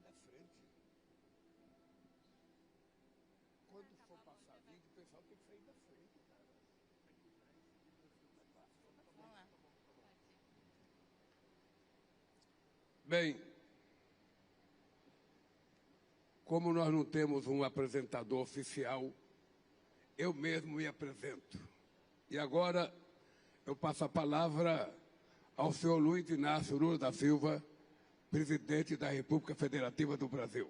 da frente. Quando for passar vídeo, o pessoal tem que sair da frente, cara. Vamos lá. Bem, como nós não temos um apresentador oficial, eu mesmo me apresento. E agora eu passo a palavra ao senhor Luiz Inácio Lula da Silva, presidente da República Federativa do Brasil.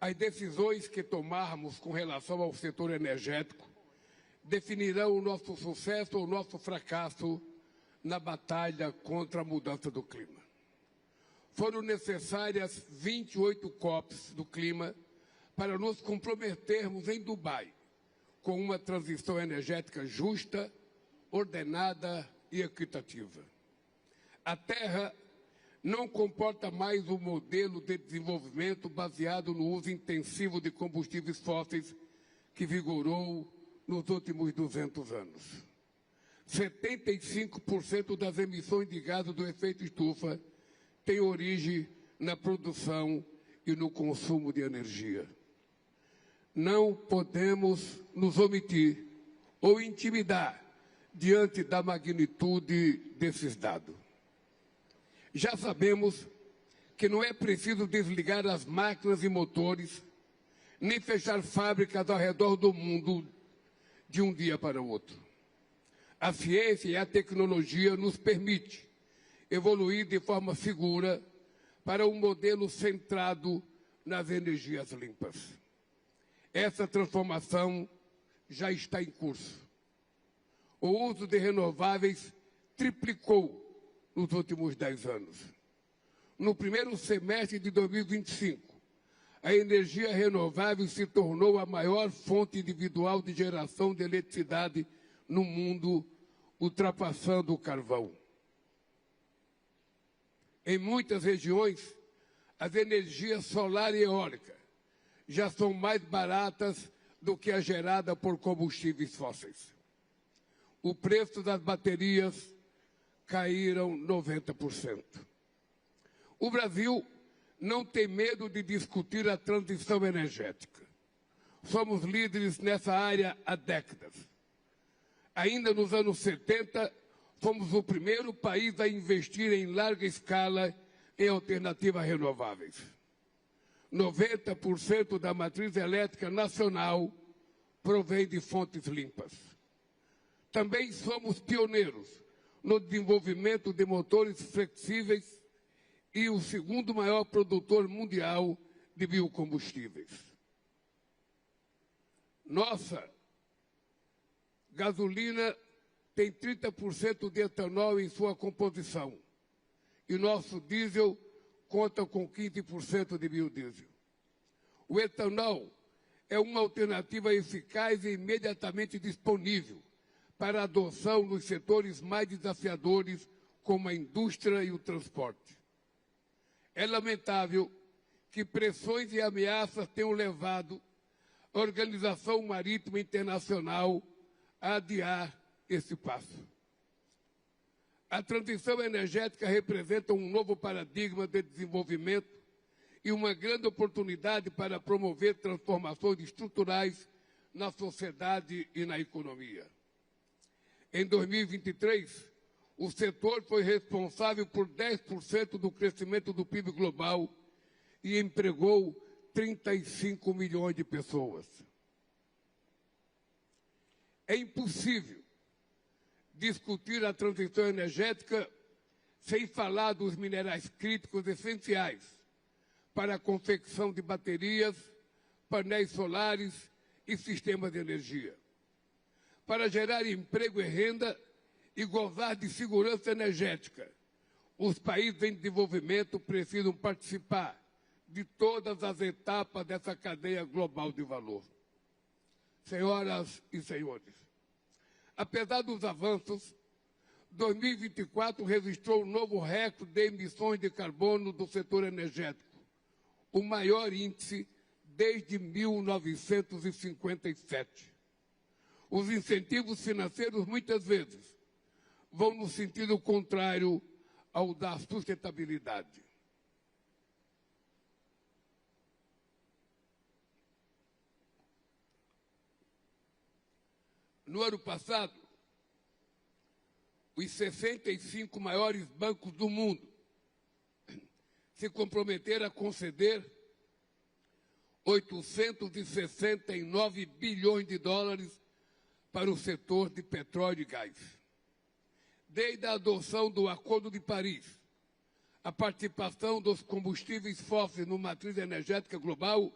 As decisões que tomarmos com relação ao setor energético definirão o nosso sucesso ou o nosso fracasso na batalha contra a mudança do clima. Foram necessárias 28 COPs do clima para nos comprometermos em Dubai com uma transição energética justa, ordenada e equitativa. A Terra não comporta mais um modelo de desenvolvimento baseado no uso intensivo de combustíveis fósseis que vigorou nos últimos 200 anos. 75% das emissões de gases do efeito estufa têm origem na produção e no consumo de energia. Não podemos nos omitir ou intimidar diante da magnitude desses dados. Já sabemos que não é preciso desligar as máquinas e motores, nem fechar fábricas ao redor do mundo de um dia para o outro. A ciência e a tecnologia nos permitem evoluir de forma segura para um modelo centrado nas energias limpas. Essa transformação já está em curso. O uso de renováveis triplicou nos últimos 10 anos. No primeiro semestre de 2025, a energia renovável se tornou a maior fonte individual de geração de eletricidade no mundo, ultrapassando o carvão. Em muitas regiões, as energias solar e eólica já são mais baratas do que a gerada por combustíveis fósseis. O preço das baterias caíram 90%. O Brasil não tem medo de discutir a transição energética. Somos líderes nessa área há décadas. Ainda nos anos 70, fomos o primeiro país a investir em larga escala em alternativas renováveis. 90% da matriz elétrica nacional provém de fontes limpas. Também somos pioneiros no desenvolvimento de motores flexíveis e o segundo maior produtor mundial de biocombustíveis. Nossa gasolina tem 30% de etanol em sua composição e nosso diesel conta com 15% de biodiesel. O etanol é uma alternativa eficaz e imediatamente disponível para a adoção nos setores mais desafiadores, como a indústria e o transporte. É lamentável que pressões e ameaças tenham levado a Organização Marítima Internacional a adiar esse passo. A transição energética representa um novo paradigma de desenvolvimento e uma grande oportunidade para promover transformações estruturais na sociedade e na economia. Em 2023, o setor foi responsável por 10% do crescimento do PIB global e empregou 35 milhões de pessoas. É impossível discutir a transição energética sem falar dos minerais críticos essenciais para a confecção de baterias, painéis solares e sistemas de energia. Para gerar emprego e renda e gozar de segurança energética, os países em desenvolvimento precisam participar de todas as etapas dessa cadeia global de valor. Senhoras e senhores, apesar dos avanços, 2024 registrou um novo recorde de emissões de carbono do setor energético, o maior índice desde 1957. Os incentivos financeiros, muitas vezes, vão no sentido contrário ao da sustentabilidade. No ano passado, os 65 maiores bancos do mundo se comprometeram a conceder 869 bilhões de dólares para o setor de petróleo e gás. Desde a adoção do Acordo de Paris, a participação dos combustíveis fósseis no matriz energética global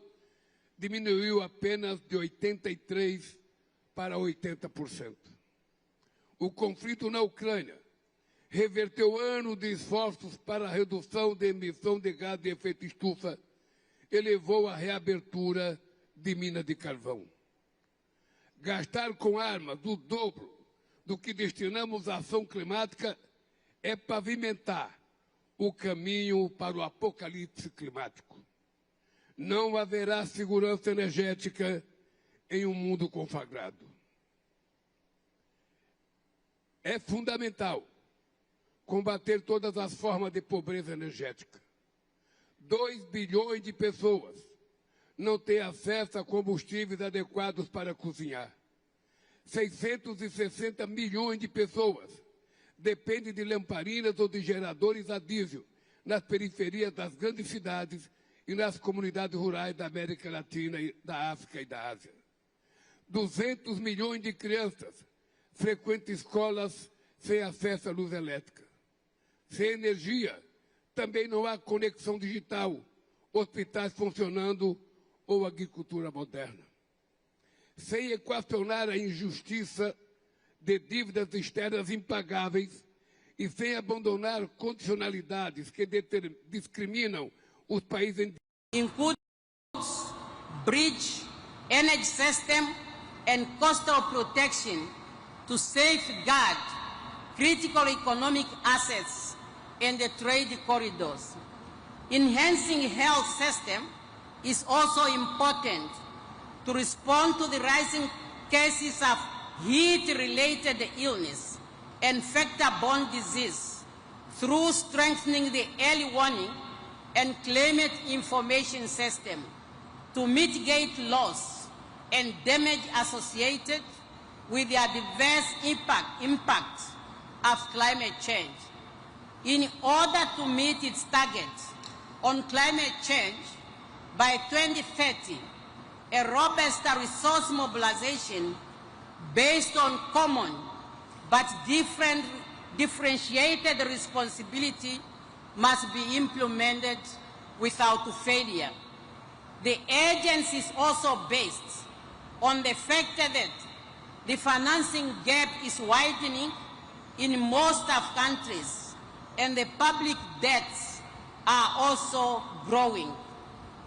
diminuiu apenas de 83% para 80%. O conflito na Ucrânia reverteu anos de esforços para a redução da emissão de gás de efeito estufa e levou à reabertura de minas de carvão. Gastar com armas o dobro do que destinamos à ação climática é pavimentar o caminho para o apocalipse climático. Não haverá segurança energética em um mundo conflagrado. É fundamental combater todas as formas de pobreza energética. 2 bilhões de pessoas não têm acesso a combustíveis adequados para cozinhar. 660 milhões de pessoas dependem de lamparinas ou de geradores a diesel nas periferias das grandes cidades e nas comunidades rurais da América Latina, da África e da Ásia. 200 milhões de crianças frequentam escolas sem acesso à luz elétrica. Sem energia, também não há conexão digital, hospitais funcionando ou agricultura moderna. Sem equacionar a injustiça de dívidas externas impagáveis e sem abandonar condicionalidades que discriminam os países includes bridge, energy system, and coastal protection to safeguard critical economic assets and the trade corridors. Enhancing health system is also important to respond to the rising cases of heat-related illness and vector-borne disease through strengthening the early warning and climate information system to mitigate loss and damage associated with the adverse impact of climate change. In order to meet its targets on climate change, by 2030, a robust resource mobilization based on common but differentiated responsibility must be implemented without failure. The agency is also based on the fact that the financing gap is widening in most of countries and the public debts are also growing.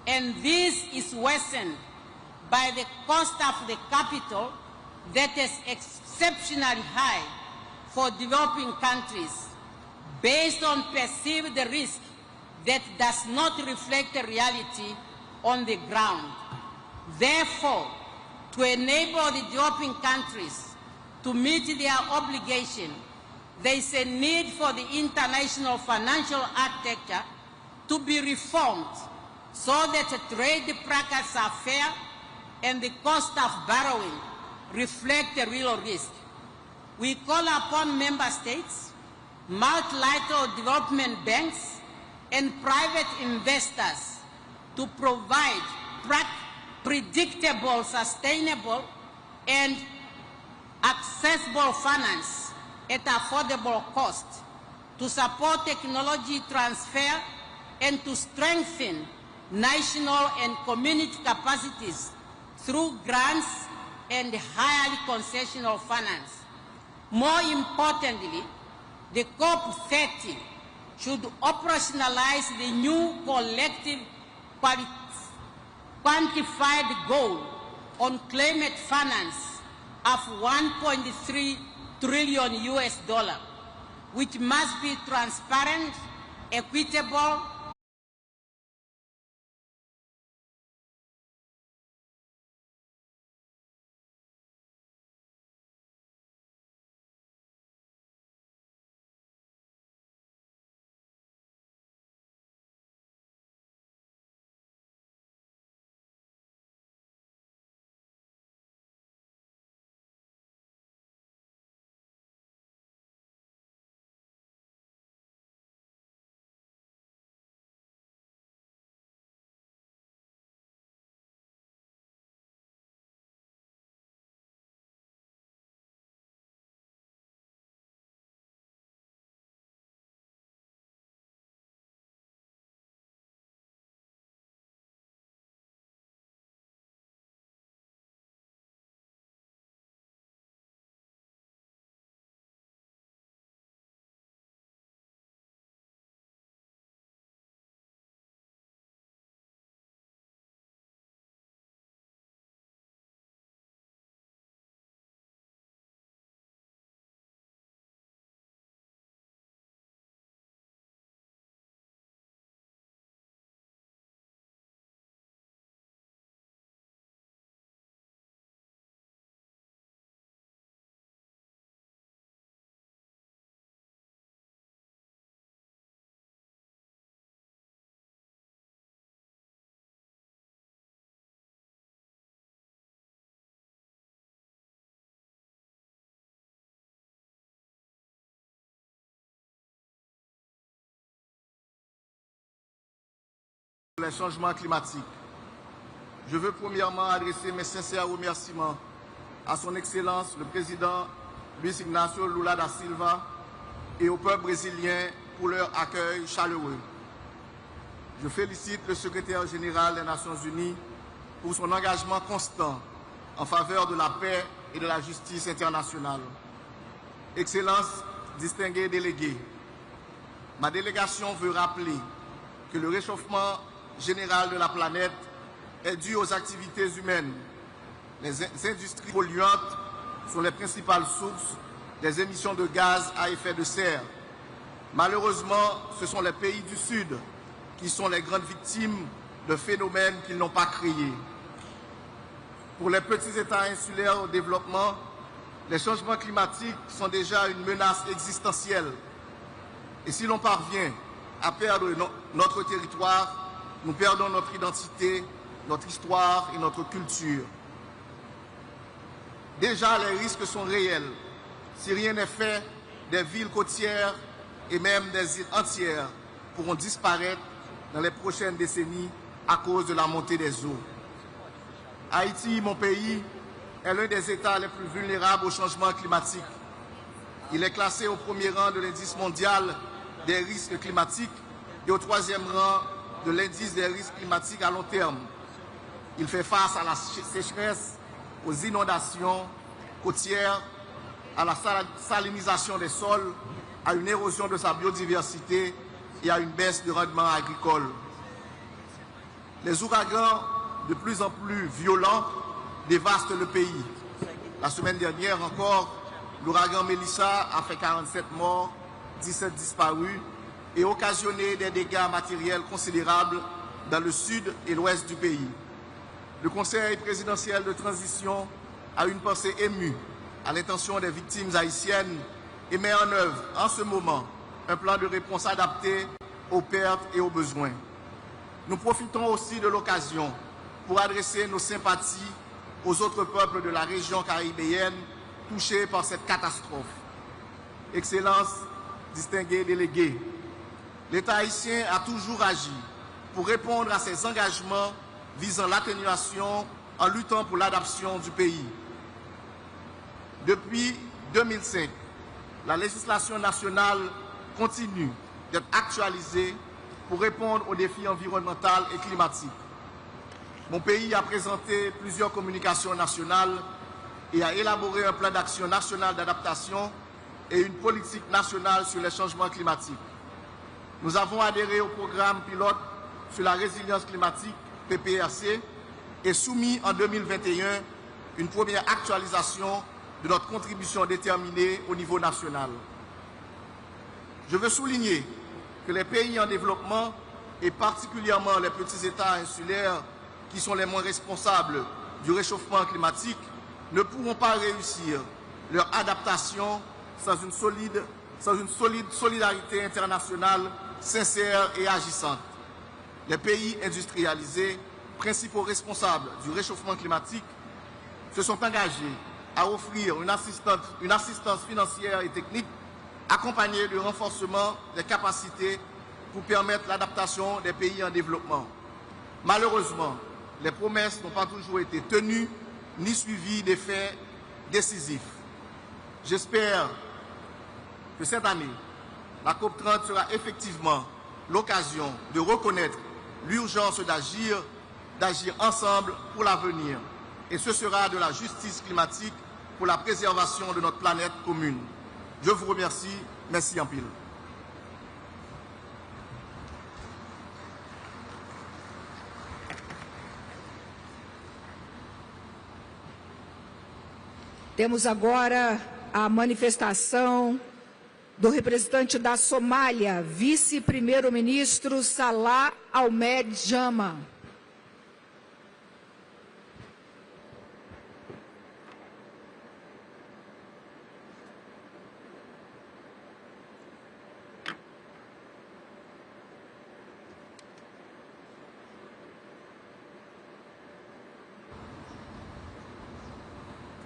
And this is worsened by the cost of the capital that is exceptionally high for developing countries based on perceived risk that does not reflect the reality on the ground. Therefore, to enable the developing countries to meet their obligation, there is a need for the international financial architecture to be reformed so that trade practices are fair and the cost of borrowing reflect the real risk. We call upon member states, multilateral development banks, and private investors to provide predictable, sustainable, and accessible finance at affordable cost to support technology transfer and to strengthen national and community capacities through grants and highly concessional finance. More importantly, the COP30 should operationalize the new collective quantified goal on climate finance of $1.3 trillion, which must be transparent, equitable, les changements climatiques. Je veux premièrement adresser mes sincères remerciements à son Excellence le Président Luiz Inácio Lula da Silva et au peuple brésilien pour leur accueil chaleureux. Je félicite le secrétaire général des Nations Unies pour son engagement constant en faveur de la paix et de la justice internationale. Excellences, distingués délégués, ma délégation veut rappeler que le réchauffement général de la planète est dû aux activités humaines. Les industries polluantes sont les principales sources des émissions de gaz à effet de serre. Malheureusement, ce sont les pays du Sud qui sont les grandes victimes de phénomènes qu'ils n'ont pas créés. Pour les petits États insulaires au développement, les changements climatiques sont déjà une menace existentielle. Et si l'on parvient à perdre notre territoire, nous perdons notre identité, notre histoire et notre culture. Déjà, les risques sont réels. Si rien n'est fait, des villes côtières et même des îles entières pourront disparaître dans les prochaines décennies à cause de la montée des eaux. Haïti, mon pays, est l'un des États les plus vulnérables au changement climatique. Il est classé au premier rang de l'indice mondial des risques climatiques et au troisième rang de l'indice des risques climatiques à long terme. Il fait face à la sécheresse, aux inondations côtières, à la salinisation des sols, à une érosion de sa biodiversité et à une baisse du rendement agricole. Les ouragans, de plus en plus violents, dévastent le pays. La semaine dernière encore, l'ouragan Melissa a fait 47 morts, 17 disparus et occasionné des dégâts matériels considérables dans le sud et l'ouest du pays. Le Conseil présidentiel de transition a une pensée émue à l'intention des victimes haïtiennes et met en œuvre en ce moment un plan de réponse adapté aux pertes et aux besoins. Nous profitons aussi de l'occasion pour adresser nos sympathies aux autres peuples de la région caribéenne touchés par cette catastrophe. Excellences, distingués délégués, l'État haïtien a toujours agi pour répondre à ses engagements visant l'atténuation en luttant pour l'adaptation du pays. Depuis 2005, la législation nationale continue d'être actualisée pour répondre aux défis environnementaux et climatiques. Mon pays a présenté plusieurs communications nationales et a élaboré un plan d'action national d'adaptation et une politique nationale sur les changements climatiques. Nous avons adhéré au programme pilote sur la résilience climatique, PPRC, et soumis en 2021 une première actualisation de notre contribution déterminée au niveau national. Je veux souligner que les pays en développement, et particulièrement les petits États insulaires qui sont les moins responsables du réchauffement climatique, ne pourront pas réussir leur adaptation sans une solide solidarité internationale sincère et agissante. Les pays industrialisés, principaux responsables du réchauffement climatique, se sont engagés à offrir une assistance financière et technique accompagnée du renforcement des capacités pour permettre l'adaptation des pays en développement. Malheureusement, les promesses n'ont pas toujours été tenues ni suivies d'effets décisifs. J'espère que cette année, la COP30 sera effectivement l'occasion de reconnaître l'urgence d'agir ensemble pour l'avenir. Et ce sera de la justice climatique pour la préservation de notre planète commune. Je vous remercie. Merci en pile. Temos agora a manifestação do representante da Somália, vice-primeiro-ministro Salah Ahmed Jama.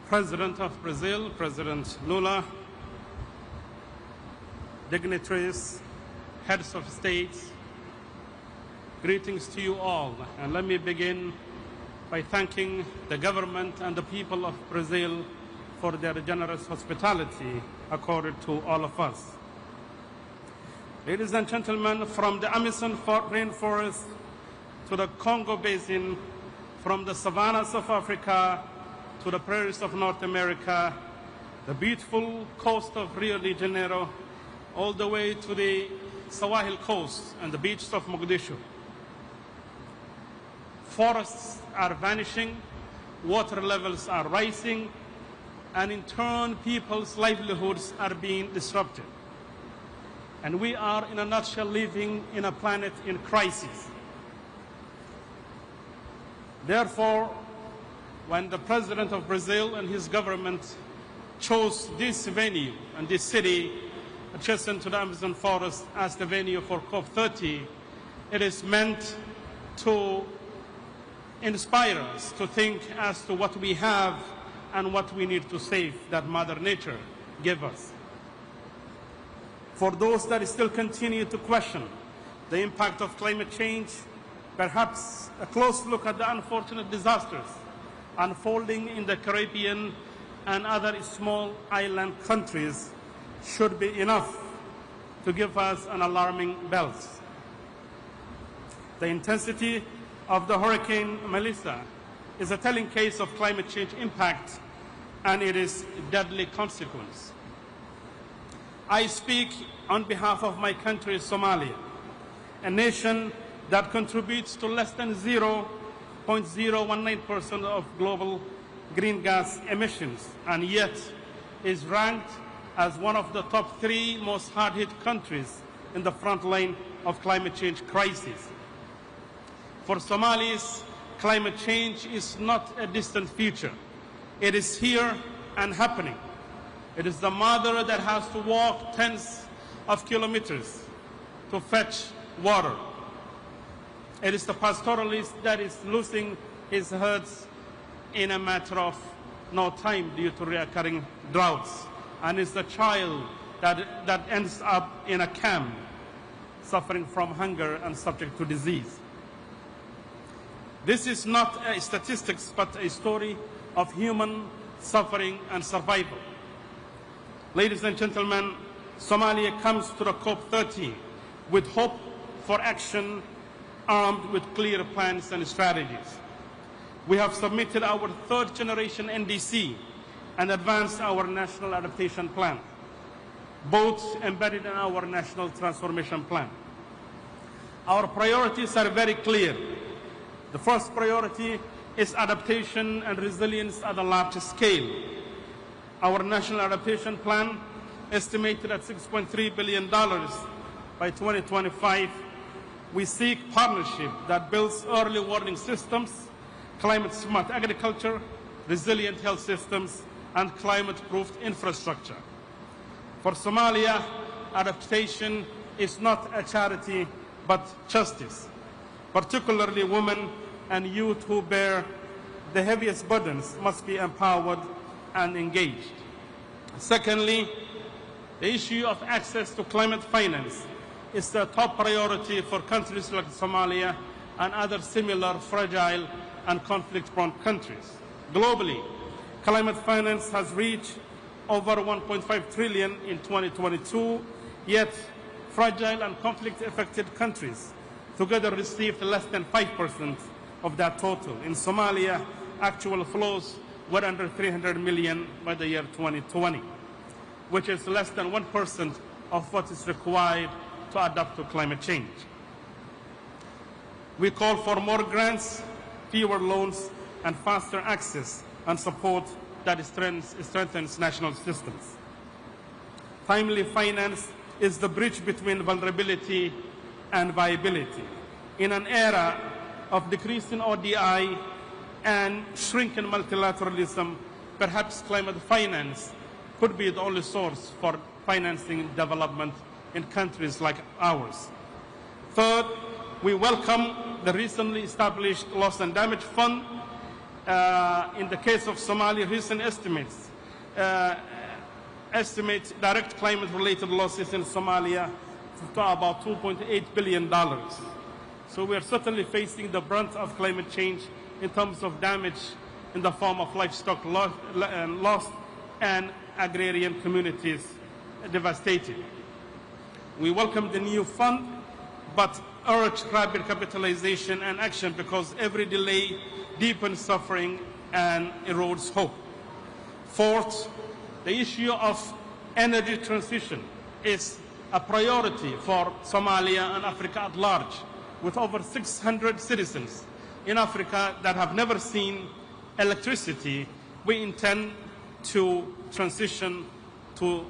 President of Brazil, President Lula, dignitaries, heads of states, Greetings to you all, and let me begin by thanking the government and the people of Brazil for their generous hospitality accorded to all of us. Ladies and gentlemen, from the Amazon rainforest to the Congo Basin, from the savannas of Africa to the prairies of North America, the beautiful coast of Rio de Janeiro, all the way to the Sahel coast and the beaches of Mogadishu. Forests are vanishing, water levels are rising, and in turn, people's livelihoods are being disrupted. And we are, in a nutshell, living in a planet in crisis. Therefore, when the President of Brazil and his government chose this venue and this city adjacent to the Amazon forest as the venue for COP30, it is meant to inspire us to think as to what we have and what we need to save that Mother Nature gave us. For those that still continue to question the impact of climate change, perhaps a close look at the unfortunate disasters unfolding in the Caribbean and other small island countries should be enough to give us an alarming bells. The intensity of the Hurricane Melissa is a telling case of climate change impact, and it is deadly consequence. I speak on behalf of my country, Somalia, a nation that contributes to less than 0.019% of global green gas emissions, and yet is ranked as one of the top 3 most hard-hit countries in the front line of climate change crisis. For Somalis, climate change is not a distant future. It is here and happening. It is the mother that has to walk tens of kilometers to fetch water. It is the pastoralist that is losing his herds in a matter of no time due to recurring droughts. And it's the child that ends up in a camp suffering from hunger and subject to disease. This is not a statistics, but a story of human suffering and survival. Ladies and gentlemen, Somalia comes to the COP30 with hope for action, armed with clear plans and strategies. We have submitted our 3rd generation NDC and advanced our National Adaptation Plan, both embedded in our National Transformation Plan. Our priorities are very clear. The first priority is adaptation and resilience at a large scale. Our National Adaptation Plan, estimated at $6.3 billion by 2025, we seek partnership that builds early warning systems, climate-smart agriculture, resilient health systems, and climate-proofed infrastructure. For Somalia, adaptation is not a charity, but justice. Particularly women and youth who bear the heaviest burdens must be empowered and engaged. Secondly, the issue of access to climate finance is the top priority for countries like Somalia and other similar fragile and conflict-prone countries. Globally, climate finance has reached over $1.5 trillion in 2022, yet fragile and conflict-affected countries together received less than 5% of that total. In Somalia, actual flows were under 300 million by the year 2020, which is less than 1% of what is required to adapt to climate change. We call for more grants, fewer loans, and faster access and support that strengthens national systems. Timely finance is the bridge between vulnerability and viability. In an era of decreasing ODI and shrinking multilateralism, perhaps climate finance could be the only source for financing development in countries like ours. Third, we welcome the recently established Loss and Damage Fund. In the case of Somalia, recent estimates estimate direct climate-related losses in Somalia to about $2.8 billion. So we are certainly facing the brunt of climate change in terms of damage in the form of livestock lost and agrarian communities devastated. We welcome the new fund, but urge rapid capitalization and action because every delay deepens suffering and erodes hope. Fourth, the issue of energy transition is a priority for Somalia and Africa at large, with over 600 citizens in Africa that have never seen electricity. We intend to transition to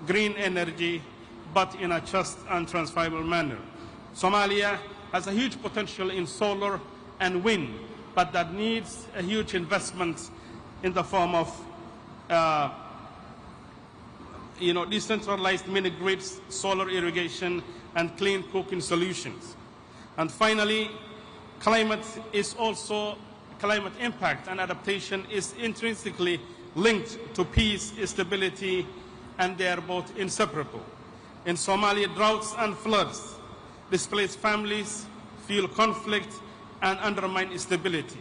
green energy, but in a just and transferable manner. Somalia has a huge potential in solar and wind, but that needs a huge investment in the form of decentralized mini-grids, solar irrigation, and clean cooking solutions. And finally, climate impact and adaptation is intrinsically linked to peace, stability, and they are both inseparable. In Somalia, droughts and floods displace families, fuel conflict, and undermine stability.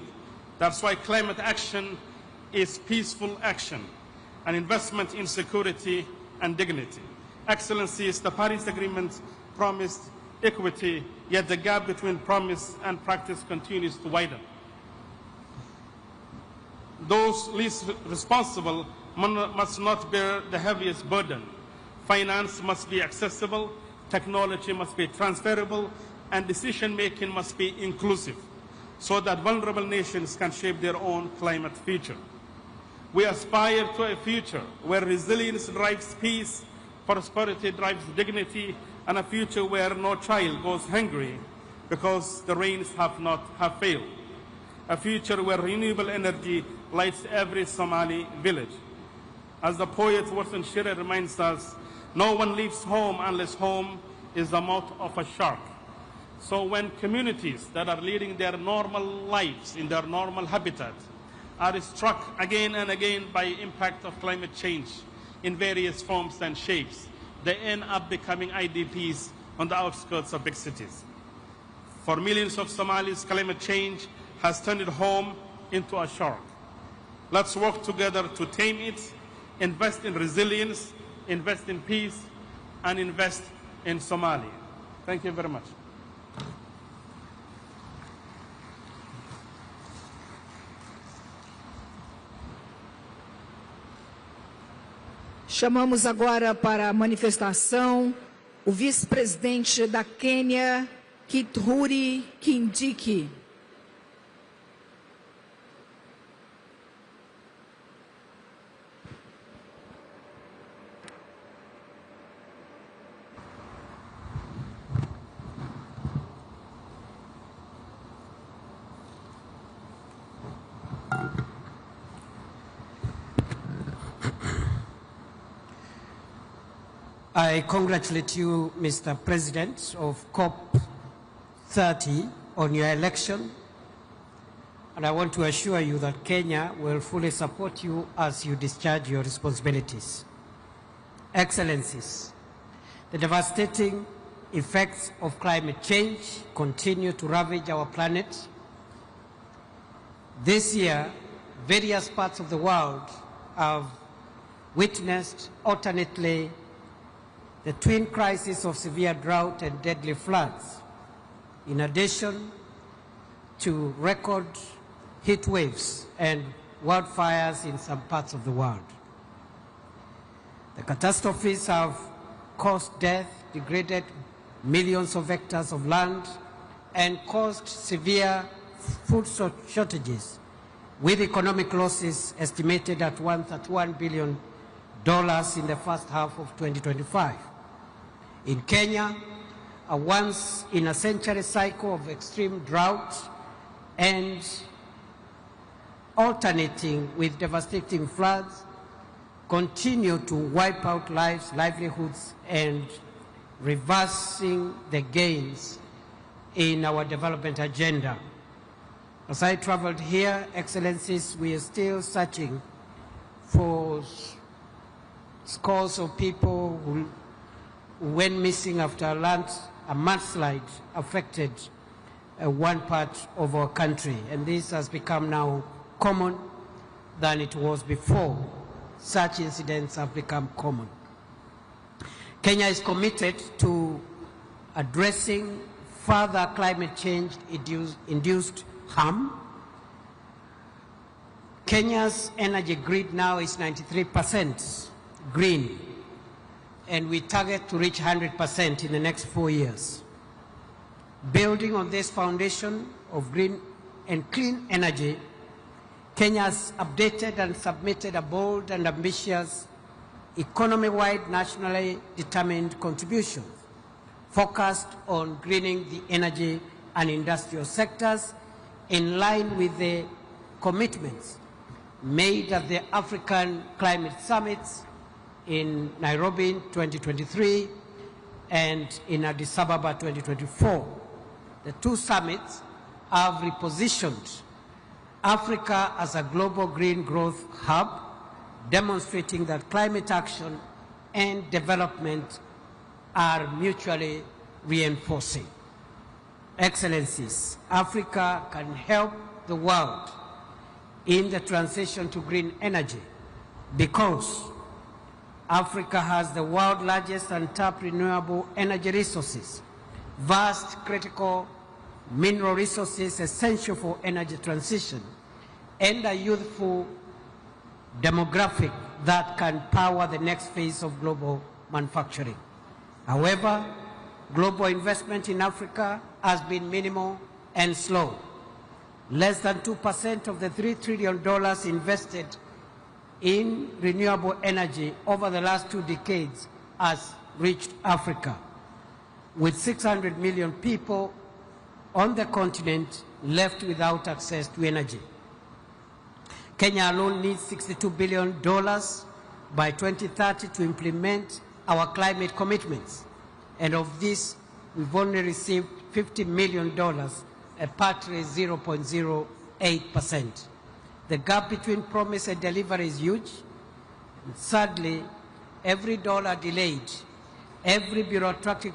That's why climate action is peaceful action, an investment in security and dignity. Excellencies, the Paris Agreement promised equity, yet the gap between promise and practice continues to widen. Those least responsible must not bear the heaviest burden. Finance must be accessible, technology must be transferable, and decision-making must be inclusive, so that vulnerable nations can shape their own climate future. We aspire to a future where resilience drives peace, prosperity drives dignity, and a future where no child goes hungry because the rains have failed. A future where renewable energy lights every Somali village. As the poet Warsan Shire reminds us, no one leaves home unless home is the mouth of a shark. So when communities that are leading their normal lives in their normal habitat are struck again and again by impact of climate change in various forms and shapes, they end up becoming IDPs on the outskirts of big cities. For millions of Somalis, climate change has turned home into a shark. Let's work together to tame it, invest in resilience, invest in peace, and invest in Somalia. Thank you very much. Chamamos agora para a manifestação o vice-presidente da Quênia, Kithure Kindiki. I congratulate you, Mr. President of COP30 on your election, and I want to assure you that Kenya will fully support you as you discharge your responsibilities. Excellencies, the devastating effects of climate change continue to ravage our planet. This year, various parts of the world have witnessed alternately the twin crises of severe drought and deadly floods, in addition to record heat waves and wildfires in some parts of the world. The catastrophes have caused death, degraded millions of hectares of land, and caused severe food shortages, with economic losses estimated at $131 billion in the first half of 2025. In Kenya, a once-in-a-century cycle of extreme drought and alternating with devastating floods continue to wipe out lives, livelihoods, and reversing the gains in our development agenda. As I traveled here, Excellencies, we are still searching for scores of people who went missing after a mudslide affected one part of our country, and this has become now common than it was before. Such incidents have become common. Kenya is committed to addressing further climate change induced harm. Kenya's energy grid now is 93% green, and we target to reach 100% in the next 4 years. Building on this foundation of green and clean energy, Kenya has updated and submitted a bold and ambitious economy-wide nationally determined contribution focused on greening the energy and industrial sectors in line with the commitments made at the African Climate Summits in Nairobi in 2023 and in Addis Ababa 2024. The two summits have repositioned Africa as a global green growth hub, demonstrating that climate action and development are mutually reinforcing. Excellencies, Africa can help the world in the transition to green energy because Africa has the world's largest untapped renewable energy resources, vast critical mineral resources essential for energy transition, and a youthful demographic that can power the next phase of global manufacturing. However, global investment in Africa has been minimal and slow. Less than 2% of the $3 trillion invested in renewable energy over the last 2 decades has reached Africa, with 600 million people on the continent left without access to energy. Kenya alone needs $62 billion by 2030 to implement our climate commitments. And of this, we've only received $50 million, a paltry 0.08%. The gap between promise and delivery is huge. And sadly, every dollar delayed, every bureaucratic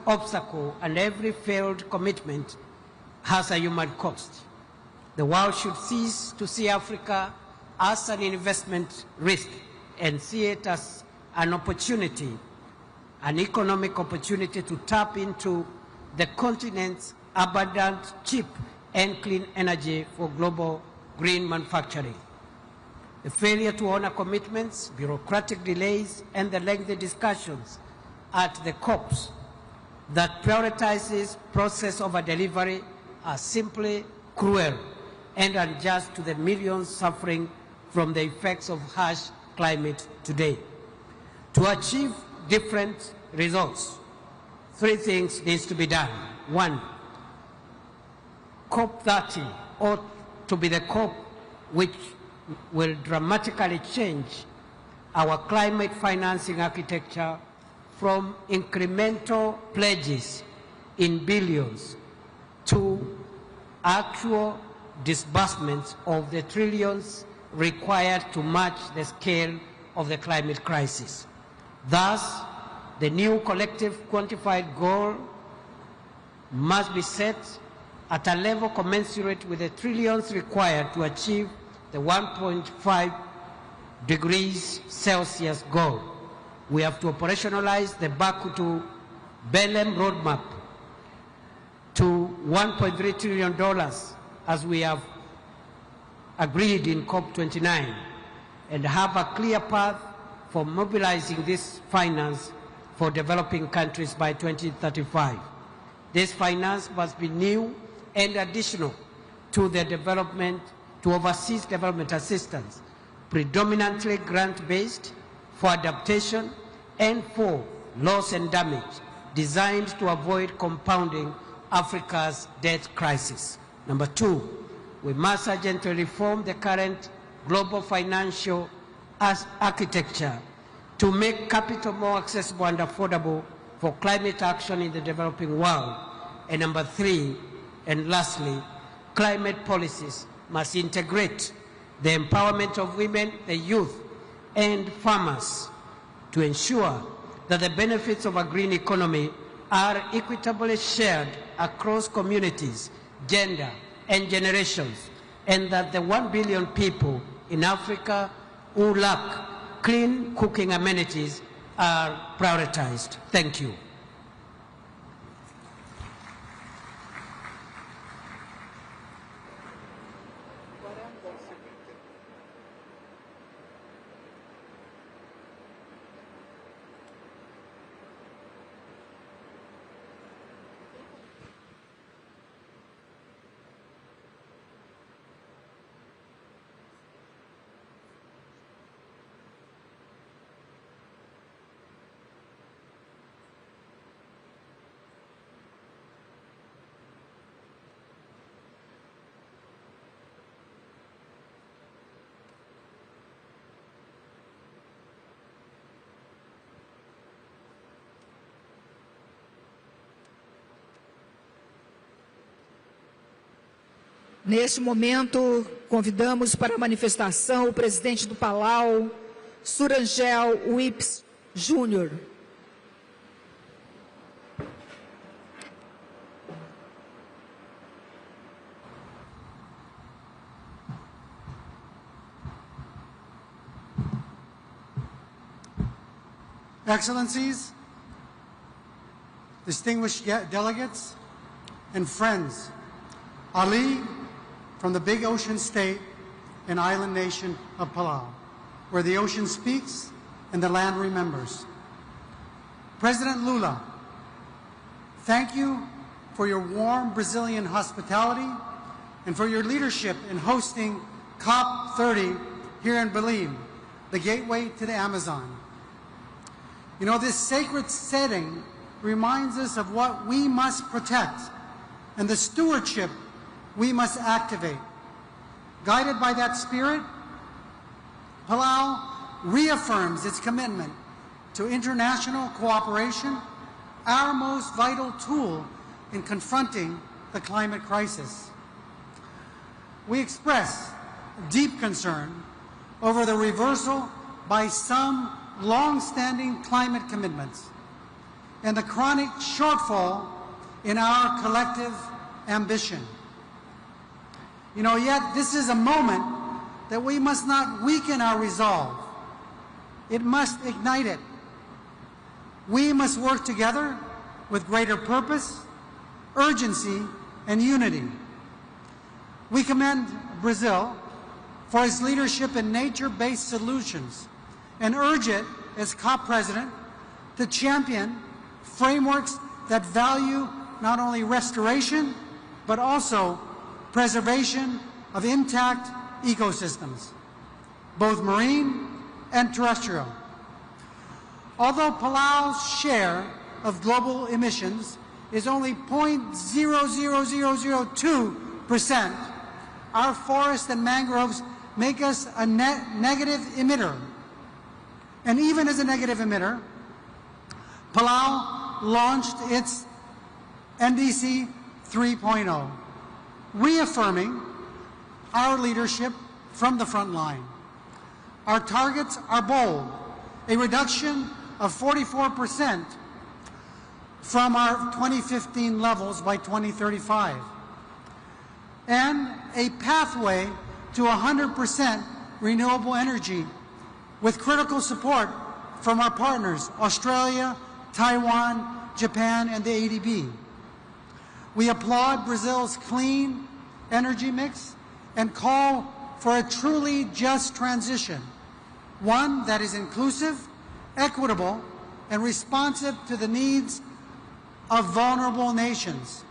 obstacle, and every failed commitment has a human cost. The world should cease to see Africa as an investment risk and see it as an opportunity, an economic opportunity to tap into the continent's abundant, cheap, and clean energy for global green manufacturing. The failure to honor commitments, bureaucratic delays, and the lengthy discussions at the COPs that prioritizes process over delivery are simply cruel and unjust to the millions suffering from the effects of harsh climate today. To achieve different results, 3 things need to be done. 1, COP30 ought to be the COP which will dramatically change our climate financing architecture from incremental pledges in billions to actual disbursements of the trillions required to match the scale of the climate crisis. Thus, the new collective quantified goal must be set at a level commensurate with the trillions required to achieve the 1.5 degrees Celsius goal. We have to operationalize the Baku to Belém roadmap to $1.3 trillion as we have agreed in COP29 and have a clear path for mobilizing this finance for developing countries by 2035. This finance must be new and additional to the development, to overseas development assistance, predominantly grant-based for adaptation and for loss and damage, designed to avoid compounding Africa's debt crisis. Number 2, we must urgently reform the current global financial architecture to make capital more accessible and affordable for climate action in the developing world. And number 3, and lastly, climate policies must integrate the empowerment of women, the youth, and farmers to ensure that the benefits of a green economy are equitably shared across communities, gender, and generations, and that the 1 billion people in Africa who lack clean cooking amenities are prioritized. Thank you. Neste momento, convidamos para a manifestação o presidente do Palau, Surangel Wips Júnior. Excellencies, distinguished delegates, and friends, Ali from the big ocean state and island nation of Palau, where the ocean speaks and the land remembers. President Lula, thank you for your warm Brazilian hospitality and for your leadership in hosting COP30 here in Belém, the gateway to the Amazon. You know, this sacred setting reminds us of what we must protect and the stewardship we must activate. Guided by that spirit, Palau reaffirms its commitment to international cooperation, our most vital tool in confronting the climate crisis. We express deep concern over the reversal by some long-standing climate commitments and the chronic shortfall in our collective ambition. You know, yet this is a moment that we must not weaken our resolve. It must ignite it. We must work together with greater purpose, urgency, and unity. We commend Brazil for its leadership in nature-based solutions and urge it, as COP President, to champion frameworks that value not only restoration, but also preservation of intact ecosystems, both marine and terrestrial. Although Palau's share of global emissions is only 0.00002%, our forests and mangroves make us a negative emitter. And even as a negative emitter, Palau launched its NDC 3.0, reaffirming our leadership from the front line. Our targets are bold, a reduction of 44% from our 2015 levels by 2035, and a pathway to 100% renewable energy with critical support from our partners, Australia, Taiwan, Japan, and the ADB. We applaud Brazil's clean energy mix and call for a truly just transition, one that is inclusive, equitable, and responsive to the needs of vulnerable nations.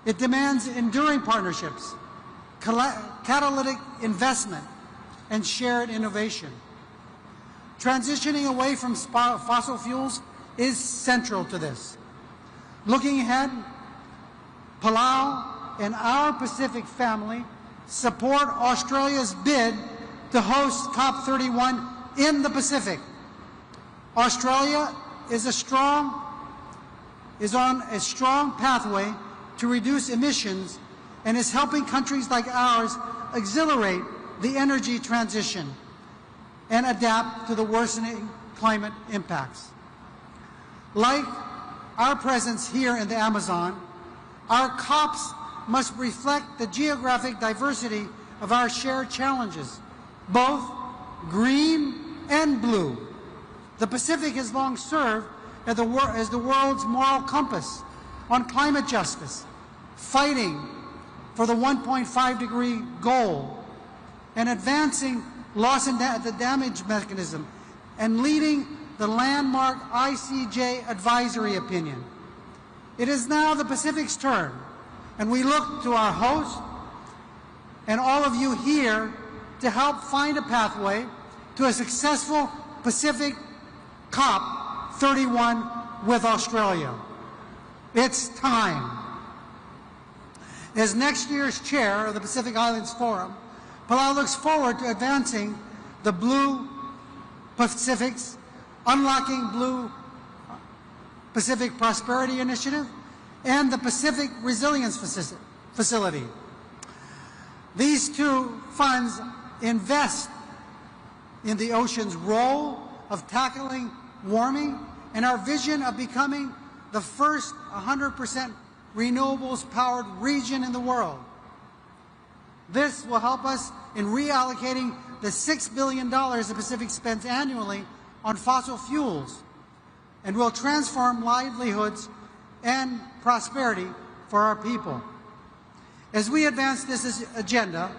It demands enduring partnerships, catalytic investment, and shared innovation. Transitioning away from fossil fuels is central to this. Looking ahead, Palau and our Pacific family support Australia's bid to host COP31 in the Pacific. Australia is on a strong pathway to reduce emissions and is helping countries like ours accelerate the energy transition and adapt to the worsening climate impacts. Like our presence here in the Amazon, our COPs must reflect the geographic diversity of our shared challenges, both green and blue. The Pacific has long served as the world's moral compass on climate justice, fighting for the 1.5-degree goal, and advancing loss and the damage mechanism, and leading the landmark ICJ advisory opinion. It is now the Pacific's turn, and we look to our host and all of you here to help find a pathway to a successful Pacific COP31 with Australia. It's time. As next year's chair of the Pacific Islands Forum, Palau looks forward to advancing the Blue Pacific's Unlocking Blue Pacific Prosperity Initiative and the Pacific Resilience Facility. These two funds invest in the ocean's role of tackling warming and our vision of becoming the first 100% renewables-powered region in the world. This will help us in reallocating the $6 billion the Pacific spends annually on fossil fuels, and will transform livelihoods and prosperity for our people. As we advance this agenda,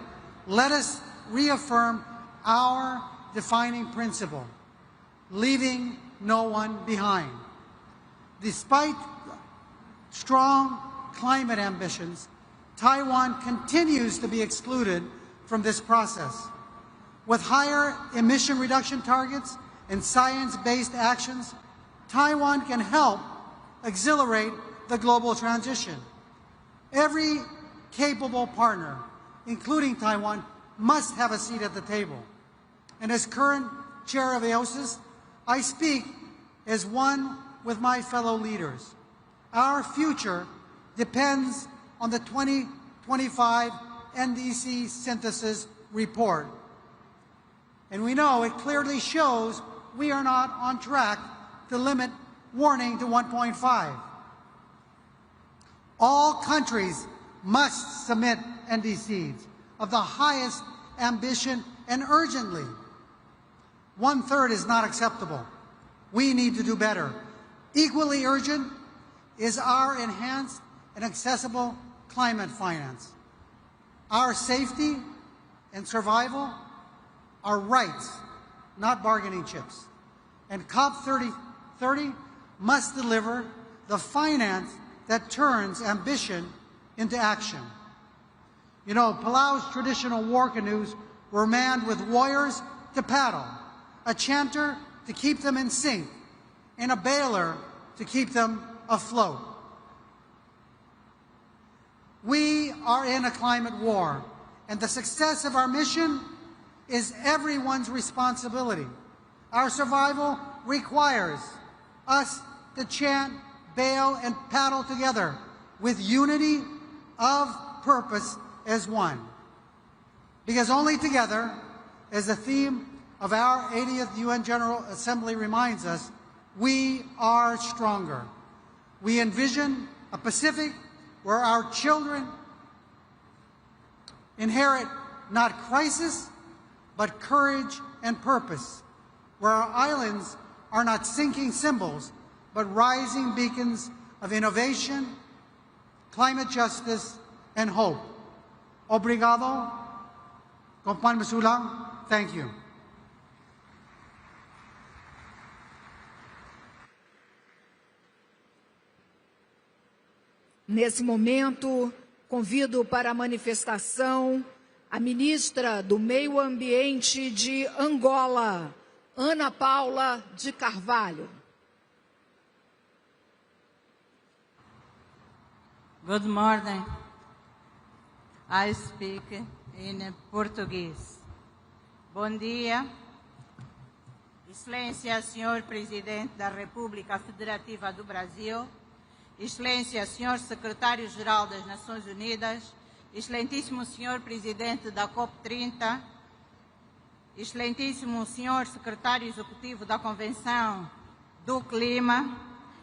let us reaffirm our defining principle: leaving no one behind. Despite strong climate ambitions, Taiwan continues to be excluded from this process. With higher emission reduction targets and science-based actions, Taiwan can help accelerate the global transition. Every capable partner, including Taiwan, must have a seat at the table. And as current chair of AOSIS, I speak as one with my fellow leaders. Our future depends on the 2025 NDC synthesis report. And we know it clearly shows we are not on track to limit warming to 1.5. All countries must submit NDCs of the highest ambition and urgently. 1/3 is not acceptable. We need to do better. Equally urgent is our enhanced and accessible climate finance. Our safety and survival are rights, not bargaining chips. And COP30 must deliver the finance that turns ambition into action. You know, Palau's traditional war canoes were manned with warriors to paddle, a chanter to keep them in sync, and a bailer to keep them afloat. We are in a climate war, and the success of our mission is everyone's responsibility. Our survival requires us to chant, bail, and paddle together with unity of purpose as one. Because only together, as the theme of our 80th UN General Assembly reminds us, we are stronger. We envision a Pacific where our children inherit not crisis, but courage and purpose, where our islands are not sinking symbols, but rising beacons of innovation, climate justice, and hope. Obrigado, Kompan Masulang. Thank you. Nesse momento, convido para a manifestação a ministra do Meio Ambiente de Angola, Ana Paula de Carvalho. Good morning. I speak in Portuguese. Bom dia. Excelência, Senhor Presidente da República Federativa do Brasil, Excelência, Senhor Secretário-Geral das Nações Unidas, Excelentíssimo Senhor Presidente da COP30, Excelentíssimo Senhor Secretário Executivo da Convenção do Clima,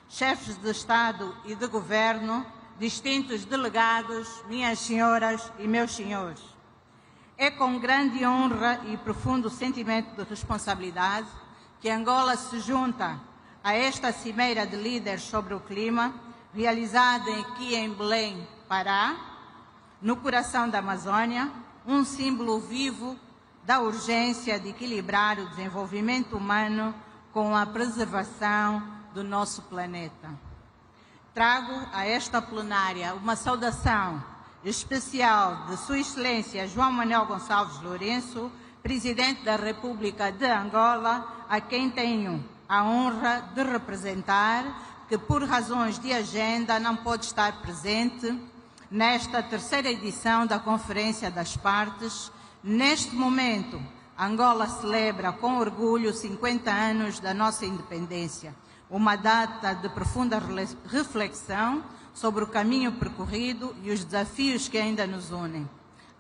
chefes de Estado e de Governo, distintos delegados, minhas senhoras e meus senhores. É com grande honra e profundo sentimento de responsabilidade que Angola se junta a esta cimeira de líderes sobre o clima, realizada aqui em Belém, Pará, no coração da Amazônia, um símbolo vivo da urgência de equilibrar o desenvolvimento humano com a preservação do nosso planeta. Trago a esta plenária uma saudação especial de Sua Excelência João Manuel Gonçalves Lourenço, Presidente da República de Angola, a quem tenho a honra de representar, que por razões de agenda não pode estar presente nesta terceira edição da Conferência das Partes. Neste momento, Angola celebra com orgulho 50 anos da nossa independência, uma data de profunda reflexão sobre o caminho percorrido e os desafios que ainda nos unem.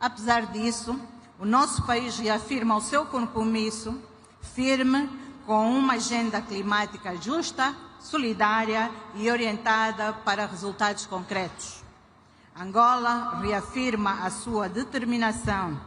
Apesar disso, o nosso país reafirma o seu compromisso firme com uma agenda climática justa, solidária e orientada para resultados concretos. Angola reafirma a sua determinação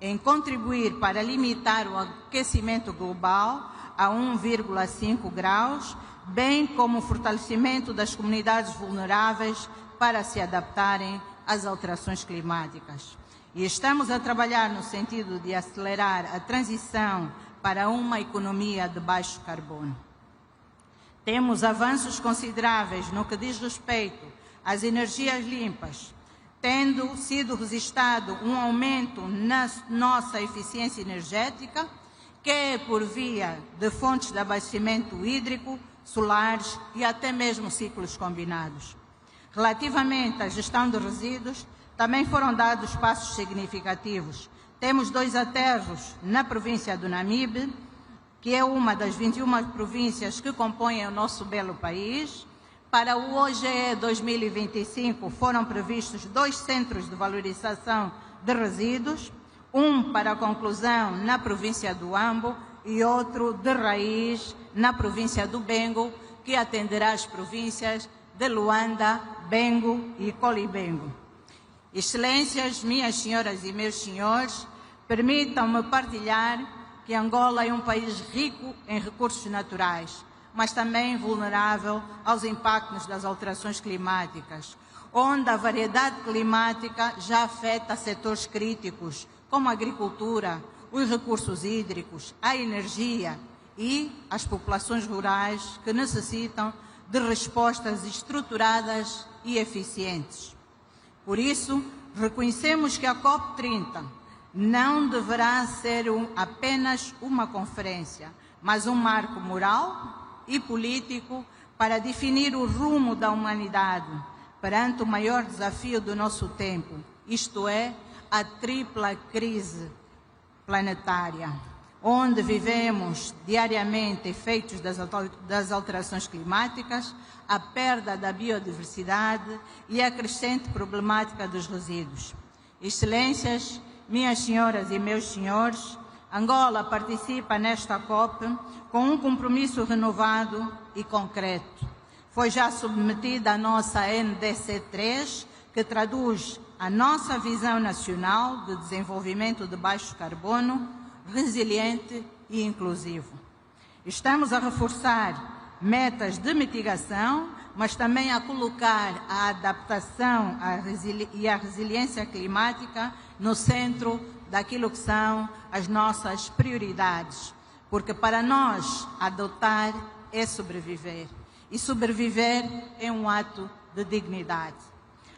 em contribuir para limitar o aquecimento global a 1,5 graus, bem como o fortalecimento das comunidades vulneráveis para se adaptarem às alterações climáticas. E estamos a trabalhar no sentido de acelerar a transição para uma economia de baixo carbono. Temos avanços consideráveis no que diz respeito às energias limpas, tendo sido registrado um aumento na nossa eficiência energética, quer por via de fontes de abastecimento hídrico, solares e até mesmo ciclos combinados. Relativamente à gestão de resíduos, também foram dados passos significativos. Temos 2 aterros na província do Namibe, que é uma das 21 províncias que compõem o nosso belo país. Para o OGE 2025 foram previstos 2 centros de valorização de resíduos, um para a conclusão na província do Ambo e outro de raiz na província do Bengo, que atenderá as províncias de Luanda, Bengo e Colibengo. Excelências, minhas senhoras e meus senhores, permitam-me partilhar que Angola é um país rico em recursos naturais, mas também vulnerável aos impactos das alterações climáticas, onde a variedade climática já afeta setores críticos, como a agricultura, os recursos hídricos, a energia e as populações rurais que necessitam de respostas estruturadas e eficientes. Por isso, reconhecemos que a COP30 não deverá ser apenas uma conferência, mas um marco moral e político para definir o rumo da humanidade perante o maior desafio do nosso tempo, isto é, a tripla crise planetária, onde vivemos diariamente efeitos das alterações climáticas, a perda da biodiversidade e a crescente problemática dos resíduos. Excelências, minhas senhoras e meus senhores, Angola participa nesta COP com um compromisso renovado e concreto. Foi já submetida a nossa NDC3, que traduz a nossa visão nacional de desenvolvimento de baixo carbono, resiliente e inclusivo. Estamos a reforçar metas de mitigação, mas também a colocar a adaptação e a resiliência climática no centro daquilo que são as nossas prioridades. Porque para nós, adotar é sobreviver. E sobreviver é um ato de dignidade.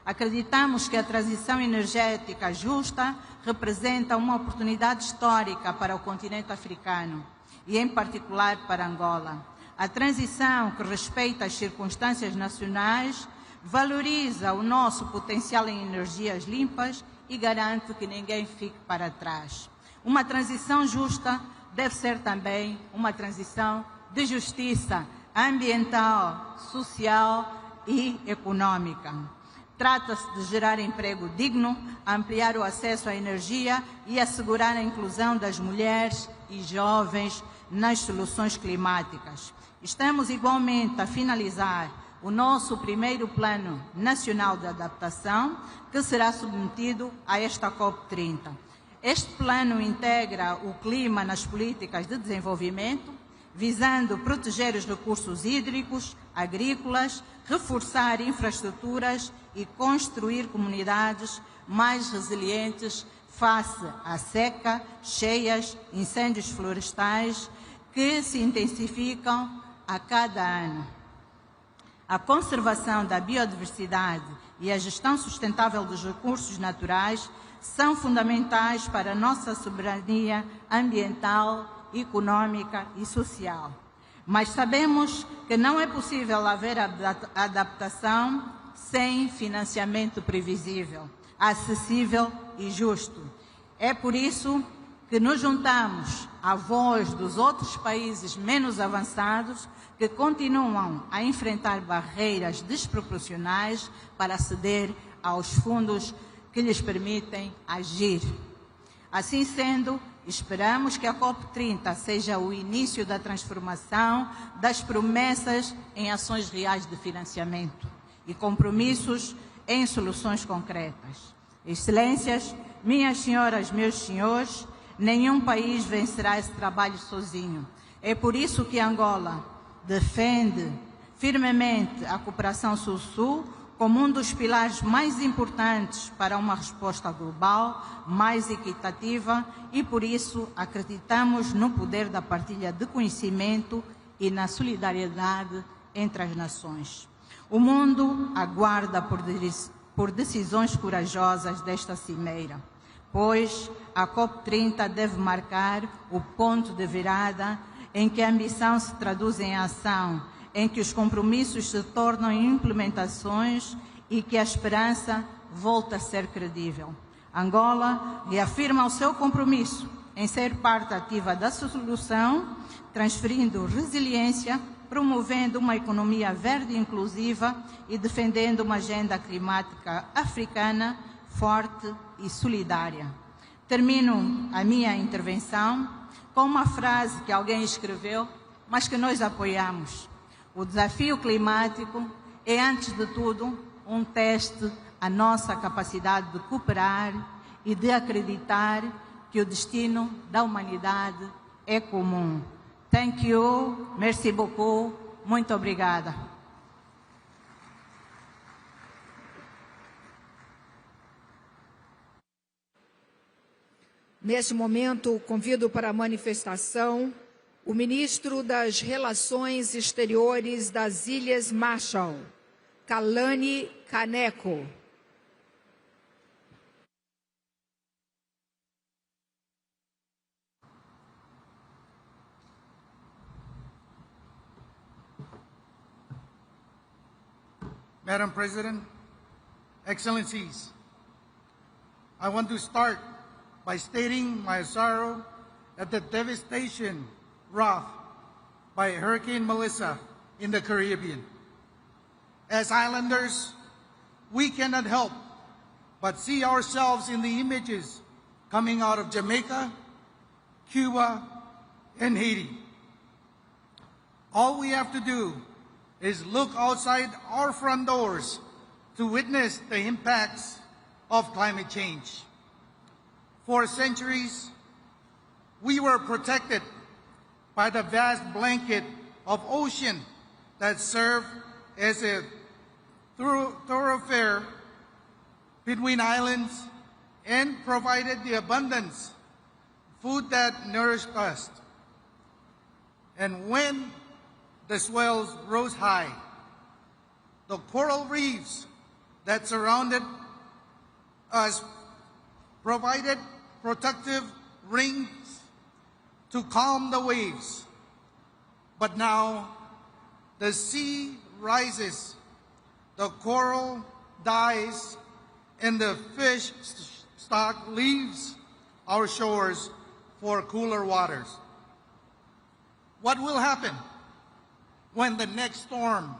Acreditamos que a transição energética justa representa uma oportunidade histórica para o continente africano e, em particular, para Angola. A transição que respeita as circunstâncias nacionais valoriza o nosso potencial em energias limpas e garante que ninguém fique para trás. Uma transição justa deve ser também uma transição de justiça ambiental, social e econômica. Trata-se de gerar emprego digno, ampliar o acesso à energia e assegurar a inclusão das mulheres e jovens nas soluções climáticas. Estamos igualmente a finalizar o nosso primeiro Plano Nacional de Adaptação, que será submetido a esta COP30. Este plano integra o clima nas políticas de desenvolvimento, visando proteger os recursos hídricos, agrícolas, reforçar infraestruturas e construir comunidades mais resilientes face à seca, cheias, incêndios florestais que se intensificam a cada ano. A conservação da biodiversidade e a gestão sustentável dos recursos naturais são fundamentais para a nossa soberania ambiental, econômica e social. Mas sabemos que não é possível haver adaptação sem financiamento previsível, acessível e justo. É por isso que nos juntamos à voz dos outros países menos avançados que continuam a enfrentar barreiras desproporcionais para aceder aos fundos que lhes permitem agir. Assim sendo, esperamos que a COP30 seja o início da transformação das promessas em ações reais de financiamento e compromissos em soluções concretas. Excelências, minhas senhoras, meus senhores, nenhum país vencerá esse trabalho sozinho. É por isso que Angola defende firmemente a cooperação Sul-Sul como um dos pilares mais importantes para uma resposta global mais equitativa e, por isso, acreditamos no poder da partilha de conhecimento e na solidariedade entre as nações. O mundo aguarda por decisões corajosas desta cimeira, pois a COP30 deve marcar o ponto de virada em que a ambição se traduz em ação, em que os compromissos se tornam implementações e que a esperança volta a ser credível. Angola reafirma o seu compromisso em ser parte ativa da solução, transferindo resiliência, promovendo uma economia verde e inclusiva e defendendo uma agenda climática africana forte e solidária. Termino a minha intervenção com uma frase que alguém escreveu, mas que nós apoiamos. O desafio climático é, antes de tudo, um teste à nossa capacidade de cooperar e de acreditar que o destino da humanidade é comum. Thank you, merci beaucoup, muito obrigada. Neste momento, convido para a manifestação o ministro das Relações Exteriores das Ilhas Marshall, Kalani Kaneko. Madam President, Excellencies, I want to start by stating my sorrow at the devastation wrought by Hurricane Melissa in the Caribbean. As islanders, we cannot help but see ourselves in the images coming out of Jamaica, Cuba, and Haiti. All we have to do is look outside our front doors to witness the impacts of climate change. For centuries, we were protected by the vast blanket of ocean that served as a thoroughfare between islands and provided the abundance food that nourished us. And when the swells rose high, the coral reefs that surrounded us provided protective rings to calm the waves. But now the sea rises, the coral dies, and the fish stock leaves our shores for cooler waters. What will happen when the next storm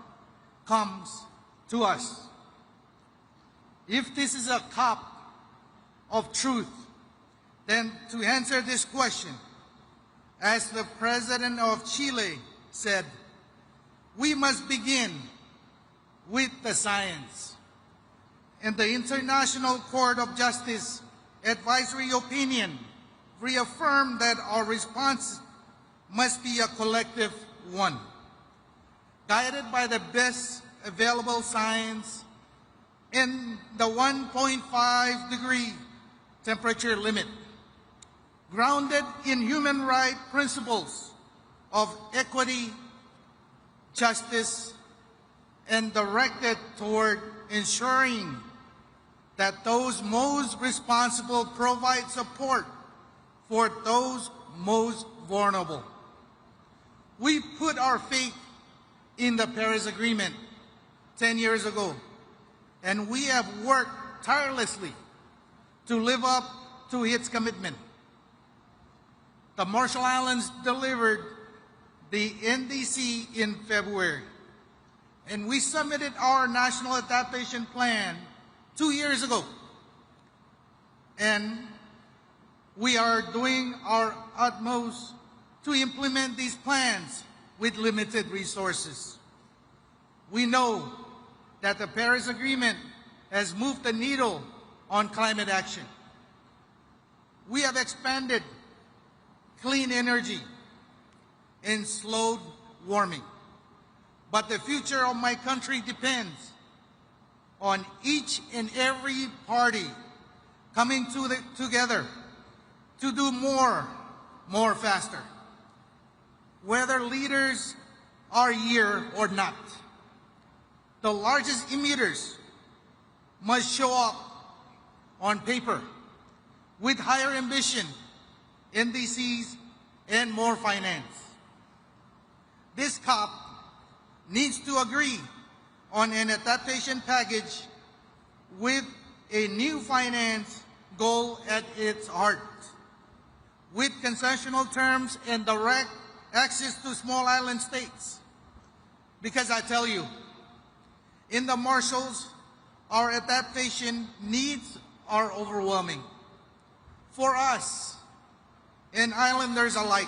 comes to us? If this is a COP of truth, then to answer this question, as the President of Chile said, we must begin with the science. And the International Court of Justice advisory opinion reaffirmed that our response must be a collective one, guided by the best available science and the 1.5 degree temperature limit, grounded in human rights principles of equity, justice, and directed toward ensuring that those most responsible provide support for those most vulnerable. We put our faith in the Paris Agreement 10 years ago, and we have worked tirelessly to live up to its commitment. The Marshall Islands delivered the NDC in February, and we submitted our National Adaptation Plan 2 years ago. And we are doing our utmost to implement these plans with limited resources. We know that the Paris Agreement has moved the needle on climate action. We have expanded clean energy and slowed warming. But the future of my country depends on each and every party coming together to do more faster. Whether leaders are here or not, the largest emitters must show up on paper with higher ambition, NDCs, and more finance. This COP needs to agree on an adaptation package with a new finance goal at its heart, with concessional terms and direct access to small island states. Because I tell you, in the Marshalls, our adaptation needs are overwhelming. For us and islanders alike,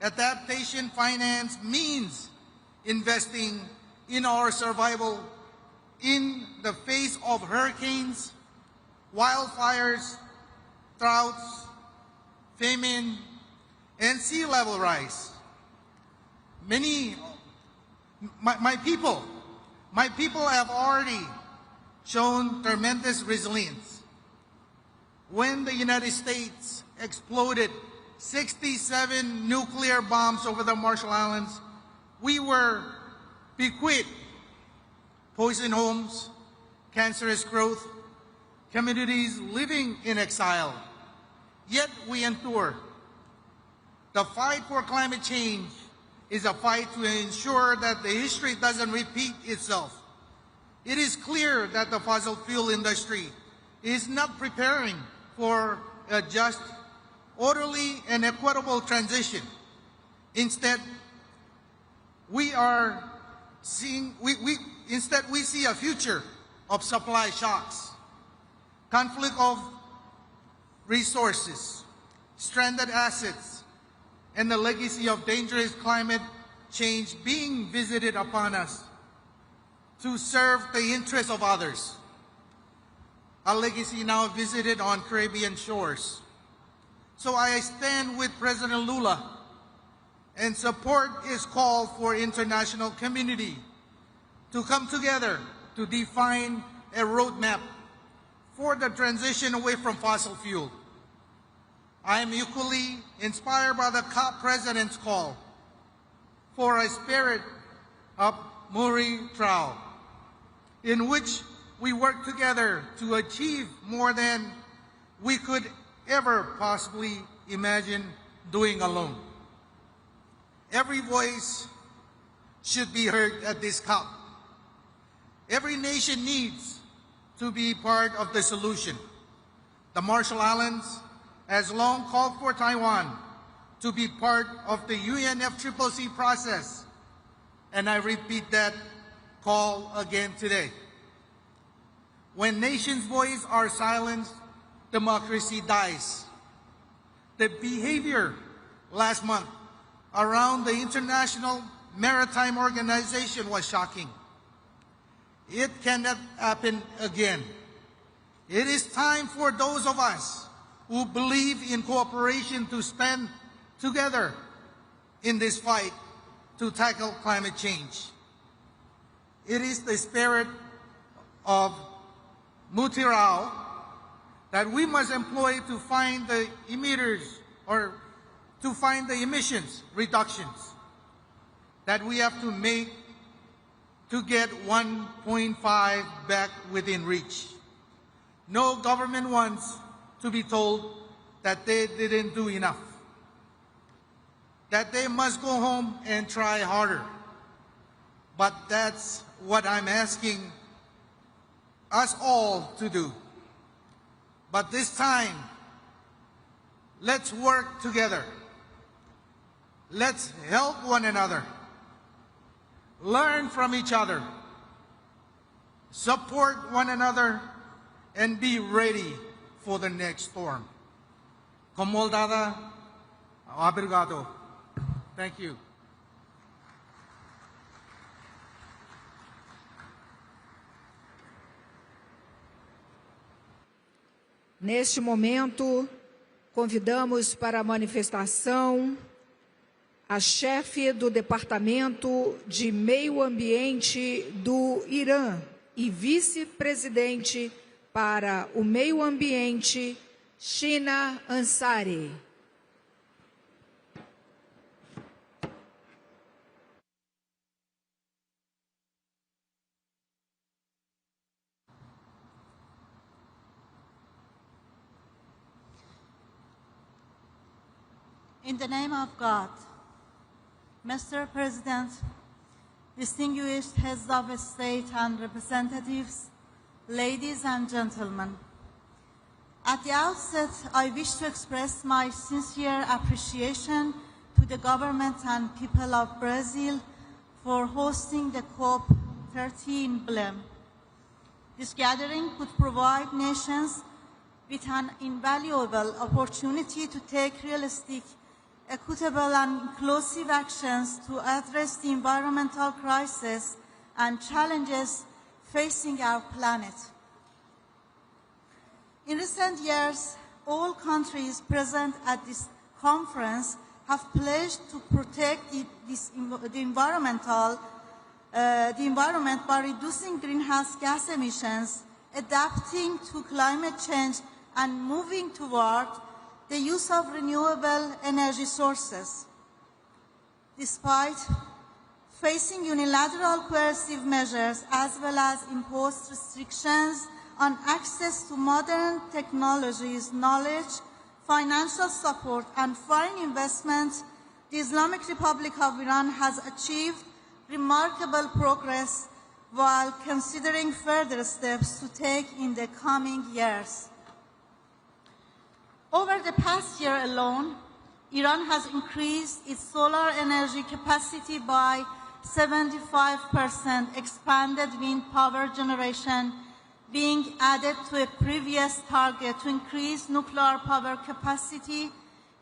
adaptation finance means investing in our survival in the face of hurricanes, wildfires, droughts, famine, and sea level rise. My people have already shown tremendous resilience. When the United States exploded 67 nuclear bombs over the Marshall Islands, we were bequeathed poisoned homes, cancerous growth, communities living in exile. Yet we endure. The fight for climate change is a fight to ensure that the history doesn't repeat itself. It is clear that the fossil fuel industry is not preparing for a just, orderly, and equitable transition. Instead, we see a future of supply shocks, conflict of resources, stranded assets, and the legacy of dangerous climate change being visited upon us to serve the interests of others. A legacy now visited on Caribbean shores. So I stand with President Lula and support his call for international community to come together to define a roadmap for the transition away from fossil fuel. I am equally inspired by the COP President's call for a spirit of Muri Trao, in which we work together to achieve more than we could ever possibly imagine doing alone. Every voice should be heard at this COP. Every nation needs to be part of the solution. The Marshall Islands has long called for Taiwan to be part of the UNFCCC process, and I repeat that call again today. When nations' voices are silenced, democracy dies. The behavior last month around the International Maritime Organization was shocking. It cannot happen again. It is time for those of us who believe in cooperation to stand together in this fight to tackle climate change. It is the spirit of Mutirao that we must employ to find the emitters or to find the emissions reductions that we have to make to get 1.5 back within reach. No government wants to be told that they didn't do enough, that they must go home and try harder. But that's what I'm asking us all to do. But this time, let's work together. Let's help one another. Learn from each other. Support one another and be ready for the next storm. Comoldada, obrigado. Thank you. Neste momento, convidamos para a manifestação a chefe do Departamento de Meio Ambiente do Irã e vice-presidente para o Meio Ambiente, Shina Ansari. In the name of God, Mr. President, distinguished heads of state and representatives, ladies and gentlemen, at the outset, I wish to express my sincere appreciation to the government and people of Brazil for hosting the COP30 in Belém. This gathering could provide nations with an invaluable opportunity to take realistic, equitable and inclusive actions to address the environmental crisis and challenges facing our planet. In recent years, all countries present at this conference have pledged to protect the environment by reducing greenhouse gas emissions, adapting to climate change, and moving toward the use of renewable energy sources. Despite facing unilateral coercive measures as well as imposed restrictions on access to modern technologies, knowledge, financial support, and foreign investment, the Islamic Republic of Iran has achieved remarkable progress while considering further steps to take in the coming years. Over the past year alone, Iran has increased its solar energy capacity by 75%, expanded wind power generation being added to a previous target to increase nuclear power capacity,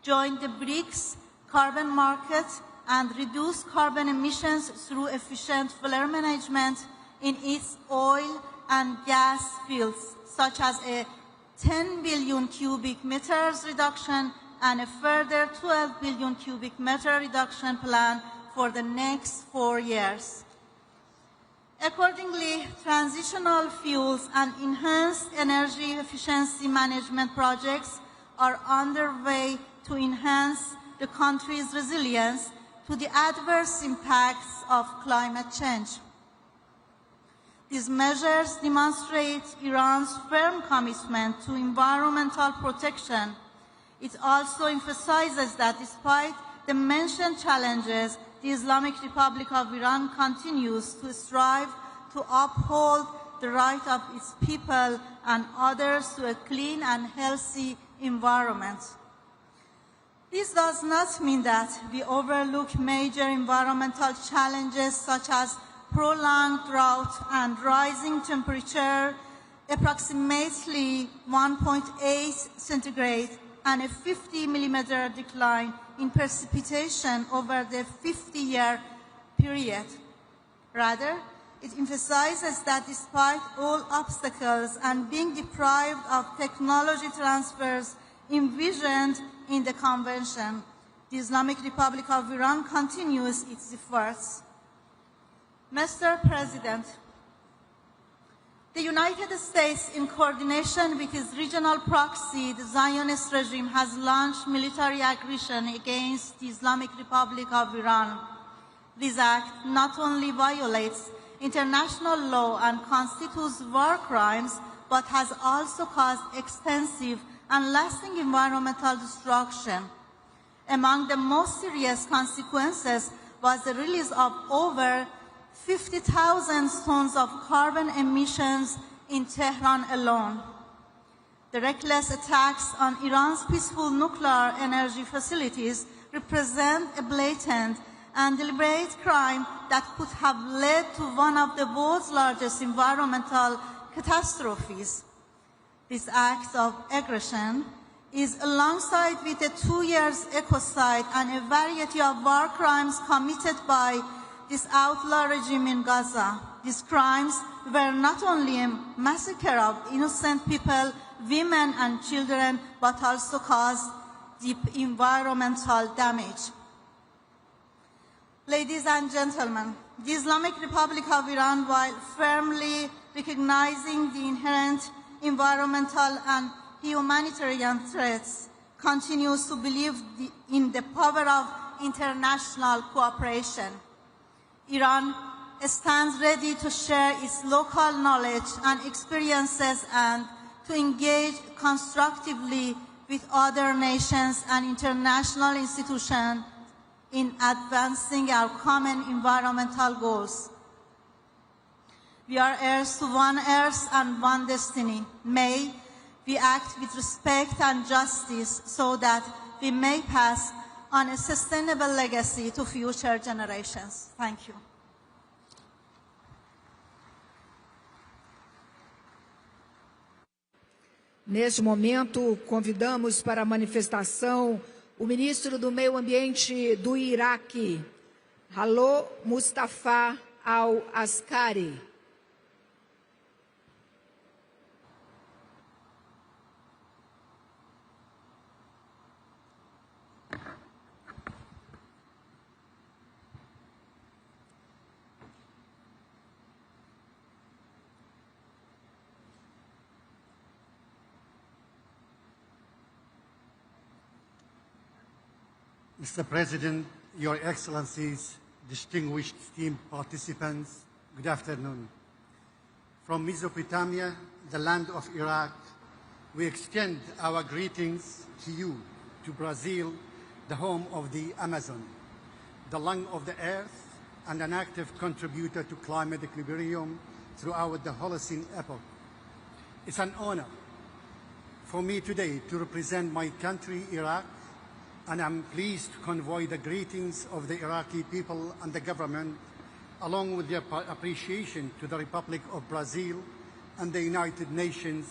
join the BRICS carbon market, and reduce carbon emissions through efficient flare management in its oil and gas fields, such as a 10 billion cubic meters reduction and a further 12 billion cubic meter reduction plan for the next 4 years. Accordingly, transitional fuels and enhanced energy efficiency management projects are underway to enhance the country's resilience to the adverse impacts of climate change. These measures demonstrate Iran's firm commitment to environmental protection. It also emphasizes that despite the mentioned challenges, the Islamic Republic of Iran continues to strive to uphold the right of its people and others to a clean and healthy environment. This does not mean that we overlook major environmental challenges such as prolonged drought and rising temperature, approximately 1.8 centigrade, and a 50 millimeter decline in precipitation over the 50-year period. Rather, it emphasizes that despite all obstacles and being deprived of technology transfers envisioned in the Convention, the Islamic Republic of Iran continues its efforts. Mr. President, the United States, in coordination with its regional proxy, the Zionist regime, has launched military aggression against the Islamic Republic of Iran. This act not only violates international law and constitutes war crimes, but has also caused extensive and lasting environmental destruction. Among the most serious consequences was the release of over 50,000 tons of carbon emissions in Tehran alone. The reckless attacks on Iran's peaceful nuclear energy facilities represent a blatant and deliberate crime that could have led to one of the world's largest environmental catastrophes. This act of aggression is alongside with the 2 years ecocide and a variety of war crimes committed by this outlaw regime in Gaza. These crimes were not only a massacre of innocent people, women and children, but also caused deep environmental damage. Ladies and gentlemen, the Islamic Republic of Iran, while firmly recognizing the inherent environmental and humanitarian threats, continues to believe in the power of international cooperation. Iran stands ready to share its local knowledge and experiences and to engage constructively with other nations and international institutions in advancing our common environmental goals. We are heirs to one earth and one destiny. May we act with respect and justice so that we may pass on a sustainable legacy to future generations. Thank you. Neste momento, convidamos para a manifestação o ministro do Meio Ambiente do Iraque, Hallo Mustafa Al-Askari. Mr. President, Your Excellencies, distinguished esteemed participants, good afternoon. From Mesopotamia, the land of Iraq, we extend our greetings to you, to Brazil, the home of the Amazon, the lung of the earth, and an active contributor to climate equilibrium throughout the Holocene epoch. It's an honor for me today to represent my country, Iraq, and I'm pleased to convey the greetings of the Iraqi people and the government, along with their appreciation to the Republic of Brazil and the United Nations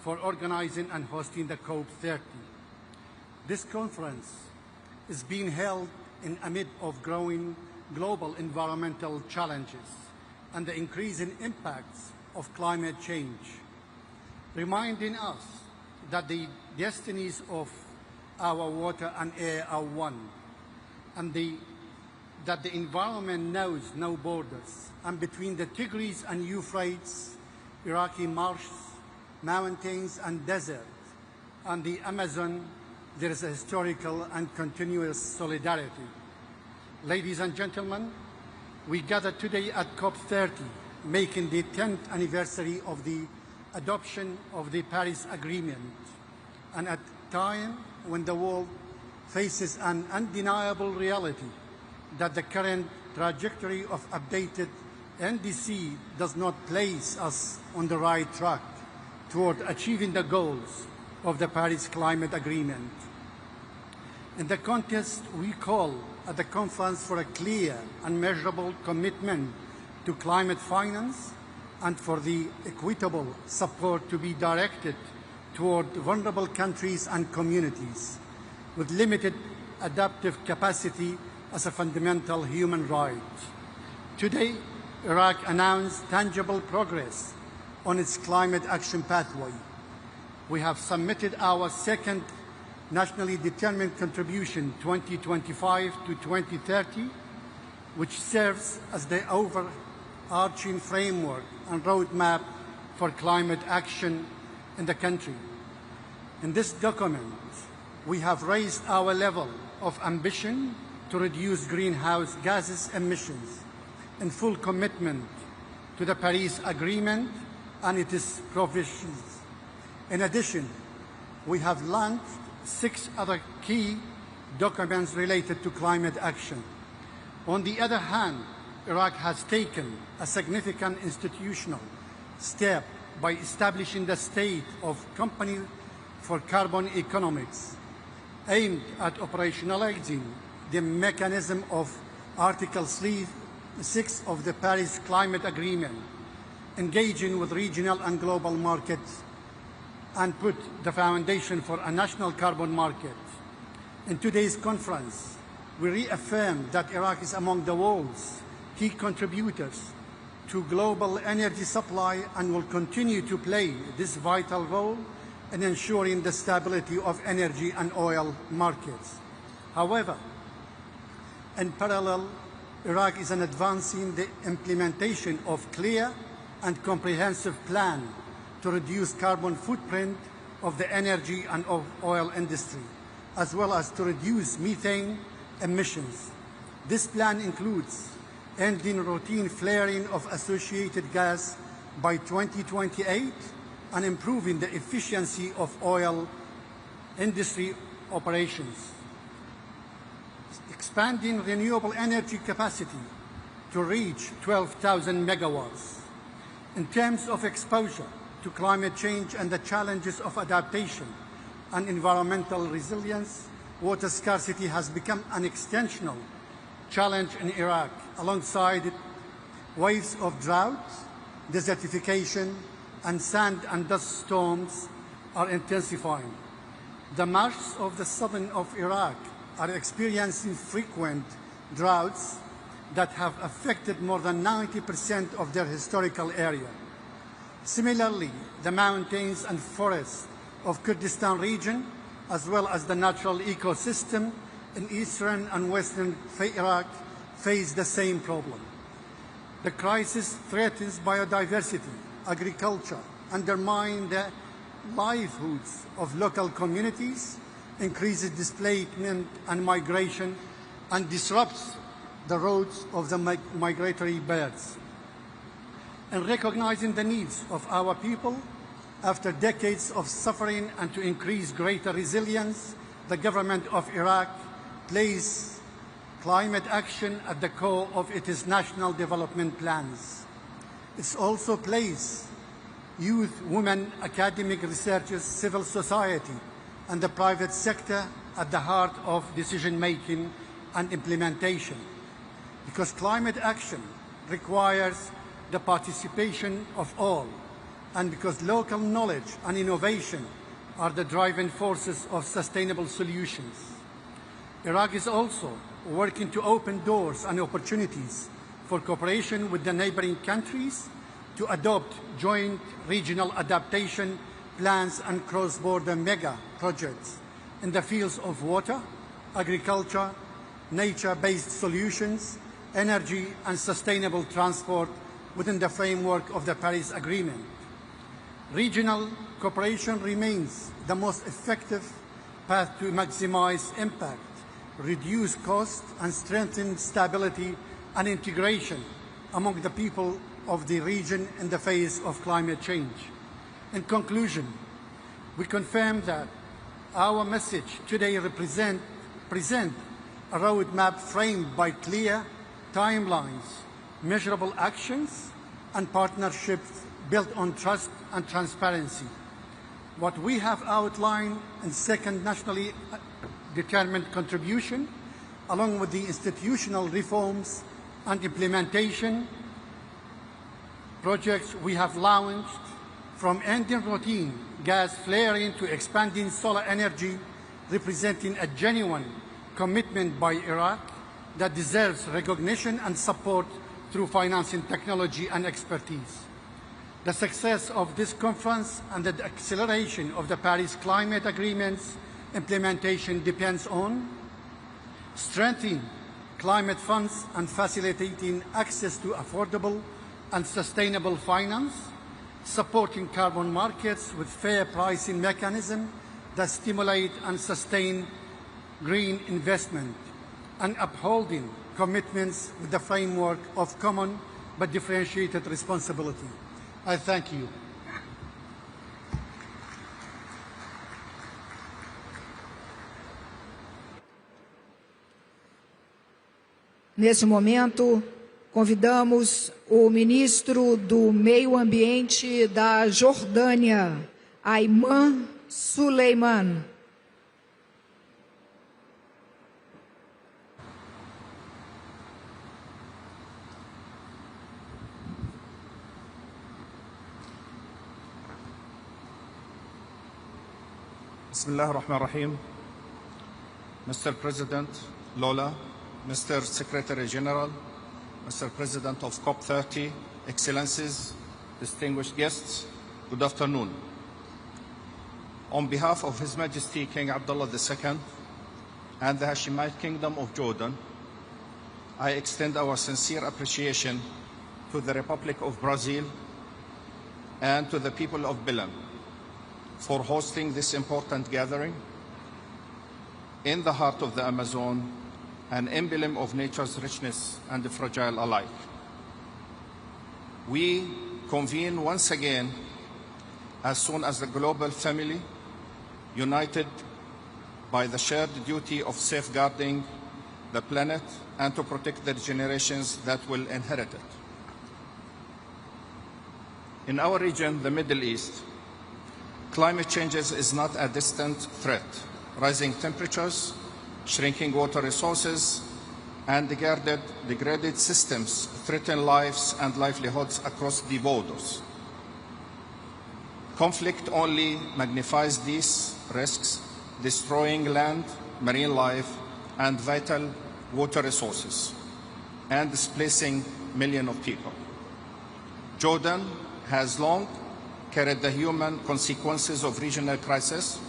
for organizing and hosting the COP30. This conference is being held in amid of growing global environmental challenges and the increasing impacts of climate change, reminding us that the destinies of our water and air are one, and that the environment knows no borders. And between the Tigris and Euphrates, Iraqi marshes, mountains and deserts, and the Amazon, there is a historical and continuous solidarity. Ladies and gentlemen, we gather today at COP30, making the 10th anniversary of the adoption of the Paris Agreement, and at a time when the world faces an undeniable reality that the current trajectory of updated NDC does not place us on the right track toward achieving the goals of the Paris Climate Agreement. In the context, we call at the conference for a clear and measurable commitment to climate finance and for the equitable support to be directed toward vulnerable countries and communities with limited adaptive capacity as a fundamental human right. Today, Iraq announced tangible progress on its climate action pathway. We have submitted our second nationally determined contribution 2025 to 2030, which serves as the overarching framework and roadmap for climate action in the country. In this document, we have raised our level of ambition to reduce greenhouse gases emissions in full commitment to the Paris Agreement and its provisions. In addition, we have launched 6 other key documents related to climate action. On the other hand, Iraq has taken a significant institutional step by establishing the State of Company for Carbon Economics, aimed at operationalizing the mechanism of Article 6 of the Paris Climate Agreement, engaging with regional and global markets, and put the foundation for a national carbon market. In today's conference, we reaffirm that Iraq is among the world's key contributors to global energy supply and will continue to play this vital role in ensuring the stability of energy and oil markets. However, in parallel, Iraq is advancing the implementation of clear and comprehensive plan to reduce carbon footprint of the energy and of oil industry, as well as to reduce methane emissions. This plan includes ending routine flaring of associated gas by 2028 and improving the efficiency of oil industry operations, expanding renewable energy capacity to reach 12,000 megawatts. In terms of exposure to climate change and the challenges of adaptation and environmental resilience, water scarcity has become an extensional challenge in Iraq, alongside waves of drought, desertification, and sand and dust storms are intensifying. The marshes of the southern of Iraq are experiencing frequent droughts that have affected more than 90% of their historical area. Similarly, the mountains and forests of Kurdistan region, as well as the natural ecosystem in eastern and western Iraq, face the same problem. The crisis threatens biodiversity, agriculture, undermines the livelihoods of local communities, increases displacement and migration, and disrupts the routes of the migratory birds. In recognizing the needs of our people, after decades of suffering and to increase greater resilience, the government of Iraq places climate action at the core of its national development plans. It also places youth, women, academic researchers, civil society, and the private sector at the heart of decision-making and implementation. Because climate action requires the participation of all, and because local knowledge and innovation are the driving forces of sustainable solutions. Iraq is also working to open doors and opportunities for cooperation with the neighboring countries to adopt joint regional adaptation plans and cross-border mega projects in the fields of water, agriculture, nature-based solutions, energy, and sustainable transport within the framework of the Paris Agreement. Regional cooperation remains the most effective path to maximize impact, reduce costs, and strengthen stability and integration among the people of the region in the face of climate change. In conclusion, we confirm that our message today present a roadmap framed by clear timelines, measurable actions, and partnerships built on trust and transparency. What we have outlined in second nationally determined contribution, along with the institutional reforms and implementation projects we have launched, from ending routine gas flaring to expanding solar energy, representing a genuine commitment by Iraq that deserves recognition and support through financing, technology, and expertise. The success of this conference and the acceleration of the Paris Climate Agreement's implementation depends on strengthening climate funds and facilitating access to affordable and sustainable finance, supporting carbon markets with fair pricing mechanisms that stimulate and sustain green investment, and upholding commitments with the framework of common but differentiated responsibility. I thank you. Nesse momento, convidamos o ministro do Meio Ambiente da Jordânia, Ayman Suleiman. Bismillah ar-Rahman ar-Rahim. Mr. President Lula, Mr. Secretary General, Mr. President of COP30, Excellencies, distinguished guests, good afternoon. On behalf of His Majesty King Abdullah II and the Hashemite Kingdom of Jordan, I extend our sincere appreciation to the Republic of Brazil and to the people of Belém for hosting this important gathering in the heart of the Amazon, an emblem of nature's richness and fragile alike. We convene once again as soon as the global family, united by the shared duty of safeguarding the planet and to protect the generations that will inherit it. In our region, the Middle East, climate change is not a distant threat. Rising temperatures, shrinking water resources, and degraded systems threaten lives and livelihoods across the borders. Conflict only magnifies these risks, destroying land, marine life, and vital water resources, and displacing millions of people. Jordan has long carried the human consequences of regional crisis.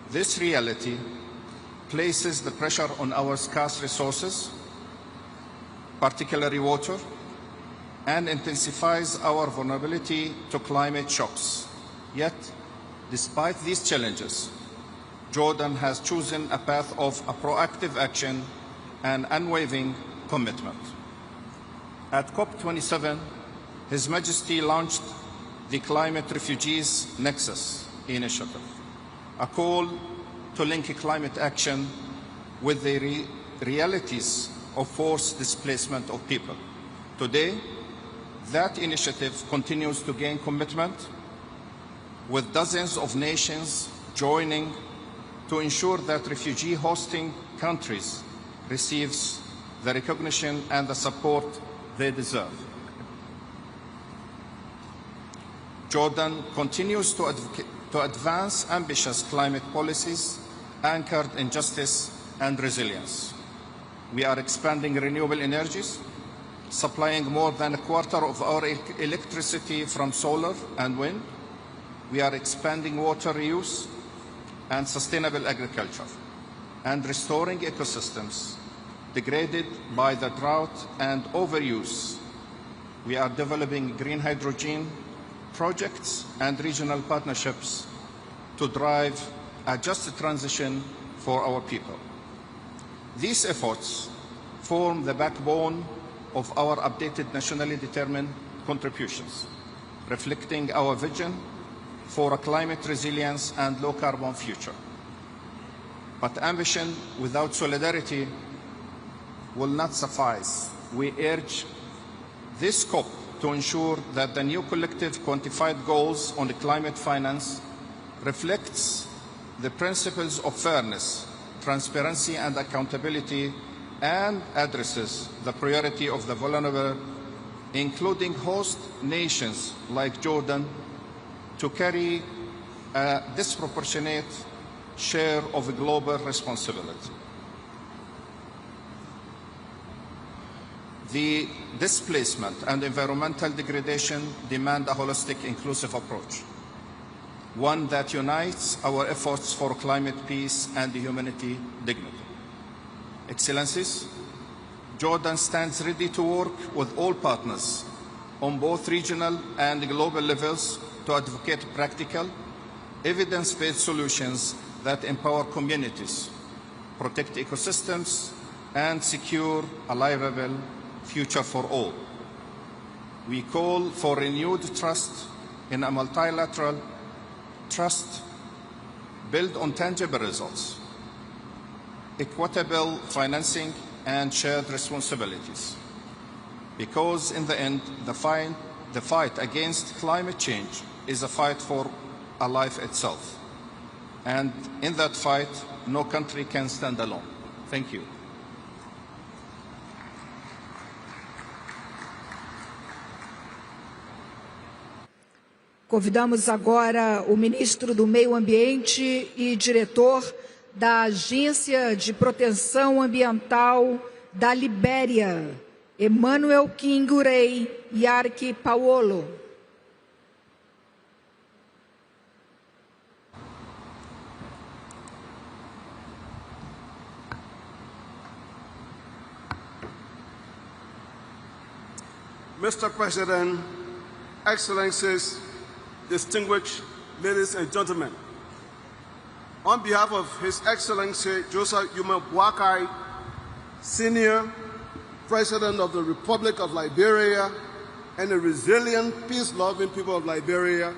This reality places the pressure on our scarce resources, particularly water, and intensifies our vulnerability to climate shocks. Yet, despite these challenges, Jordan has chosen a path of a proactive action and unwavering commitment. At COP27, His Majesty launched the Climate Refugees Nexus initiative, a call to link climate action with the realities of forced displacement of people. Today, that initiative continues to gain commitment, with dozens of nations joining to ensure that refugee hosting countries receives the recognition and the support they deserve. Jordan continues to advance ambitious climate policies anchored in justice and resilience. We are expanding renewable energies, supplying more than a quarter of our electricity from solar and wind. We are expanding water reuse and sustainable agriculture, and restoring ecosystems degraded by the drought and overuse. We are developing green hydrogen projects and regional partnerships to drive a just transition for our people. These efforts form the backbone of our updated nationally determined contributions, reflecting our vision for a climate resilience and low-carbon future. But ambition without solidarity will not suffice. We urge this COP to ensure that the new collective quantified goals on the climate finance reflects the principles of fairness, transparency, and accountability, and addresses the priority of the vulnerable, including host nations like Jordan, to carry a disproportionate share of global responsibility. The displacement and environmental degradation demand a holistic, inclusive approach, one that unites our efforts for climate peace and humanity dignity. Excellencies, Jordan stands ready to work with all partners on both regional and global levels to advocate practical, evidence-based solutions that empower communities, protect ecosystems, and secure a livable future for all. We call for renewed trust in a multilateral trust built on tangible results, equitable financing, and shared responsibilities. Because in the end, the fight against climate change is a fight for a life itself. And in that fight, no country can stand alone. Thank you. Convidamos agora o ministro do Meio Ambiente e diretor da Agência de Proteção Ambiental da Libéria, Emmanuel Kingurei Yarki Paolo. Mr. President, Excellencies, distinguished ladies and gentlemen, on behalf of His Excellency Joseph Yuma Boakai, Senior President of the Republic of Liberia and the resilient, peace-loving people of Liberia,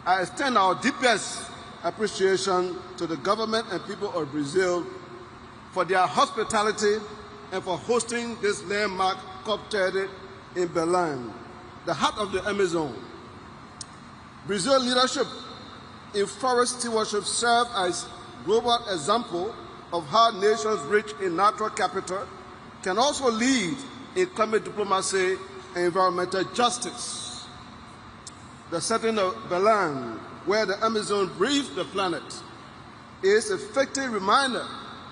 I extend our deepest appreciation to the government and people of Brazil for their hospitality and for hosting this landmark COP30 in Belém, the heart of the Amazon. Brazil's leadership in forest stewardship serves as a global example of how nations rich in natural capital can also lead in climate diplomacy and environmental justice. The setting of Belém, where the Amazon breathes the planet, is a fitting reminder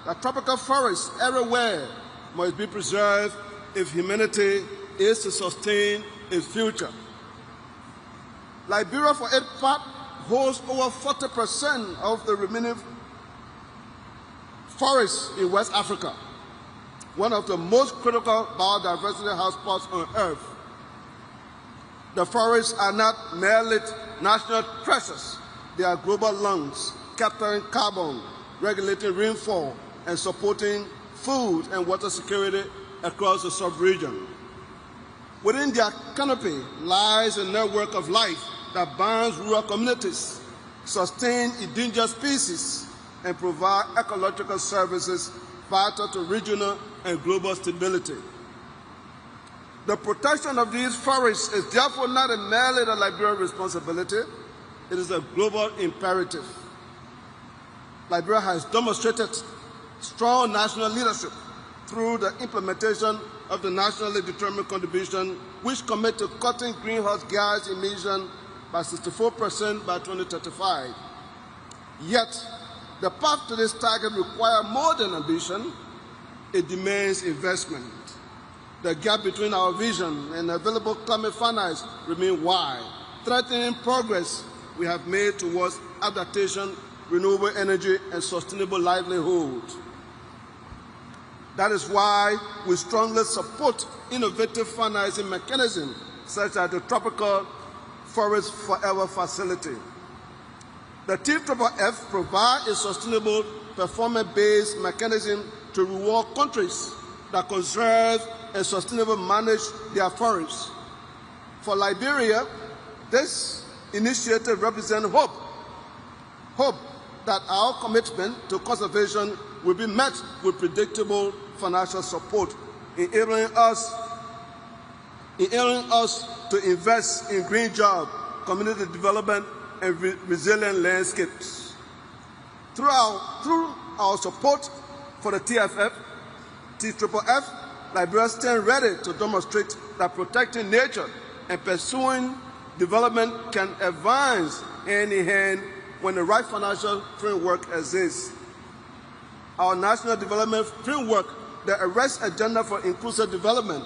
that tropical forests everywhere must be preserved if humanity is to sustain its future. Liberia, for its part, holds over 40% of the remaining forests in West Africa, one of the most critical biodiversity hotspots on Earth. The forests are not merely national treasures, they are global lungs, capturing carbon, regulating rainfall, and supporting food and water security across the sub-region. Within their canopy lies a network of life that binds rural communities, sustain endangered species, and provide ecological services vital to regional and global stability. The protection of these forests is therefore not merely the Liberian responsibility, it is a global imperative. Liberia has demonstrated strong national leadership through the implementation of the nationally determined contribution, which commit to cutting greenhouse gas emissions by 64% by 2035. Yet, the path to this target requires more than ambition. It demands investment. The gap between our vision and available climate finance remains wide, threatening progress we have made towards adaptation, renewable energy, and sustainable livelihood. That is why we strongly support innovative financing mechanisms such as the Tropical Forest Forever Facility. The TFFF provides a sustainable performance-based mechanism to reward countries that conserve and sustainably manage their forests. For Liberia, this initiative represents hope. Hope that our commitment to conservation will be met with predictable financial support, enabling us to invest in green jobs, community development, and resilient landscapes. Through our support for the TFFF, Liberia stands ready to demonstrate that protecting nature and pursuing development can advance hand in hand when the right financial framework exists. Our national development framework, the Arrest Agenda for Inclusive Development,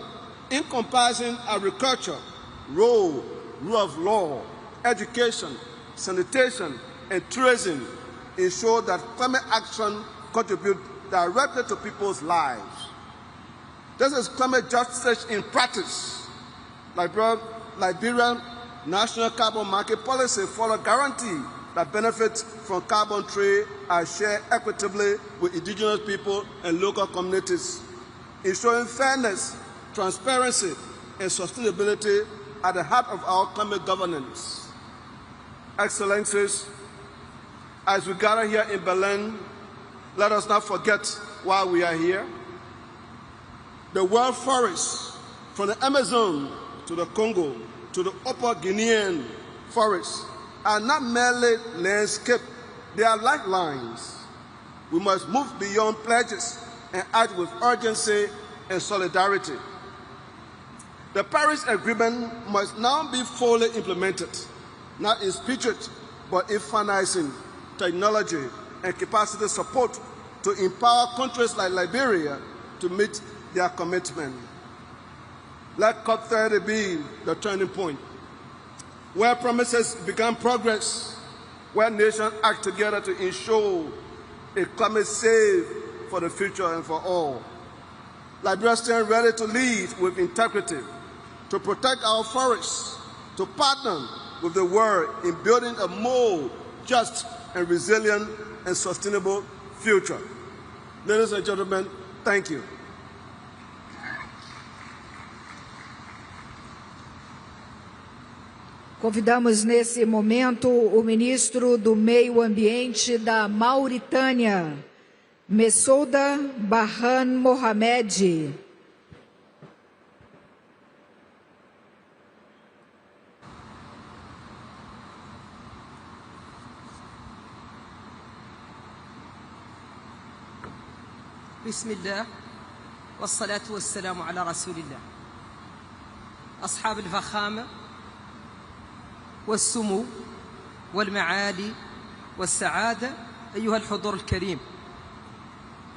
encompassing agriculture, road, rule of law, education, sanitation, and tourism, ensure that climate action contributes directly to people's lives. This is climate justice in practice. Liberian national carbon market policy for a guarantee that benefits from carbon trade are shared equitably with indigenous people and local communities, ensuring fairness, transparency, and sustainability at the heart of our climate governance. Excellencies, as we gather here in Berlin, let us not forget why we are here. The world forests, from the Amazon to the Congo to the Upper Guinean forests, are not merely landscape, they are lifelines. We must move beyond pledges and act with urgency and solidarity. The Paris Agreement must now be fully implemented, not in spirit, but in financing, technology, and capacity support to empower countries like Liberia to meet their commitment. Let COP30 be the turning point, where promises become progress, where nations act together to ensure a climate safe for the future and for all. Liberia stands ready to lead with integrity, to protect our forests, to partner with the world in building a more just and resilient and sustainable future. Ladies and gentlemen, thank you. Convidamos nesse momento o ministro do Meio Ambiente da Mauritânia, Messouda Barhan Mohamed. بسم الله والصلاة والسلام على رسول الله. أصحاب الفخامة والسمو والمعالي والسعادة، أيها الحضور الكريم،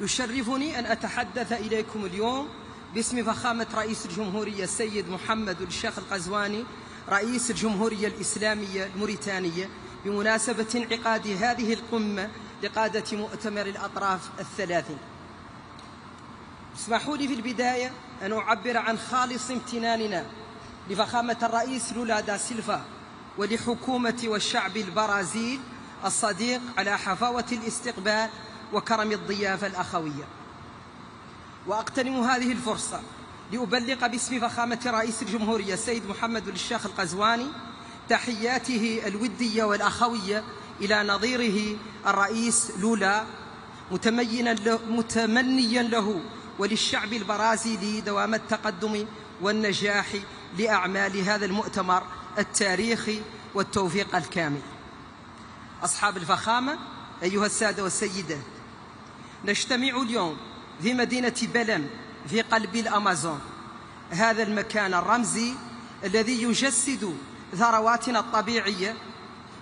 يشرفني أن أتحدث إليكم اليوم باسم فخامة رئيس الجمهورية السيد محمد الشيخ القزواني رئيس الجمهورية الإسلامية الموريتانية بمناسبة انعقاد هذه القمة لقادة مؤتمر الأطراف الثلاثين. اسمحوا لي في البداية أن أعبر عن خالص امتناننا لفخامة الرئيس لولا دا سيلفا ولحكومة والشعب البرازيل الصديق على حفاوة الاستقبال وكرم الضيافة الأخوية. وأغتنم هذه الفرصة لأبلغ باسم فخامة رئيس الجمهورية السيد محمد الشيخ القزواني تحياته الودية والأخوية إلى نظيره الرئيس لولا، متمنيا له وللشعب البرازيلي دوام التقدم والنجاح لأعمال هذا المؤتمر التاريخي والتوفيق الكامل. أصحاب الفخامة، أيها السادة والسيدات، نجتمع اليوم في مدينة بلم في قلب الأمازون، هذا المكان الرمزي الذي يجسد ثرواتنا الطبيعية،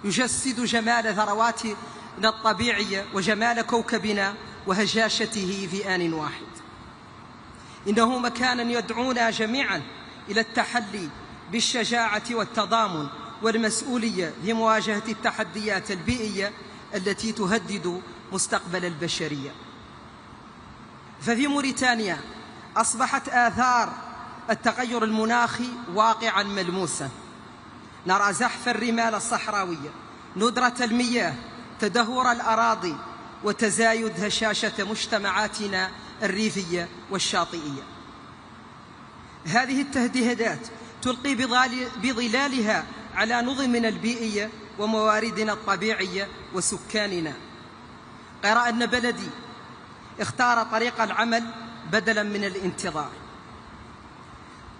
يجسد جمال ثرواتنا الطبيعية وجمال كوكبنا وهجاشته في آن واحد. إنه مكان يدعونا جميعا إلى التحلي بالشجاعة والتضامن والمسؤولية في مواجهة التحديات البيئية التي تهدد مستقبل البشرية. ففي موريتانيا أصبحت آثار التغير المناخي واقعا ملموسا. نرى زحف الرمال الصحراوية، ندرة المياه، تدهور الأراضي، وتزايد هشاشة مجتمعاتنا الريفية والشاطئية. هذه التهديدات تلقي بظلالها على نظمنا البيئية ومواردنا الطبيعية وسكاننا. غير أن بلدي اختار طريق العمل بدلا من الانتظار.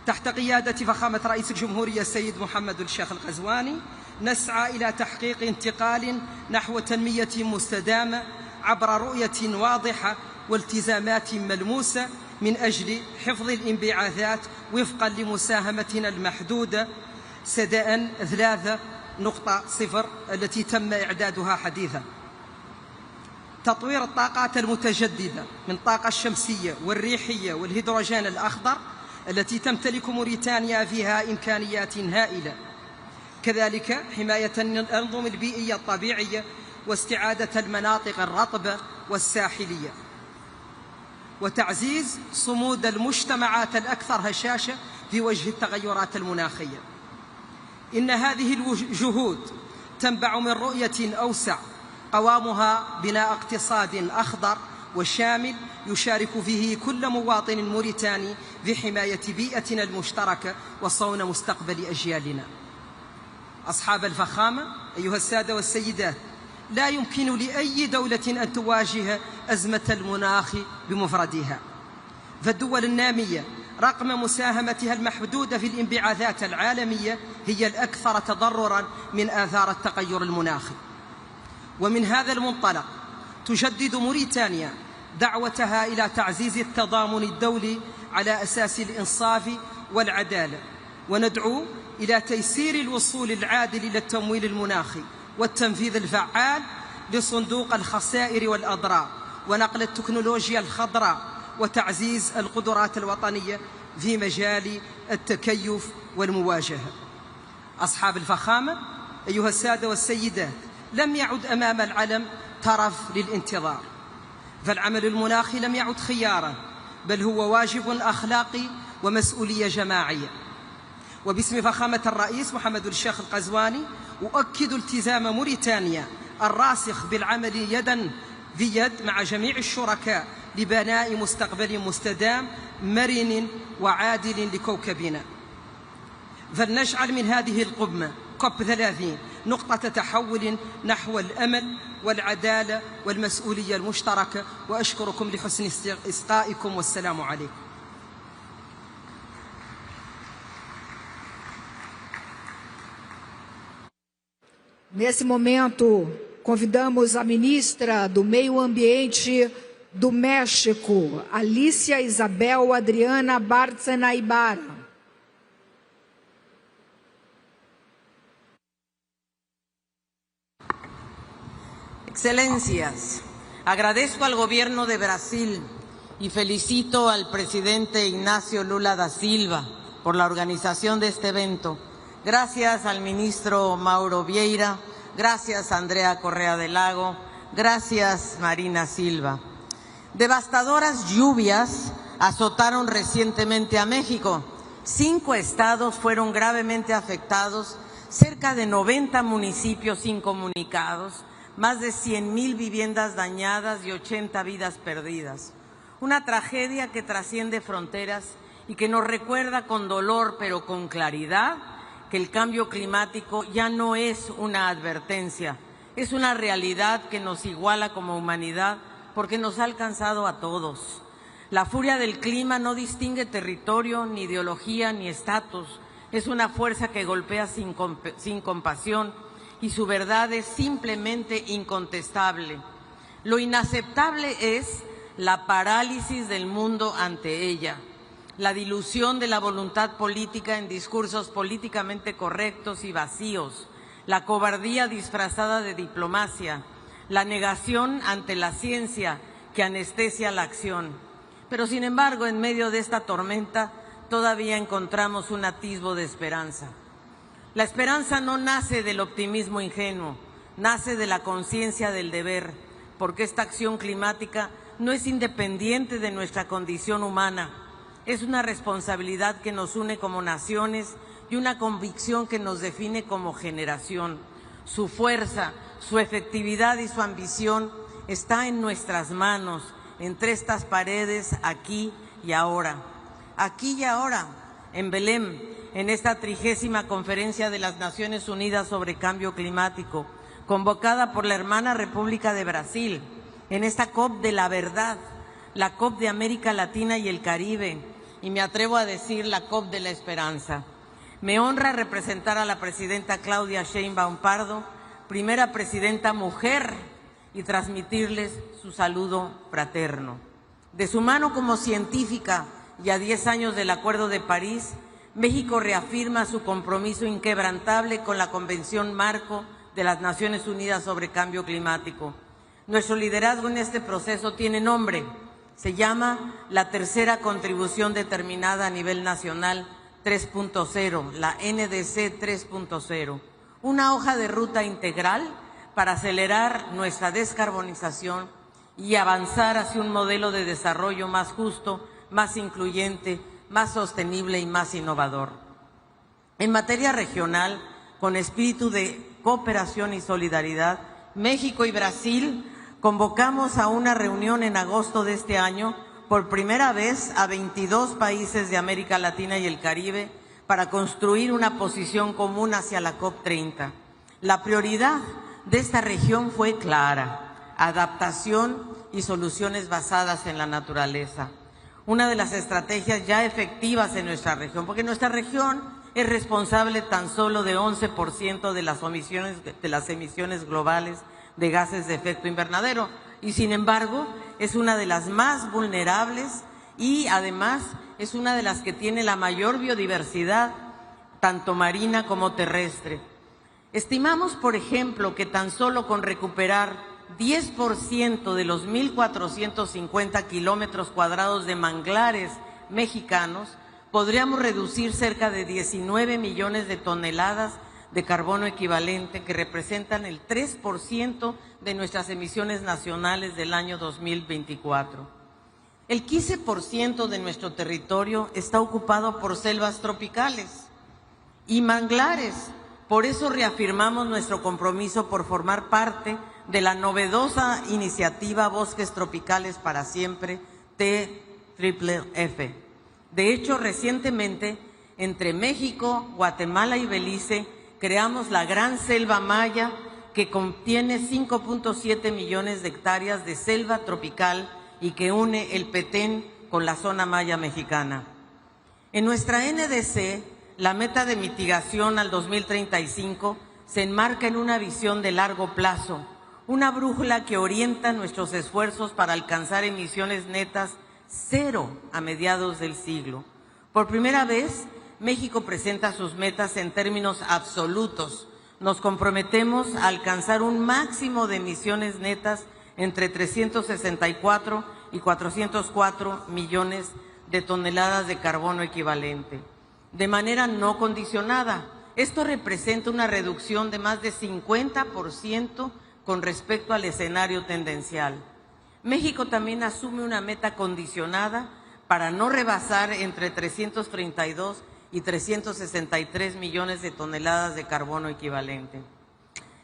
تحت قيادة فخامة رئيس الجمهورية السيد محمد الشيخ القزواني نسعى إلى تحقيق انتقال نحو تنمية مستدامة عبر رؤية واضحة والتزامات ملموسة من أجل حفظ الانبعاثات وفقا لمساهمتنا المحدودة سداء 3.0 التي تم إعدادها حديثا. تطوير الطاقات المتجددة من الطاقة الشمسية والريحية والهيدروجين الأخضر التي تمتلك موريتانيا فيها إمكانيات هائلة، كذلك حماية الأنظمة البيئية الطبيعية واستعادة المناطق الرطبة والساحلية، وتعزيز صمود المجتمعات الأكثر هشاشة في وجه التغيرات المناخية. إن هذه الجهود تنبع من رؤية أوسع قوامها بناء اقتصاد أخضر وشامل يشارك فيه كل مواطن موريتاني في حماية بيئتنا المشتركة وصون مستقبل أجيالنا. أصحاب الفخامة، أيها السادة والسيدات، لا يمكن لأي دولة أن تواجه أزمة المناخ بمفردها، فالدول النامية رغم مساهمتها المحدودة في الانبعاثات العالمية هي الأكثر تضرراً من آثار التغير المناخي. ومن هذا المنطلق تجدد موريتانيا دعوتها إلى تعزيز التضامن الدولي على أساس الإنصاف والعدالة، وندعو إلى تيسير الوصول العادل إلى التمويل المناخي والتنفيذ الفعال لصندوق الخسائر والأضرار، ونقل التكنولوجيا الخضراء، وتعزيز القدرات الوطنية في مجال التكيف والمواجهة. أصحاب الفخامة، أيها السادة والسيدات، لم يعد أمام العلم طرف للانتظار، فالعمل المناخي لم يعد خياراً، بل هو واجب أخلاقي ومسؤولية جماعية. وباسم فخامة الرئيس محمد الشيخ القزواني أؤكد التزام موريتانيا الراسخ بالعمل يداً في يد مع جميع الشركاء لبناء مستقبل مستدام مرن وعادل لكوكبنا. فلنجعل من هذه القمة COP30 نقطة تحول نحو الأمل والعدالة والمسؤولية المشتركة، وأشكركم لحسن إصغائكم والسلام عليكم. Nesse momento, convidamos a ministra do Meio Ambiente do México, Alicia Isabel Adriana Bárcena Ibarra. Excelencias, agradezco al Gobierno de Brasil y felicito al presidente Ignacio Lula da Silva por la organización de este evento. Gracias al ministro Mauro Vieira, gracias Andrea Correa del Lago, gracias Marina Silva. Devastadoras lluvias azotaron recientemente a México. 5 estados fueron gravemente afectados, cerca de 90 municipios incomunicados, más de 100,000 viviendas dañadas y 80 vidas perdidas. Una tragedia que trasciende fronteras y que nos recuerda con dolor, pero con claridad, que el cambio climático ya no es una advertencia, es una realidad que nos iguala como humanidad porque nos ha alcanzado a todos. La furia del clima no distingue territorio, ni ideología, ni estatus. Es una fuerza que golpea sin compasión y su verdad es simplemente incontestable. Lo inaceptable es la parálisis del mundo ante ella, la dilución de la voluntad política en discursos políticamente correctos y vacíos, la cobardía disfrazada de diplomacia, la negación ante la ciencia que anestesia la acción. Pero sin embargo, en medio de esta tormenta todavía encontramos un atisbo de esperanza. La esperanza no nace del optimismo ingenuo, nace de la conciencia del deber, porque esta acción climática no es independiente de nuestra condición humana. Es una responsabilidad que nos une como naciones y una convicción que nos define como generación. Su fuerza, su efectividad y su ambición está en nuestras manos, entre estas paredes, aquí y ahora. Aquí y ahora, en Belém, en esta 30ª Conferencia de las Naciones Unidas sobre Cambio Climático, convocada por la hermana República de Brasil, en esta COP de la verdad, la COP de América Latina y el Caribe, y me atrevo a decir la COP de la esperanza. Me honra representar a la presidenta Claudia Sheinbaum Pardo, primera presidenta mujer, y transmitirles su saludo fraterno. De su mano como científica y a 10 años del Acuerdo de París, México reafirma su compromiso inquebrantable con la Convención Marco de las Naciones Unidas sobre Cambio Climático. Nuestro liderazgo en este proceso tiene nombre: Se llama la tercera contribución determinada a nivel nacional 3.0, la NDC 3.0, una hoja de ruta integral para acelerar nuestra descarbonización y avanzar hacia un modelo de desarrollo más justo, más incluyente, más sostenible y más innovador. En materia regional, con espíritu de cooperación y solidaridad, México y Brasil convocamos a una reunión en agosto de este año, por primera vez a 22 países de América Latina y el Caribe, para construir una posición común hacia la COP30. La prioridad de esta región fue clara: adaptación y soluciones basadas en la naturaleza. Una de las estrategias ya efectivas en nuestra región, porque nuestra región es responsable tan solo de 11% de las emisiones globales de gases de efecto invernadero, y sin embargo es una de las más vulnerables y además es una de las que tiene la mayor biodiversidad, tanto marina como terrestre. Estimamos, por ejemplo, que tan solo con recuperar 10% de los 1.450 kilómetros cuadrados de manglares mexicanos, podríamos reducir cerca de 19 millones de toneladas de carbono equivalente, que representan el 3% de nuestras emisiones nacionales del año 2024. El 15% de nuestro territorio está ocupado por selvas tropicales y manglares. Por eso reafirmamos nuestro compromiso por formar parte de la novedosa iniciativa Bosques Tropicales para Siempre, TFF. De hecho, recientemente, entre México, Guatemala y Belice, creamos la Gran Selva Maya, que contiene 5.7 millones de hectáreas de selva tropical y que une el Petén con la zona maya mexicana. En nuestra NDC, la meta de mitigación al 2035 se enmarca en una visión de largo plazo, una brújula que orienta nuestros esfuerzos para alcanzar emisiones netas cero a mediados del siglo. Por primera vez, México presenta sus metas en términos absolutos. Nos comprometemos a alcanzar un máximo de emisiones netas entre 364 y 404 millones de toneladas de carbono equivalente, de manera no condicionada. Esto representa una reducción de más de 50% con respecto al escenario tendencial. México también asume una meta condicionada para no rebasar entre 332 y 363 millones de toneladas de carbono equivalente.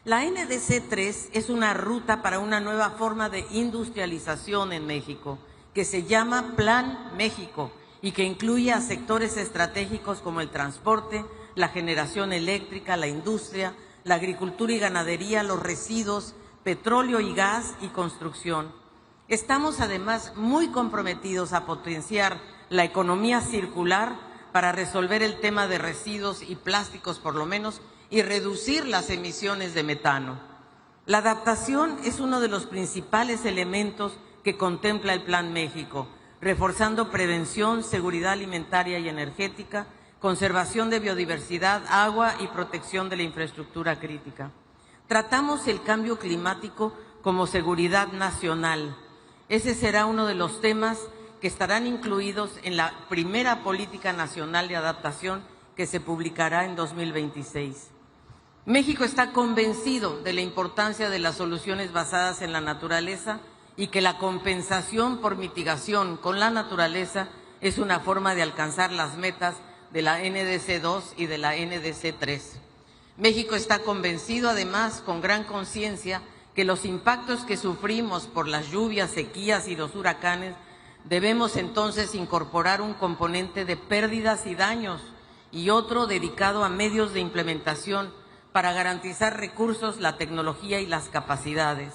La NDC 3 es una ruta para una nueva forma de industrialización en México, que se llama Plan México y que incluye a sectores estratégicos como el transporte, la generación eléctrica, la industria, la agricultura y ganadería, los residuos, petróleo y gas y construcción. Estamos además muy comprometidos a potenciar la economía circular para resolver el tema de residuos y plásticos por lo menos y reducir las emisiones de metano. La adaptación es uno de los principales elementos que contempla el Plan México, reforzando prevención, seguridad alimentaria y energética, conservación de biodiversidad, agua y protección de la infraestructura crítica. Tratamos el cambio climático como seguridad nacional. Ese será uno de los temas que estarán incluidos en la primera Política Nacional de Adaptación que se publicará en 2026. México está convencido de la importancia de las soluciones basadas en la naturaleza y que la compensación por mitigación con la naturaleza es una forma de alcanzar las metas de la NDC 2 y de la NDC 3. México está convencido además, con gran conciencia, que los impactos que sufrimos por las lluvias, sequías y los huracanes debemos entonces incorporar un componente de pérdidas y daños y otro dedicado a medios de implementación para garantizar recursos, la tecnología y las capacidades.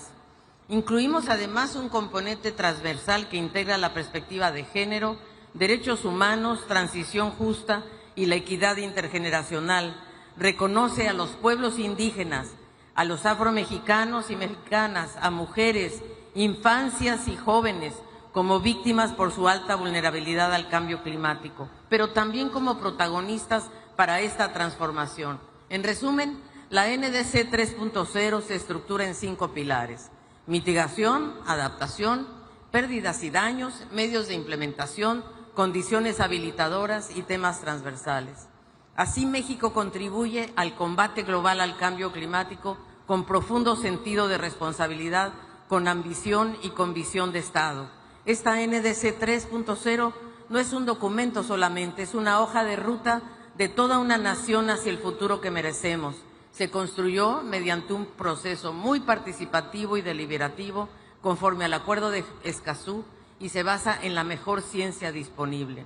Incluimos además un componente transversal que integra la perspectiva de género, derechos humanos, transición justa y la equidad intergeneracional. Reconoce a los pueblos indígenas, a los afromexicanos y mexicanas, a mujeres, infancias y jóvenes como víctimas por su alta vulnerabilidad al cambio climático, pero también como protagonistas para esta transformación. En resumen, la NDC 3.0 se estructura en 5 pilares: mitigación, adaptación, pérdidas y daños, medios de implementación, condiciones habilitadoras y temas transversales. Así, México contribuye al combate global al cambio climático con profundo sentido de responsabilidad, con ambición y con visión de Estado. Esta NDC 3.0 no es un documento solamente, es una hoja de ruta de toda una nación hacia el futuro que merecemos. Se construyó mediante un proceso muy participativo y deliberativo conforme al Acuerdo de Escazú y se basa en la mejor ciencia disponible.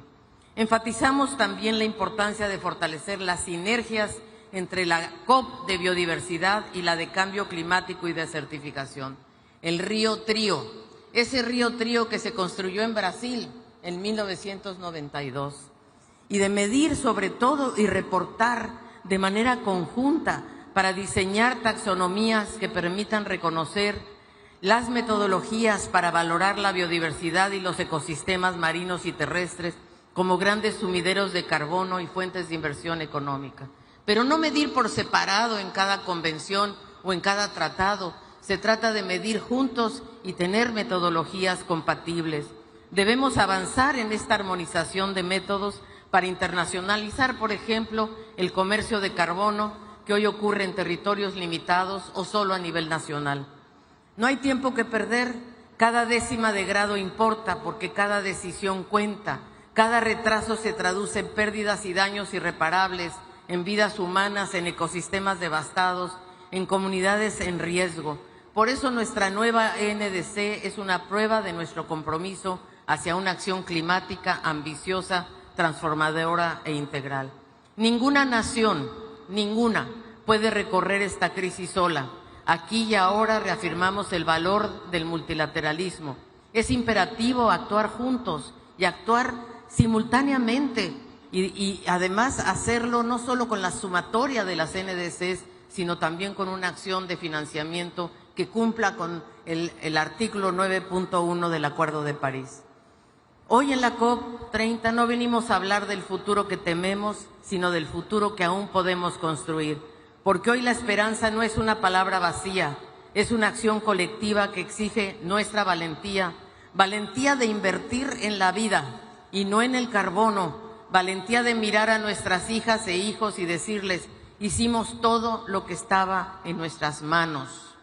Enfatizamos también la importancia de fortalecer las sinergias entre la COP de biodiversidad y la de cambio climático y desertificación. El río Trío, ese río Trío que se construyó en Brasil en 1992, y de medir sobre todo y reportar de manera conjunta para diseñar taxonomías que permitan reconocer las metodologías para valorar la biodiversidad y los ecosistemas marinos y terrestres como grandes sumideros de carbono y fuentes de inversión económica. Pero no medir por separado en cada convención o en cada tratado. Se trata de medir juntos y tener metodologías compatibles. Debemos avanzar en esta armonización de métodos para internacionalizar, por ejemplo, el comercio de carbono que hoy ocurre en territorios limitados o solo a nivel nacional. No hay tiempo que perder. Cada décima de grado importa porque cada decisión cuenta. Cada retraso se traduce en pérdidas y daños irreparables, en vidas humanas, en ecosistemas devastados, en comunidades en riesgo. Por eso nuestra nueva NDC es una prueba de nuestro compromiso hacia una acción climática ambiciosa, transformadora e integral. Ninguna nación, ninguna, puede recorrer esta crisis sola. Aquí y ahora reafirmamos el valor del multilateralismo. Es imperativo actuar juntos y actuar simultáneamente y además hacerlo no solo con la sumatoria de las NDCs, sino también con una acción de financiamiento que cumpla con el artículo 9.1 del Acuerdo de París. Hoy en la COP30 no venimos a hablar del futuro que tememos, sino del futuro que aún podemos construir, porque hoy la esperanza no es una palabra vacía, es una acción colectiva que exige nuestra valentía, valentía de invertir en la vida y no en el carbono, valentía de mirar a nuestras hijas e hijos y decirles: hicimos todo lo que estaba en nuestras manos.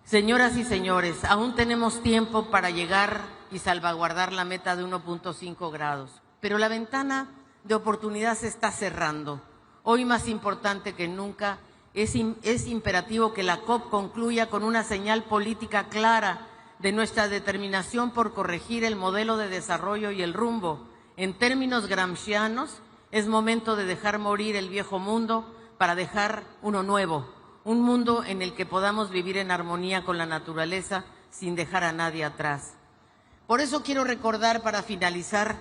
Señoras y señores, aún tenemos tiempo para llegar y salvaguardar la meta de 1.5 grados, pero la ventana de oportunidad se está cerrando. Hoy más importante que nunca es imperativo que la COP concluya con una señal política clara de nuestra determinación por corregir el modelo de desarrollo y el rumbo. En términos gramscianos, es momento de dejar morir el viejo mundo para dejar uno nuevo, un mundo en el que podamos vivir en armonía con la naturaleza sin dejar a nadie atrás. Por eso quiero recordar, para finalizar,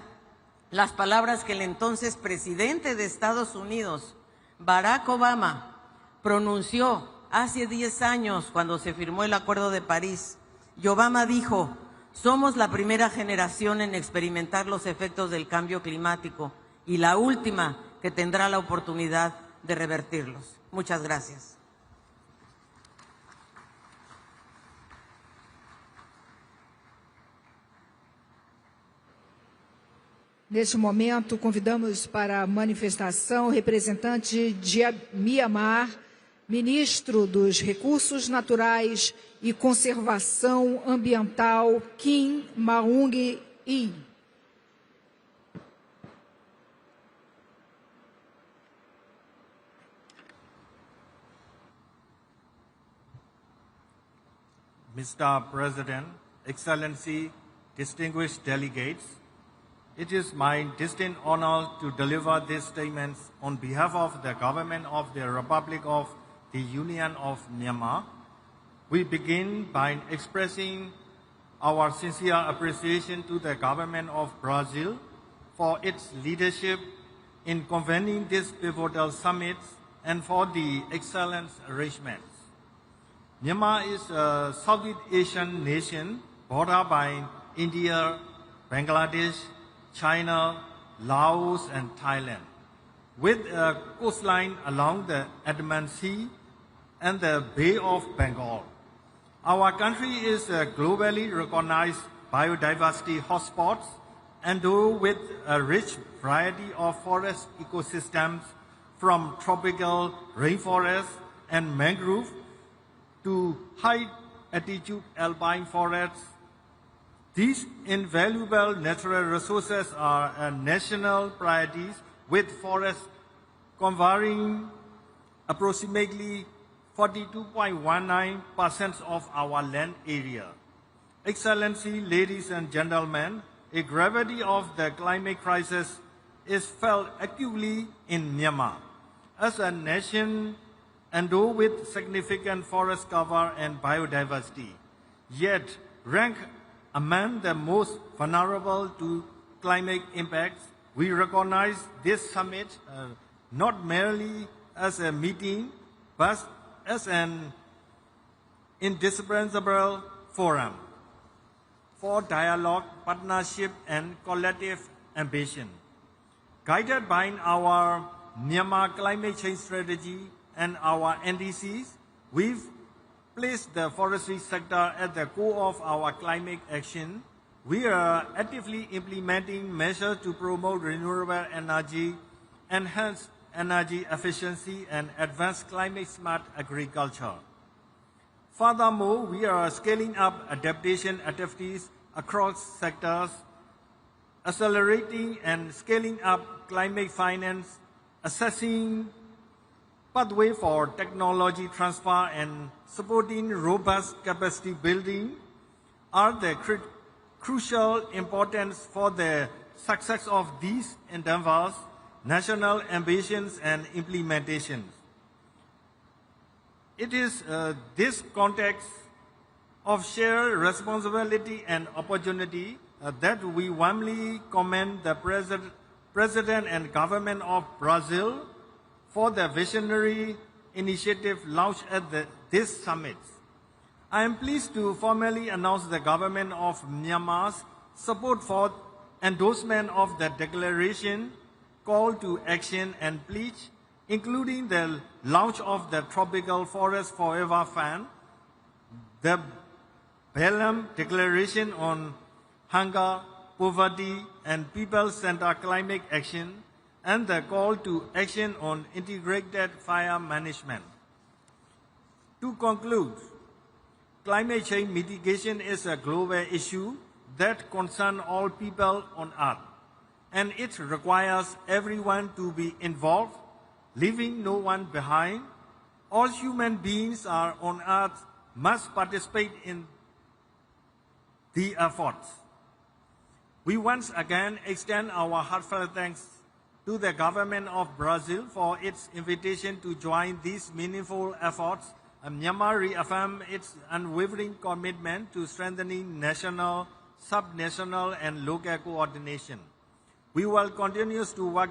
las palabras que el entonces presidente de Estados Unidos, Barack Obama, pronunció hace 10 años cuando se firmó el Acuerdo de París. Y Obama dijo: somos la primera generación en experimentar los efectos del cambio climático y la última que tendrá la oportunidad de revertirlos. Muchas gracias. Neste momento, convidamos para a manifestação o representante de Mianmar, ministro dos Recursos Naturais e Conservação Ambiental, Kim Maung-hee. Mr. President, Excellency, distinguished delegates, it is my distinct honor to deliver these statements on behalf of the government of the Republic of the Union of Myanmar. We begin by expressing our sincere appreciation to the government of Brazil for its leadership in convening this pivotal summit and for the excellent arrangements. Myanmar is a Southeast Asian nation bordered by India, Bangladesh, China, Laos, and Thailand, with a coastline along the Andaman Sea and the Bay of Bengal. Our country is globally recognized biodiversity hotspots, endowed with a rich variety of forest ecosystems from tropical rainforest and mangrove to high-altitude alpine forests. These invaluable natural resources are national priorities, with forests covering approximately 42.19% of our land area. Excellency, ladies and gentlemen, the gravity of the climate crisis is felt acutely in Myanmar. As a nation endowed with significant forest cover and biodiversity, yet ranked among the most vulnerable to climate impacts, we recognize this summit not merely as a meeting, but as an indispensable forum for dialogue, partnership, and collective ambition. Guided by our Myanmar climate change strategy and our NDCs, we've placed the forestry sector at the core of our climate action. We are actively implementing measures to promote renewable energy, enhance energy efficiency, and advance climate-smart agriculture. Furthermore, we are scaling up adaptation activities across sectors, accelerating and scaling up climate finance, assessing pathway for technology transfer, and supporting robust capacity building are the crucial importance for the success of these endeavors, national ambitions, and implementations. It is this context of shared responsibility and opportunity that we warmly commend the President and Government of Brazil for the visionary initiative launched at this summit. I am pleased to formally announce the Government of Myanmar's support for endorsement of the declaration, call to action, and pledge, including the launch of the Tropical Forest Forever Fund, the Belém Declaration on Hunger, Poverty, and People-Centered Climate Action, and the call to action on integrated fire management. To conclude, climate change mitigation is a global issue that concerns all people on Earth, and it requires everyone to be involved, leaving no one behind. All human beings are on Earth must participate in the efforts. We once again extend our heartfelt thanks to the Government of Brazil for its invitation to join these meaningful efforts. Myanmar reaffirms its unwavering commitment to strengthening national, sub-national, and local coordination. We will continue to work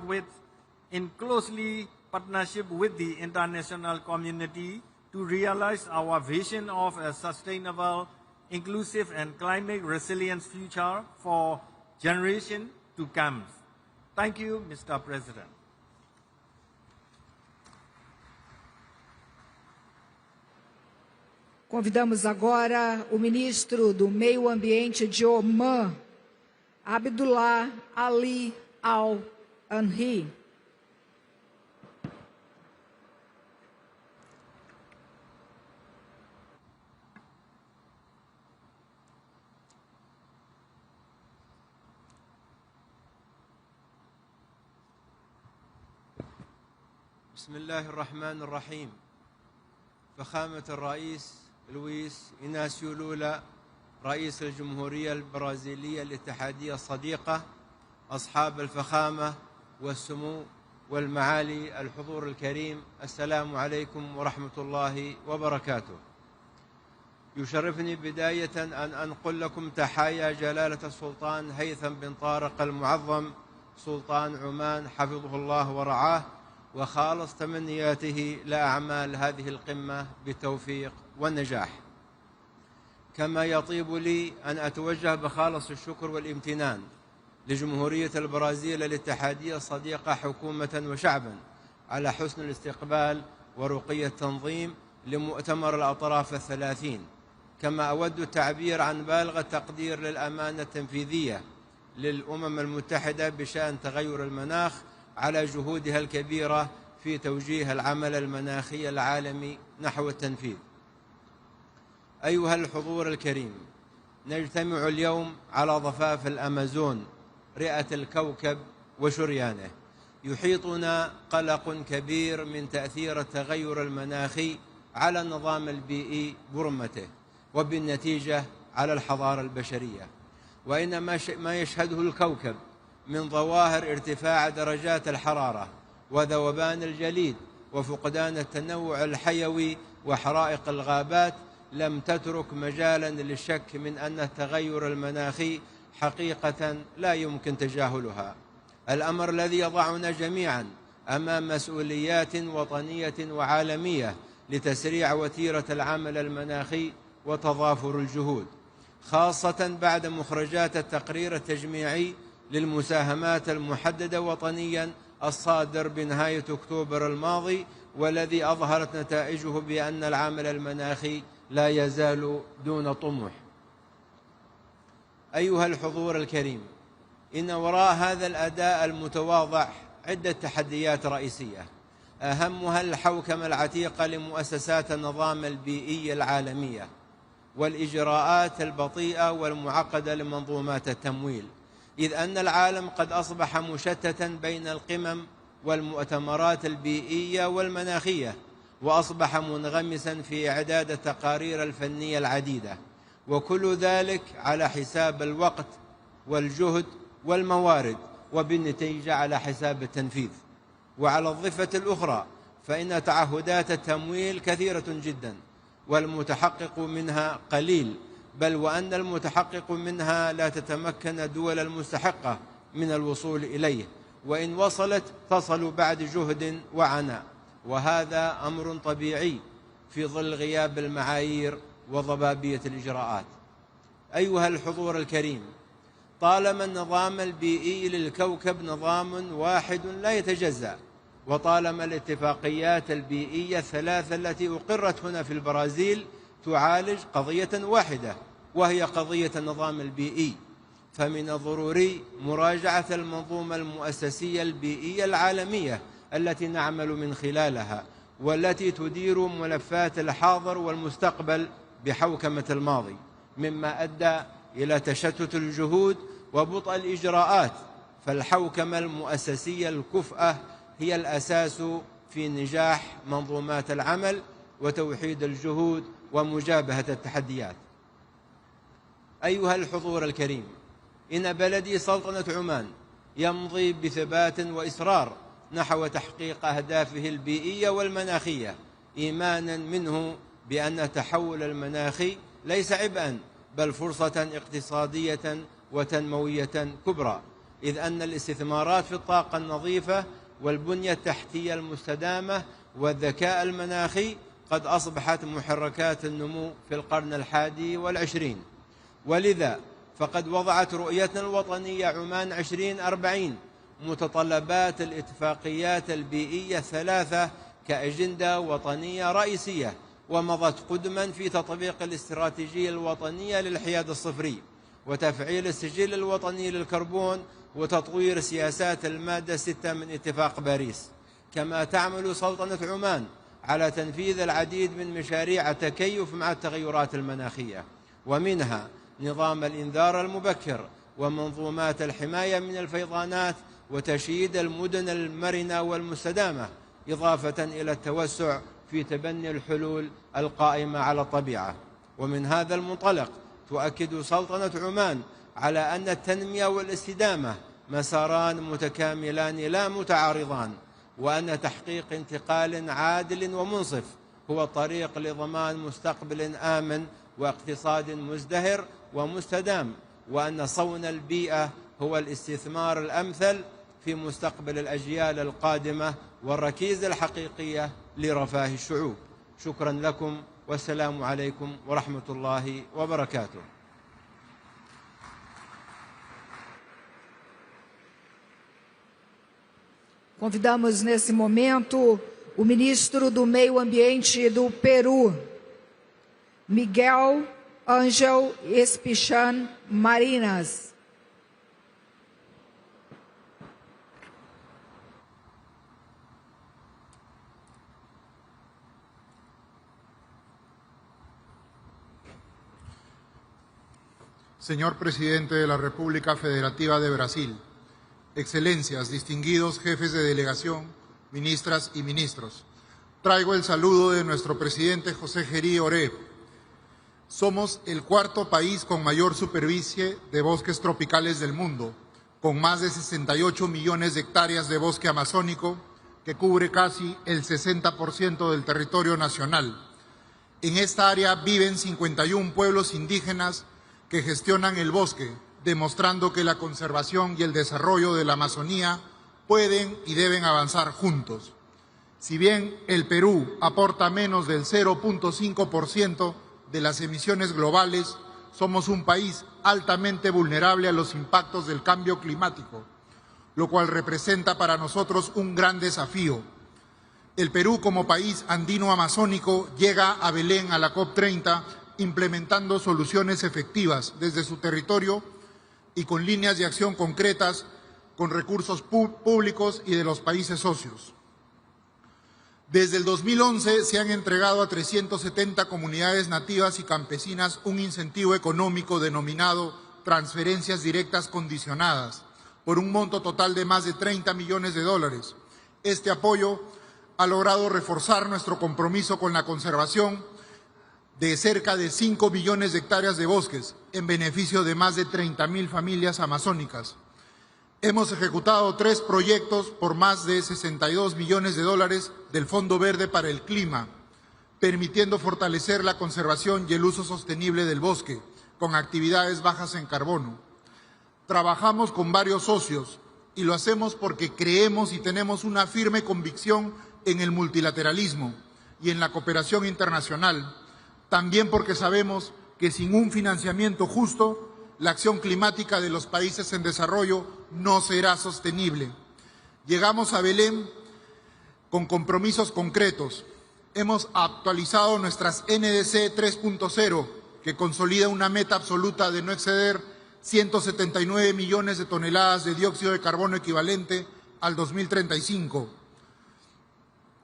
in closely partnership with the international community to realize our vision of a sustainable, inclusive, and climate-resilient future for generations to come. Thank you, Mr. President. Convidamos agora o ministro do Meio Ambiente de Omã, Abdullah Ali Al-Anhi. بسم الله الرحمن الرحيم. فخامة الرئيس لويس إناسيو لولا رئيس الجمهورية البرازيلية الاتحادية الصديقة، أصحاب الفخامة والسمو والمعالي الحضور الكريم، السلام عليكم ورحمة الله وبركاته. يشرفني بداية أن أنقل لكم تحايا جلالة السلطان هيثم بن طارق المعظم سلطان عمان حفظه الله ورعاه، وخالص تمنياته لأعمال هذه القمة بالتوفيق والنجاح. كما يطيب لي أن أتوجه بخالص الشكر والامتنان لجمهورية البرازيل الاتحادية الصديقة حكومة وشعبا على حسن الاستقبال ورقي التنظيم لمؤتمر الأطراف الثلاثين، كما أود التعبير عن بالغ التقدير للأمانة التنفيذية للأمم المتحدة بشأن تغير المناخ على جهودها الكبيرة في توجيه العمل المناخي العالمي نحو التنفيذ. أيها الحضور الكريم، نجتمع اليوم على ضفاف الأمازون، رئة الكوكب وشريانه. يحيطنا قلق كبير من تأثير التغير المناخي على النظام البيئي برمته، وبالنتيجة على الحضارة البشرية. وإن ما يشهده الكوكب من ظواهر ارتفاع درجات الحرارة وذوبان الجليد وفقدان التنوع الحيوي وحرائق الغابات لم تترك مجالا للشك من أن التغير المناخي حقيقة لا يمكن تجاهلها. الأمر الذي يضعنا جميعا أمام مسؤوليات وطنية وعالمية لتسريع وتيرة العمل المناخي وتضافر الجهود، خاصة بعد مخرجات التقرير التجميعي للمساهمات المحددة وطنيا الصادر بنهاية أكتوبر الماضي، والذي أظهرت نتائجه بأن العمل المناخي لا يزال دون طموح. أيها الحضور الكريم، إن وراء هذا الأداء المتواضع عدة تحديات رئيسية، أهمها الحوكمة العتيقة لمؤسسات النظام البيئي العالمية والإجراءات البطيئة والمعقدة لمنظومات التمويل، إذ أن العالم قد أصبح مشتتا بين القمم والمؤتمرات البيئية والمناخية، وأصبح منغمسا في إعداد التقارير الفنية العديدة، وكل ذلك على حساب الوقت والجهد والموارد، وبالنتيجة على حساب التنفيذ. وعلى الضفة الأخرى فإن تعهدات التمويل كثيرة جدا والمتحقق منها قليل، بل وأن المتحقق منها لا تتمكن الدول المستحقة من الوصول إليه، وإن وصلت تصل بعد جهد وعناء، وهذا أمر طبيعي في ظل غياب المعايير وضبابية الإجراءات. أيها الحضور الكريم، طالما النظام البيئي للكوكب نظام واحد لا يتجزأ، وطالما الاتفاقيات البيئية الثلاثة التي أقرت هنا في البرازيل تعالج قضية واحدة وهي قضية النظام البيئي، فمن الضروري مراجعة المنظومة المؤسسية البيئية العالمية التي نعمل من خلالها، والتي تدير ملفات الحاضر والمستقبل بحوكمة الماضي، مما أدى إلى تشتت الجهود وبطء الإجراءات. فالحوكمة المؤسسية الكفءة هي الأساس في نجاح منظومات العمل وتوحيد الجهود ومجابهة التحديات. أيها الحضور الكريم، إن بلدي سلطنة عمان يمضي بثبات وإصرار نحو تحقيق أهدافه البيئية والمناخية، إيمانا منه بأن التحول المناخي ليس عبئا بل فرصة اقتصادية وتنموية كبرى، إذ أن الاستثمارات في الطاقة النظيفة والبنية التحتية المستدامة والذكاء المناخي قد أصبحت محركات النمو في القرن ال21، ولذا فقد وضعت رؤيتنا الوطنية عمان 2040 متطلبات الاتفاقيات البيئية الثلاثة كأجندة وطنية رئيسية، ومضت قدما في تطبيق الاستراتيجية الوطنية للحياد الصفري وتفعيل السجل الوطني للكربون وتطوير سياسات المادة 6 من اتفاق باريس. كما تعمل سلطنة عمان على تنفيذ العديد من مشاريع التكيف مع التغيرات المناخية، ومنها نظام الإنذار المبكر ومنظومات الحماية من الفيضانات وتشييد المدن المرنة والمستدامة، إضافة إلى التوسع في تبني الحلول القائمة على الطبيعة. ومن هذا المنطلق تؤكد سلطنة عمان على أن التنمية والاستدامة مساران متكاملان لا متعارضان، وأن تحقيق انتقال عادل ومنصف هو الطريق لضمان مستقبل آمن واقتصاد مزدهر ومستدام، وأن صون البيئة هو الاستثمار الأمثل في مستقبل الأجيال القادمة والركيزة الحقيقية لرفاه الشعوب. شكرا لكم والسلام عليكم ورحمة الله وبركاته. Convidamos nesse momento o ministro do Meio Ambiente do Peru, Miguel Ángel Espichan Marinas. Señor Presidente de la República Federativa de Brasil, Excelencias, distinguidos jefes de delegación, ministras y ministros, traigo el saludo de nuestro presidente José Gerí Oré. Somos el cuarto país con mayor superficie de bosques tropicales del mundo, con más de 68 millones de hectáreas de bosque amazónico, que cubre casi el 60% del territorio nacional. En esta área viven 51 pueblos indígenas que gestionan el bosque, demostrando que la conservación y el desarrollo de la Amazonía pueden y deben avanzar juntos. Si bien el Perú aporta menos del 0.5% de las emisiones globales, somos un país altamente vulnerable a los impactos del cambio climático, lo cual representa para nosotros un gran desafío. El Perú, como país andino-amazónico, llega a Belén a la COP30 implementando soluciones efectivas desde su territorio y con líneas de acción concretas con recursos públicos y de los países socios. Desde el 2011 se han entregado a 370 comunidades nativas y campesinas un incentivo económico denominado transferencias directas condicionadas por un monto total de más de 30 millones de dólares. Este apoyo ha logrado reforzar nuestro compromiso con la conservación de cerca de 5 millones de hectáreas de bosques, en beneficio de más de 30.000 familias amazónicas. Hemos ejecutado 3 proyectos por más de 62 millones de dólares del Fondo Verde para el Clima, permitiendo fortalecer la conservación y el uso sostenible del bosque, con actividades bajas en carbono. Trabajamos con varios socios y lo hacemos porque creemos y tenemos una firme convicción en el multilateralismo y en la cooperación internacional. También porque sabemos que sin un financiamiento justo, la acción climática de los países en desarrollo no será sostenible. Llegamos a Belén con compromisos concretos. Hemos actualizado nuestras NDC 3.0, que consolida una meta absoluta de no exceder 179 millones de toneladas de dióxido de carbono equivalente al 2035.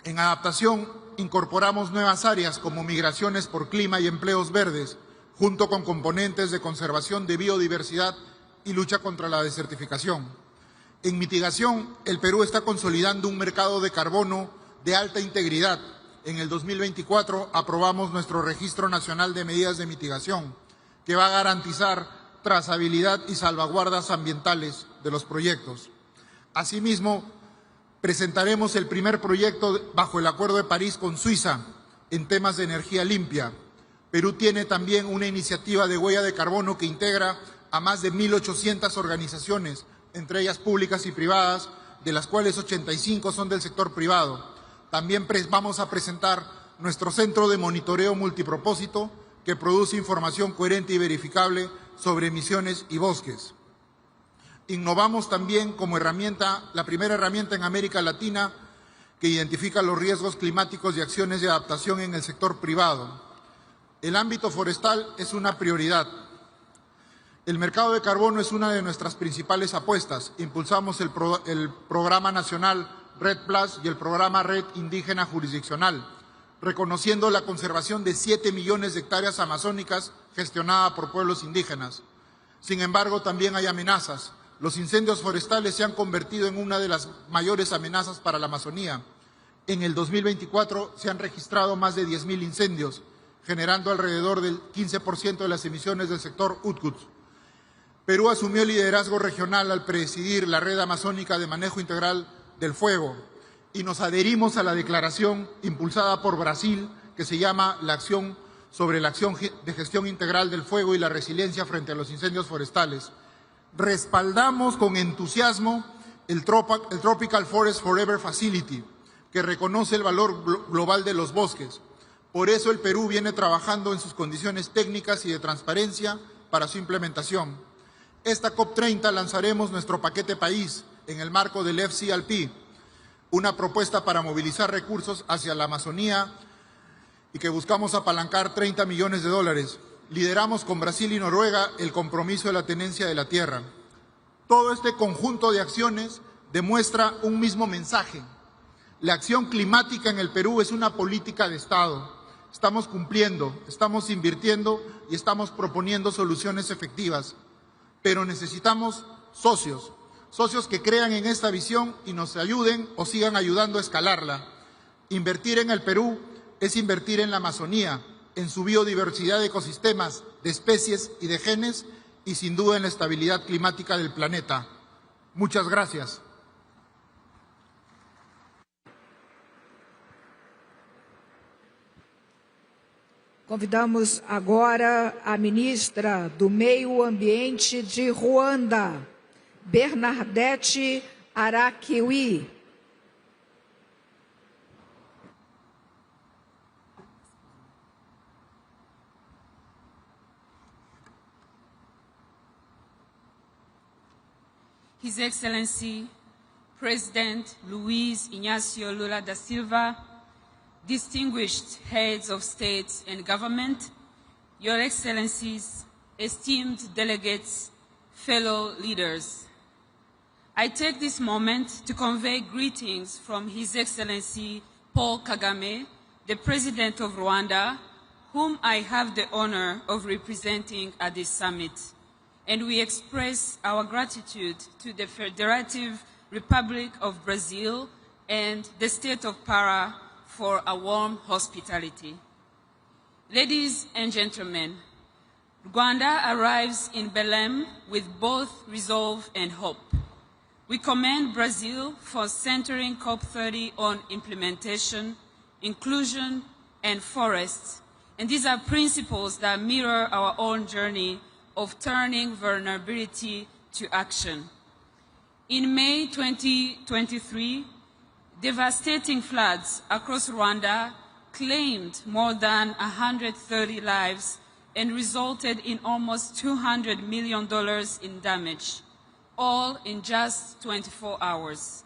En adaptación, incorporamos nuevas áreas como migraciones por clima y empleos verdes, junto con componentes de conservación de biodiversidad y lucha contra la desertificación. En mitigación, el Perú está consolidando un mercado de carbono de alta integridad. En el 2024 aprobamos nuestro Registro Nacional de Medidas de Mitigación, que va a garantizar trazabilidad y salvaguardas ambientales de los proyectos. Asimismo, presentaremos el primer proyecto bajo el Acuerdo de París con Suiza en temas de energía limpia. Perú tiene también una iniciativa de huella de carbono que integra a más de 1.800 organizaciones, entre ellas públicas y privadas, de las cuales 85 son del sector privado. También vamos a presentar nuestro centro de monitoreo multipropósito que produce información coherente y verificable sobre emisiones y bosques. Innovamos también como herramienta, la primera herramienta en América Latina que identifica los riesgos climáticos y acciones de adaptación en el sector privado. El ámbito forestal es una prioridad. El mercado de carbono es una de nuestras principales apuestas. Impulsamos el Programa Nacional Red Plus y el Programa Red Indígena Jurisdiccional, reconociendo la conservación de 7 millones de hectáreas amazónicas gestionadas por pueblos indígenas. Sin embargo, también hay amenazas. Los incendios forestales se han convertido en una de las mayores amenazas para la Amazonía. En el 2024 se han registrado más de 10.000 incendios, generando alrededor del 15% de las emisiones del sector UTCUT. Perú asumió el liderazgo regional al presidir la Red Amazónica de Manejo Integral del Fuego y nos adherimos a la declaración impulsada por Brasil que se llama la acción sobre la acción de gestión integral del fuego y la resiliencia frente a los incendios forestales. Respaldamos con entusiasmo el Tropical Forest Forever Facility, que reconoce el valor global de los bosques. Por eso el Perú viene trabajando en sus condiciones técnicas y de transparencia para su implementación. Esta COP30 lanzaremos nuestro paquete país en el marco del FCLP, una propuesta para movilizar recursos hacia la Amazonía y que buscamos apalancar 30 millones de dólares. lideramos con Brasil y Noruega el compromiso de la tenencia de la tierra. Todo este conjunto de acciones demuestra un mismo mensaje. La acción climática en el Perú es una política de Estado. Estamos cumpliendo, estamos invirtiendo y estamos proponiendo soluciones efectivas. Pero necesitamos socios que crean en esta visión y nos ayuden o sigan ayudando a escalarla. Invertir en el Perú es invertir en la Amazonía, en su biodiversidad de ecosistemas, de especies y de genes, y sin duda en la estabilidad climática del planeta. Muchas gracias. Convidamos agora a ministra do Meio Ambiente de Ruanda, Bernadette Arakiwi. His Excellency, President Luiz Inácio Lula da Silva, distinguished heads of state and government, Your Excellencies, esteemed delegates, fellow leaders. I take this moment to convey greetings from His Excellency Paul Kagame, the President of Rwanda, whom I have the honor of representing at this summit. And we express our gratitude to the Federative Republic of Brazil and the State of Pará for a warm hospitality. Ladies and gentlemen, Rwanda arrives in Belém with both resolve and hope. We commend Brazil for centering COP30 on implementation, inclusion, and forests, and these are principles that mirror our own journey of turning vulnerability to action. In May 2023, devastating floods across Rwanda claimed more than 130 lives and resulted in almost $200 million in damage, all in just 24 hours.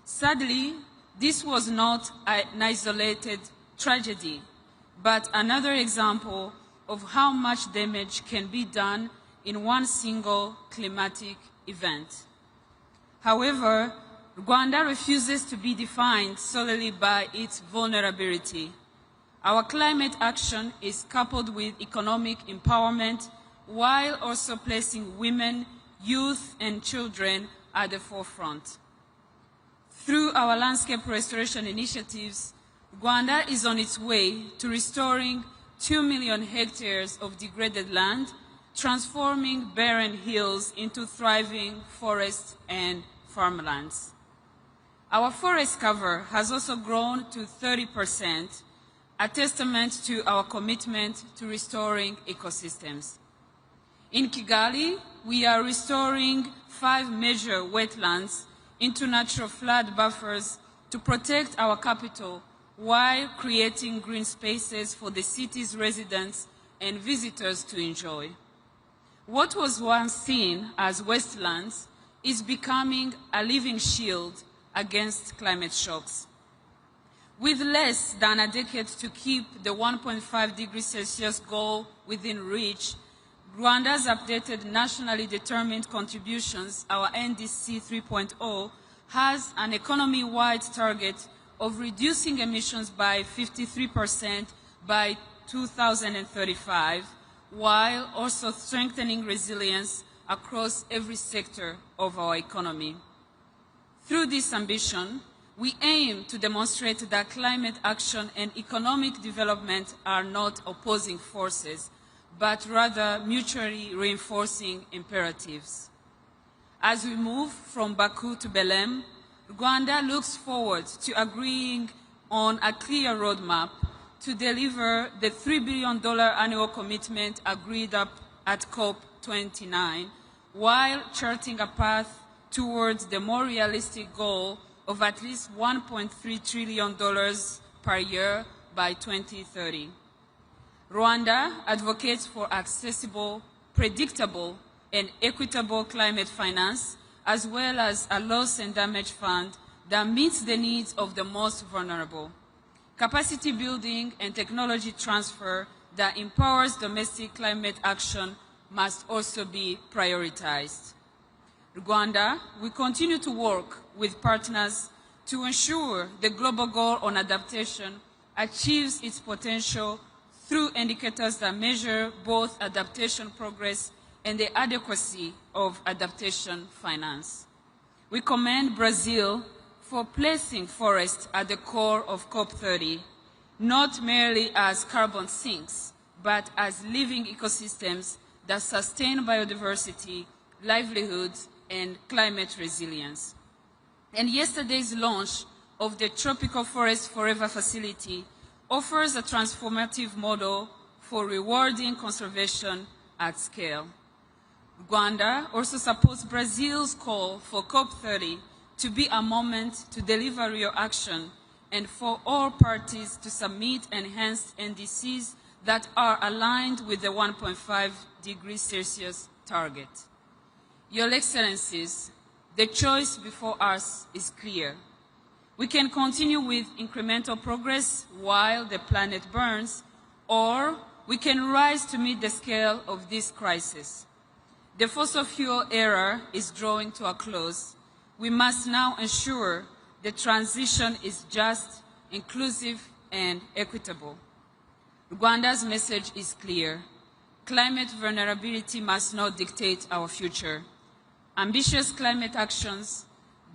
Sadly, this was not an isolated tragedy, but another example of how much damage can be done in one single climatic event. However, Rwanda refuses to be defined solely by its vulnerability. Our climate action is coupled with economic empowerment while also placing women, youth, and children at the forefront. Through our landscape restoration initiatives, Rwanda is on its way to restoring 2 million hectares of degraded land, transforming barren hills into thriving forests and farmlands. Our forest cover has also grown to 30%, a testament to our commitment to restoring ecosystems. In Kigali, we are restoring 5 major wetlands into natural flood buffers to protect our capital while creating green spaces for the city's residents and visitors to enjoy. What was once seen as wastelands is becoming a living shield against climate shocks. With less than a decade to keep the 1.5 degrees Celsius goal within reach, Rwanda's updated nationally determined contributions, our NDC 3.0, has an economy-wide target of reducing emissions by 53% by 2035, while also strengthening resilience across every sector of our economy. Through this ambition, we aim to demonstrate that climate action and economic development are not opposing forces, but rather mutually reinforcing imperatives. As we move from Baku to Belém, Rwanda looks forward to agreeing on a clear roadmap to deliver the $3 billion annual commitment agreed up at COP29, while charting a path towards the more realistic goal of at least $1.3 trillion per year by 2030. Rwanda advocates for accessible, predictable, and equitable climate finance, as well as a loss and damage fund that meets the needs of the most vulnerable. Capacity building and technology transfer that empowers domestic climate action must also be prioritized. Rwanda will continue to work with partners to ensure the global goal on adaptation achieves its potential through indicators that measure both adaptation progress and the adequacy of adaptation finance. We commend Brazil for placing forests at the core of COP30, not merely as carbon sinks, but as living ecosystems that sustain biodiversity, livelihoods, and climate resilience. And yesterday's launch of the Tropical Forest Forever facility offers a transformative model for rewarding conservation at scale. Rwanda also supports Brazil's call for COP30 to be a moment to deliver real action and for all parties to submit enhanced NDCs that are aligned with the 1.5 degrees Celsius target. Your Excellencies, the choice before us is clear. We can continue with incremental progress while the planet burns, or we can rise to meet the scale of this crisis. The fossil fuel era is drawing to a close. We must now ensure the transition is just, inclusive, and equitable. Rwanda's message is clear. Climate vulnerability must not dictate our future. Ambitious climate actions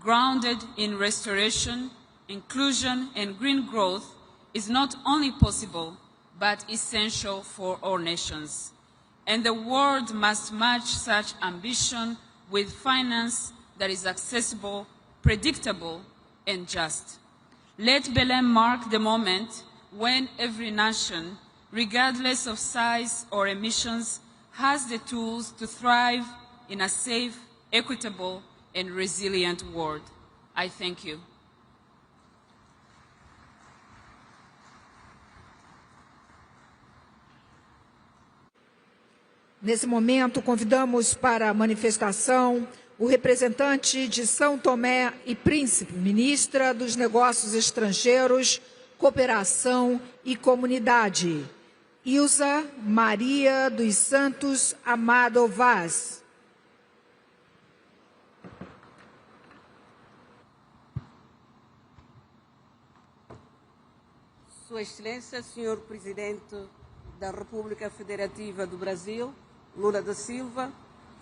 grounded in restoration, inclusion, and green growth is not only possible, but essential for all nations. And the world must match such ambition with finance that is accessible, predictable, and just. Let Belém mark the moment when every nation, regardless of size or emissions, has the tools to thrive in a safe, equitable, and resilient world. I thank you. Nesse momento, convidamos para a manifestação o representante de São Tomé e Príncipe, ministra dos Negócios Estrangeiros, Cooperação e Comunidade, Ilza Maria dos Santos Amado Vaz. Sua Excelência, Senhor Presidente da República Federativa do Brasil, Lula da Silva,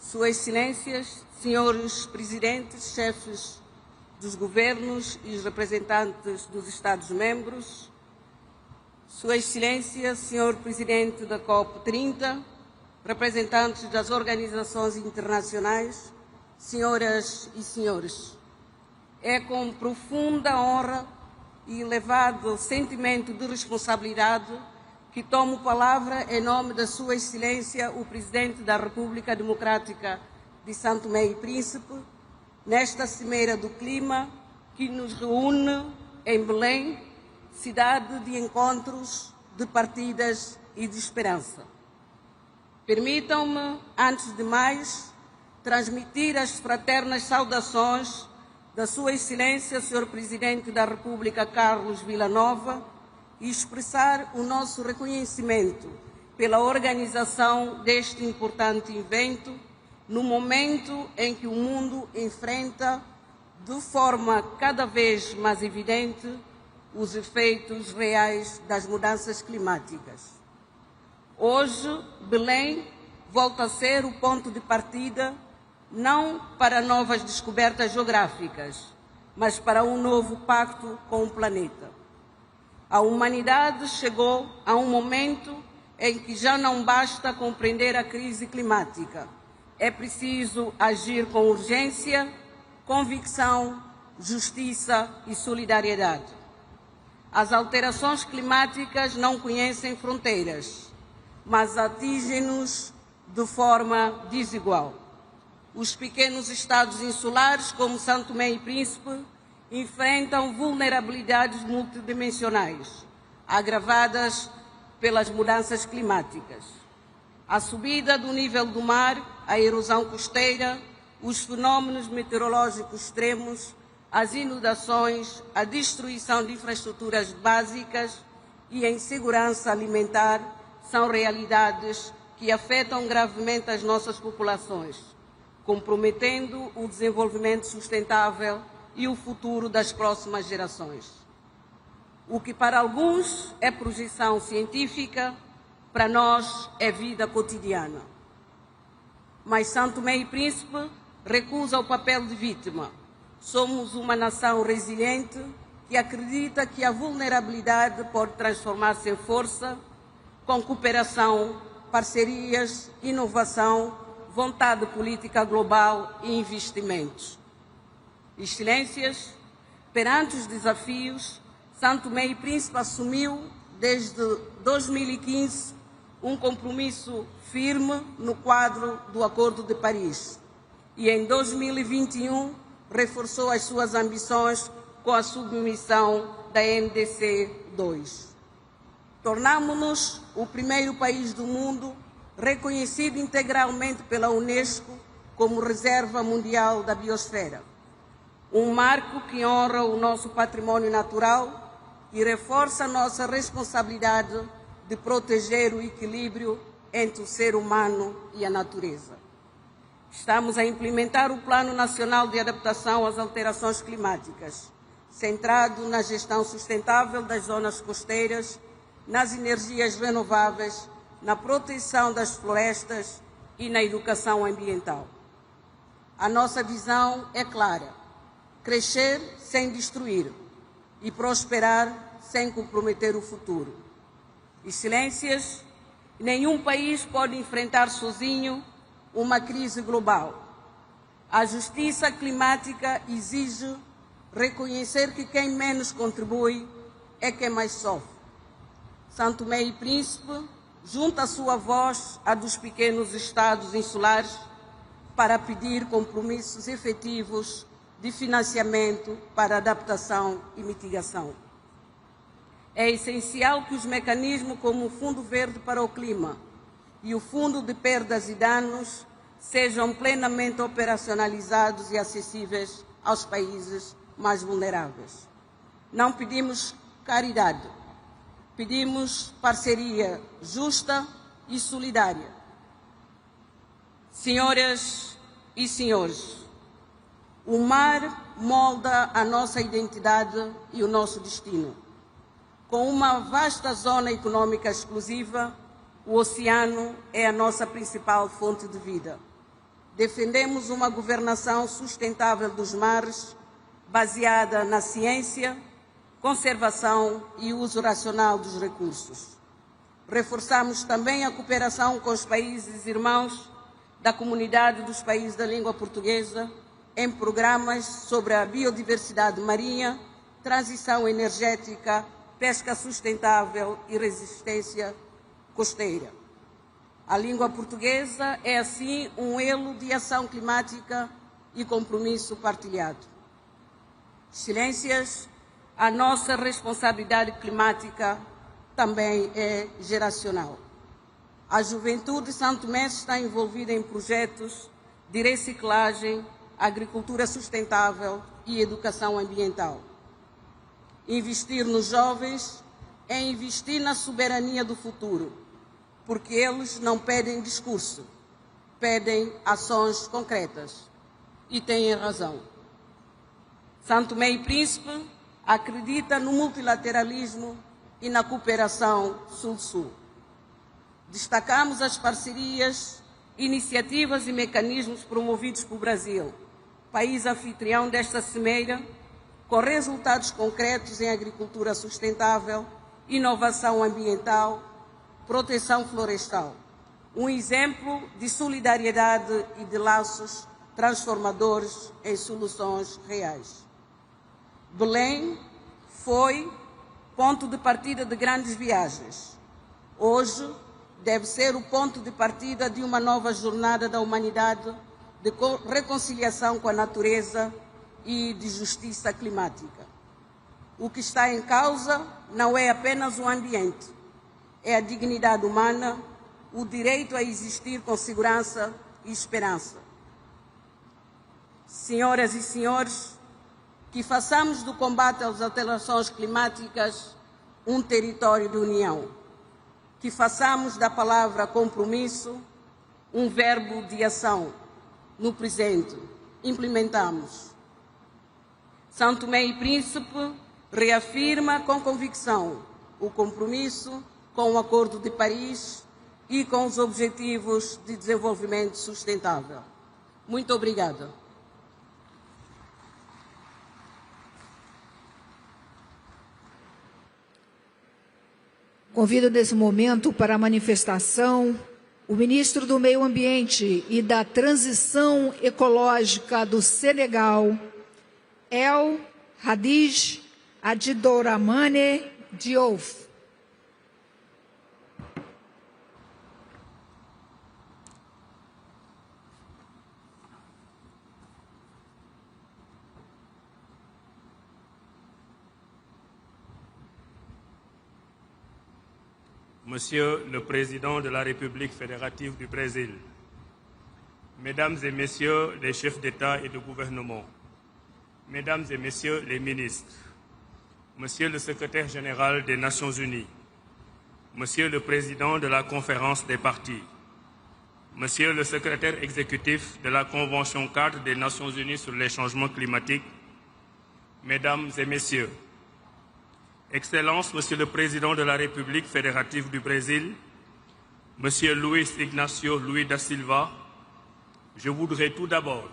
Suas Excelências, Senhores Presidentes, chefes dos governos e os representantes dos Estados-membros, Sua Excelência, Senhor Presidente da COP30, representantes das organizações internacionais, senhoras e senhores, é com profunda honra e elevado sentimento de responsabilidade que tomo palavra em nome da Sua Excelência, o Presidente da República Democrática de São Tomé e Príncipe, nesta Cimeira do Clima que nos reúne em Belém, cidade de encontros, de partidas e de esperança. Permitam-me, antes de mais, transmitir as fraternas saudações da Sua Excelência, Sr. Presidente da República Carlos Villanova, e expressar o nosso reconhecimento pela organização deste importante evento, no momento em que o mundo enfrenta, de forma cada vez mais evidente, os efeitos reais das mudanças climáticas. Hoje, Belém volta a ser o ponto de partida não para novas descobertas geográficas, mas para um novo pacto com o planeta. A humanidade chegou a um momento em que já não basta compreender a crise climática. É preciso agir com urgência, convicção, justiça e solidariedade. As alterações climáticas não conhecem fronteiras, mas atingem-nos de forma desigual. Os pequenos estados insulares, como São Tomé e Príncipe, enfrentam vulnerabilidades multidimensionais, agravadas pelas mudanças climáticas. A subida do nível do mar, a erosão costeira, os fenômenos meteorológicos extremos, as inundações, a destruição de infraestruturas básicas e a insegurança alimentar são realidades que afetam gravemente as nossas populações, comprometendo o desenvolvimento sustentável e o futuro das próximas gerações. O que para alguns é projeção científica, para nós é vida cotidiana. Mas São Tomé e Príncipe recusa o papel de vítima. Somos uma nação resiliente que acredita que a vulnerabilidade pode transformar-se em força, com cooperação, parcerias, inovação, vontade política global e investimentos. Excelências, perante os desafios, São Tomé e Príncipe assumiu, desde 2015, um compromisso firme no quadro do Acordo de Paris e, em 2021, reforçou as suas ambições com a submissão da NDC 2. Tornamo-nos o primeiro país do mundo reconhecido integralmente pela Unesco como Reserva Mundial da Biosfera, um marco que honra o nosso património natural e reforça a nossa responsabilidade de proteger o equilíbrio entre o ser humano e a natureza. Estamos a implementar o Plano Nacional de Adaptação às Alterações Climáticas, centrado na gestão sustentável das zonas costeiras, nas energias renováveis, na proteção das florestas e na educação ambiental. A nossa visão é clara: crescer sem destruir e prosperar sem comprometer o futuro. Excelências, nenhum país pode enfrentar sozinho uma crise global. A justiça climática exige reconhecer que quem menos contribui é quem mais sofre. São Tomé e Príncipe junta a sua voz à dos pequenos estados insulares para pedir compromissos efetivos de financiamento para adaptação e mitigação. É essencial que os mecanismos como o Fundo Verde para o Clima e o Fundo de Perdas e Danos sejam plenamente operacionalizados e acessíveis aos países mais vulneráveis. Não pedimos caridade, pedimos parceria justa e solidária. Senhoras e senhores, o mar molda a nossa identidade e o nosso destino. Com uma vasta zona econômica exclusiva, o oceano é a nossa principal fonte de vida. Defendemos uma governação sustentável dos mares, baseada na ciência, conservação e uso racional dos recursos. Reforçamos também a cooperação com os países irmãos da comunidade dos países da língua portuguesa em programas sobre a biodiversidade marinha, transição energética, pesca sustentável e resistência costeira. A língua portuguesa é, assim, um elo de ação climática e compromisso partilhado. Excelências, a nossa responsabilidade climática também é geracional. A juventude de São Tomé está envolvida em projetos de reciclagem, agricultura sustentável e educação ambiental. Investir nos jovens é investir na soberania do futuro, porque eles não pedem discurso, pedem ações concretas. E têm razão. São Tomé e Príncipe acredita no multilateralismo e na cooperação Sul-Sul. Destacamos as parcerias, iniciativas e mecanismos promovidos pelo Brasil, país anfitrião desta cimeira, com resultados concretos em agricultura sustentável, inovação ambiental, proteção florestal. Um exemplo de solidariedade e de laços transformadores em soluções reais. Belém foi ponto de partida de grandes viagens. Hoje deve ser o ponto de partida de uma nova jornada da humanidade de reconciliação com a natureza e de justiça climática. O que está em causa não é apenas o ambiente, é a dignidade humana, o direito a existir com segurança e esperança. Senhoras e senhores, que façamos do combate às alterações climáticas um território de união. que façamos da palavra compromisso um verbo de ação no presente. Implementamos. São Tomé e Príncipe reafirma com convicção o compromisso com o Acordo de Paris e com os Objetivos de Desenvolvimento Sustentável. Muito obrigada. Convido nesse momento para a manifestação o ministro do Meio Ambiente e da Transição Ecológica do Senegal, El Hadj Adjidouramane Diouf. Monsieur le Président de la République fédérative du Brésil, Mesdames et Messieurs les chefs d'État et de gouvernement, Mesdames et Messieurs les ministres, Monsieur le Secrétaire général des Nations Unies, Monsieur le Président de la Conférence des partis, Monsieur le Secrétaire exécutif de la Convention cadre des Nations Unies sur les changements climatiques, Mesdames et Messieurs, Excellences, Monsieur le Président de la République fédérative du Brésil, Monsieur Luiz Ignacio Lula da Silva, je voudrais tout d'abord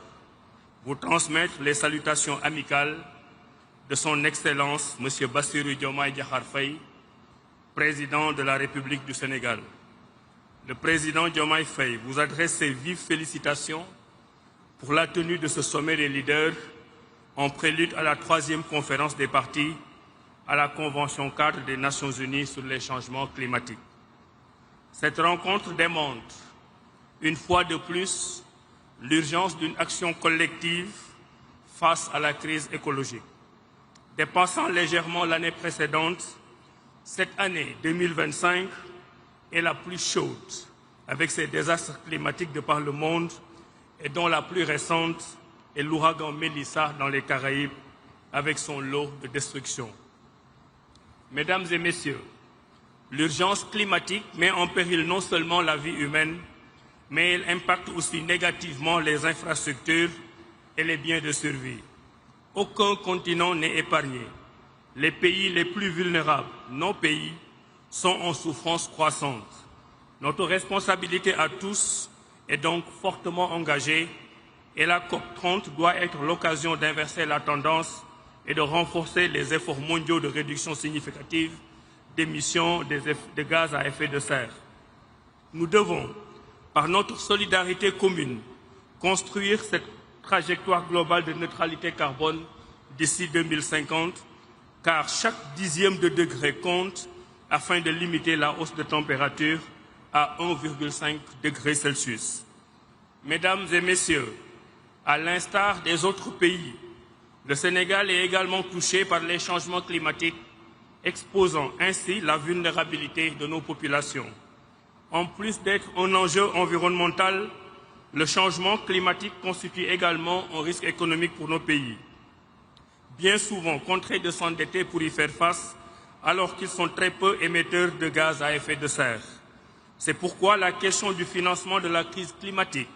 vous transmettre les salutations amicales de son Excellence, Monsieur Bassirou Diomaye Diakhar Faye, Président de la République du Sénégal. Le Président Diomaye Faye vous adresse ses vives félicitations pour la tenue de ce sommet des leaders en prélude à la 3e conférence des partis à la Convention cadre des Nations Unies sur les changements climatiques. Cette rencontre démontre, une fois de plus, l'urgence d'une action collective face à la crise écologique. Dépassant légèrement l'année précédente, cette année 2025 est la plus chaude, avec ses désastres climatiques de par le monde et dont la plus récente est l'ouragan Mélissa dans les Caraïbes, avec son lot de destruction. Mesdames et Messieurs, l'urgence climatique met en péril non seulement la vie humaine, mais elle impacte aussi négativement les infrastructures et les biens de survie. Aucun continent n'est épargné. Les pays les plus vulnérables, nos pays, sont en souffrance croissante. Notre responsabilité à tous est donc fortement engagée et la COP30 doit être l'occasion d'inverser la tendance et de renforcer les efforts mondiaux de réduction significative d'émissions de gaz à effet de serre. Nous devons, par notre solidarité commune, construire cette trajectoire globale de neutralité carbone d'ici 2050, car chaque dixième de degré compte afin de limiter la hausse de température à 1,5 degré Celsius. Mesdames et Messieurs, à l'instar des autres pays, le Sénégal est également touché par les changements climatiques, exposant ainsi la vulnérabilité de nos populations. En plus d'être un enjeu environnemental, le changement climatique constitue également un risque économique pour nos pays. Bien souvent contraints de s'endetter pour y faire face, alors qu'ils sont très peu émetteurs de gaz à effet de serre. C'est pourquoi la question du financement de la crise climatique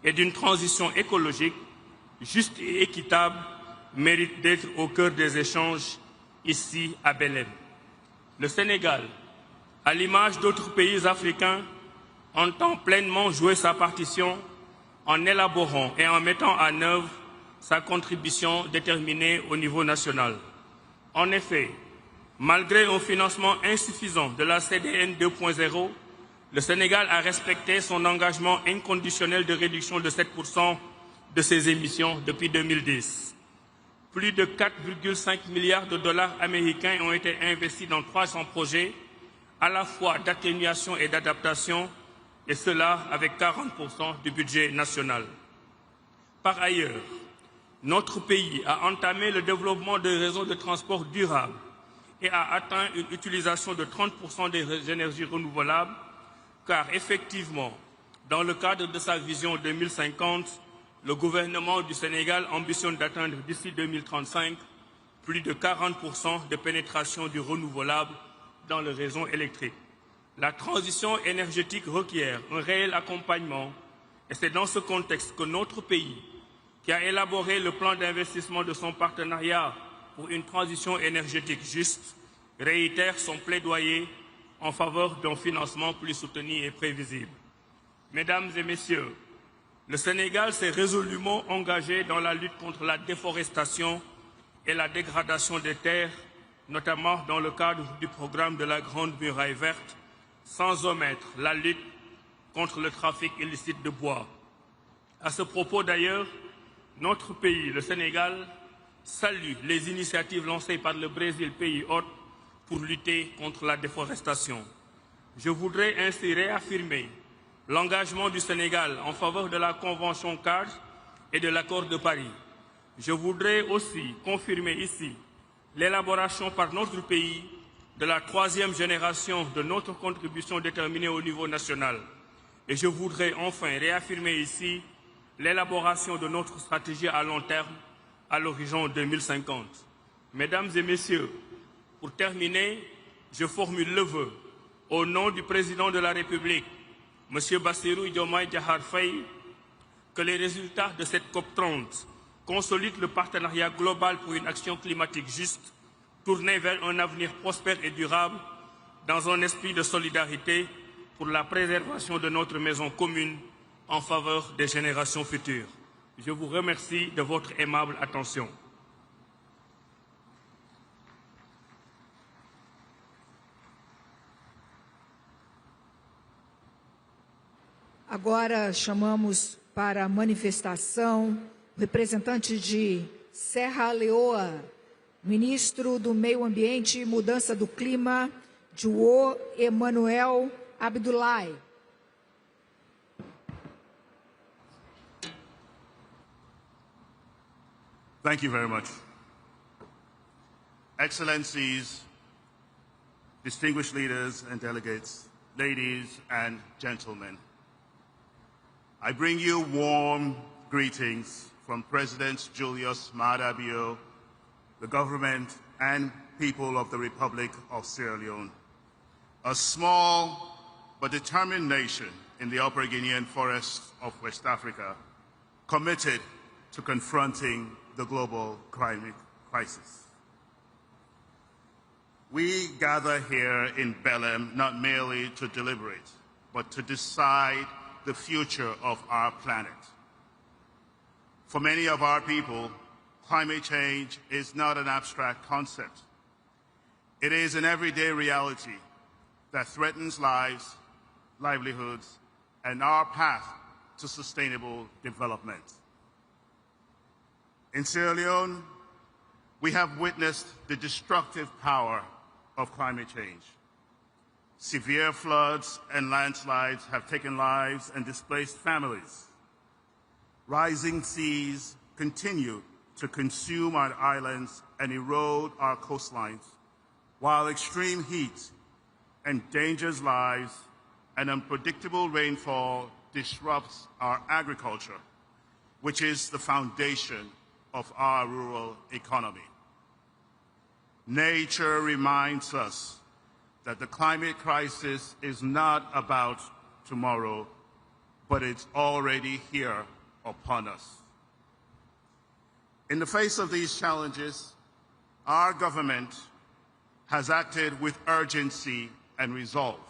et d'une transition écologique juste et équitable mérite d'être au cœur des échanges ici à Belém. Le Sénégal, à l'image d'autres pays africains, entend pleinement jouer sa partition en élaborant et en mettant en œuvre sa contribution déterminée au niveau national. En effet, malgré un financement insuffisant de la CDN 2.0, le Sénégal a respecté son engagement inconditionnel de réduction de 7% de ses émissions depuis 2010. Plus de 4,5 milliards de dollars américains ont été investis dans 300 projets, à la fois d'atténuation et d'adaptation, et cela avec 40% du budget national. Par ailleurs, notre pays a entamé le développement de réseaux de transport durables et a atteint une utilisation de 30% des énergies renouvelables, car effectivement, dans le cadre de sa vision 2050, le gouvernement du Sénégal ambitionne d'atteindre d'ici 2035 plus de 40% de pénétration du renouvelable dans le réseau électrique. La transition énergétique requiert un réel accompagnement et c'est dans ce contexte que notre pays, qui a élaboré le plan d'investissement de son partenariat pour une transition énergétique juste, réitère son plaidoyer en faveur d'un financement plus soutenu et prévisible. Mesdames et Messieurs, le Sénégal s'est résolument engagé dans la lutte contre la déforestation et la dégradation des terres, notamment dans le cadre du programme de la Grande Muraille Verte, sans omettre la lutte contre le trafic illicite de bois. À ce propos d'ailleurs, notre pays, le Sénégal, salue les initiatives lancées par le Brésil, pays hôte, pour lutter contre la déforestation. Je voudrais ainsi réaffirmer l'engagement du Sénégal en faveur de la Convention cadre et de l'accord de Paris. Je voudrais aussi confirmer ici l'élaboration par notre pays de la 3e génération de notre contribution déterminée au niveau national. Et je voudrais enfin réaffirmer ici l'élaboration de notre stratégie à long terme à l'horizon 2050. Mesdames et Messieurs, pour terminer, je formule le vœu, au nom du Président de la République, M. Bassirou Diomaye Diakhar Faye, que les résultats de cette COP30 consolident le partenariat global pour une action climatique juste, tournée vers un avenir prospère et durable, dans un esprit de solidarité pour la préservation de notre maison commune en faveur des générations futures. Je vous remercie de votre aimable attention. Agora chamamos para a manifestação o representante de Serra Leoa, ministro do Meio Ambiente e Mudança do Clima, João Emanuel Abdullahi. Thank you very much. Excellencies, distinguished leaders and delegates, ladies and gentlemen, I bring you warm greetings from President Julius Maada Bio, the government and people of the Republic of Sierra Leone, a small but determined nation in the Upper Guinean forests of West Africa, committed to confronting the global climate crisis. We gather here in Belém not merely to deliberate, but to decide the future of our planet. For many of our people, climate change is not an abstract concept. It is an everyday reality that threatens lives, livelihoods, and our path to sustainable development. In Sierra Leone, we have witnessed the destructive power of climate change. Severe floods and landslides have taken lives and displaced families. Rising seas continue to consume our islands and erode our coastlines, while extreme heat endangers lives and unpredictable rainfall disrupts our agriculture, which is the foundation of our rural economy. Nature reminds us that the climate crisis is not about tomorrow, but it's already here upon us. In the face of these challenges, our government has acted with urgency and resolve.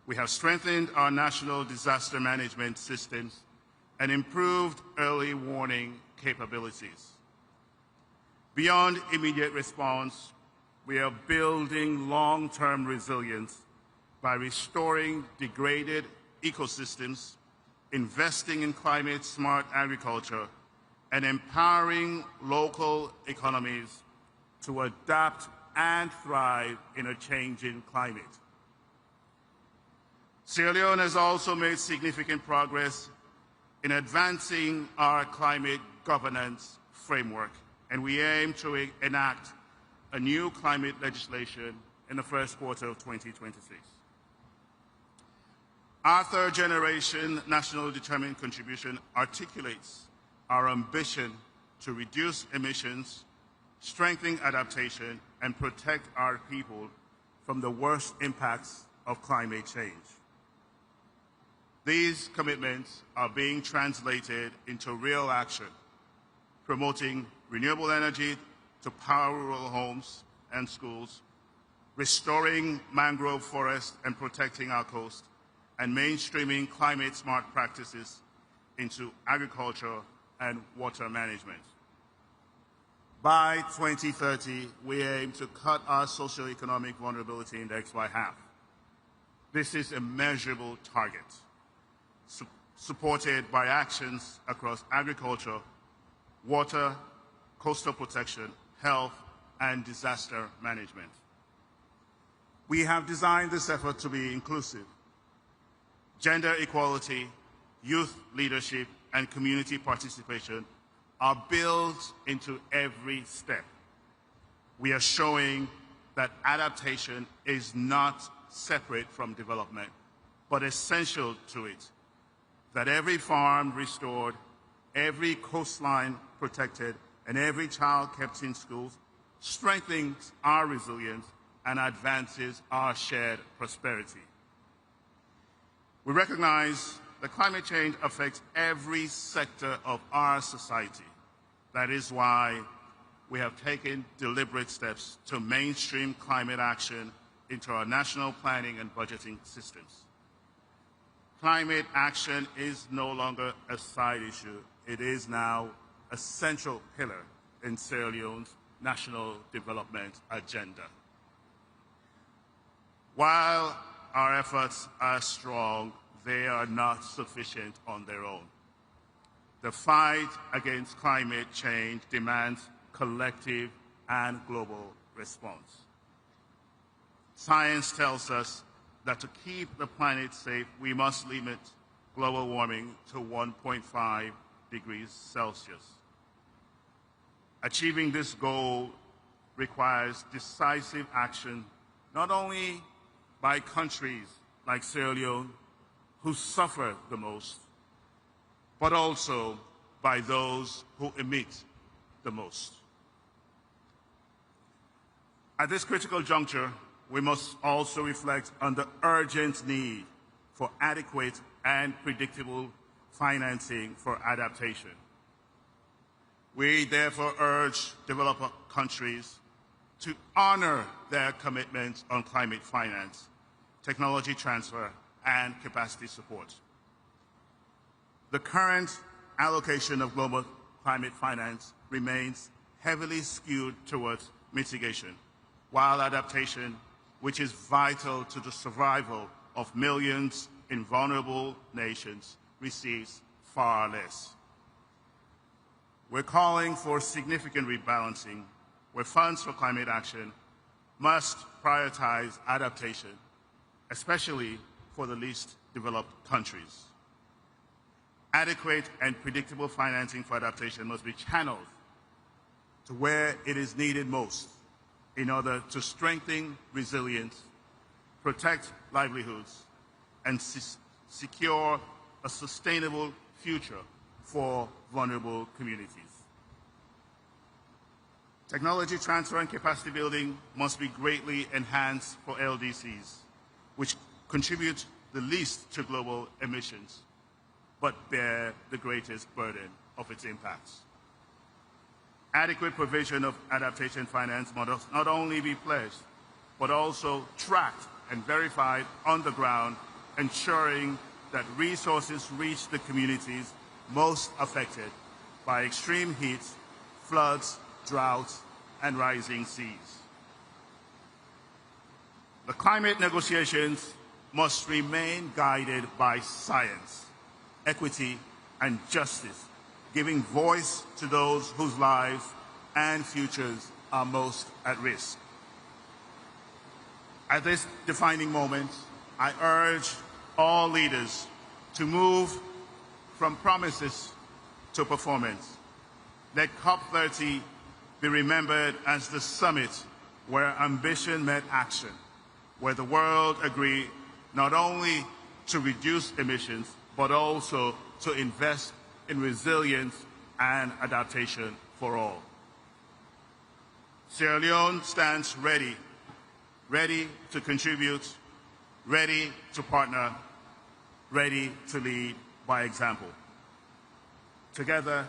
We have strengthened our national disaster management systems and improved early warning capabilities. Beyond immediate response, we are building long-term resilience by restoring degraded ecosystems, investing in climate-smart agriculture, and empowering local economies to adapt and thrive in a changing climate. Sierra Leone has also made significant progress in advancing our climate governance framework, and we aim to enact a new climate legislation in the first quarter of 2026. Our third generation national determined contribution articulates our ambition to reduce emissions, strengthen adaptation, and protect our people from the worst impacts of climate change. These commitments are being translated into real action, promoting renewable energy to power rural homes and schools, restoring mangrove forests and protecting our coast, and mainstreaming climate-smart practices into agriculture and water management. By 2030, we aim to cut our socioeconomic vulnerability index by half. This is a measurable target, supported by actions across agriculture, water, coastal protection, health, and disaster management. We have designed this effort to be inclusive. Gender equality, youth leadership, and community participation are built into every step. We are showing that adaptation is not separate from development, but essential to it. That every farm restored, every coastline protected, and every child kept in schools strengthens our resilience and advances our shared prosperity. We recognize that climate change affects every sector of our society. That is why we have taken deliberate steps to mainstream climate action into our national planning and budgeting systems. Climate action is no longer a side issue. It is now a central pillar in Sierra Leone's national development agenda. While our efforts are strong, they are not sufficient on their own. The fight against climate change demands collective and global response. Science tells us that to keep the planet safe, we must limit global warming to 1.5 degrees Celsius. Achieving this goal requires decisive action, not only by countries like Sierra Leone, who suffer the most, but also by those who emit the most. At this critical juncture, we must also reflect on the urgent need for adequate and predictable financing for adaptation. We therefore urge developed countries to honor their commitments on climate finance, technology transfer, and capacity support. The current allocation of global climate finance remains heavily skewed towards mitigation, while adaptation, which is vital to the survival of millions in vulnerable nations, receives far less. We're calling for significant rebalancing, where funds for climate action must prioritize adaptation, especially for the least developed countries. Adequate and predictable financing for adaptation must be channeled to where it is needed most in order to strengthen resilience, protect livelihoods, and secure a sustainable future for vulnerable communities. Technology transfer and capacity building must be greatly enhanced for LDCs, which contribute the least to global emissions, but bear the greatest burden of its impacts. Adequate provision of adaptation finance must not only be pledged, but also tracked and verified on the ground, ensuring that resources reach the communities most affected by extreme heat, floods, droughts, and rising seas. The climate negotiations must remain guided by science, equity, and justice, giving voice to those whose lives and futures are most at risk. At this defining moment, I urge all leaders to move from promises to performance. Let COP30 be remembered as the summit where ambition met action, where the world agreed not only to reduce emissions, but also to invest in resilience and adaptation for all. Sierra Leone stands ready to contribute ready to partner, ready to lead by example. Together,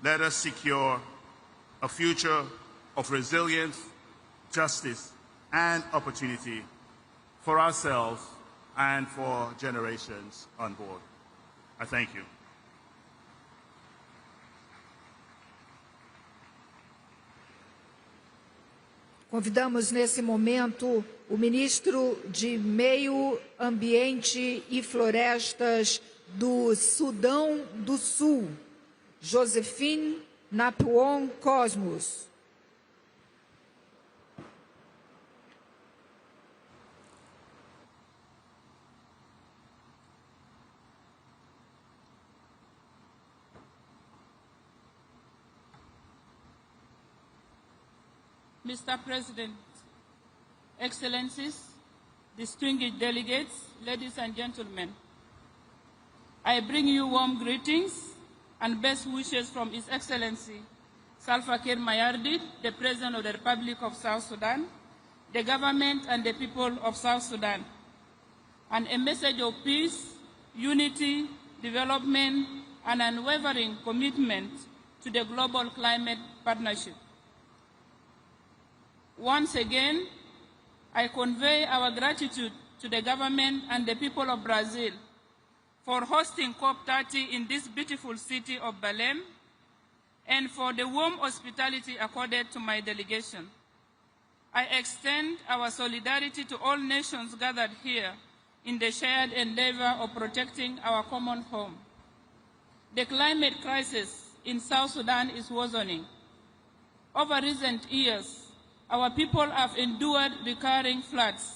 let us secure a future of resilience, justice, and opportunity for ourselves and for generations unborn. I thank you. Convidamos nesse momento o ministro de Meio Ambiente e Florestas do Sudão do Sul, Josephine Napuon Cosmos. Mr. President, Excellencies, distinguished delegates, ladies and gentlemen, I bring you warm greetings and best wishes from His Excellency Salva Kiir Mayardit, the President of the Republic of South Sudan, the government and the people of South Sudan, and a message of peace, unity, development, and unwavering commitment to the global climate partnership. Once again, I convey our gratitude to the government and the people of Brazil for hosting COP30 in this beautiful city of Belém and for the warm hospitality accorded to my delegation. I extend our solidarity to all nations gathered here in the shared endeavor of protecting our common home. The climate crisis in South Sudan is worsening. Over recent years, our people have endured recurring floods,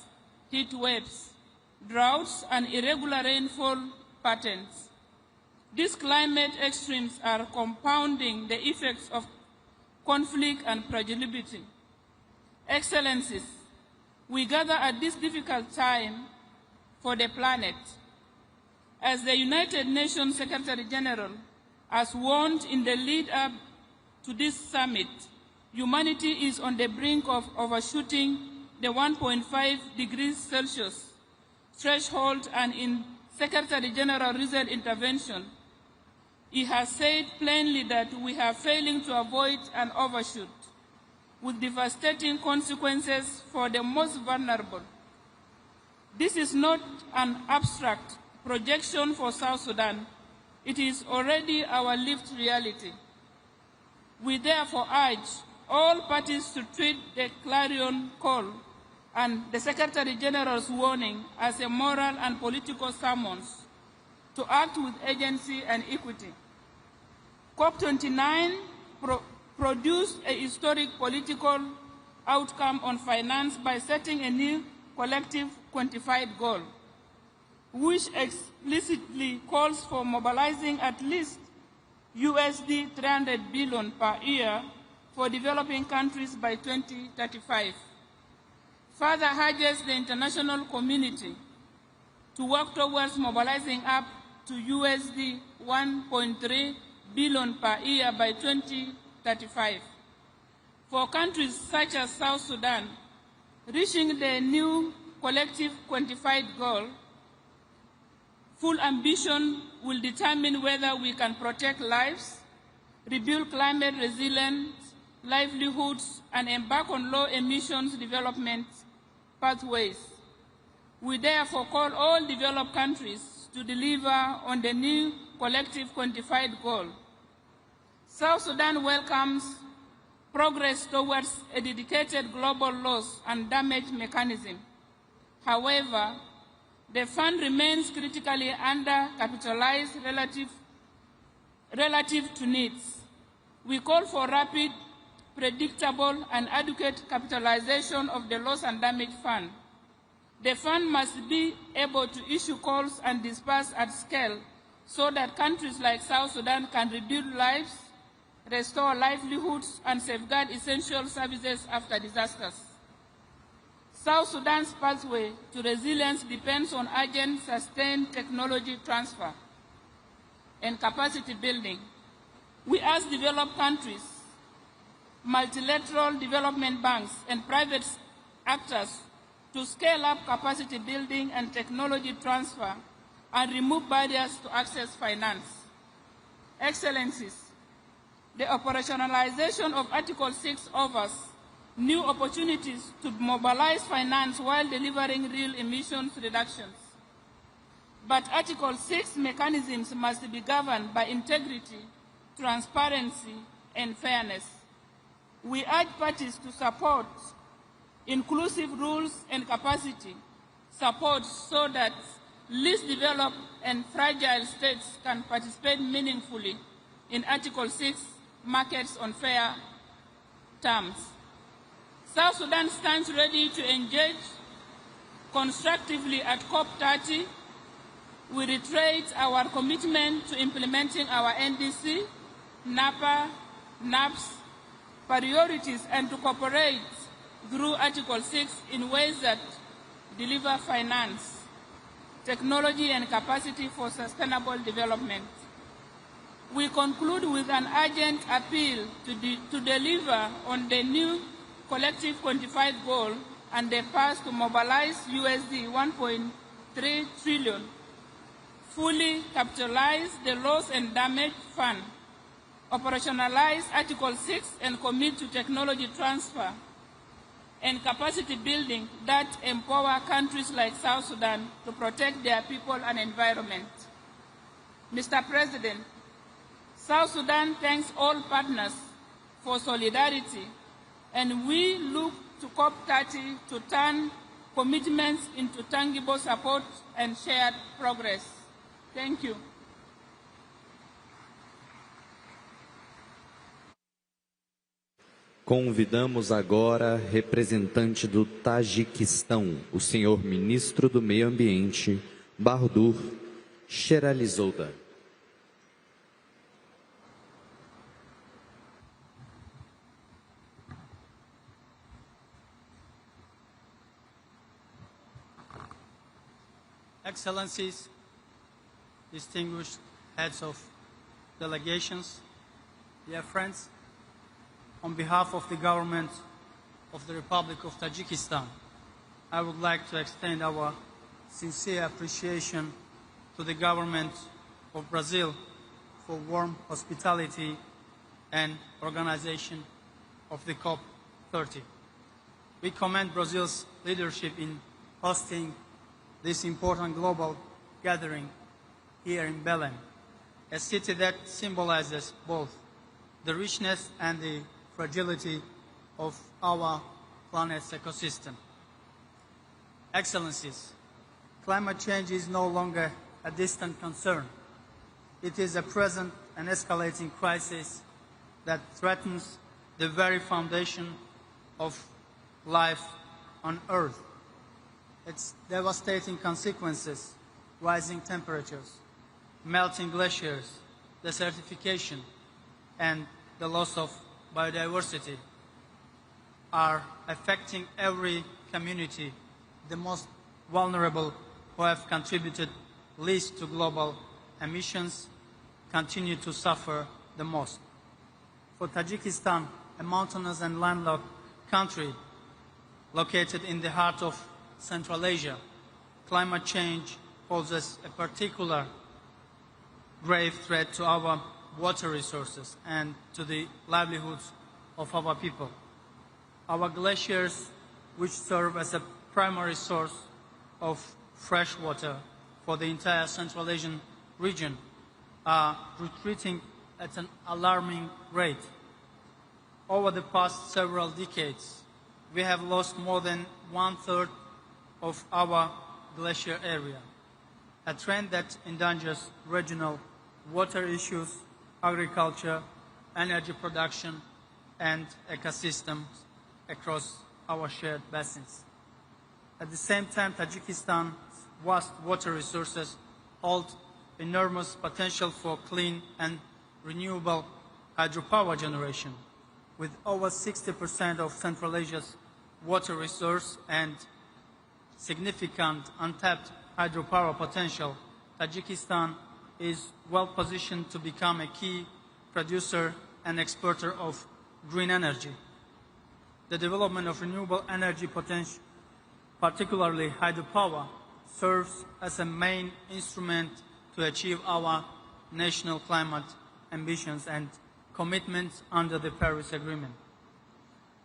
heat waves, droughts, and irregular rainfall patterns. These climate extremes are compounding the effects of conflict and fragility. Excellencies, we gather at this difficult time for the planet. As the United Nations Secretary General has warned in the lead-up to this summit, humanity is on the brink of overshooting the 1.5 degrees Celsius threshold, and in Secretary General recent intervention, he has said plainly that we are failing to avoid an overshoot, with devastating consequences for the most vulnerable. This is not an abstract projection for South Sudan. It is already our lived reality. We therefore urge all parties to treat the clarion call and the Secretary General's warning as a moral and political summons to act with agency and equity. COP29 produced a historic political outcome on finance by setting a new collective quantified goal, which explicitly calls for mobilizing at least USD 300 billion per year for developing countries by 2035. Further urges the international community to work towards mobilizing up to USD 1.3 billion per year by 2035. For countries such as South Sudan, reaching the new collective quantified goal, full ambition will determine whether we can protect lives, rebuild climate resilient livelihoods, and embark on low emissions development pathways. We therefore call all developed countries to deliver on the new collective quantified goal. South Sudan welcomes progress towards a dedicated global loss and damage mechanism. However, the fund remains critically undercapitalized relative to needs. We call for rapid, predictable, and adequate capitalization of the loss and damage fund. The fund must be able to issue calls and disperse at scale so that countries like South Sudan can rebuild lives, restore livelihoods, and safeguard essential services after disasters. South Sudan's pathway to resilience depends on urgent, sustained technology transfer and capacity building. We ask developed countries, multilateral development banks, and private actors to scale up capacity building and technology transfer and remove barriers to access finance. Excellencies, the operationalization of Article 6 offers new opportunities to mobilize finance while delivering real emissions reductions. But Article 6 mechanisms must be governed by integrity, transparency, and fairness. We urge parties to support inclusive rules and capacity support so that least developed and fragile states can participate meaningfully in Article 6 markets on fair terms. South Sudan stands ready to engage constructively at COP30. We reiterate our commitment to implementing our NDC, NAPA, NAPS priorities and to cooperate through Article 6 in ways that deliver finance, technology, and capacity for sustainable development. We conclude with an urgent appeal to deliver on the new collective quantified goal and the path to mobilize USD 1.3 trillion, fully capitalize the loss and damage fund, operationalize Article 6 and commit to technology transfer and capacity building that empower countries like South Sudan to protect their people and environment. Mr. President, South Sudan thanks all partners for solidarity, and we look to COP30 to turn commitments into tangible support and shared progress. Thank you. Convidamos agora representante do Tajiquistão, o senhor ministro do Meio Ambiente, Bahadur Sheralizada. Excellencies, distinguished heads of delegations, dear friends, on behalf of the government of the Republic of Tajikistan, I would like to extend our sincere appreciation to the government of Brazil for warm hospitality and organization of the COP30. We commend Brazil's leadership in hosting this important global gathering here in Belém, a city that symbolizes both the richness and the fragility of our planet's ecosystem. Excellencies, climate change is no longer a distant concern. It is a present and escalating crisis that threatens the very foundation of life on Earth. Its devastating consequences, rising temperatures, melting glaciers, desertification, and the loss of biodiversity are affecting every community. The most vulnerable, who have contributed least to global emissions, continue to suffer the most. For Tajikistan, a mountainous and landlocked country located in the heart of Central Asia, climate change poses a particular grave threat to our water resources and to the livelihoods of our people. Our glaciers, which serve as a primary source of fresh water for the entire Central Asian region, are retreating at an alarming rate. Over the past several decades, we have lost more than 1/3 of our glacier area, a trend that endangers regional water issues, agriculture, energy production, and ecosystems across our shared basins. At the same time, Tajikistan's vast water resources hold enormous potential for clean and renewable hydropower generation. With over 60% of Central Asia's water resource and significant untapped hydropower potential, Tajikistan is well positioned to become a key producer and exporter of green energy. The development of renewable energy particularly hydropower, serves as a main instrument to achieve our national climate ambitions and commitments under the Paris Agreement,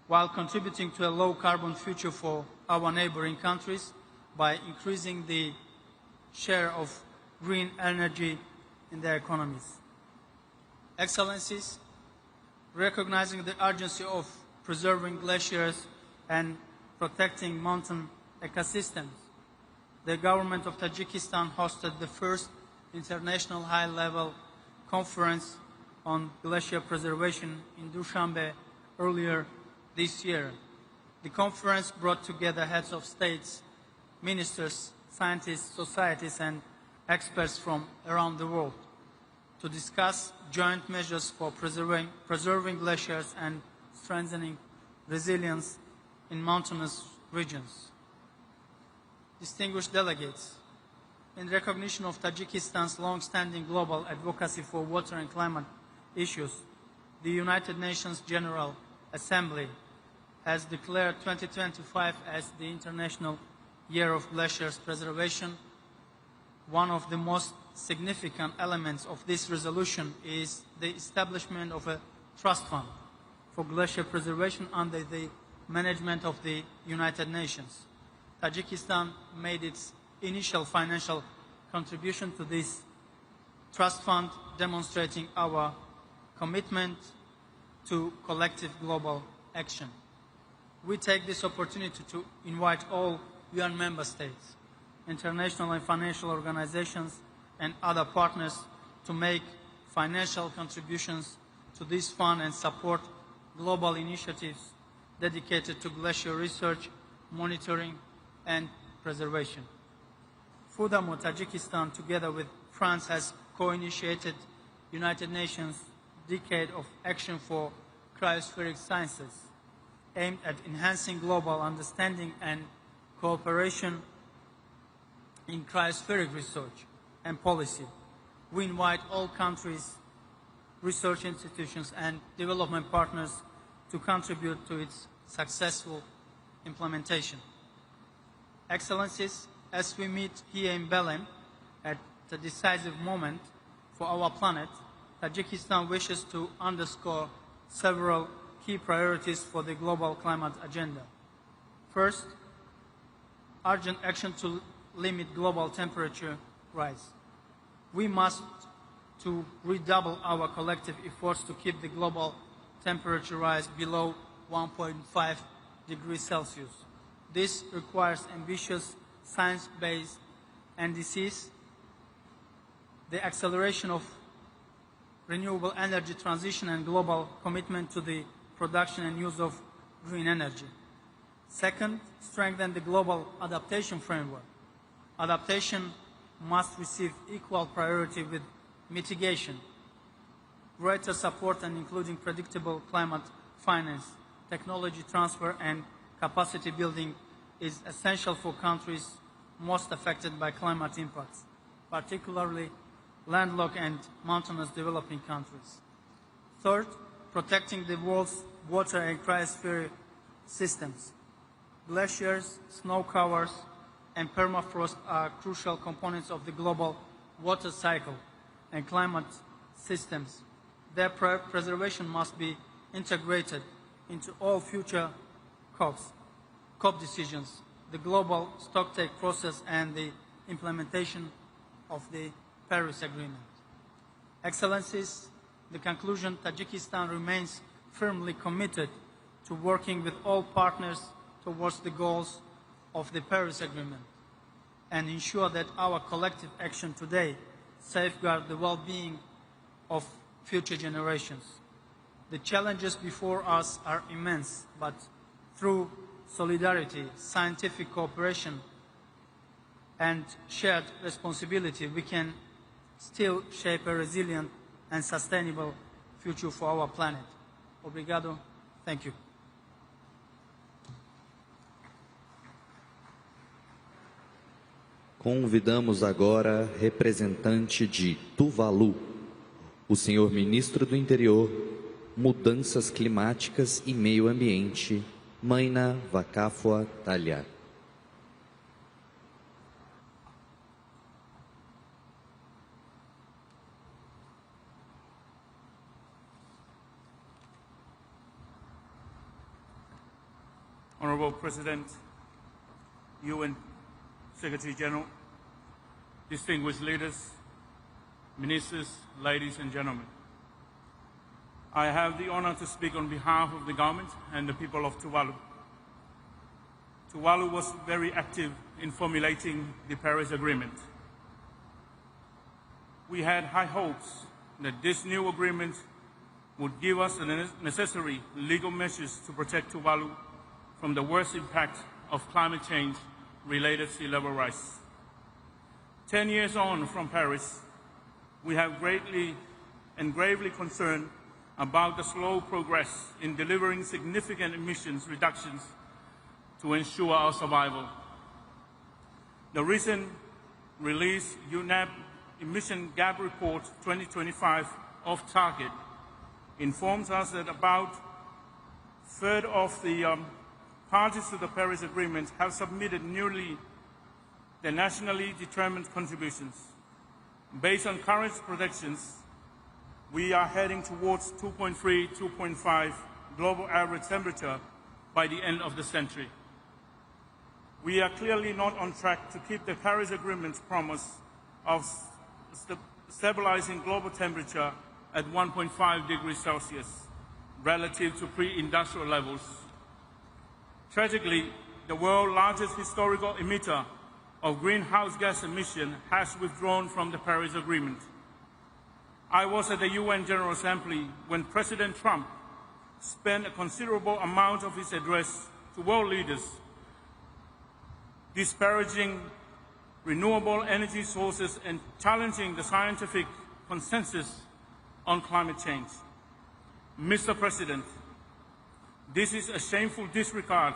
while contributing to a low-carbon future for our neighboring countries by increasing the share of green energy in their economies. Excellencies, recognizing the urgency of preserving glaciers and protecting mountain ecosystems, the government of Tajikistan hosted the first international high-level conference on glacier preservation in Dushanbe earlier this year. The conference brought together heads of states, ministers, scientists, societies, and experts from around the world to discuss joint measures for preserving glaciers and strengthening resilience in mountainous regions. Distinguished delegates, in recognition of Tajikistan's long-standing global advocacy for water and climate issues, the United Nations General Assembly has declared 2025 as the International Year of Glaciers Preservation. One of the most significant elements of this resolution is the establishment of a trust fund for glacier preservation under the management of the United Nations. Tajikistan made its initial financial contribution to this trust fund, demonstrating our commitment to collective global action. We take this opportunity to invite all UN member states, international and financial organizations, and other partners to make financial contributions to this fund and support global initiatives dedicated to glacier research, monitoring, and preservation. Furthermore, Tajikistan, together with France, has co-initiated United Nations Decade of Action for Cryospheric Sciences, aimed at enhancing global understanding and cooperation in cryospheric research and policy. We invite all countries, research institutions, and development partners to contribute to its successful implementation. Excellencies, as we meet here in Belém at the decisive moment for our planet, Tajikistan wishes to underscore several key priorities for the global climate agenda. First, urgent action to limit global temperature rise. We must to redouble our collective efforts to keep the global temperature rise below 1.5 degrees Celsius. This requires ambitious science-based indices, the acceleration of renewable energy transition, and global commitment to the production and use of green energy. Second, strengthen the global adaptation framework. Adaptation must receive equal priority with mitigation. Greater support and including predictable climate finance, technology transfer, and capacity building is essential for countries most affected by climate impacts, particularly landlocked and mountainous developing countries. Third, protecting the world's water and cryosphere systems. Glaciers, snow covers, and permafrost are crucial components of the global water cycle and climate systems. Their preservation must be integrated into all future COP decisions, the global stocktake process, and the implementation of the Paris Agreement. Excellencies, the conclusion, Tajikistan remains firmly committed to working with all partners towards the goals of the Paris Agreement and ensure that our collective action today safeguard the well-being of future generations. The challenges before us are immense, but through solidarity, scientific cooperation, and shared responsibility, we can still shape a resilient and sustainable future for our planet. Obrigado. Thank you. Convidamos agora representante de Tuvalu, o senhor ministro do Interior, Mudanças Climáticas e Meio Ambiente, Maina Vakafua Talha. Honorable President, UN Secretary General, distinguished leaders, ministers, ladies and gentlemen. I have the honor to speak on behalf of the government and the people of Tuvalu. Tuvalu was very active in formulating the Paris Agreement. We had high hopes that this new agreement would give us the necessary legal measures to protect Tuvalu from the worst impact of climate change-related sea level rise. 10 years on from Paris, we have greatly and gravely concerned about the slow progress in delivering significant emissions reductions to ensure our survival. The recent released UNEP Emission Gap Report 2025 off target informs us that about a third of the parties to the Paris Agreement have submitted newly their nationally determined contributions. Based on current projections, we are heading towards 2.3, 2.5 global average temperature by the end of the century. We are clearly not on track to keep the Paris Agreement's promise of stabilizing global temperature at 1.5 degrees Celsius relative to pre-industrial levels. Tragically, the world's largest historical emitter of greenhouse gas emission has withdrawn from the Paris Agreement. I was at the UN General Assembly when President Trump spent a considerable amount of his address to world leaders disparaging renewable energy sources and challenging the scientific consensus on climate change. Mr. President, this is a shameful disregard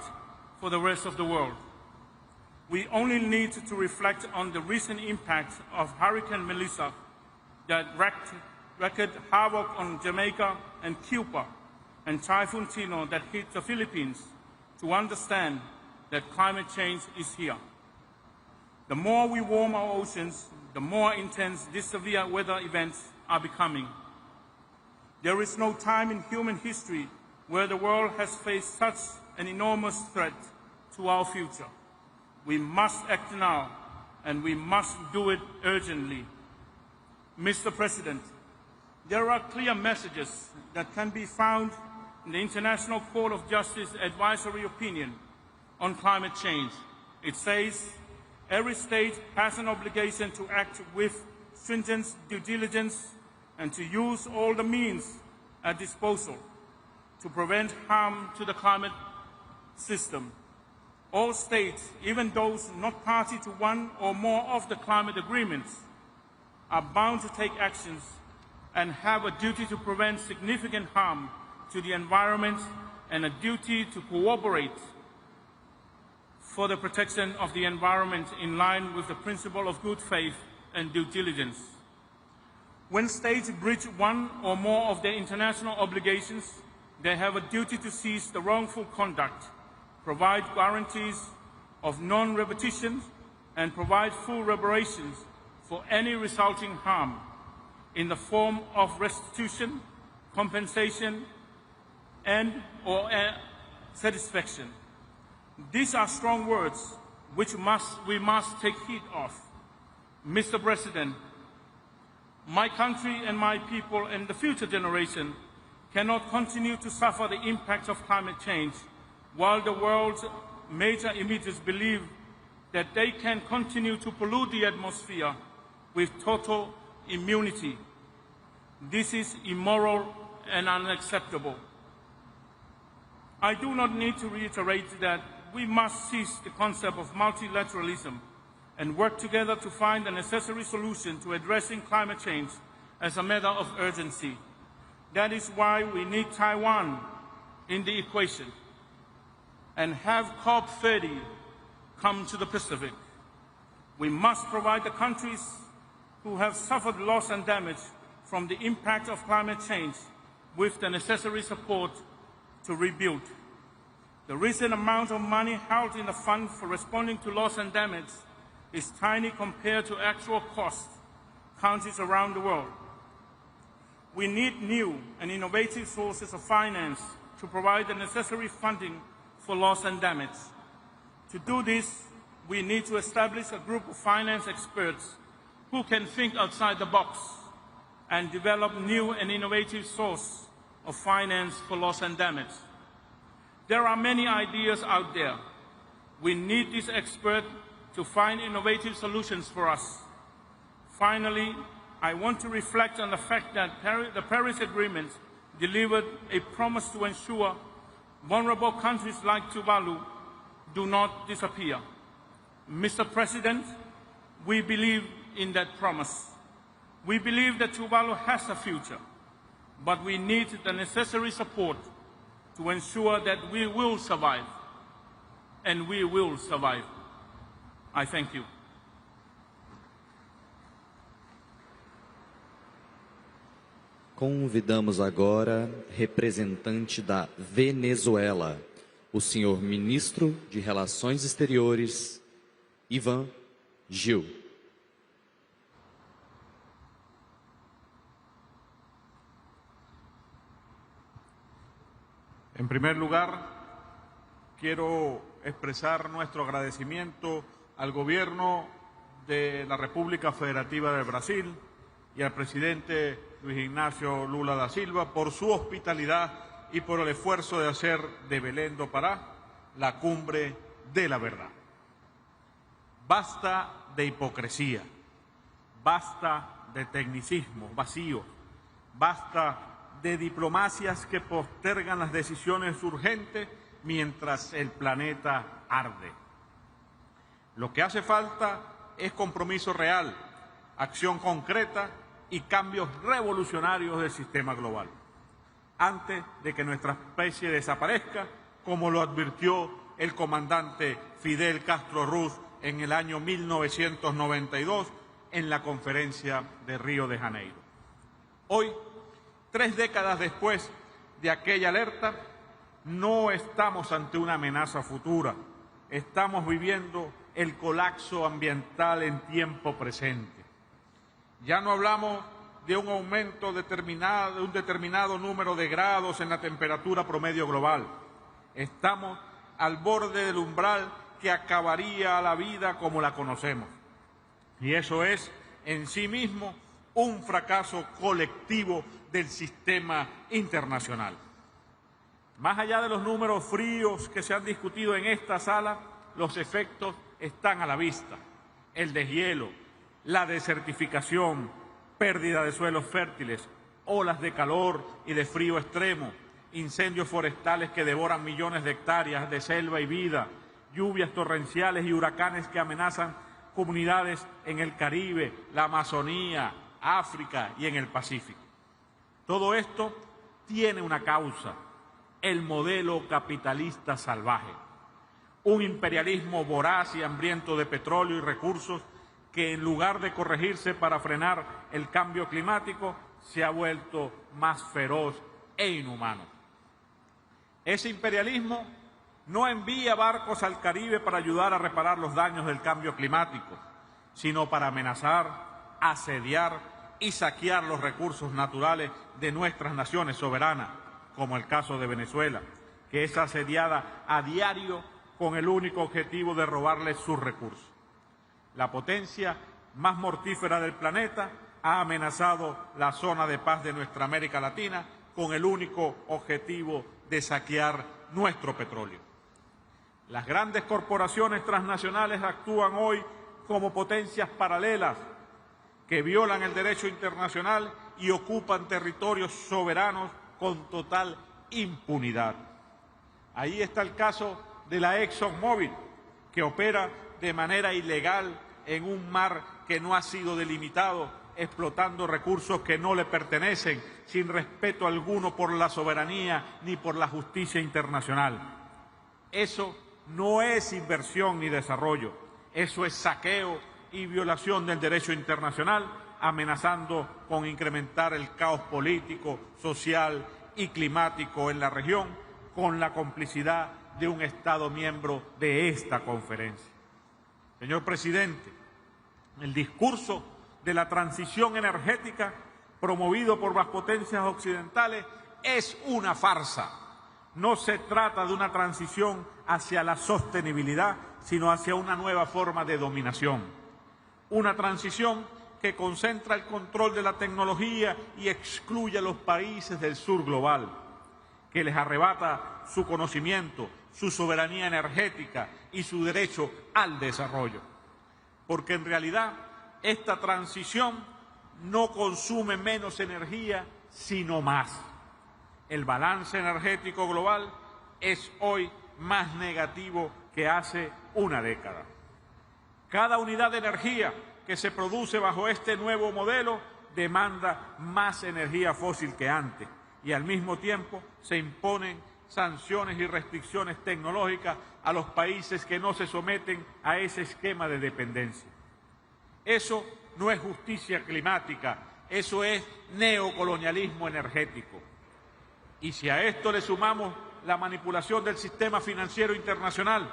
for the rest of the world. We only need to reflect on the recent impact of Hurricane Melissa that wreaked havoc on Jamaica and Cuba, and Typhoon Tino that hit the Philippines to understand that climate change is here. The more we warm our oceans, the more intense these severe weather events are becoming. There is no time in human history where the world has faced such an enormous threat to our future. We must act now, and we must do it urgently. Mr. President, there are clear messages that can be found in the International Court of Justice advisory opinion on climate change. It says, every state has an obligation to act with stringent due diligence and to use all the means at disposal to prevent harm to the climate system. All states, even those not party to one or more of the climate agreements, are bound to take actions and have a duty to prevent significant harm to the environment and a duty to cooperate for the protection of the environment in line with the principle of good faith and due diligence. When states breach one or more of their international obligations, they have a duty to cease the wrongful conduct, provide guarantees of non-repetition, and provide full reparations for any resulting harm in the form of restitution, compensation, and/or satisfaction. These are strong words which we must take heed of. Mr. President, my country and my people and the future generation cannot continue to suffer the impact of climate change while the world's major emitters believe that they can continue to pollute the atmosphere with total immunity. This is immoral and unacceptable. I do not need to reiterate that we must seize the concept of multilateralism and work together to find a necessary solution to addressing climate change as a matter of urgency. That is why we need Taiwan in the equation and have COP30 come to the Pacific. We must provide the countries who have suffered loss and damage from the impact of climate change with the necessary support to rebuild. The recent amount of money held in the fund for responding to loss and damage is tiny compared to actual costs countries around the world. We need new and innovative sources of finance to provide the necessary funding for loss and damage. To do this, we need to establish a group of finance experts who can think outside the box and develop new and innovative sources of finance for loss and damage. There are many ideas out there. We need these experts to find innovative solutions for us. Finally, I want to reflect on the fact that the Paris Agreement delivered a promise to ensure vulnerable countries like Tuvalu do not disappear. Mr. President, we believe in that promise. We believe that Tuvalu has a future, but we need the necessary support to ensure that we will survive, and we will survive. I thank you. Convidamos agora representante da Venezuela, o senhor ministro de Relações Exteriores, Ivan Gil. En primer lugar, quiero expresar nuestro agradecimiento al Gobierno de la República Federativa de Brasil y al presidente Luis Ignacio Lula da Silva por su hospitalidad y por el esfuerzo de hacer de Belém do Pará la cumbre de la verdad. Basta de hipocresía, basta de tecnicismo vacío, basta de diplomacias que postergan las decisiones urgentes mientras el planeta arde. Lo que hace falta es compromiso real, acción concreta y cambios revolucionarios del sistema global, antes de que nuestra especie desaparezca, como lo advirtió el comandante Fidel Castro Ruz en el año 1992 en la conferencia de Río de Janeiro. Hoy, 3 décadas después de aquella alerta, no estamos ante una amenaza futura, estamos viviendo el colapso ambiental en tiempo presente. Ya no hablamos de un aumento determinado, de un determinado número de grados en la temperatura promedio global. Estamos al borde del umbral que acabaría la vida como la conocemos. Y eso es, en sí mismo, un fracaso colectivo del sistema internacional. Más allá de los números fríos que se han discutido en esta sala, los efectos están a la vista. El deshielo, la desertificación, pérdida de suelos fértiles, olas de calor y de frío extremo, incendios forestales que devoran millones de hectáreas de selva y vida, lluvias torrenciales y huracanes que amenazan comunidades en el Caribe, la Amazonía, África y en el Pacífico. Todo esto tiene una causa: el modelo capitalista salvaje, un imperialismo voraz y hambriento de petróleo y recursos que, en lugar de corregirse para frenar el cambio climático, se ha vuelto más feroz e inhumano. Ese imperialismo no envía barcos al Caribe para ayudar a reparar los daños del cambio climático, sino para amenazar, asediar y saquear los recursos naturales de nuestras naciones soberanas, como el caso de Venezuela, que es asediada a diario con el único objetivo de robarles sus recursos. La potencia más mortífera del planeta ha amenazado la zona de paz de nuestra América Latina con el único objetivo de saquear nuestro petróleo. Las grandes corporaciones transnacionales actúan hoy como potencias paralelas que violan el derecho internacional y ocupan territorios soberanos con total impunidad. Ahí está el caso de la ExxonMobil, que opera de manera ilegal en un mar que no ha sido delimitado, explotando recursos que no le pertenecen, sin respeto alguno por la soberanía ni por la justicia internacional. Eso no es inversión ni desarrollo, eso es saqueo y violación del derecho internacional, amenazando con incrementar el caos político, social y climático en la región, con la complicidad de un Estado miembro de esta conferencia. Señor presidente, el discurso de la transición energética promovido por las potencias occidentales es una farsa. No se trata de una transición hacia la sostenibilidad, sino hacia una nueva forma de dominación. Una transición que concentra el control de la tecnología y excluye a los países del sur global, que les arrebata su conocimiento, su soberanía energética y su derecho al desarrollo. Porque en realidad esta transición no consume menos energía, sino más. El balance energético global es hoy más negativo que hace una década. Cada unidad de energía que se produce bajo este nuevo modelo demanda más energía fósil que antes y al mismo tiempo se imponen sanciones y restricciones tecnológicas a los países que no se someten a ese esquema de dependencia. Eso no es justicia climática, eso es neocolonialismo energético. Y si a esto le sumamos la manipulación del sistema financiero internacional,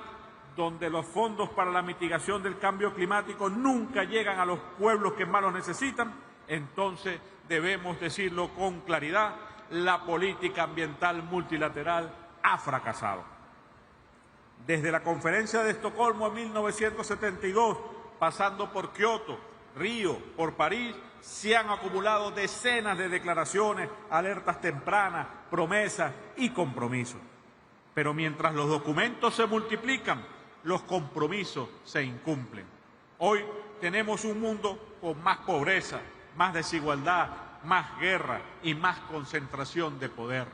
donde los fondos para la mitigación del cambio climático nunca llegan a los pueblos que más los necesitan, entonces debemos decirlo con claridad, la política ambiental multilateral ha fracasado. Desde la Conferencia de Estocolmo en 1972, pasando por Kioto, Río, por París, se han acumulado decenas de declaraciones, alertas tempranas, promesas y compromisos. Pero mientras los documentos se multiplican, los compromisos se incumplen. Hoy tenemos un mundo con más pobreza, más desigualdad, más guerra y más concentración de poder.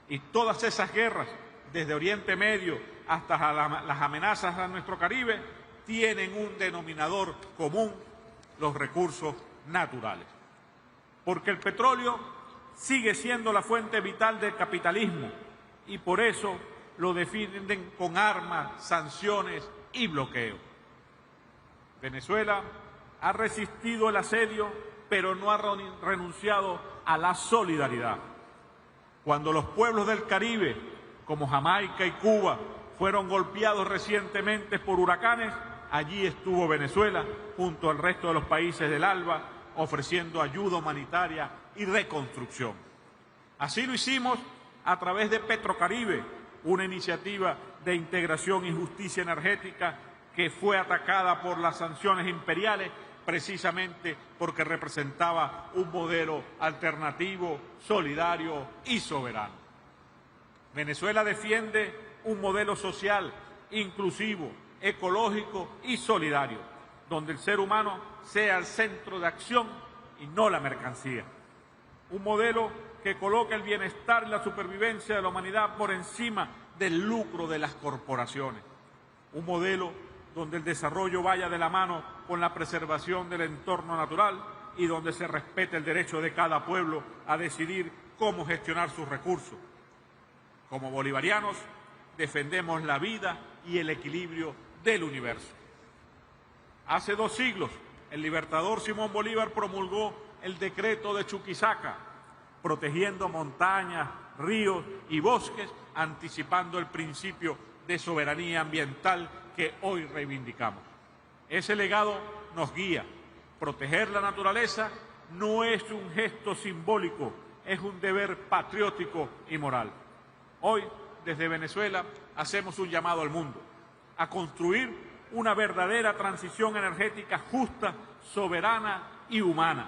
Y todas esas guerras, desde Oriente Medio hasta las amenazas a nuestro Caribe, tienen un denominador común: los recursos naturales. Porque el petróleo sigue siendo la fuente vital del capitalismo y por eso lo defienden con armas, sanciones y bloqueos. Venezuela ha resistido el asedio, pero no ha renunciado a la solidaridad. Cuando los pueblos del Caribe, como Jamaica y Cuba, fueron golpeados recientemente por huracanes, allí estuvo Venezuela, junto al resto de los países del ALBA, ofreciendo ayuda humanitaria y reconstrucción. Así lo hicimos a través de Petrocaribe, una iniciativa de integración y justicia energética que fue atacada por las sanciones imperiales precisamente porque representaba un modelo alternativo, solidario y soberano. Venezuela defiende un modelo social, inclusivo, ecológico y solidario, donde el ser humano sea el centro de acción y no la mercancía. Un modelo que coloca el bienestar y la supervivencia de la humanidad por encima del lucro de las corporaciones. Un modelo donde el desarrollo vaya de la mano con la preservación del entorno natural y donde se respete el derecho de cada pueblo a decidir cómo gestionar sus recursos. Como bolivarianos, defendemos la vida y el equilibrio del universo. Hace 2 siglos, el libertador Simón Bolívar promulgó el decreto de Chuquisaca, protegiendo montañas, ríos y bosques, anticipando el principio de soberanía ambiental que hoy reivindicamos. Ese legado nos guía. Proteger la naturaleza no es un gesto simbólico, es un deber patriótico y moral. Hoy, desde Venezuela, hacemos un llamado al mundo a construir una verdadera transición energética justa, soberana y humana.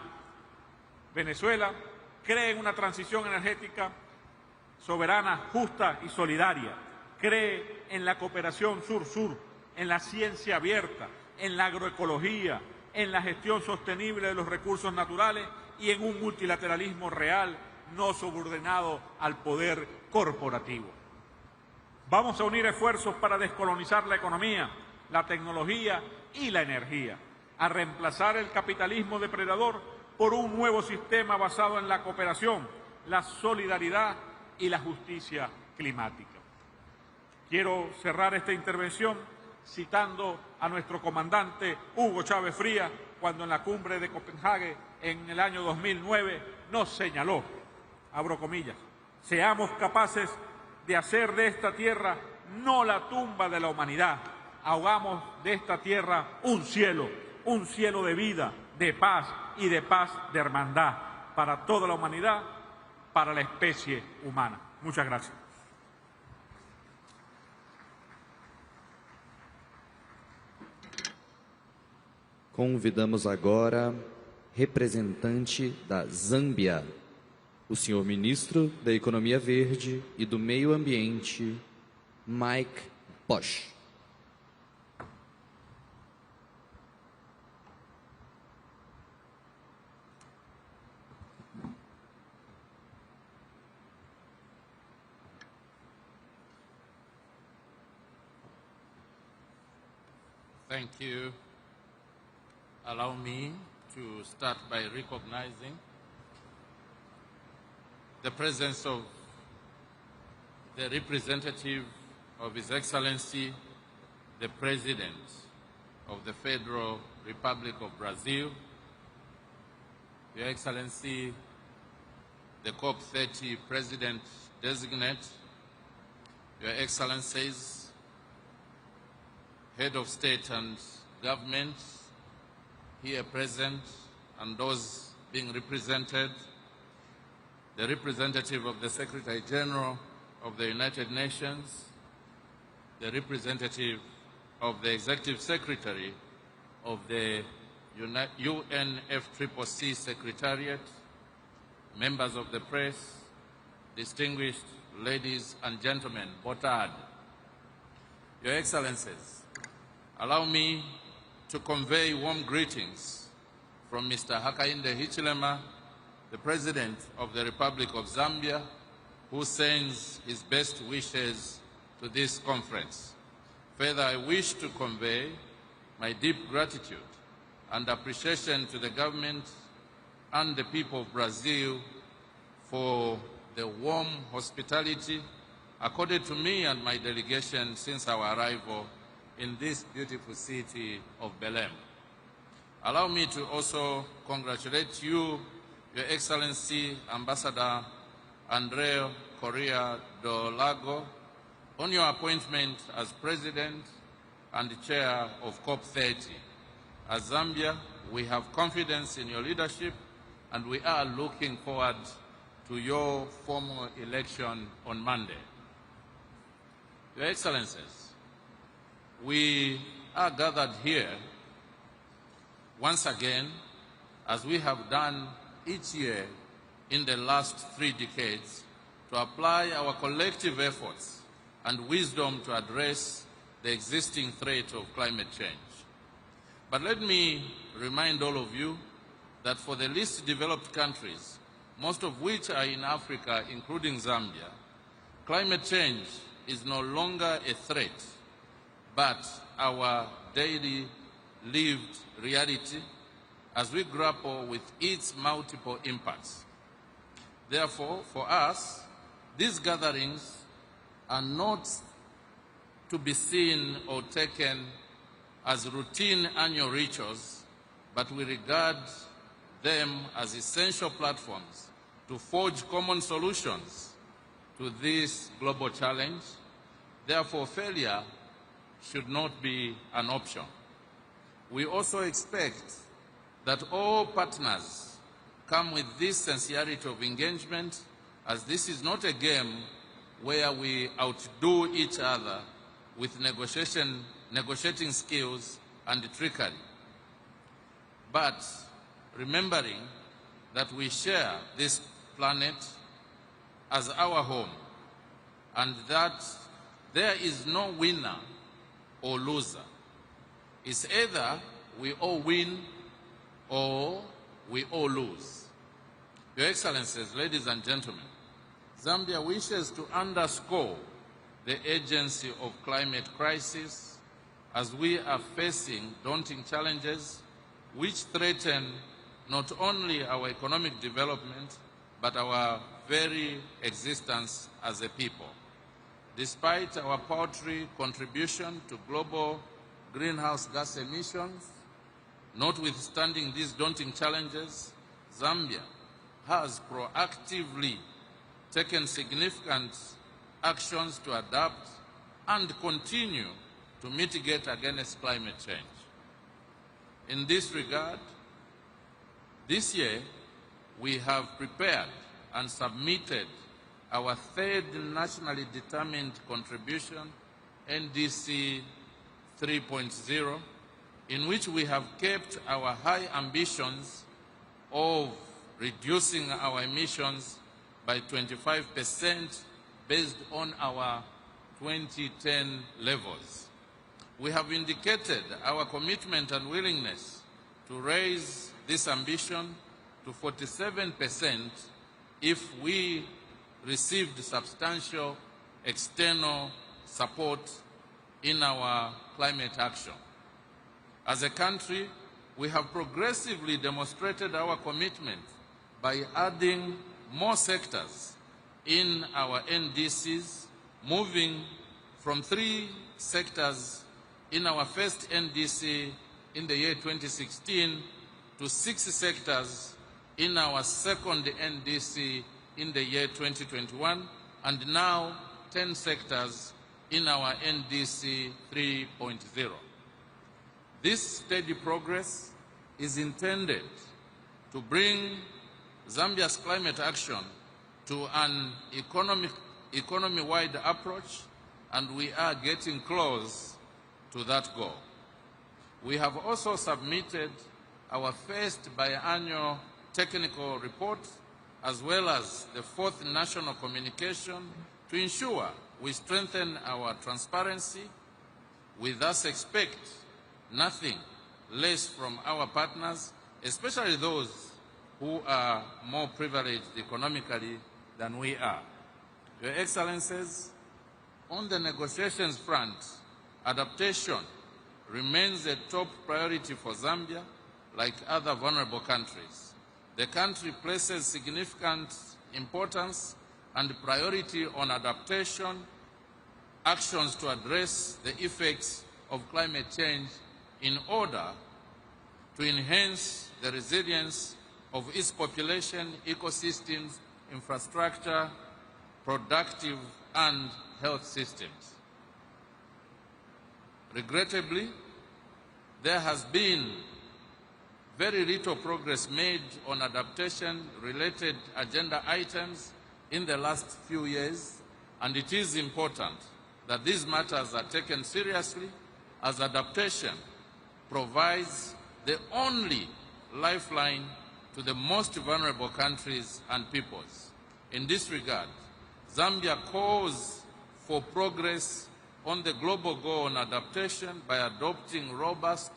Venezuela cree en una transición energética soberana, justa y solidaria. Cree en la cooperación sur-sur, en la ciencia abierta, en la agroecología, en la gestión sostenible de los recursos naturales y en un multilateralismo real, no subordinado al poder corporativo. Vamos a unir esfuerzos para descolonizar la economía, la tecnología y la energía, a reemplazar el capitalismo depredador por un nuevo sistema basado en la cooperación, la solidaridad y la justicia climática. Quiero cerrar esta intervención citando a nuestro comandante Hugo Chávez Frías, cuando en la cumbre de Copenhague en el año 2009 nos señaló, abro comillas, seamos capaces de hacer de esta tierra no la tumba de la humanidad, hagamos de esta tierra un cielo de vida, de paz y de hermandad para toda la humanidad, para la especie humana. Muchas gracias. Convidamos agora representante da Zâmbia, o senhor ministro da Economia Verde e do Meio Ambiente, Mike Bosch. Thank you. Allow me to start by recognizing the presence of the representative of His Excellency, the President of the Federal Republic of Brazil, Your Excellency, the COP30 President-designate, Your Excellencies, Head of State and Government here present, and those being represented, the representative of the Secretary General of the United Nations, the representative of the Executive Secretary of the UNFCCC Secretariat, members of the press, distinguished ladies and gentlemen, boa tarde. Your Excellencies, allow me to convey warm greetings from Mr. Hakainde Hichilema, the President of the Republic of Zambia, who sends his best wishes to this conference. Further, I wish to convey my deep gratitude and appreciation to the government and the people of Brazil for the warm hospitality accorded to me and my delegation since our arrival in this beautiful city of Belém. Allow me to also congratulate you, Your Excellency Ambassador André Correa do Lago, on your appointment as President and Chair of COP30. As Zambia, we have confidence in your leadership and we are looking forward to your formal election on Monday. Your Excellencies, we are gathered here once again, as we have done each year in the last 3 decades, to apply our collective efforts and wisdom to address the existing threat of climate change. But let me remind all of you that for the least developed countries, most of which are in Africa, including Zambia, climate change is no longer a threat, but our daily lived reality as we grapple with its multiple impacts. Therefore, for us, these gatherings are not to be seen or taken as routine annual rituals, but we regard them as essential platforms to forge common solutions to this global challenge. Therefore, failure should not be an option. We also expect that all partners come with this sincerity of engagement, as this is not a game where we outdo each other with negotiating skills and trickery, but remembering that we share this planet as our home and that there is no winner or loser. It's either we all win or we all lose. Your Excellencies, ladies and gentlemen, Zambia wishes to underscore the urgency of climate crisis as we are facing daunting challenges which threaten not only our economic development, but our very existence as a people. Despite our paltry contribution to global greenhouse gas emissions, notwithstanding these daunting challenges, Zambia has proactively taken significant actions to adapt and continue to mitigate against climate change. In this regard, this year we have prepared and submitted our third nationally determined contribution, NDC 3.0, in which we have kept our high ambitions of reducing our emissions by 25% based on our 2010 levels. We have indicated our commitment and willingness to raise this ambition to 47% if we received substantial external support in our climate action. As a country, we have progressively demonstrated our commitment by adding more sectors in our NDCs, moving from 3 sectors in our first NDC in the year 2016 to 6 sectors in our second NDC in the year 2021, and now 10 sectors in our NDC 3.0. This steady progress is intended to bring Zambia's climate action to an economy-wide approach, and we are getting close to that goal. We have also submitted our first biannual technical report, as well as the 4th national communication, to ensure we strengthen our transparency. We thus expect nothing less from our partners, especially those who are more privileged economically than we are. Your Excellencies, on the negotiations front, adaptation remains a top priority for Zambia, like other vulnerable countries. The country places significant importance and priority on adaptation, actions to address the effects of climate change in order to enhance the resilience of its population, ecosystems, infrastructure, productive and health systems. Regrettably, there has been very little progress made on adaptation-related agenda items in the last few years, and it is important that these matters are taken seriously, as adaptation provides the only lifeline to the most vulnerable countries and peoples. In this regard, Zambia calls for progress on the global goal on adaptation by adopting robust,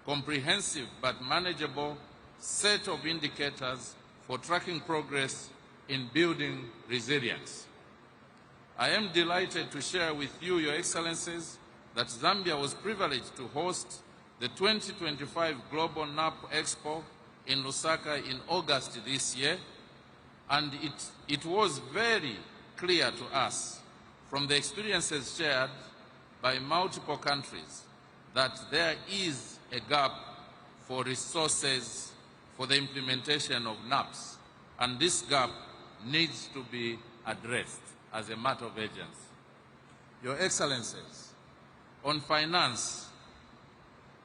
comprehensive but manageable set of indicators for tracking progress in building resilience. I am delighted to share with you, Your Excellencies, that Zambia was privileged to host the 2025 Global NAP Expo in Lusaka in August this year, and it was very clear to us from the experiences shared by multiple countries that there is a gap for resources for the implementation of NAPs, and this gap needs to be addressed as a matter of urgency. Your Excellencies, on finance,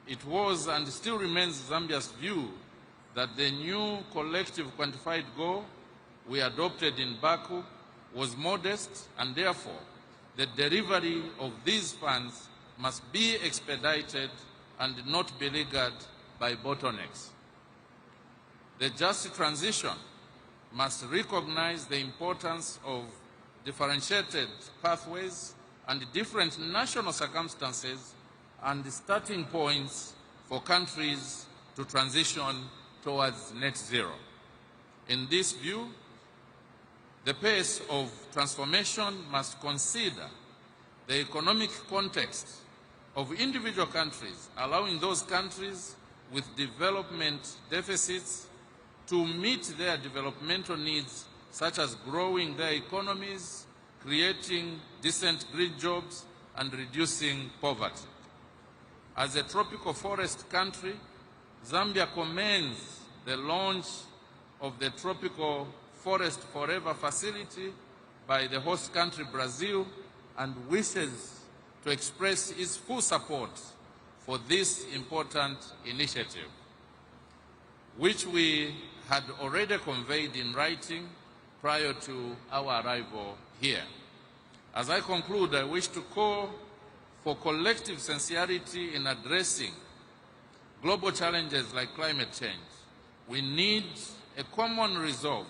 it was and still remains Zambia's view that the new collective quantified goal we adopted in Baku was modest, and therefore the delivery of these funds must be expedited and not beleaguered by bottlenecks. The just transition must recognize the importance of differentiated pathways and different national circumstances and starting points for countries to transition towards net zero. In this view, the pace of transformation must consider the economic context of individual countries, allowing those countries with development deficits to meet their developmental needs, such as growing their economies, creating decent green jobs, and reducing poverty. As a tropical forest country, Zambia commends the launch of the Tropical Forest Forever facility by the host country Brazil, and wishes to express its full support for this important initiative, which we had already conveyed in writing prior to our arrival here. As I conclude, I wish to call for collective sincerity in addressing global challenges like climate change, we need a common resolve,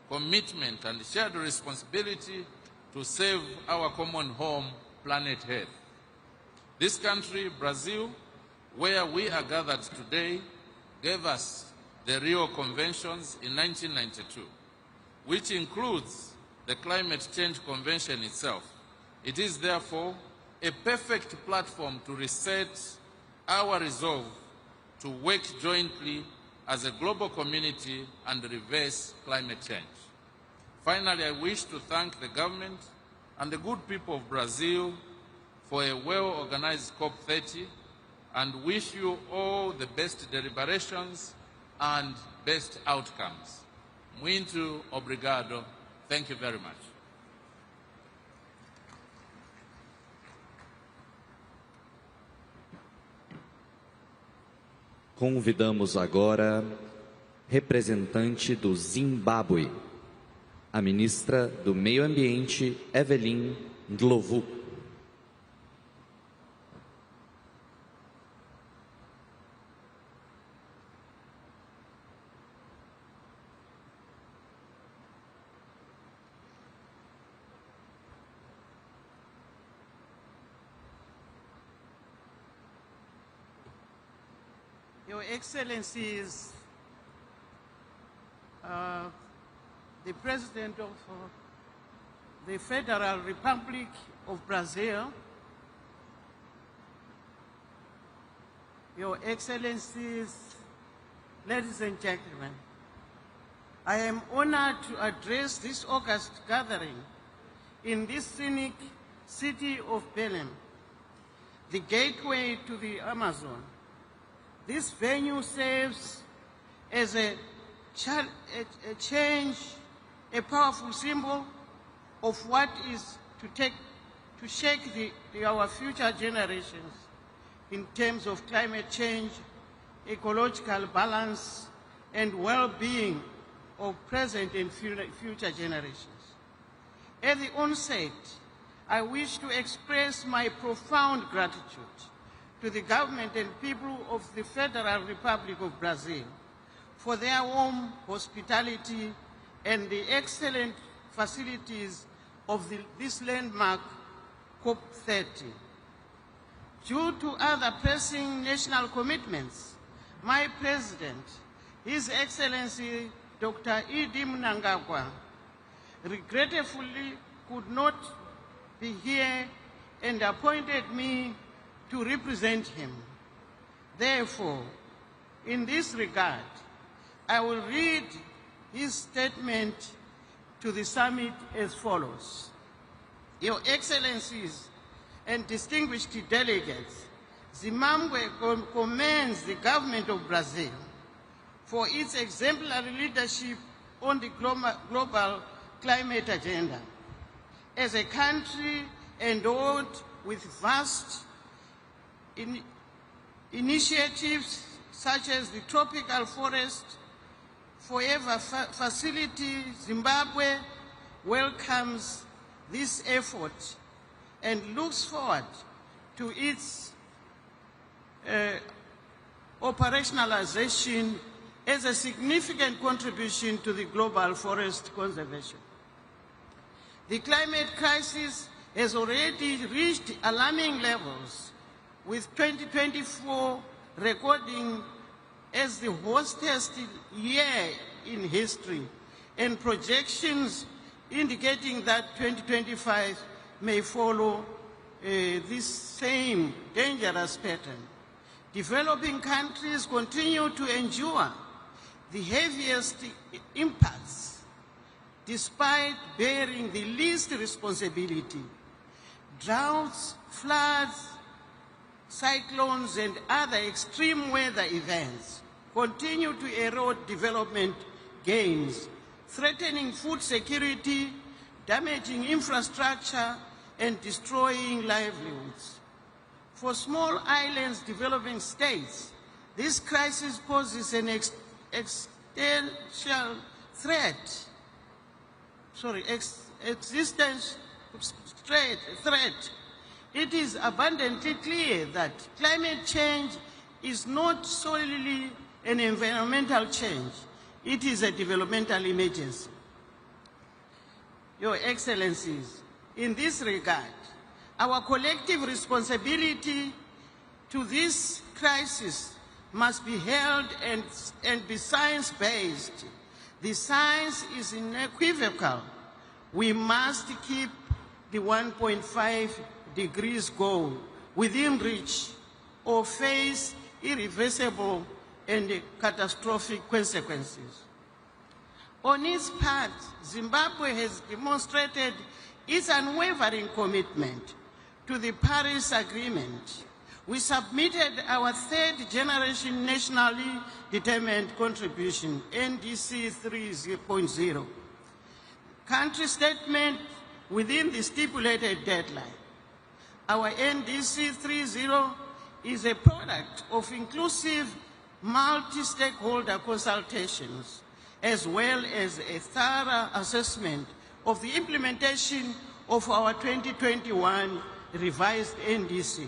commitment, and shared responsibility to save our common home, planet Earth. This country, Brazil, where we are gathered today, gave us the Rio Conventions in 1992, which includes the Climate Change Convention itself. It is therefore a perfect platform to reset our resolve to work jointly as a global community and reverse climate change. Finally, I wish to thank the government and the good people of Brazil for a well-organized COP30 and wish you all the best deliberations and best outcomes. Muito obrigado. Thank you very much. Convidamos agora representante do Zimbábue, a ministra do Meio Ambiente, Evelyn Ndlovu. Your Excellencies, the President of the Federal Republic of Brazil, Your Excellencies, ladies and gentlemen, I am honored to address this August gathering in this scenic city of Belém, the gateway to the Amazon. This venue serves as a powerful symbol of what is to shake our future generations in terms of climate change, ecological balance, and well-being of present and future generations. At the onset, I wish to express my profound gratitude to the government and people of the Federal Republic of Brazil for their warm hospitality and the excellent facilities of this landmark COP30. Due to other pressing national commitments, my President, His Excellency Dr. E.D. Mnangagwa, regretfully could not be here and appointed me to represent him. Therefore, in this regard, I will read his statement to the summit as follows. Your Excellencies and distinguished delegates, Zimbabwe commends the government of Brazil for its exemplary leadership on the global climate agenda. As a country endowed with vast initiatives such as the Tropical Forest Forever facility, Zimbabwe welcomes this effort and looks forward to its operationalization as a significant contribution to the global forest conservation. The climate crisis has already reached alarming levels, with 2024 recording as the hottest year in history, and projections indicating that 2025 may follow this same dangerous pattern. Developing countries continue to endure the heaviest impacts despite bearing the least responsibility. Droughts, floods, cyclones, and other extreme weather events continue to erode development gains, threatening food security, damaging infrastructure, and destroying livelihoods. For small islands developing states, this crisis poses an existential threat. It is abundantly clear that climate change is not solely an environmental change, it is a developmental emergency. Your Excellencies, in this regard, our collective responsibility to this crisis must be held and be science-based. The science is unequivocal. We must keep the 1.5 degrees goal within reach or face irreversible and catastrophic consequences. On its part, Zimbabwe has demonstrated its unwavering commitment to the Paris Agreement. We submitted our third generation nationally determined contribution, NDC 3.0, country statement within the stipulated deadline. Our NDC 3.0 is a product of inclusive multi-stakeholder consultations, as well as a thorough assessment of the implementation of our 2021 revised NDC.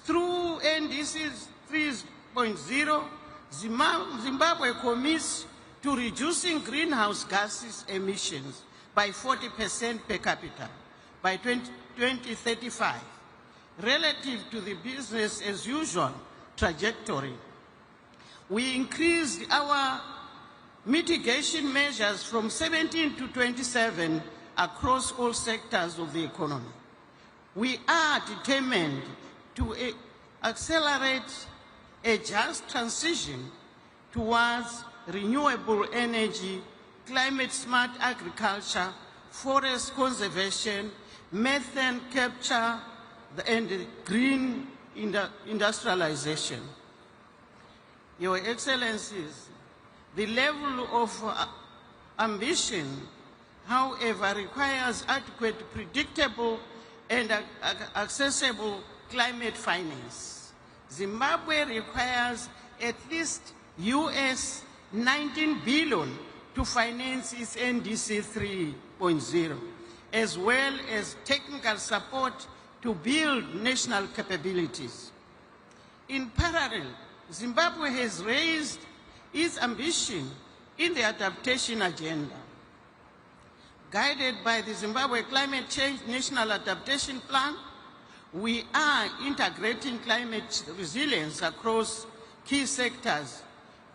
Through NDC 3.0, Zimbabwe commits to reducing greenhouse gases emissions by 40% per capita by 2035, relative to the business as usual trajectory. We increased our mitigation measures from 17 to 27 across all sectors of the economy. We are determined to accelerate a just transition towards renewable energy, climate-smart agriculture, forest conservation, methane capture, and green industrialization. Your Excellencies, the level of ambition, however, requires adequate, predictable, and accessible climate finance. Zimbabwe requires at least US 19 billion to finance its NDC 3.0, as well as technical support to build national capabilities. In parallel, Zimbabwe has raised its ambition in the adaptation agenda. Guided by the Zimbabwe Climate Change National Adaptation Plan, we are integrating climate resilience across key sectors,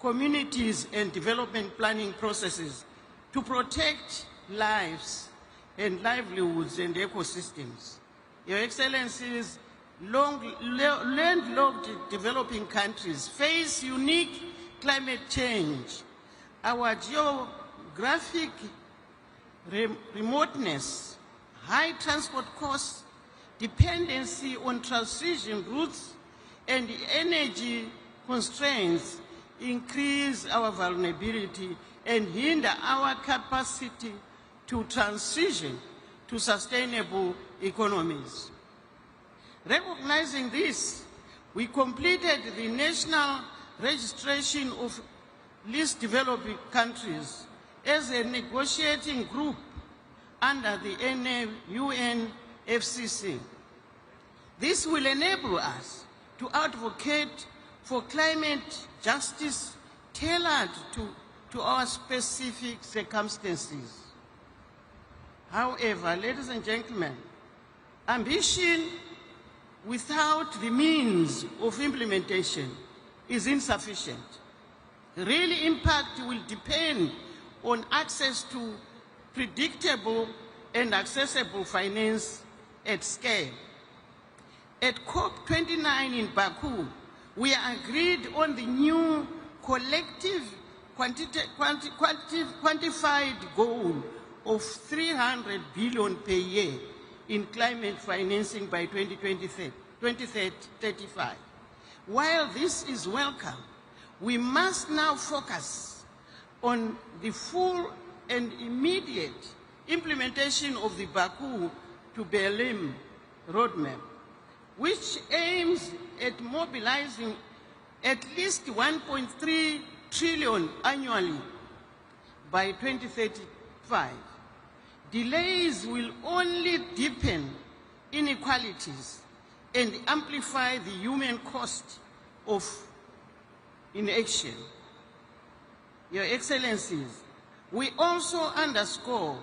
communities, and development planning processes to protect lives and livelihoods and ecosystems. Your Excellencies, landlocked developing countries face unique climate change. Our geographic remoteness, high transport costs, dependency on transition routes, and energy constraints increase our vulnerability and hinder our capacity to transition to sustainable economies. Recognizing this, we completed the national registration of least developing countries as a negotiating group under the UNFCCC. This will enable us to advocate for climate justice tailored to our specific circumstances. However, ladies and gentlemen, ambition without the means of implementation is insufficient. The real impact will depend on access to predictable and accessible finance at scale. At COP29 in Baku, we agreed on the new collective quantified goal of 300 billion per year in climate financing by 2035. While this is welcome, we must now focus on the full and immediate implementation of the Baku to Berlin roadmap, which aims at mobilizing at least 1.3 trillion annually by 2035. Delays will only deepen inequalities and amplify the human cost of inaction. Your Excellencies, we also underscore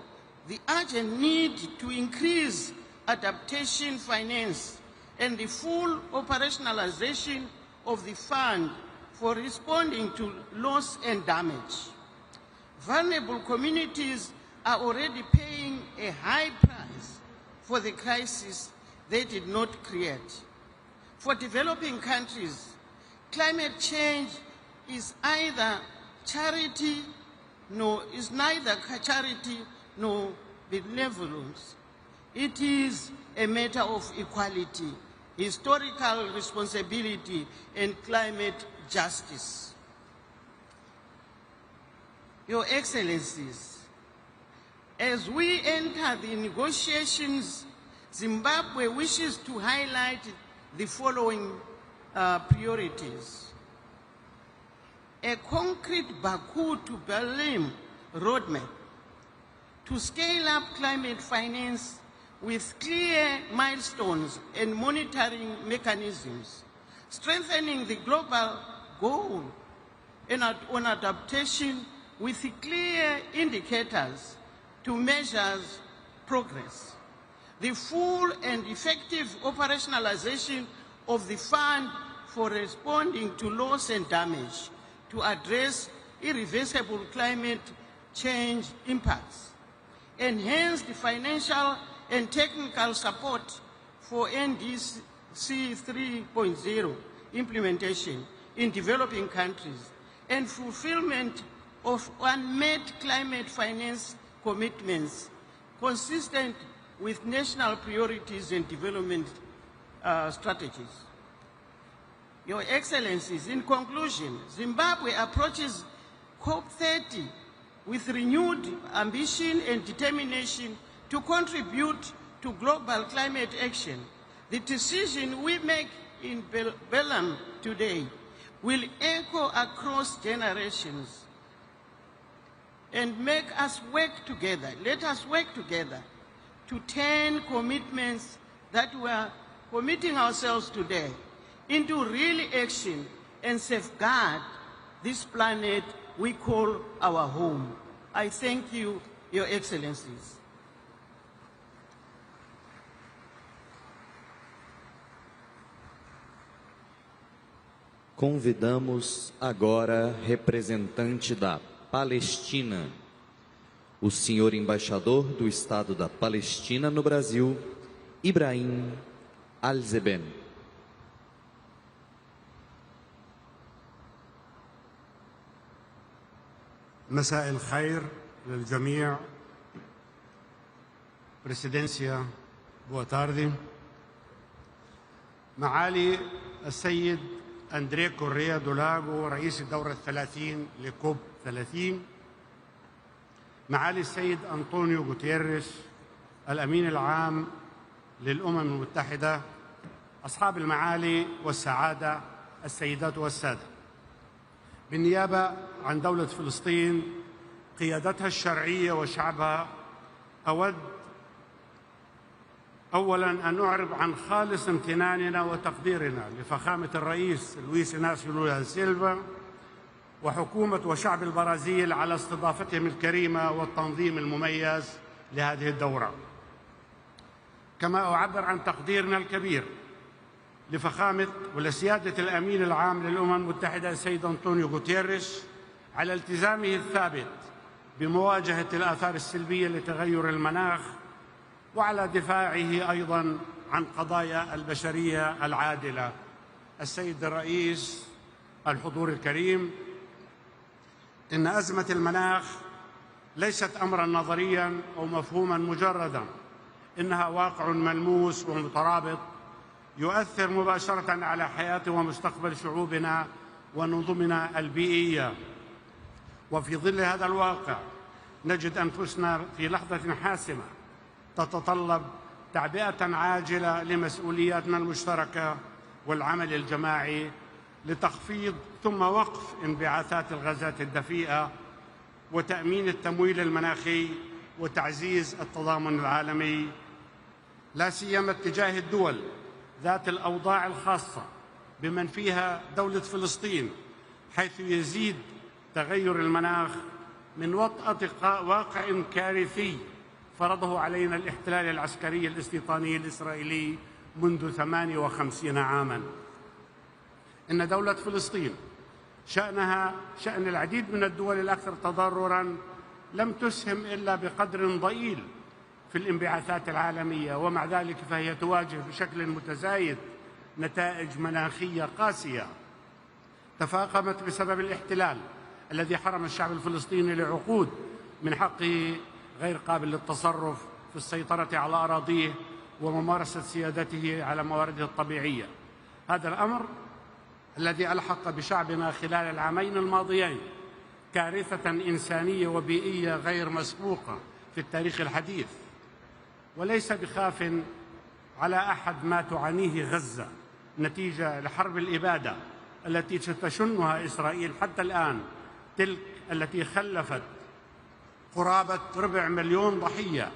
the urgent need to increase adaptation finance and the full operationalization of the fund for responding to loss and damage. Vulnerable communities are already paying a high price for the crisis they did not create. For developing countries, climate change is neither charity nor benevolence. It is a matter of equality, historical responsibility, and climate justice. Your Excellencies, as we enter the negotiations, Zimbabwe wishes to highlight the following priorities. A concrete Baku to Berlin roadmap to scale up climate finance with clear milestones and monitoring mechanisms, strengthening the global goal on adaptation with clear indicators to measure progress. The full and effective operationalization of the fund for responding to loss and damage to address irreversible climate change impacts. Enhance the financial and technical support for NDC 3.0 implementation in developing countries and fulfillment of unmet climate finance commitments consistent with national priorities and development strategies. Your Excellencies, in conclusion, Zimbabwe approaches COP30 with renewed ambition and determination to contribute to global climate action. The decision we make in Belém today will echo across generations and make us work together. Let us work together to turn commitments that we are committing ourselves today into real action and safeguard this planet we call our home. I thank you, Your Excellencies. Convidamos agora representante da Palestina, o senhor embaixador do Estado da Palestina no Brasil, Ibrahim Al-Zeben. مساء الخير للجميع. بريسيدنسيا بوا تاردي. معالي السيد أندريه كوريا دولاغو رئيس الدورة 30 لكوب 30، معالي السيد أنطونيو غوتيريس الأمين العام للأمم المتحدة، أصحاب المعالي والسعادة السيدات والسادة، بالنيابة عن دولة فلسطين قيادتها الشرعية وشعبها، أود أولاً أن نعرب عن خالص امتناننا وتقديرنا لفخامة الرئيس لويس إناسيو لولا دا سيلفا وحكومة وشعب البرازيل على استضافتهم الكريمة والتنظيم المميز لهذه الدورة. كما أعبر عن تقديرنا الكبير لفخامة ولسيادة الأمين العام للأمم المتحدة السيد أنطونيو غوتيريس على التزامه الثابت بمواجهة الآثار السلبية لتغير المناخ وعلى دفاعه أيضاً عن قضايا البشرية العادلة. السيد الرئيس، الحضور الكريم، إن أزمة المناخ ليست أمراً نظرياً أو مفهوماً مجرداً، إنها واقع ملموس ومترابط يؤثر مباشرة على حياة ومستقبل شعوبنا ونظمنا البيئية. وفي ظل هذا الواقع نجد أنفسنا في لحظة حاسمة تتطلب تعبئة عاجلة لمسؤولياتنا المشتركة والعمل الجماعي لتخفيض ثم وقف انبعاثات الغازات الدفيئة وتأمين التمويل المناخي وتعزيز التضامن العالمي، لا سيما اتجاه الدول ذات الأوضاع الخاصة بمن فيها دولة فلسطين، حيث يزيد تغير المناخ من وطأة واقع كارثي فرضه علينا الاحتلال العسكري الاستيطاني الإسرائيلي منذ 58 عاماً. إن دولة فلسطين شأنها شأن العديد من الدول الأكثر تضرراً لم تسهم إلا بقدر ضئيل في الانبعاثات العالمية، ومع ذلك فهي تواجه بشكل متزايد نتائج مناخية قاسية تفاقمت بسبب الاحتلال الذي حرم الشعب الفلسطيني لعقود من حقه غير قابل للتصرف في السيطرة على أراضيه وممارسة سيادته على موارده الطبيعية. هذا الأمر الذي ألحق بشعبنا خلال العامين الماضيين كارثة إنسانية وبيئية غير مسبوقة في التاريخ الحديث، وليس بخاف على أحد ما تعانيه غزة نتيجة لحرب الإبادة التي تشنها إسرائيل حتى الآن، تلك التي خلفت قرابة 250,000 ضحية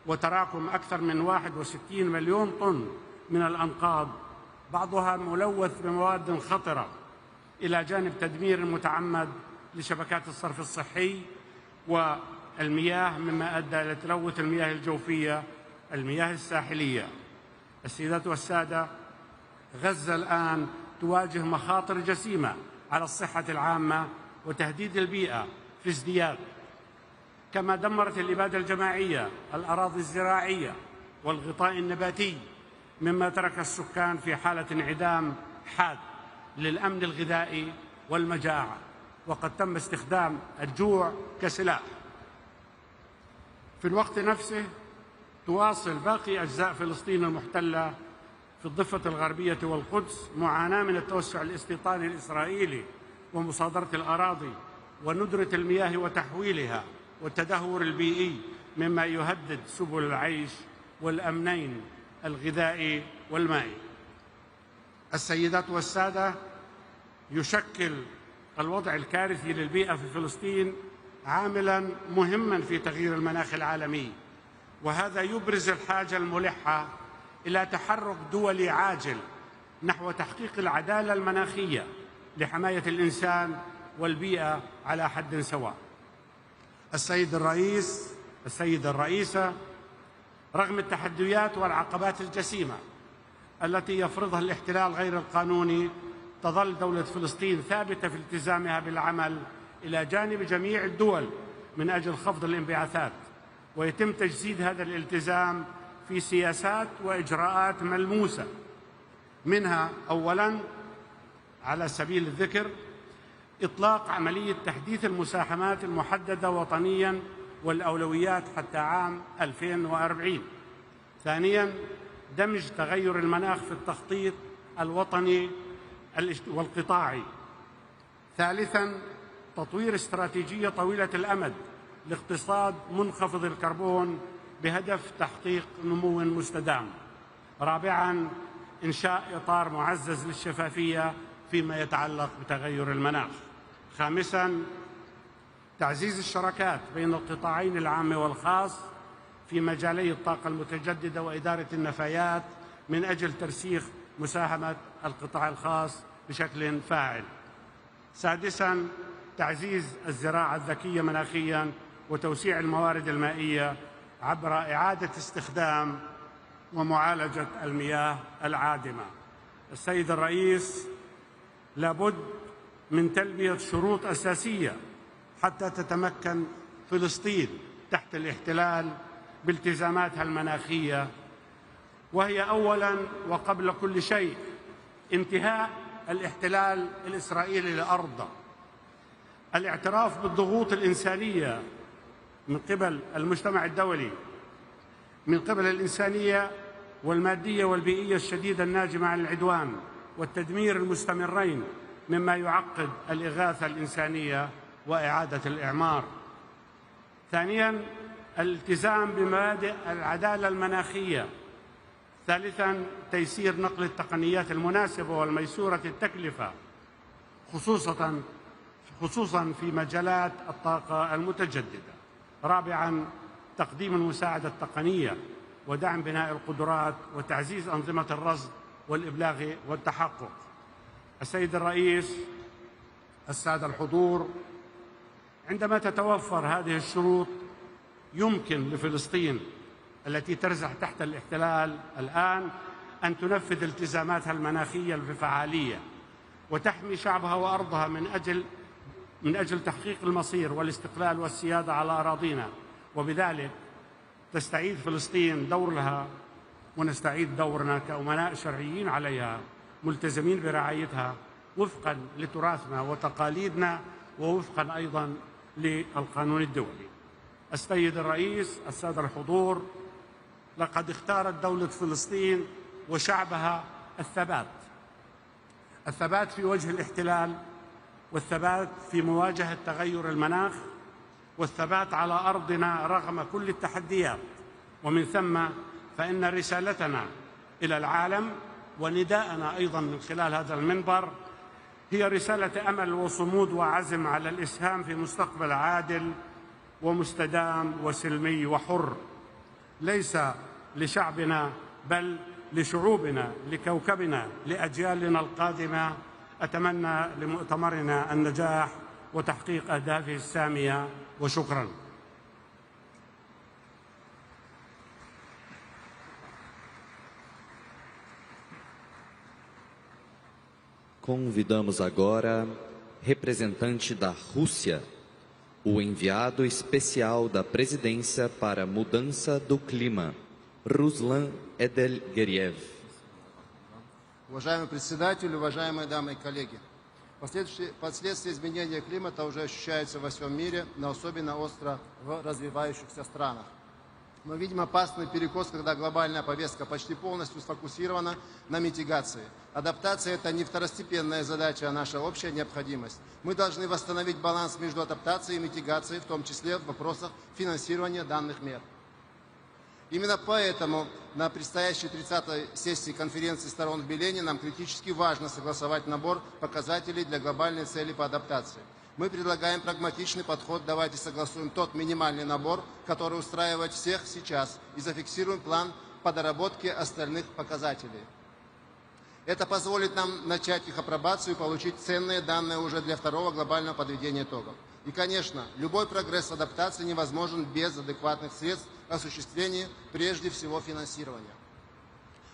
وتراكم أكثر من 61 مليون طن من الأنقاض، بعضها ملوث بمواد خطرة، إلى جانب تدمير متعمد لشبكات الصرف الصحي والمياه، مما أدى إلى تلوث المياه الجوفية، المياه الساحلية. السيدات والسادة، غزة الآن تواجه مخاطر جسيمة على الصحة العامة وتهديد البيئة في ازدياد، كما دمرت الإبادة الجماعية الأراضي الزراعية والغطاء النباتي، مما ترك السكان في حالة انعدام حاد للأمن الغذائي والمجاعة، وقد تم استخدام الجوع كسلاح. في الوقت نفسه تواصل باقي أجزاء فلسطين المحتلة في الضفة الغربية والقدس معاناة من التوسع الاستيطاني الإسرائيلي ومصادرة الأراضي وندرة المياه وتحويلها والتدهور البيئي، مما يهدد سبل العيش والأمنين الغذائي والمائي. السيدات والسادة، يشكل الوضع الكارثي للبيئة في فلسطين عاملاً مهماً في تغيير المناخ العالمي، وهذا يبرز الحاجة الملحة إلى تحرك دولي عاجل نحو تحقيق العدالة المناخية لحماية الإنسان والبيئة على حد سواء. السيدة الرئيسة، رغم التحديات والعقبات الجسيمة التي يفرضها الاحتلال غير القانوني، تظل دولة فلسطين ثابتة في التزامها بالعمل إلى جانب جميع الدول من أجل خفض الانبعاثات، ويتم تجسيد هذا الالتزام في سياسات وإجراءات ملموسة، منها أولاً على سبيل الذكر إطلاق عملية تحديث المساهمات المحددة وطنياً والأولويات حتى عام 2040. ثانياً دمج تغير المناخ في التخطيط الوطني والقطاعي. ثالثاً تطوير استراتيجية طويلة الأمد لاقتصاد منخفض الكربون بهدف تحقيق نمو مستدام. رابعاً إنشاء إطار معزز للشفافية فيما يتعلق بتغير المناخ. خامساً تعزيز الشراكات بين القطاعين العام والخاص في مجالي الطاقة المتجددة وإدارة النفايات من أجل ترسيخ مساهمة القطاع الخاص بشكل فاعل. سادساً تعزيز الزراعة الذكية مناخياً وتوسيع الموارد المائية عبر إعادة استخدام ومعالجة المياه العادمة. السيد الرئيس، لابد من تلبية شروط أساسية حتى تتمكن فلسطين تحت الاحتلال بالتزاماتها المناخية، وهي أولاً وقبل كل شيء انتهاء الاحتلال الإسرائيلي لأرضه، الاعتراف بالضغوط الإنسانية من قبل المجتمع الدولي، من قبل الإنسانية والمادية والبيئية الشديدة الناجمة عن العدوان والتدمير المستمرين، مما يعقد الإغاثة الإنسانية وإعادة الإعمار. ثانياً الالتزام بمبادئ العدالة المناخية. ثالثاً تيسير نقل التقنيات المناسبة والميسورة التكلفة، خصوصاً في مجالات الطاقة المتجددة. رابعاً تقديم المساعدة التقنية ودعم بناء القدرات وتعزيز أنظمة الرصد والإبلاغ والتحقق. السيد الرئيس، السادة الحضور، عندما تتوفر هذه الشروط يمكن لفلسطين التي ترزح تحت الاحتلال الآن أن تنفذ التزاماتها المناخية بفعالية وتحمي شعبها وأرضها من أجل تحقيق المصير والاستقلال والسيادة على أراضينا، وبذلك تستعيد فلسطين دورها ونستعيد دورنا كأمناء شرعيين عليها ملتزمين برعايتها وفقا لتراثنا وتقاليدنا ووفقا أيضا للقانون الدولي. السيد الرئيس، السادة الحضور، لقد اختارت دولة فلسطين وشعبها الثبات في وجه الاحتلال، والثبات في مواجهة تغير المناخ، والثبات على أرضنا رغم كل التحديات. ومن ثم فإن رسالتنا إلى العالم ونداءنا أيضا من خلال هذا المنبر هي رسالة أمل وصمود وعزم على الإسهام في مستقبل عادل ومستدام وسلمي وحر، ليس لشعبنا بل لشعوبنا، لكوكبنا، لأجيالنا القادمة. أتمنى لمؤتمرنا النجاح وتحقيق أهدافه السامية، وشكرا. Convidamos agora representante da Rússia, o enviado especial da Presidência para a Mudança do Clima, Ruslan Edelgeriev. Уважаемый председатель, уважаемые дамы и коллеги, последствия изменения климата уже ощущаются во всем мире, но особенно остро в развивающихся странах. Мы видим опасный перекос, когда глобальная повестка почти полностью сфокусирована на митигации. Адаптация – это не второстепенная задача, а наша общая необходимость. Мы должны восстановить баланс между адаптацией и митигацией, в том числе в вопросах финансирования данных мер. Именно поэтому на предстоящей 30-й сессии конференции сторон в Белене нам критически важно согласовать набор показателей для глобальной цели по адаптации. Мы предлагаем прагматичный подход, давайте согласуем тот минимальный набор, который устраивает всех сейчас, и зафиксируем план по доработке остальных показателей. Это позволит нам начать их апробацию и получить ценные данные уже для второго глобального подведения итогов. И, конечно, любой прогресс в адаптации невозможен без адекватных средств осуществления, прежде всего, финансирования.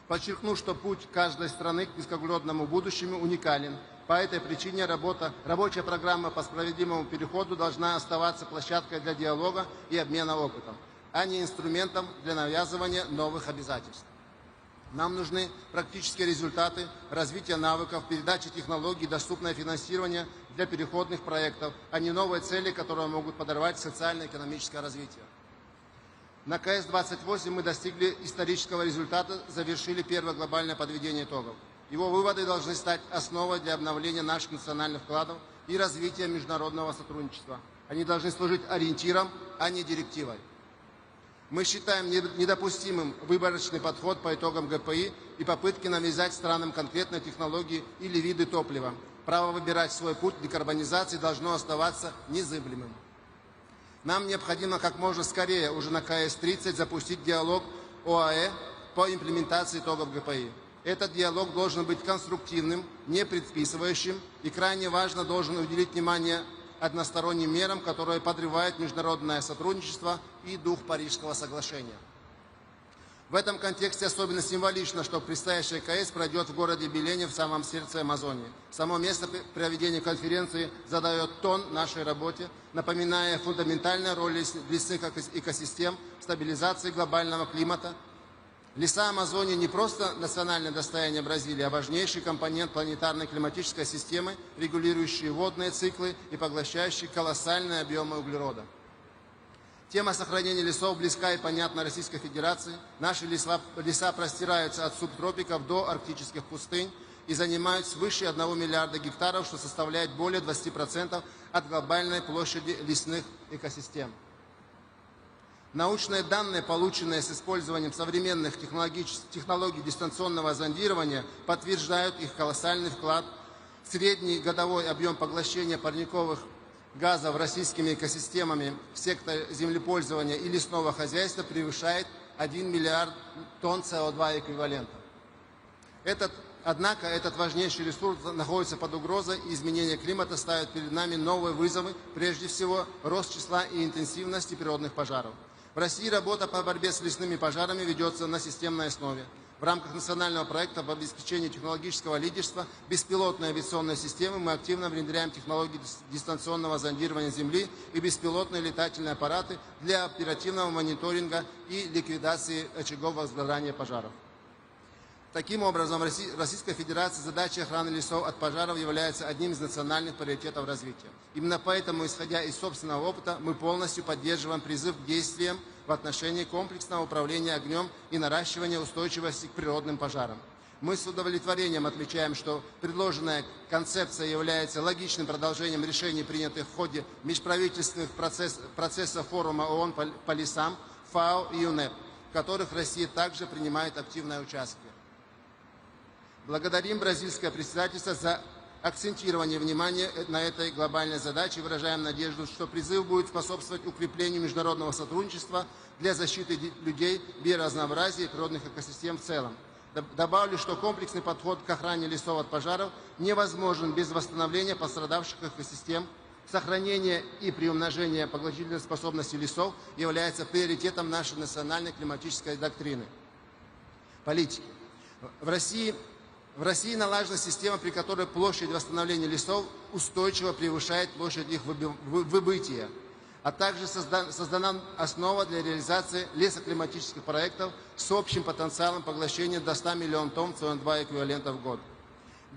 Подчеркну, что путь каждой страны к низкоуглеродному будущему уникален. По этой причине рабочая программа по справедливому переходу должна оставаться площадкой для диалога и обмена опытом, а не инструментом для навязывания новых обязательств. Нам нужны практические результаты, развитие навыков, передача технологий, доступное финансирование для переходных проектов, а не новые цели, которые могут подорвать социально-экономическое развитие. На КС-28 мы достигли исторического результата, завершили первое глобальное подведение итогов. Его выводы должны стать основой для обновления наших национальных вкладов и развития международного сотрудничества. Они должны служить ориентиром, а не директивой. Мы считаем недопустимым выборочный подход по итогам ГПИ и попытки навязать странам конкретные технологии или виды топлива. Право выбирать свой путь декарбонизации должно оставаться незыблемым. Нам необходимо как можно скорее, уже на КС-30, запустить диалог ОАЭ по имплементации итогов ГПИ. Этот диалог должен быть конструктивным, не предписывающим и, крайне важно, должен уделить внимание односторонним мерам, которые подрывают международное сотрудничество и дух Парижского соглашения. В этом контексте особенно символично, что предстоящая КС пройдет в городе Белене в самом сердце Амазонии. Само место проведения конференции задает тон нашей работе, напоминая фундаментальную роль лесных экосистем в стабилизации глобального климата. Леса Амазонии не просто национальное достояние Бразилии, а важнейший компонент планетарной климатической системы, регулирующий водные циклы и поглощающий колоссальные объемы углерода. Тема сохранения лесов близка и понятна Российской Федерации. Наши леса простираются от субтропиков до арктических пустынь и занимают свыше 1 миллиарда гектаров, что составляет более 20% от глобальной площади лесных экосистем. Научные данные, полученные с использованием современных технологий дистанционного зондирования, подтверждают их колоссальный вклад. Средний годовой объем поглощения парниковых газов российскими экосистемами в секторе землепользования и лесного хозяйства превышает 1 миллиард тонн СО2 эквивалента. Этот Однако этот важнейший ресурс находится под угрозой, и изменение климата ставит перед нами новые вызовы, прежде всего рост числа и интенсивности природных пожаров. В России работа по борьбе с лесными пожарами ведется на системной основе. В рамках национального проекта по обеспечению технологического лидерства беспилотной авиационной системы мы активно внедряем технологии дистанционного зондирования Земли и беспилотные летательные аппараты для оперативного мониторинга и ликвидации очагов возгорания пожаров. Таким образом, в Российской Федерации задача охраны лесов от пожаров является одним из национальных приоритетов развития. Именно поэтому, исходя из собственного опыта, мы полностью поддерживаем призыв к действиям в отношении комплексного управления огнем и наращивания устойчивости к природным пожарам. Мы с удовлетворением отмечаем, что предложенная концепция является логичным продолжением решений, принятых в ходе межправительственных процессов форума ООН по лесам, ФАО и ЮНЕП, в которых Россия также принимает активное участие. Благодарим бразильское председательство за акцентирование внимания на этой глобальной задаче и выражаем надежду, что призыв будет способствовать укреплению международного сотрудничества для защиты людей, биоразнообразия и природных экосистем в целом. Добавлю, что комплексный подход к охране лесов от пожаров невозможен без восстановления пострадавших экосистем. Сохранение и приумножение поглотительной способности лесов является приоритетом нашей национальной климатической доктрины. Политики. В России налажена система, при которой площадь восстановления лесов устойчиво превышает площадь их выбытия, а также создана основа для реализации лесоклиматических проектов с общим потенциалом поглощения до 100 миллионов тонн СО2 эквивалента в год.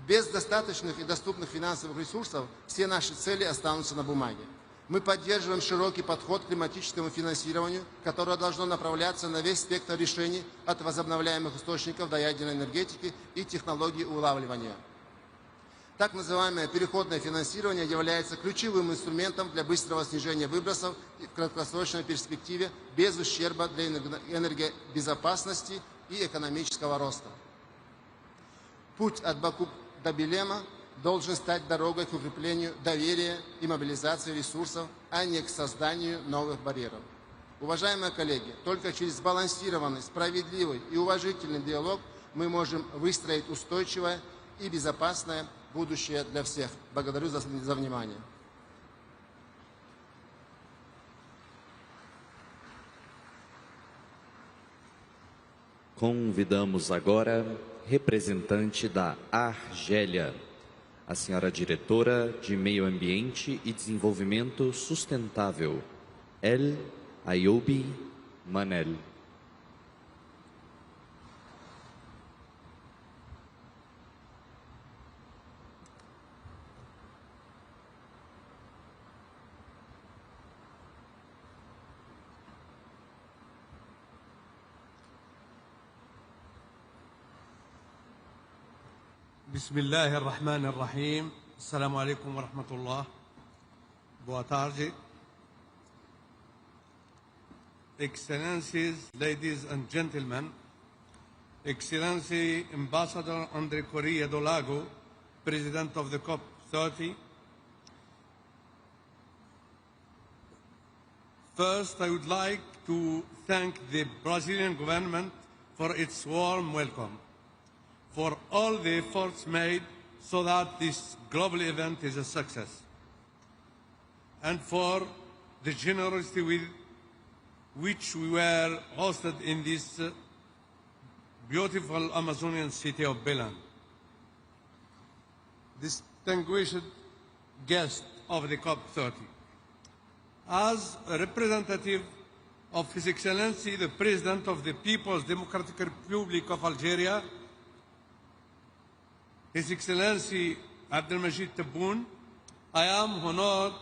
Без достаточных и доступных финансовых ресурсов все наши цели останутся на бумаге. Мы поддерживаем широкий подход к климатическому финансированию, которое должно направляться на весь спектр решений от возобновляемых источников до ядерной энергетики и технологий улавливания. Так называемое переходное финансирование является ключевым инструментом для быстрого снижения выбросов в краткосрочной перспективе без ущерба для энергобезопасности и экономического роста. Путь от Баку до Белема должен стать дорогой к укреплению доверия и мобилизации ресурсов, а не к созданию новых барьеров. Уважаемые коллеги, только через сбалансированный, справедливый и уважительный диалог мы можем выстроить устойчивое и безопасное будущее для всех. Благодарю за внимание. Convidamos agora representante da Argélia, a senhora diretora de Meio Ambiente e Desenvolvimento Sustentável, El Ayoubi Manel. بسم الله الرحمن الرحيم. السلام عليكم ورحمة الله. Boa tarde. Excellencies, ladies and gentlemen, Excellency Ambassador André Correa do Lago, President of the COP30. First, I would like to thank the Brazilian government for its warm welcome, for all the efforts made so that this global event is a success, and for the generosity with which we were hosted in this beautiful Amazonian city of Belém. Distinguished guest of the COP30, as a representative of His Excellency the President of the People's Democratic Republic of Algeria, His Excellency Abdelmajid Tebboune, I am honored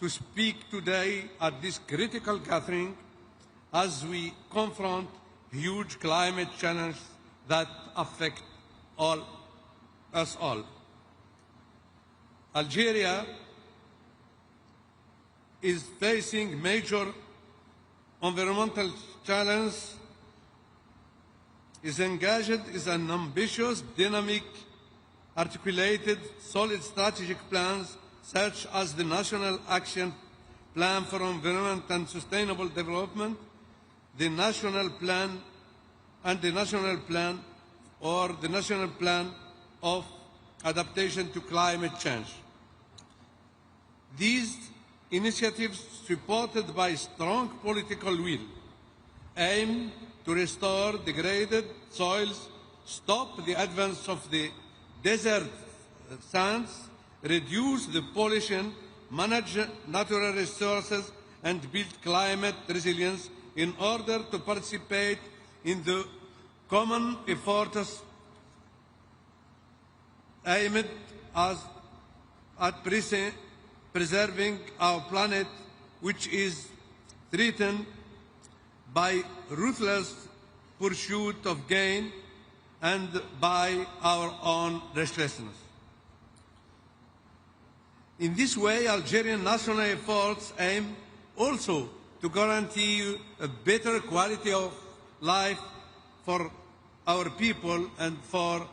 to speak today at this critical gathering as we confront huge climate challenges that affect us all. Algeria is facing major environmental challenges, is engaged in an ambitious, dynamic, articulated, solid strategic plans such as the National Action Plan for Environment and Sustainable Development, the National Plan and the National Plan of adaptation to climate change. These initiatives, supported by strong political will, aim to restore degraded soils, stop the advance of the desert sands, reduce the pollution, manage natural resources, and build climate resilience in order to participate in the common efforts aimed at preserving our planet, which is threatened by ruthless pursuit of gain and by our own restlessness. In this way, Algerian national efforts aim also to guarantee a better quality of life for our people and for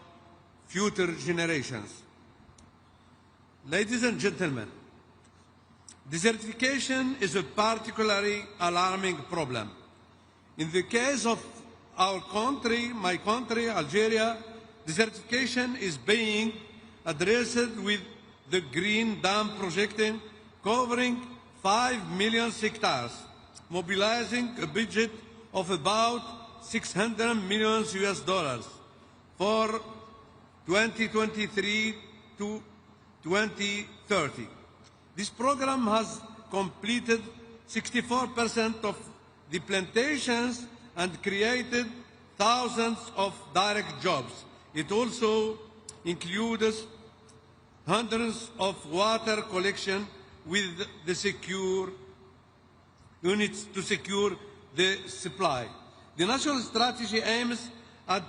future generations. Ladies and gentlemen, desertification is a particularly alarming problem. In the case of our country, my country, Algeria, desertification is being addressed with the Green Dam project covering 5 million hectares, mobilizing a budget of about $600 million for 2023 to 2030. This program has completed 64% of the plantations and created thousands of direct jobs. It also includes hundreds of water collection with the secure units to secure the supply. The national strategy aims at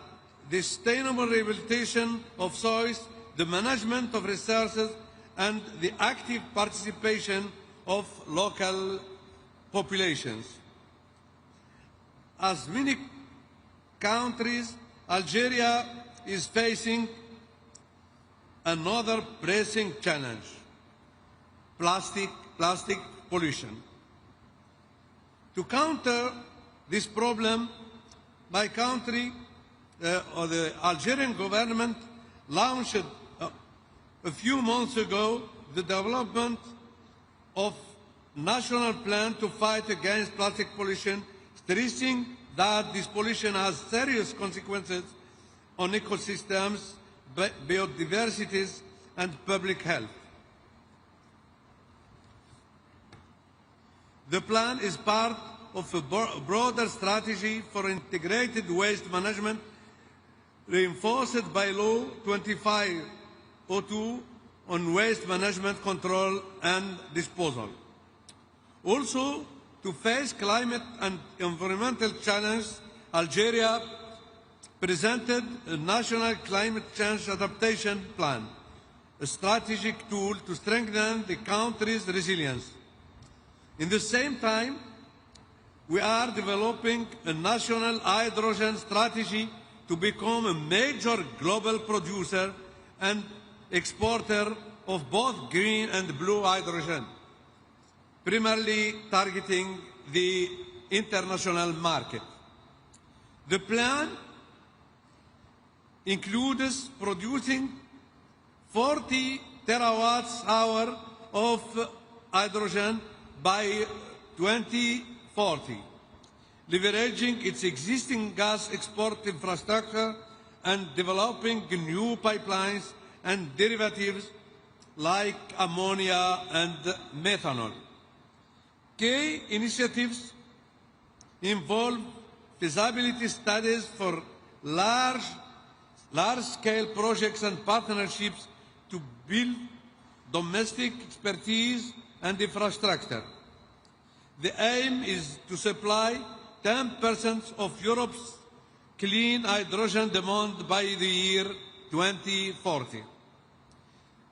the sustainable rehabilitation of soils, the management of resources, and the active participation of local populations. As many countries, Algeria is facing another pressing challenge: plastic pollution. To counter this problem, my country, or the Algerian government, launched a few months ago the development of national plan to fight against plastic pollution, stressing that this pollution has serious consequences on ecosystems, biodiversity, and public health. The plan is part of a broader strategy for integrated waste management, reinforced by Law 2502 on waste management control and disposal. Also, to face climate and environmental challenges, Algeria presented a national climate change adaptation plan, a strategic tool to strengthen the country's resilience. In the same time, we are developing a national hydrogen strategy to become a major global producer and exporter of both green and blue hydrogen, primarily targeting the international market. The plan includes producing 40 terawatt-hours of hydrogen by 2040, leveraging its existing gas export infrastructure and developing new pipelines and derivatives like ammonia and methanol. Key initiatives involve feasibility studies for large-scale projects and partnerships to build domestic expertise and infrastructure. The aim is to supply 10% of Europe's clean hydrogen demand by the year 2040.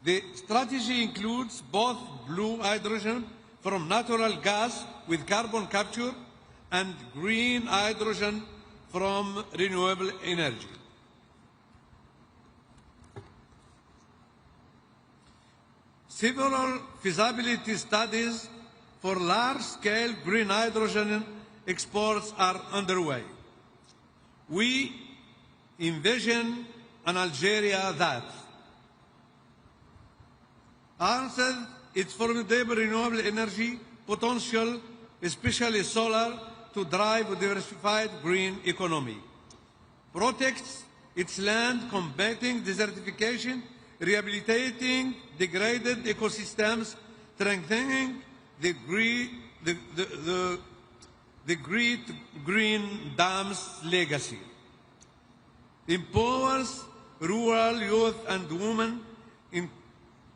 The strategy includes both blue hydrogen from natural gas with carbon capture and green hydrogen from renewable energy. Several feasibility studies for large-scale green hydrogen exports are underway. We envision and Algeria that harnesses its formidable renewable energy potential, especially solar, to drive a diversified green economy, protects its land, combating desertification, rehabilitating degraded ecosystems, strengthening the great green dams legacy, empowers rural youth and women in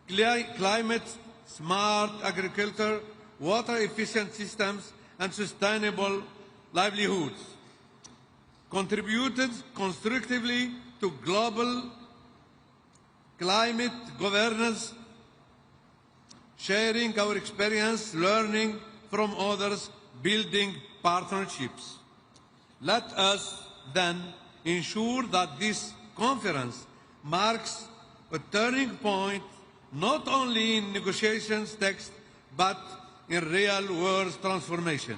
climate-smart agriculture, water-efficient systems, and sustainable livelihoods, contributed constructively to global climate governance, sharing our experience, learning from others, building partnerships. Let us then ensure that this conference marks a turning point not only in negotiations text, but in real-world transformation.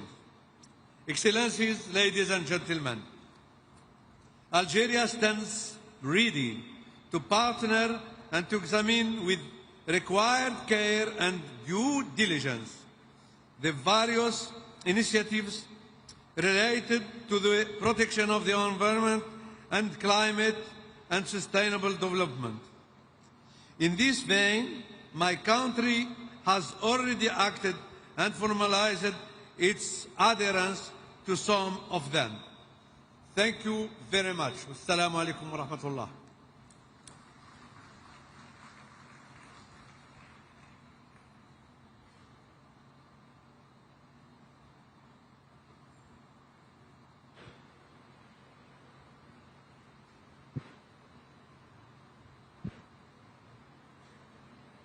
Excellencies, ladies and gentlemen, Algeria stands ready to partner and to examine with required care and due diligence the various initiatives related to the protection of the environment and climate and sustainable development. In this vein, my country has already acted and formalized its adherence to some of them. Thank you very much. Assalamu alaikum wa rahmatullah.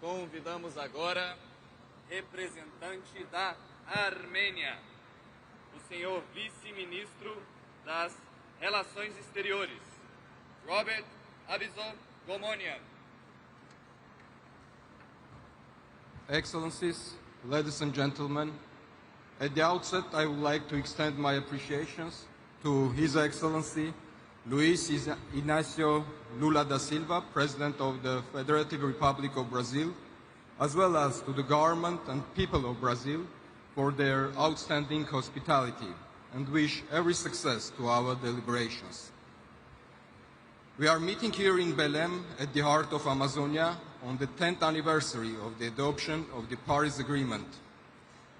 Convidamos agora representante da Armênia, o senhor vice-ministro das Relações Exteriores, Robert Abizov Gomonian. Excellencies, ladies and gentlemen, at the outset I would like to extend my appreciations to His Excellency Luis Inácio Lula da Silva, President of the Federative Republic of Brazil, as well as to the government and people of Brazil for their outstanding hospitality, and wish every success to our deliberations. We are meeting here in Belém at the heart of Amazonia on the 10th anniversary of the adoption of the Paris Agreement,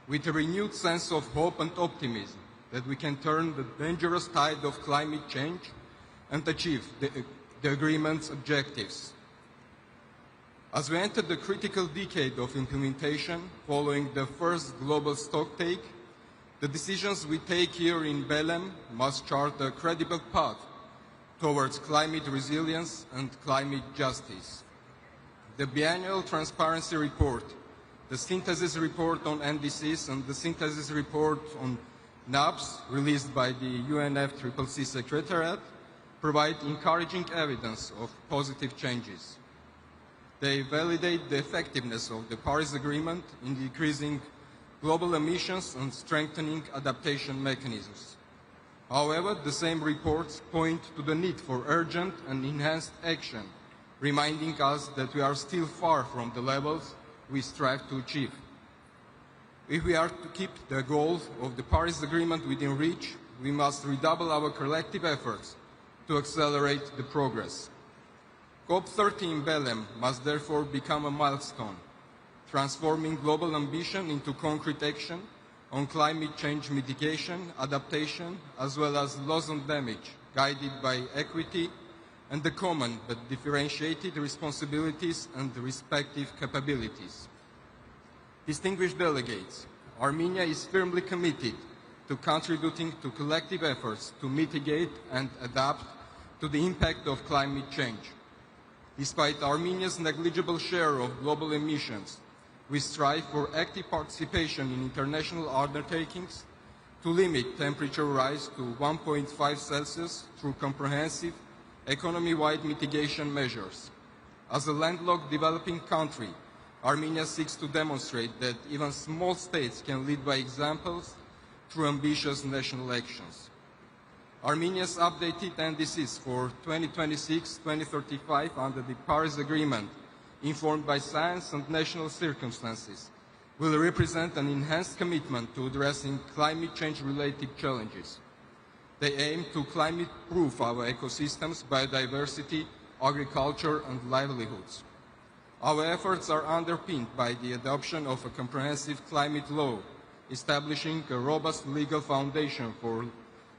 with a renewed sense of hope and optimism that we can turn the dangerous tide of climate change and achieve the agreement's objectives. As we enter the critical decade of implementation following the first global stocktake, the decisions we take here in Belém must chart a credible path towards climate resilience and climate justice. The biannual transparency report, the synthesis report on NDCs, and the synthesis report on NAPs released by the UNFCCC Secretariat provide encouraging evidence of positive changes. They validate the effectiveness of the Paris Agreement in decreasing global emissions and strengthening adaptation mechanisms. However, the same reports point to the need for urgent and enhanced action, reminding us that we are still far from the levels we strive to achieve. If we are to keep the goals of the Paris Agreement within reach, we must redouble our collective efforts to accelerate the progress. COP30 in Belém must therefore become a milestone, transforming global ambition into concrete action on climate change mitigation, adaptation, as well as loss and damage, guided by equity and the common but differentiated responsibilities and respective capabilities. Distinguished delegates, Armenia is firmly committed to contributing to collective efforts to mitigate and adapt to the impact of climate change. Despite Armenia's negligible share of global emissions, we strive for active participation in international undertakings to limit temperature rise to 1.5 Celsius through comprehensive economy-wide mitigation measures. As a landlocked developing country, Armenia seeks to demonstrate that even small states can lead by examples through ambitious national actions. Armenia's updated NDCs for 2026-2035 under the Paris Agreement, informed by science and national circumstances, will represent an enhanced commitment to addressing climate change-related challenges. They aim to climate-proof our ecosystems, biodiversity, agriculture, and livelihoods. Our efforts are underpinned by the adoption of a comprehensive climate law, establishing a robust legal foundation for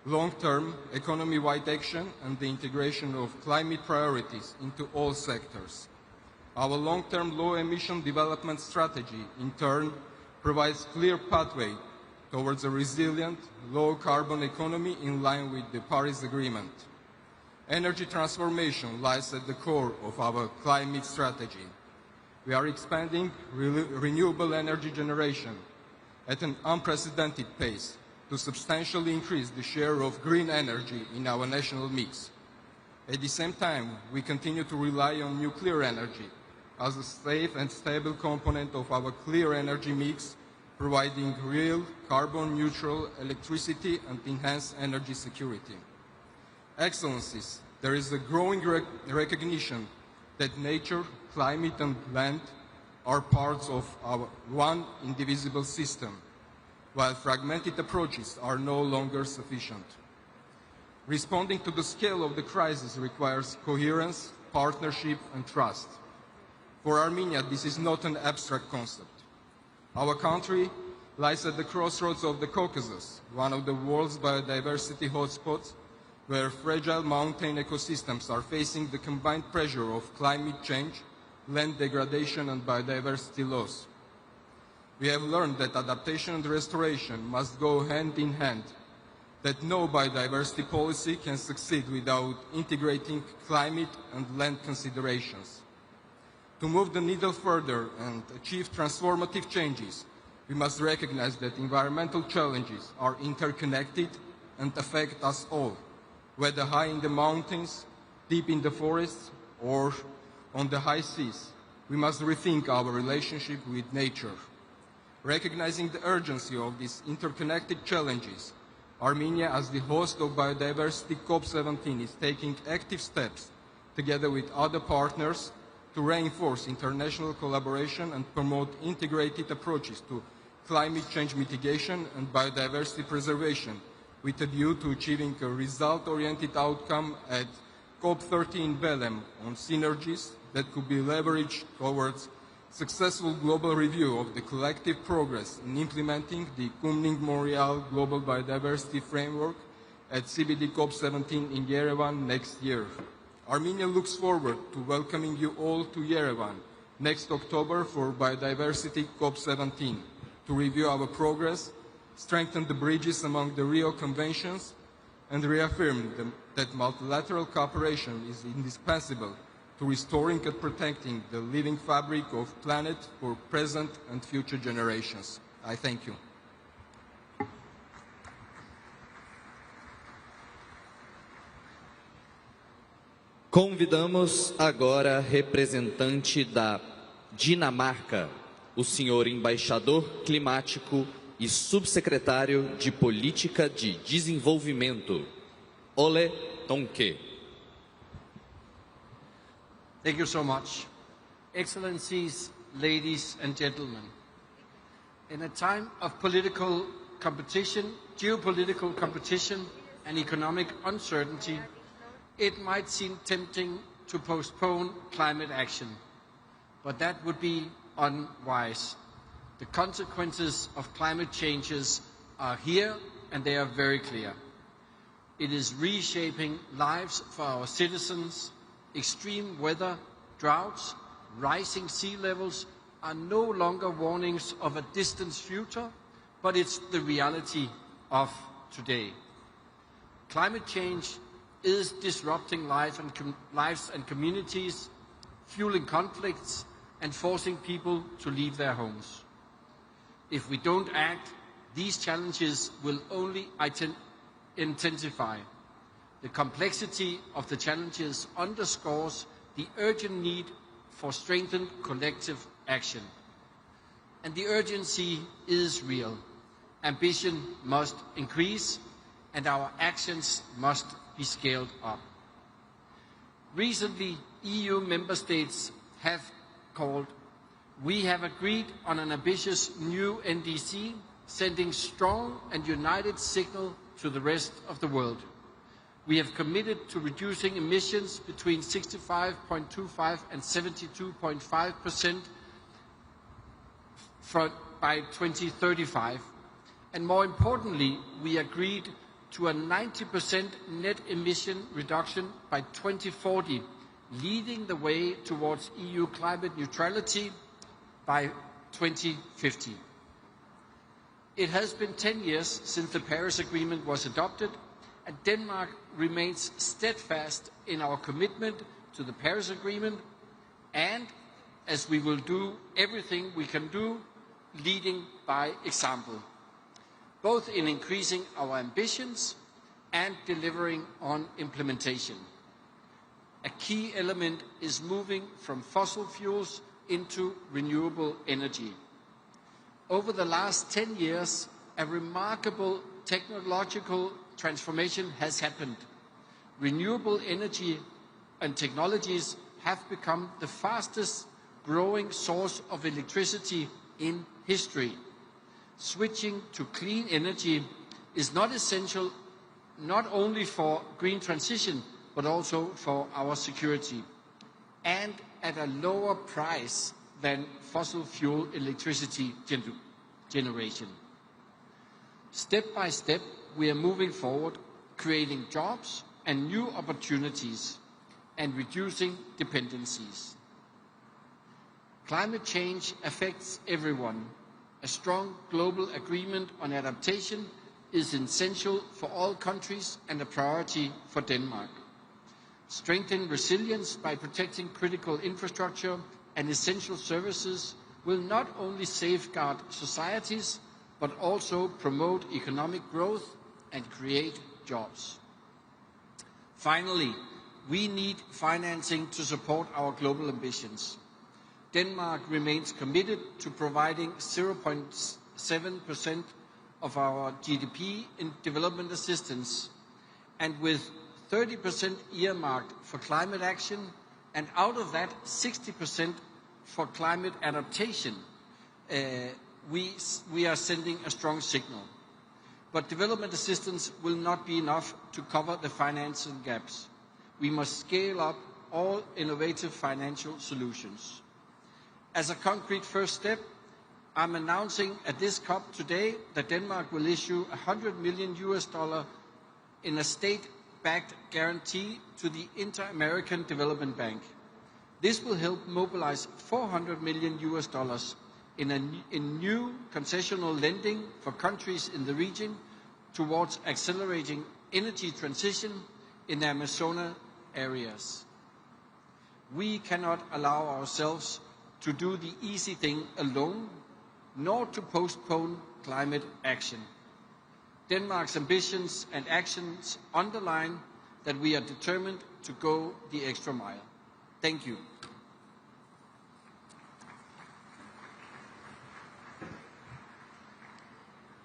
long-term economy-wide action and the integration of climate priorities into all sectors. Our long-term low emission development strategy, in turn, provides clear pathway towards a resilient, low-carbon economy in line with the Paris Agreement. Energy transformation lies at the core of our climate strategy. We are expanding renewable energy generation at an unprecedented pace to substantially increase the share of green energy in our national mix. At the same time, we continue to rely on nuclear energy as a safe and stable component of our clear energy mix, providing real carbon-neutral electricity and enhanced energy security. Excellencies, there is a growing recognition that nature, climate, and land are parts of our one indivisible system, while fragmented approaches are no longer sufficient. Responding to the scale of the crisis requires coherence, partnership, and trust. For Armenia, this is not an abstract concept. Our country lies at the crossroads of the Caucasus, one of the world's biodiversity hotspots, where fragile mountain ecosystems are facing the combined pressure of climate change, land degradation, and biodiversity loss. We have learned that adaptation and restoration must go hand in hand, that no biodiversity policy can succeed without integrating climate and land considerations. To move the needle further and achieve transformative changes, we must recognize that environmental challenges are interconnected and affect us all, whether high in the mountains, deep in the forests, or on the high seas. We must rethink our relationship with nature. Recognizing the urgency of these interconnected challenges, Armenia, as the host of Biodiversity COP17, is taking active steps, together with other partners, to reinforce international collaboration and promote integrated approaches to climate change mitigation and biodiversity preservation, with a view to achieving a result-oriented outcome at COP30 in Belém on synergies that could be leveraged towards successful global review of the collective progress in implementing the Kumning-Montreal Global Biodiversity Framework at CBD COP17 in Yerevan next year. Armenia looks forward to welcoming you all to Yerevan next October for Biodiversity COP17 to review our progress, strengthen the bridges among the Rio Conventions, and reaffirm that multilateral cooperation is indispensable to restoring and protecting the living fabric of the planet for present and future generations. I thank you. Convidamos agora representante da Dinamarca, o senhor embaixador climático e subsecretário de Política de Desenvolvimento, Ole Tonke. Thank you so much. Excellencies, ladies and gentlemen, in a time of political competition, geopolitical competition, and economic uncertainty, it might seem tempting to postpone climate action, but that would be unwise. The consequences of climate changes are here, and they are very clear. It is reshaping lives for our citizens. Extreme weather, droughts, rising sea levels are no longer warnings of a distant future, but it's the reality of today. Climate change is disrupting lives and communities, fueling conflicts, and forcing people to leave their homes. If we don't act, these challenges will only intensify. The complexity of the challenges underscores the urgent need for strengthened collective action. And the urgency is real. Ambition must increase. and our actions must be scaled up. Recently, EU member states have called. We have agreed on an ambitious new NDC, sending strong and united signal to the rest of the world. We have committed to reducing emissions between 65.25 and 72.5% by 2035. And more importantly, we agreed to a 90% net emission reduction by 2040, leading the way towards EU climate neutrality by 2050. It has been 10 years since the Paris Agreement was adopted, and Denmark remains steadfast in our commitment to the Paris Agreement, and as we will do everything we can do, leading by example, both in increasing our ambitions and delivering on implementation. A key element is moving from fossil fuels into renewable energy. Over the last 10 years, a remarkable technological transformation has happened. Renewable energy and technologies have become the fastest growing source of electricity in history. Switching to clean energy is not essential not only for green transition, but also for our security, and at a lower price than fossil fuel electricity generation. Step by step, we are moving forward, creating jobs and new opportunities, and reducing dependencies. Climate change affects everyone. A strong global agreement on adaptation is essential for all countries and a priority for Denmark. Strengthen resilience by protecting critical infrastructure and essential services will not only safeguard societies, but also promote economic growth and create jobs. Finally, we need financing to support our global ambitions. Denmark remains committed to providing 0.7% of our GDP in development assistance, and with 30% earmarked for climate action, and out of that 60% for climate adaptation, we are sending a strong signal. But development assistance will not be enough to cover the financial gaps. We must scale up all innovative financial solutions. As a concrete first step, I'm announcing at this COP today that Denmark will issue $100 million in a state-backed guarantee to the Inter-American Development Bank. This will help mobilize $400 million in new concessional lending for countries in the region towards accelerating energy transition in the Amazonas areas. We cannot allow ourselves to do the easy thing alone, nor to postpone climate action. Denmark's ambitions and actions underline that we are determined to go the extra mile. Thank you.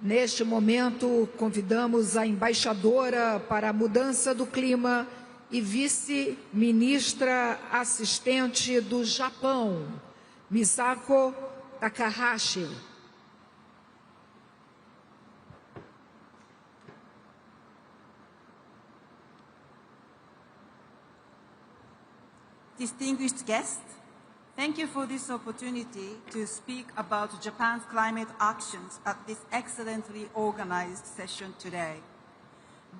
Neste momento, convidamos a embaixadora para a mudança do clima e vice-ministra assistente do Japão, Misako Takahashi. Distinguished guests, thank you for this opportunity to speak about Japan's climate actions at this excellently organized session today.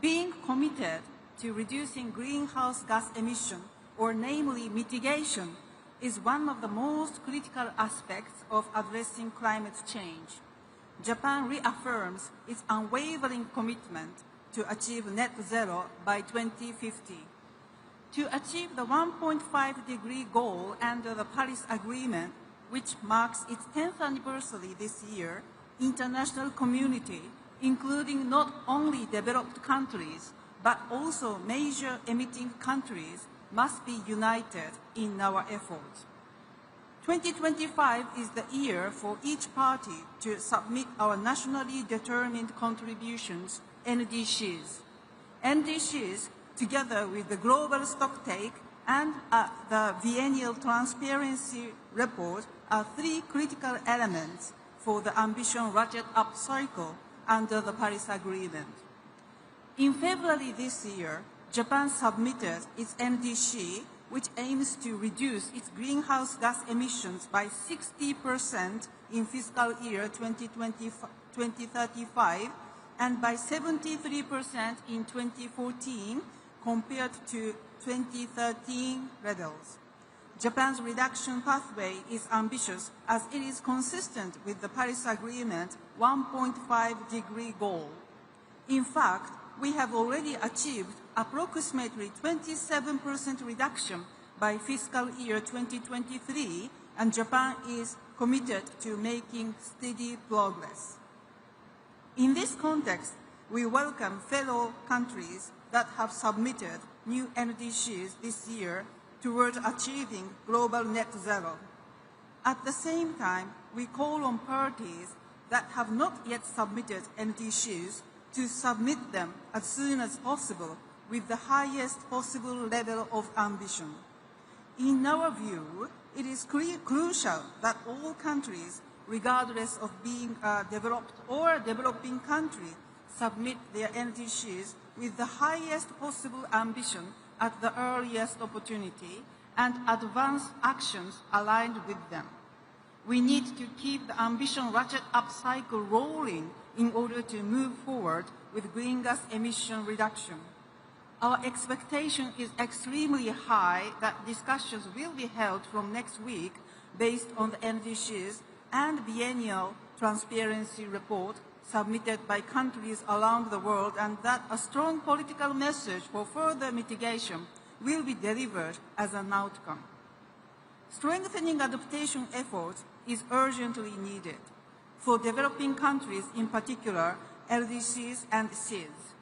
Being committed to reducing greenhouse gas emission, or namely mitigation, is one of the most critical aspects of addressing climate change. Japan reaffirms its unwavering commitment to achieve net zero by 2050. To achieve the 1.5-degree goal under the Paris Agreement, which marks its 10th anniversary this year, international community, including not only developed countries, but also major emitting countries, must be united in our efforts. 2025 is the year for each party to submit our nationally determined contributions NDCs. NDCs, together with the global stocktake and the biennial transparency report, are three critical elements for the ambition ratchet-up cycle under the Paris Agreement. In February this year, Japan submitted its NDC, which aims to reduce its greenhouse gas emissions by 60% in fiscal year 2035 and by 73% in 2014 compared to 2013 levels. Japan's reduction pathway is ambitious as it is consistent with the Paris Agreement 1.5-degree goal. In fact, we have already achieved approximately 27% reduction by fiscal year 2023, and Japan is committed to making steady progress. In this context, we welcome fellow countries that have submitted new NDCs this year toward achieving global net zero. At the same time, we call on parties that have not yet submitted NDCs to submit them as soon as possible with the highest possible level of ambition. In our view, it is crucial that all countries, regardless of being a developed or developing country, submit their NDCs with the highest possible ambition at the earliest opportunity and advance actions aligned with them. We need to keep the ambition ratchet-up cycle rolling in order to move forward with green gas emission reduction. Our expectation is extremely high that discussions will be held from next week based on the NDCs and biennial transparency report submitted by countries around the world, and that a strong political message for further mitigation will be delivered as an outcome. Strengthening adaptation efforts is urgently needed for developing countries, in particular LDCs and CIDs.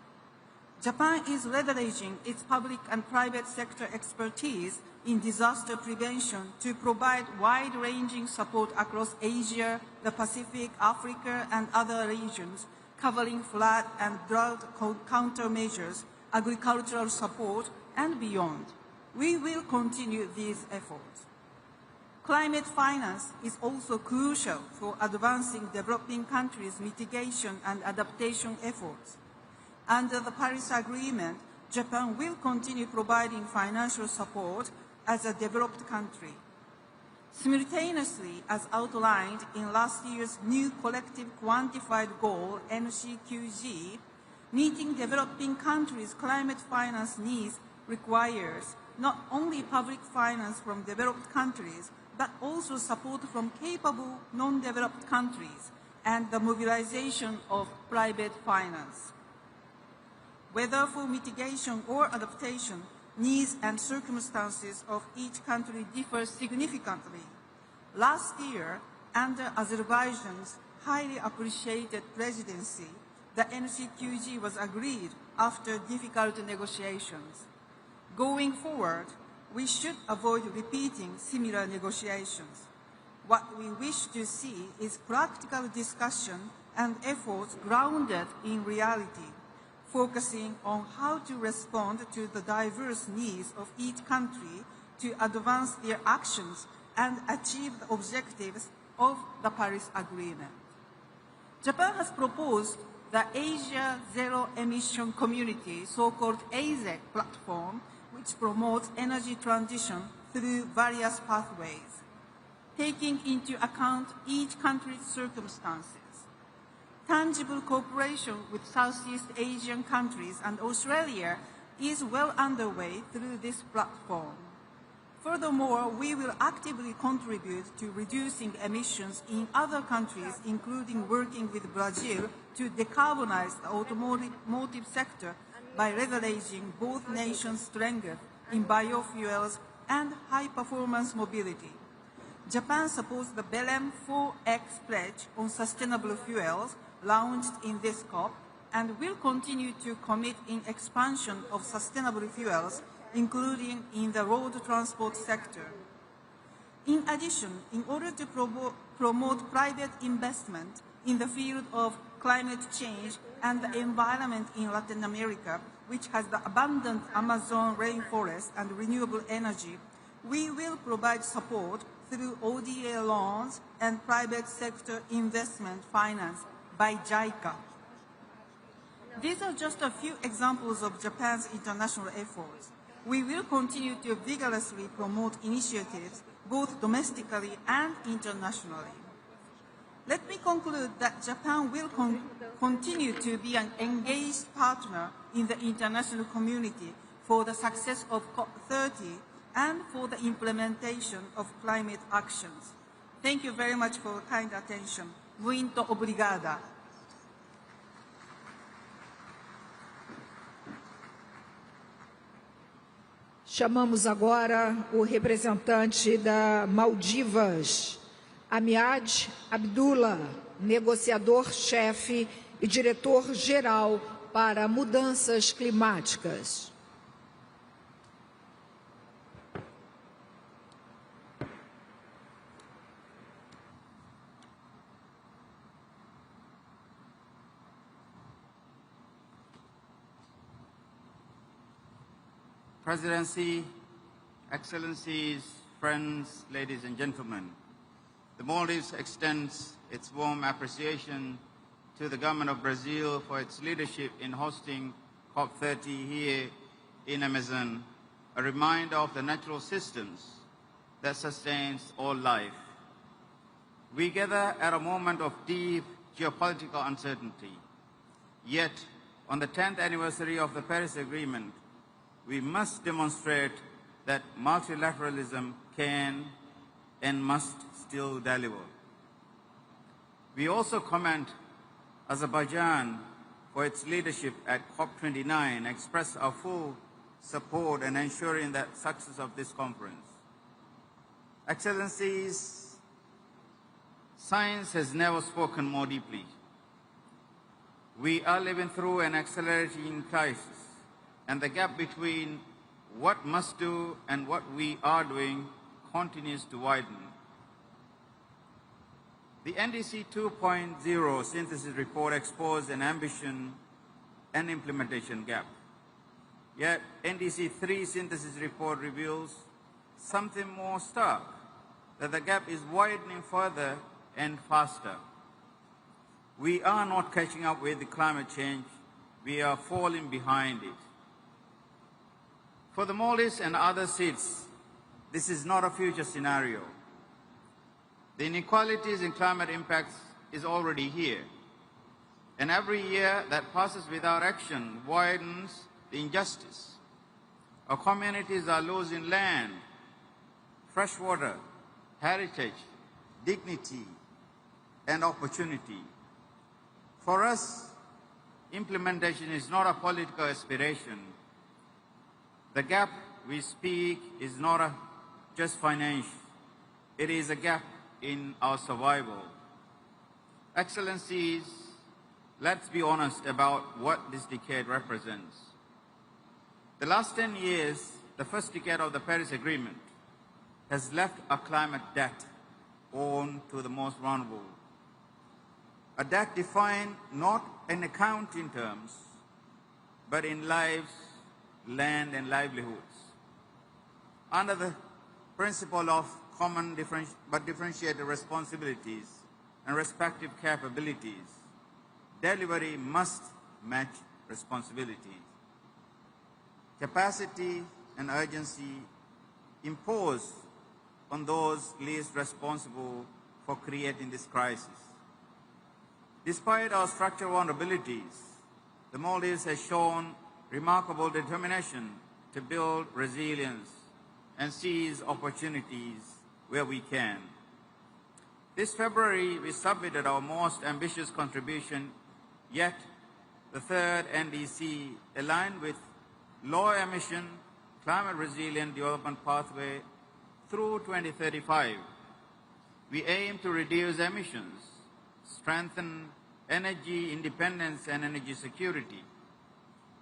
Japan is leveraging its public and private sector expertise in disaster prevention to provide wide-ranging support across Asia, the Pacific, Africa, and other regions, covering flood and drought countermeasures, agricultural support, and beyond. We will continue these efforts. Climate finance is also crucial for advancing developing countries' mitigation and adaptation efforts. Under the Paris Agreement, Japan will continue providing financial support as a developed country. Simultaneously, as outlined in last year's new collective quantified goal, NCQG, meeting developing countries' climate finance needs requires not only public finance from developed countries, but also support from capable non-developed countries and the mobilization of private finance. Whether for mitigation or adaptation, needs and circumstances of each country differ significantly. Last year, under Azerbaijan's highly appreciated presidency, the NCQG was agreed after difficult negotiations. Going forward, we should avoid repeating similar negotiations. What we wish to see is practical discussion and efforts grounded in reality, focusing on how to respond to the diverse needs of each country to advance their actions and achieve the objectives of the Paris Agreement. Japan has proposed the Asia Zero Emission Community, so-called AZEC platform, which promotes energy transition through various pathways, taking into account each country's circumstances. Tangible cooperation with Southeast Asian countries and Australia is well underway through this platform. Furthermore, we will actively contribute to reducing emissions in other countries, including working with Brazil to decarbonize the automotive sector by leveraging both nations' strength in biofuels and high-performance mobility. Japan supports the Belém 4X pledge on sustainable fuels launched in this COP and will continue to commit in expansion of sustainable fuels, including in the road transport sector. In addition, in order to promote private investment in the field of climate change and the environment in Latin America, which has the abundant Amazon rainforest and renewable energy, we will provide support through ODA loans and private sector investment finance by JICA. These are just a few examples of Japan's international efforts. We will continue to vigorously promote initiatives both domestically and internationally. Let me conclude that Japan will continue to be an engaged partner in the international community for the success of COP30 and for the implementation of climate actions. Thank you very much for your kind attention. Muito obrigada. Chamamos agora o representante da Maldivas, Amiad Abdullah, negociador-chefe e diretor-geral para mudanças climáticas. Presidency, Excellencies, friends, ladies and gentlemen, the Maldives extends its warm appreciation to the government of Brazil for its leadership in hosting COP30 here in Amazon, a reminder of the natural systems that sustains all life. We gather at a moment of deep geopolitical uncertainty. Yet, on the 10th anniversary of the Paris Agreement, we must demonstrate that multilateralism can and must still deliver. We also commend Azerbaijan for its leadership at COP29, express our full support in ensuring the success of this conference. Excellencies, science has never spoken more deeply. We are living through an accelerating crisis, and the gap between what must do and what we are doing continues to widen. The NDC 2.0 synthesis report exposed an ambition and implementation gap. Yet NDC 3 synthesis report reveals something more stark, that the gap is widening further and faster. We are not catching up with the climate change, we are falling behind it. For the Maldives and other seats, this is not a future scenario. The inequalities in climate impacts is already here. And every year that passes without action widens the injustice. Our communities are losing land, fresh water, heritage, dignity, and opportunity. For us, implementation is not a political aspiration. The gap we speak is not just financial. It is a gap in our survival. Excellencies, let's be honest about what this decade represents. The last 10 years, the first decade of the Paris Agreement, has left a climate debt owed to the most vulnerable. A debt defined not in accounting terms, but in lives, land, and livelihoods. Under the principle of common but differentiated responsibilities and respective capabilities, delivery must match responsibilities. Capacity and urgency impose on those least responsible for creating this crisis. Despite our structural vulnerabilities, the Maldives has shown remarkable determination to build resilience and seize opportunities where we can. This February, we submitted our most ambitious contribution yet, the third NDC, aligned with low emission, climate resilient development pathway through 2035. We aim to reduce emissions, strengthen energy independence and energy security,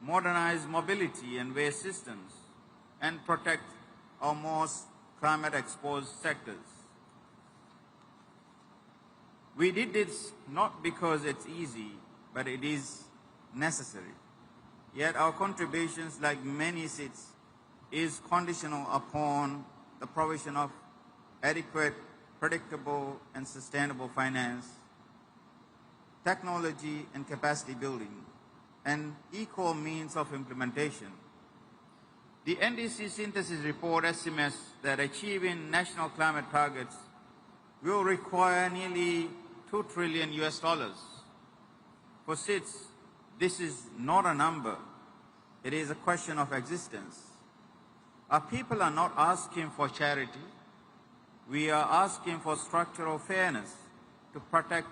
modernize mobility and waste systems, and protect our most climate-exposed sectors. We did this not because it's easy, but it is necessary. Yet our contributions, like many seats, is conditional upon the provision of adequate, predictable, and sustainable finance, technology and capacity building, and equal means of implementation. The NDC synthesis report estimates that achieving national climate targets will require nearly $2 trillion US. For SIDS, this is not a number, it is a question of existence. Our people are not asking for charity, we are asking for structural fairness to protect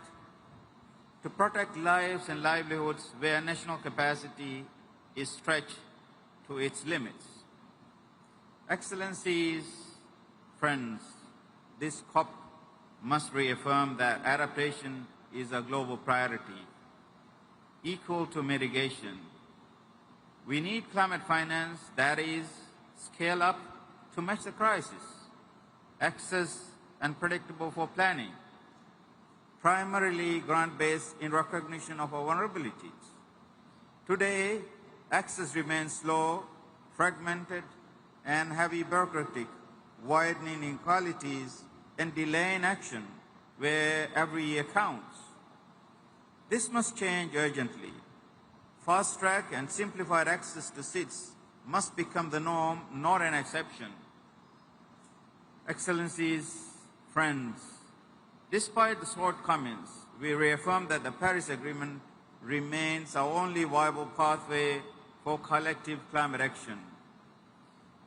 lives and livelihoods where national capacity is stretched to its limits. Excellencies, friends, this COP must reaffirm that adaptation is a global priority, equal to mitigation. We need climate finance that is scale up to match the crisis, access and predictable for planning, primarily grant-based in recognition of our vulnerabilities. Today, access remains slow, fragmented, and heavy bureaucratic, widening inequalities and delaying action where every year counts. This must change urgently. Fast-track and simplified access to seats must become the norm, not an exception. Excellencies, friends, despite the shortcomings, we reaffirm that the Paris Agreement remains our only viable pathway for collective climate action.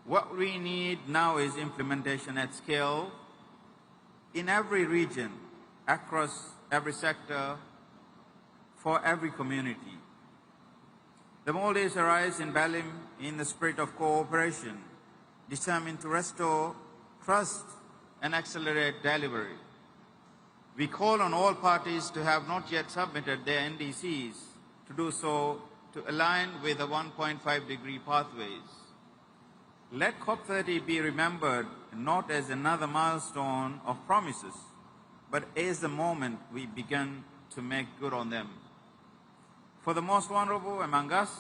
What we need now is implementation at scale in every region, across every sector, for every community. The Maldives arrives in Balim in the spirit of cooperation, determined to restore trust and accelerate delivery. We call on all parties to have not yet submitted their NDCs to do so to align with the 1.5-degree pathways. Let COP30 be remembered not as another milestone of promises, but as the moment we begin to make good on them. For the most vulnerable among us,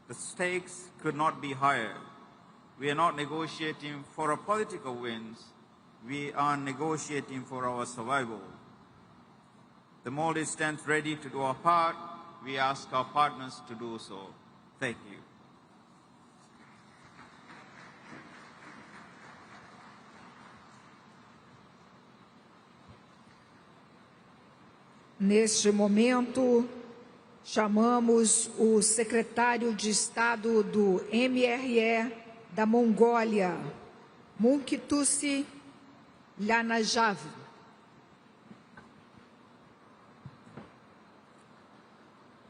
the stakes could not be higher. We are not negotiating for a political wins, we are negotiating for our survival. The Maldives stands ready to do our part. We ask our partners to do so. Thank you. Neste momento, chamamos o secretário de Estado do MRE da Mongólia, Munkitusi Lanajav.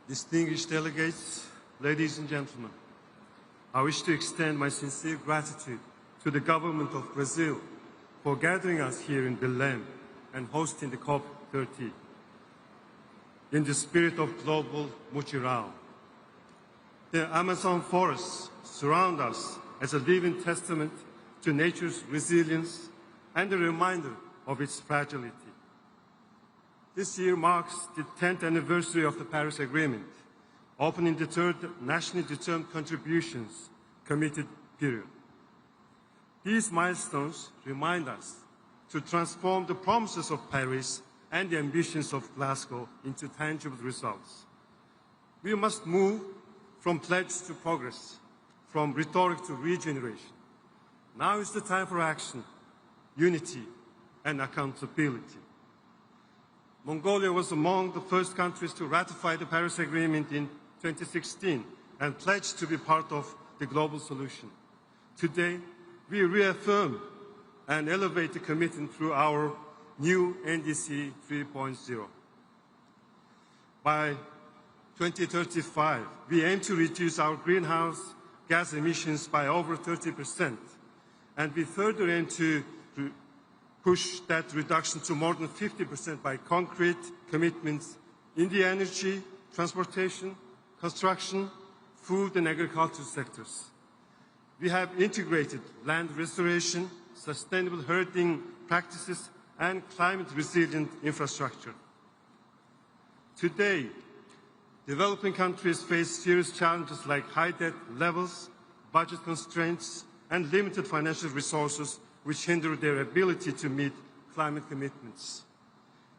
Distinguished delegates, ladies and gentlemen, I wish to extend my sincere gratitude to the government of Brazil for gathering us here in Belém and hosting the COP30 in the spirit of global mutirao. The Amazon forests surround us as a living testament to nature's resilience and a reminder of its fragility. This year marks the 10th anniversary of the Paris Agreement, opening the third nationally determined contributions committed period. These milestones remind us to transform the promises of Paris and the ambitions of Glasgow into tangible results. We must move from pledge to progress, from rhetoric to regeneration. Now is the time for action, unity, and accountability. Mongolia was among the first countries to ratify the Paris Agreement in 2016 and pledged to be part of the global solution. Today, we reaffirm and elevate the commitment through our new NDC 3.0. By 2035, we aim to reduce our greenhouse gas emissions by over 30%, and we further aim to push that reduction to more than 50% by concrete commitments in the energy, transportation, construction, food and agriculture sectors. We have integrated land restoration, sustainable herding practices, and climate-resilient infrastructure. Today, Developing countries face serious challenges like high debt levels, budget constraints, and limited financial resources which hinder their ability to meet climate commitments.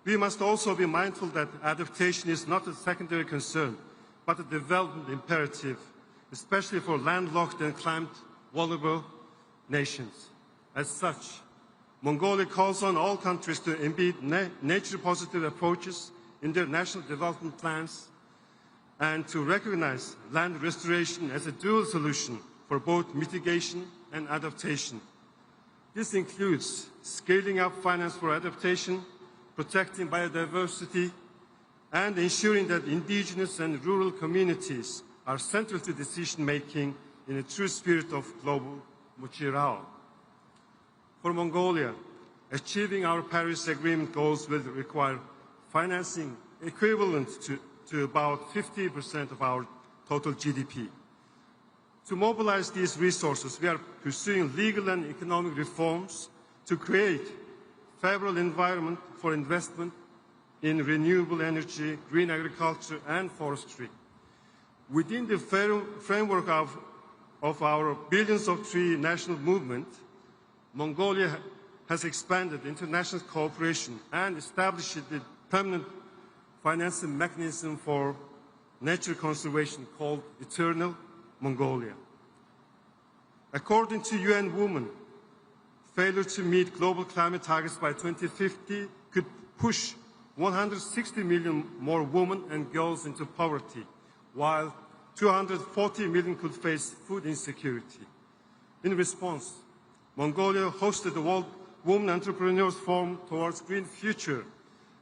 We must also be mindful that adaptation is not a secondary concern, but a development imperative, especially for landlocked and climate-vulnerable nations. As such, Mongolia calls on all countries to embed nature-positive approaches in their national development plans and to recognize land restoration as a dual solution for both mitigation and adaptation. This includes scaling up finance for adaptation, protecting biodiversity, and ensuring that indigenous and rural communities are central to decision-making in a true spirit of global Muchirao. For Mongolia, achieving our Paris Agreement goals will require financing equivalent to about 50% of our total GDP. To mobilize these resources, we are pursuing legal and economic reforms to create a favorable environment for investment in renewable energy, green agriculture, and forestry. Within the framework of our Billions of Trees national movement, Mongolia has expanded international cooperation and established the permanent financing mechanism for nature conservation called Eternal Mongolia. According to UN Women, failure to meet global climate targets by 2050 could push 160 million more women and girls into poverty, while 240 million could face food insecurity. In response, Mongolia hosted the World Women Entrepreneurs Forum Towards Green Future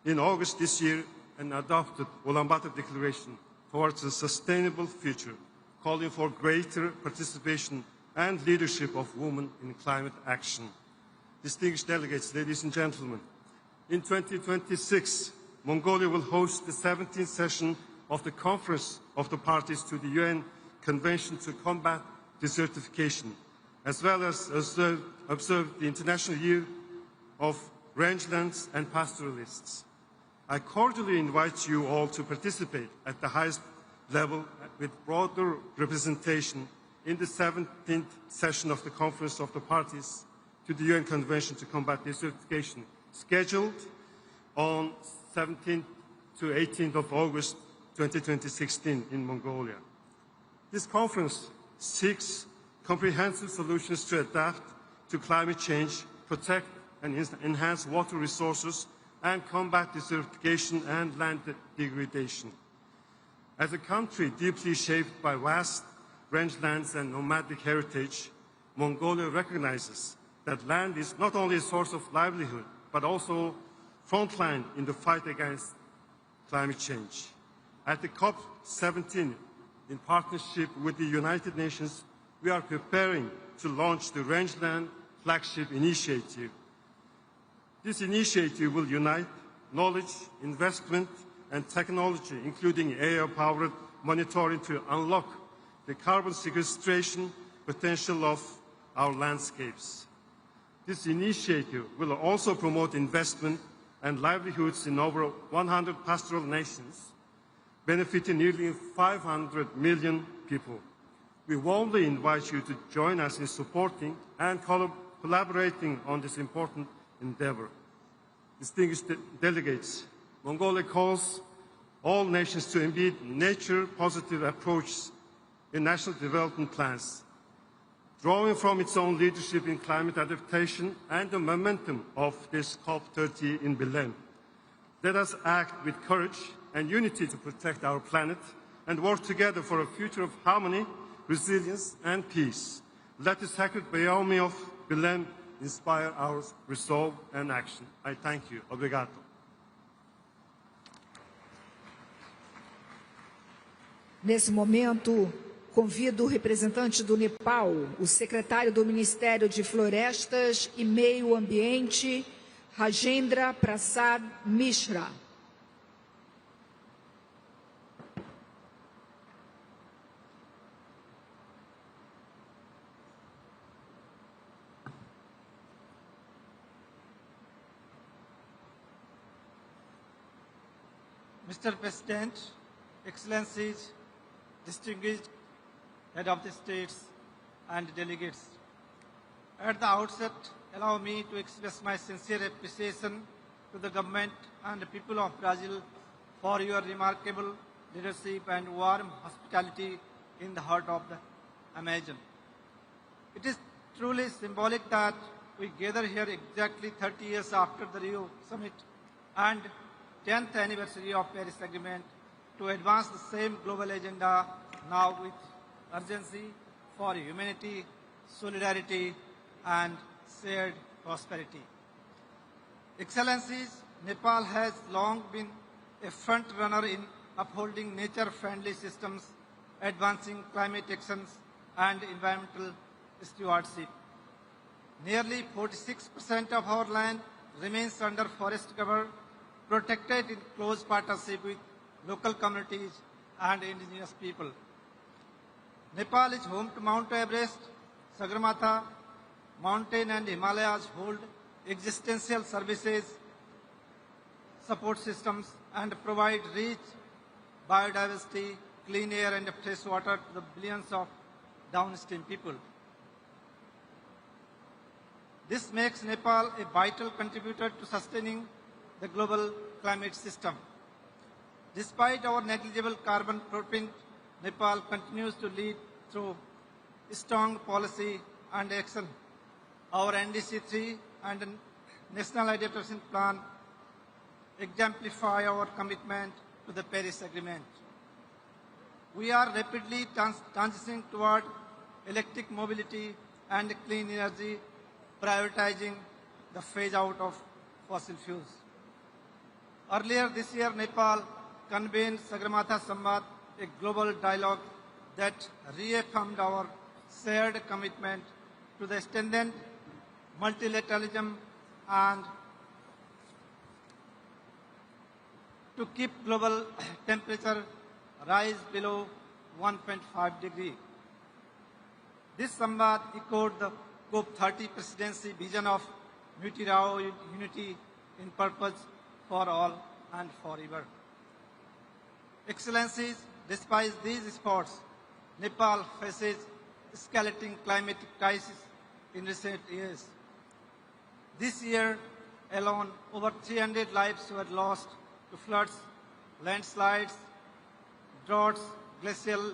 in August this year and adopted Ulaanbaatar Declaration Towards a Sustainable Future, calling for greater participation and leadership of women in climate action. Distinguished delegates, ladies and gentlemen, in 2026, Mongolia will host the 17th session of the Conference of the Parties to the UN Convention to Combat Desertification, as well as observe the International Year of Rangelands and Pastoralists. I cordially invite you all to participate at the highest level with broader representation in the 17th session of the Conference of the Parties to the UN Convention to Combat Desertification, scheduled on 17th to 18th of August 2016 in Mongolia. This conference seeks comprehensive solutions to adapt to climate change, protect and enhance water resources, and combat desertification and land degradation. As a country deeply shaped by vast rangelands and nomadic heritage, Mongolia recognizes that land is not only a source of livelihood, but also frontline in the fight against climate change. At the COP30, in partnership with the United Nations, we are preparing to launch the Rangeland Flagship Initiative. This initiative will unite knowledge, investment, and technology, including AI-powered monitoring, to unlock the carbon sequestration potential of our landscapes. This initiative will also promote investment and livelihoods in over 100 pastoral nations, benefiting nearly 500 million people. We warmly invite you to join us in supporting and collaborating on this important endeavor. Distinguished delegates, Mongolia calls all nations to embed nature-positive approaches in national development plans, drawing from its own leadership in climate adaptation and the momentum of this COP30 in Belém. Let us act with courage and unity to protect our planet and work together for a future of harmony, resilience, and peace. Let the sacred Bayami of Belém inspire our resolve and action. I thank you. Obrigado. Nesse momento, convido o representante do Nepal, o secretário do Ministério de Florestas e Meio Ambiente, Rajendra Prasad Mishra. Mr. President, Excellencies, distinguished head of the states and delegates. At the outset, allow me to express my sincere appreciation to the government and the people of Brazil for your remarkable leadership and warm hospitality in the heart of the Amazon. It is truly symbolic that we gather here exactly 30 years after the Rio Summit and 10th anniversary of Paris Agreement to advance the same global agenda now with urgency for humanity, solidarity, and shared prosperity. Excellencies, Nepal has long been a front runner in upholding nature-friendly systems, advancing climate actions, and environmental stewardship. Nearly 46% of our land remains under forest cover, protected in close partnership with local communities and indigenous people. Nepal is home to Mount Everest, Sagarmatha, mountain and Himalayas hold existential services, support systems, and provide rich biodiversity, clean air, and fresh water to the billions of downstream people. This makes Nepal a vital contributor to sustaining the global climate system. Despite our negligible carbon footprint, Nepal continues to lead through strong policy and action. Our NDC-3 and National Adaptation Plan exemplify our commitment to the Paris Agreement. We are rapidly transitioning toward electric mobility and clean energy, prioritizing the phase out of fossil fuels. Earlier this year, Nepal convened Sagarmatha Samvad, a global dialogue that reaffirmed our shared commitment to the extended multilateralism and to keep global temperature rise below 1.5 degrees. This Samvad echoed the COP30 presidency vision of multilateral unity in purpose for all and forever. Excellencies, despite these efforts, Nepal faces escalating climatic crisis in recent years. This year alone, over 300 lives were lost to floods, landslides, droughts, glacial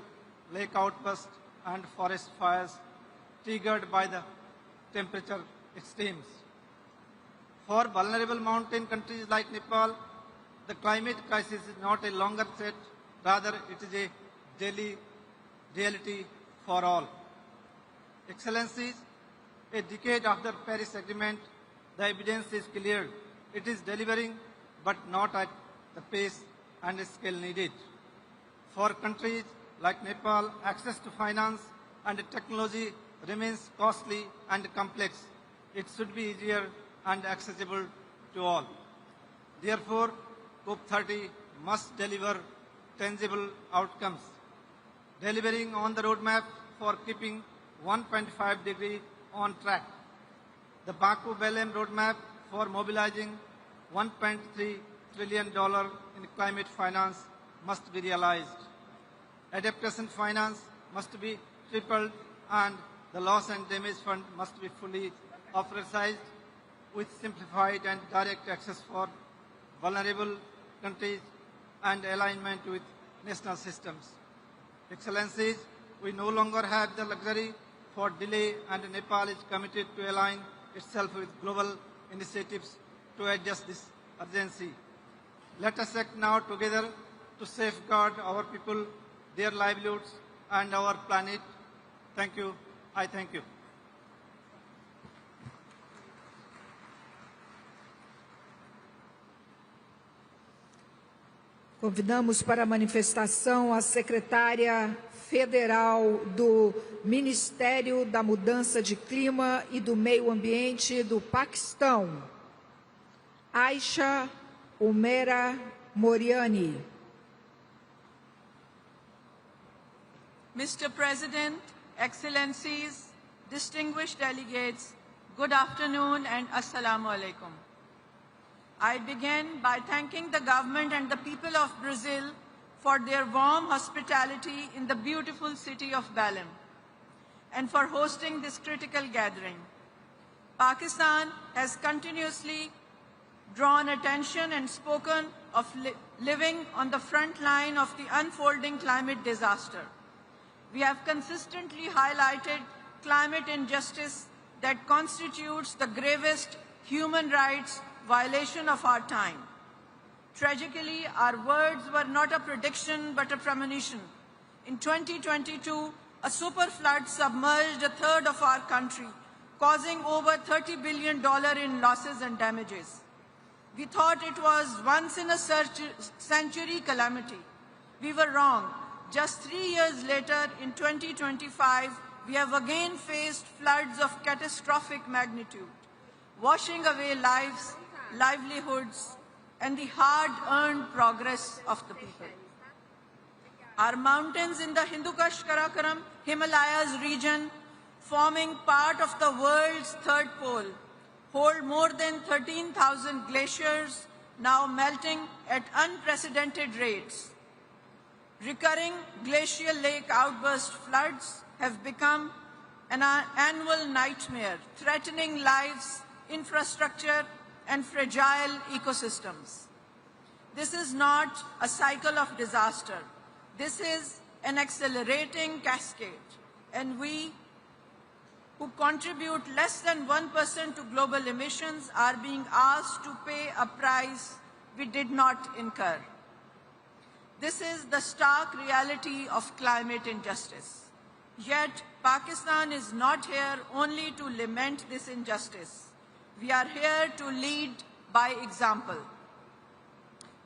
lake outbursts, and forest fires triggered by the temperature extremes. For vulnerable mountain countries like Nepal, the climate crisis is not a longer threat, rather it is a daily reality for all. Excellencies, a decade after Paris Agreement, the evidence is clear. It is delivering, but not at the pace and scale needed. For countries like Nepal, access to finance and technology remains costly and complex. It should be easier and accessible to all. Therefore, COP30 must deliver tangible outcomes, delivering on the roadmap for keeping 1.5 degree on track. The Baku-Belém roadmap for mobilizing $1.3 trillion in climate finance must be realized. Adaptation finance must be tripled and the loss and damage fund must be fully authorized with simplified and direct access for vulnerable countries and alignment with national systems. Excellencies, we no longer have the luxury for delay, and Nepal is committed to align itself with global initiatives to address this urgency. Let us act now together to safeguard our people, their livelihoods, and our planet. Thank you. I thank you. Convidamos para a manifestação a secretária federal do Ministério da Mudança de Clima e do Meio Ambiente do Paquistão, Aisha Umera Moriani. Mr. President, Excellencies, distinguished delegates, good afternoon and Assalamu alaikum. I begin by thanking the government and the people of Brazil for their warm hospitality in the beautiful city of Balam, and for hosting this critical gathering. Pakistan has continuously drawn attention and spoken of living on the front line of the unfolding climate disaster. We have consistently highlighted climate injustice that constitutes the gravest human rights violation of our time. Tragically, our words were not a prediction but a premonition. In 2022, a super flood submerged a third of our country, causing over $30 billion in losses and damages. We thought it was once-in-a-century calamity. We were wrong. Just 3 years later, in 2025, we have again faced floods of catastrophic magnitude, washing away lives, livelihoods, and the hard-earned progress of the people. Our mountains in the Hindu Kush Karakoram Himalayas region, forming part of the world's third pole, hold more than 13,000 glaciers, now melting at unprecedented rates. Recurring glacial lake outburst floods have become an annual nightmare, threatening lives, infrastructure, and fragile ecosystems. This is not a cycle of disaster. This is an accelerating cascade, and we, who contribute less than 1% to global emissions, are being asked to pay a price we did not incur. This is the stark reality of climate injustice. Yet, Pakistan is not here only to lament this injustice. We are here to lead by example.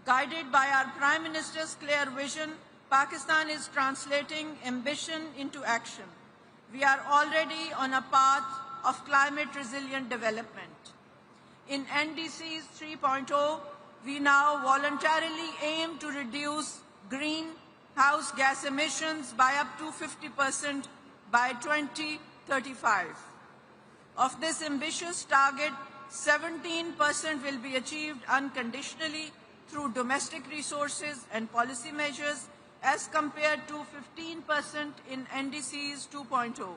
Guided by our Prime Minister's clear vision, Pakistan is translating ambition into action. We are already on a path of climate-resilient development. In NDCs 3.0, we now voluntarily aim to reduce greenhouse gas emissions by up to 50% by 2035. Of this ambitious target, 17% will be achieved unconditionally through domestic resources and policy measures, as compared to 15% in NDCs 2.0,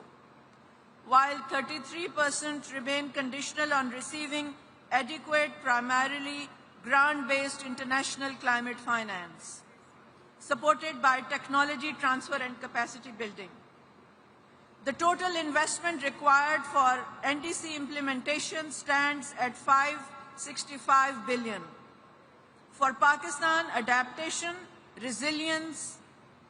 while 33% remain conditional on receiving adequate, primarily grant-based international climate finance, supported by technology transfer and capacity building. The total investment required for NDC implementation stands at $565 billion. For Pakistan, adaptation, resilience,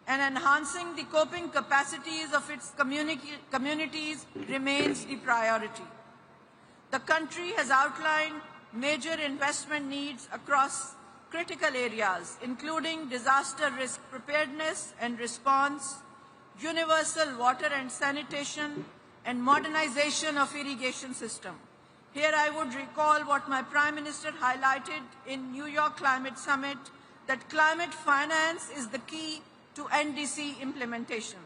and enhancing the coping capacities of its communities remains the priority. The country has outlined major investment needs across critical areas, including disaster risk preparedness and response, universal water and sanitation, and modernization of irrigation system. Here I would recall what my Prime Minister highlighted in New York Climate Summit, that climate finance is the key to NDC implementation.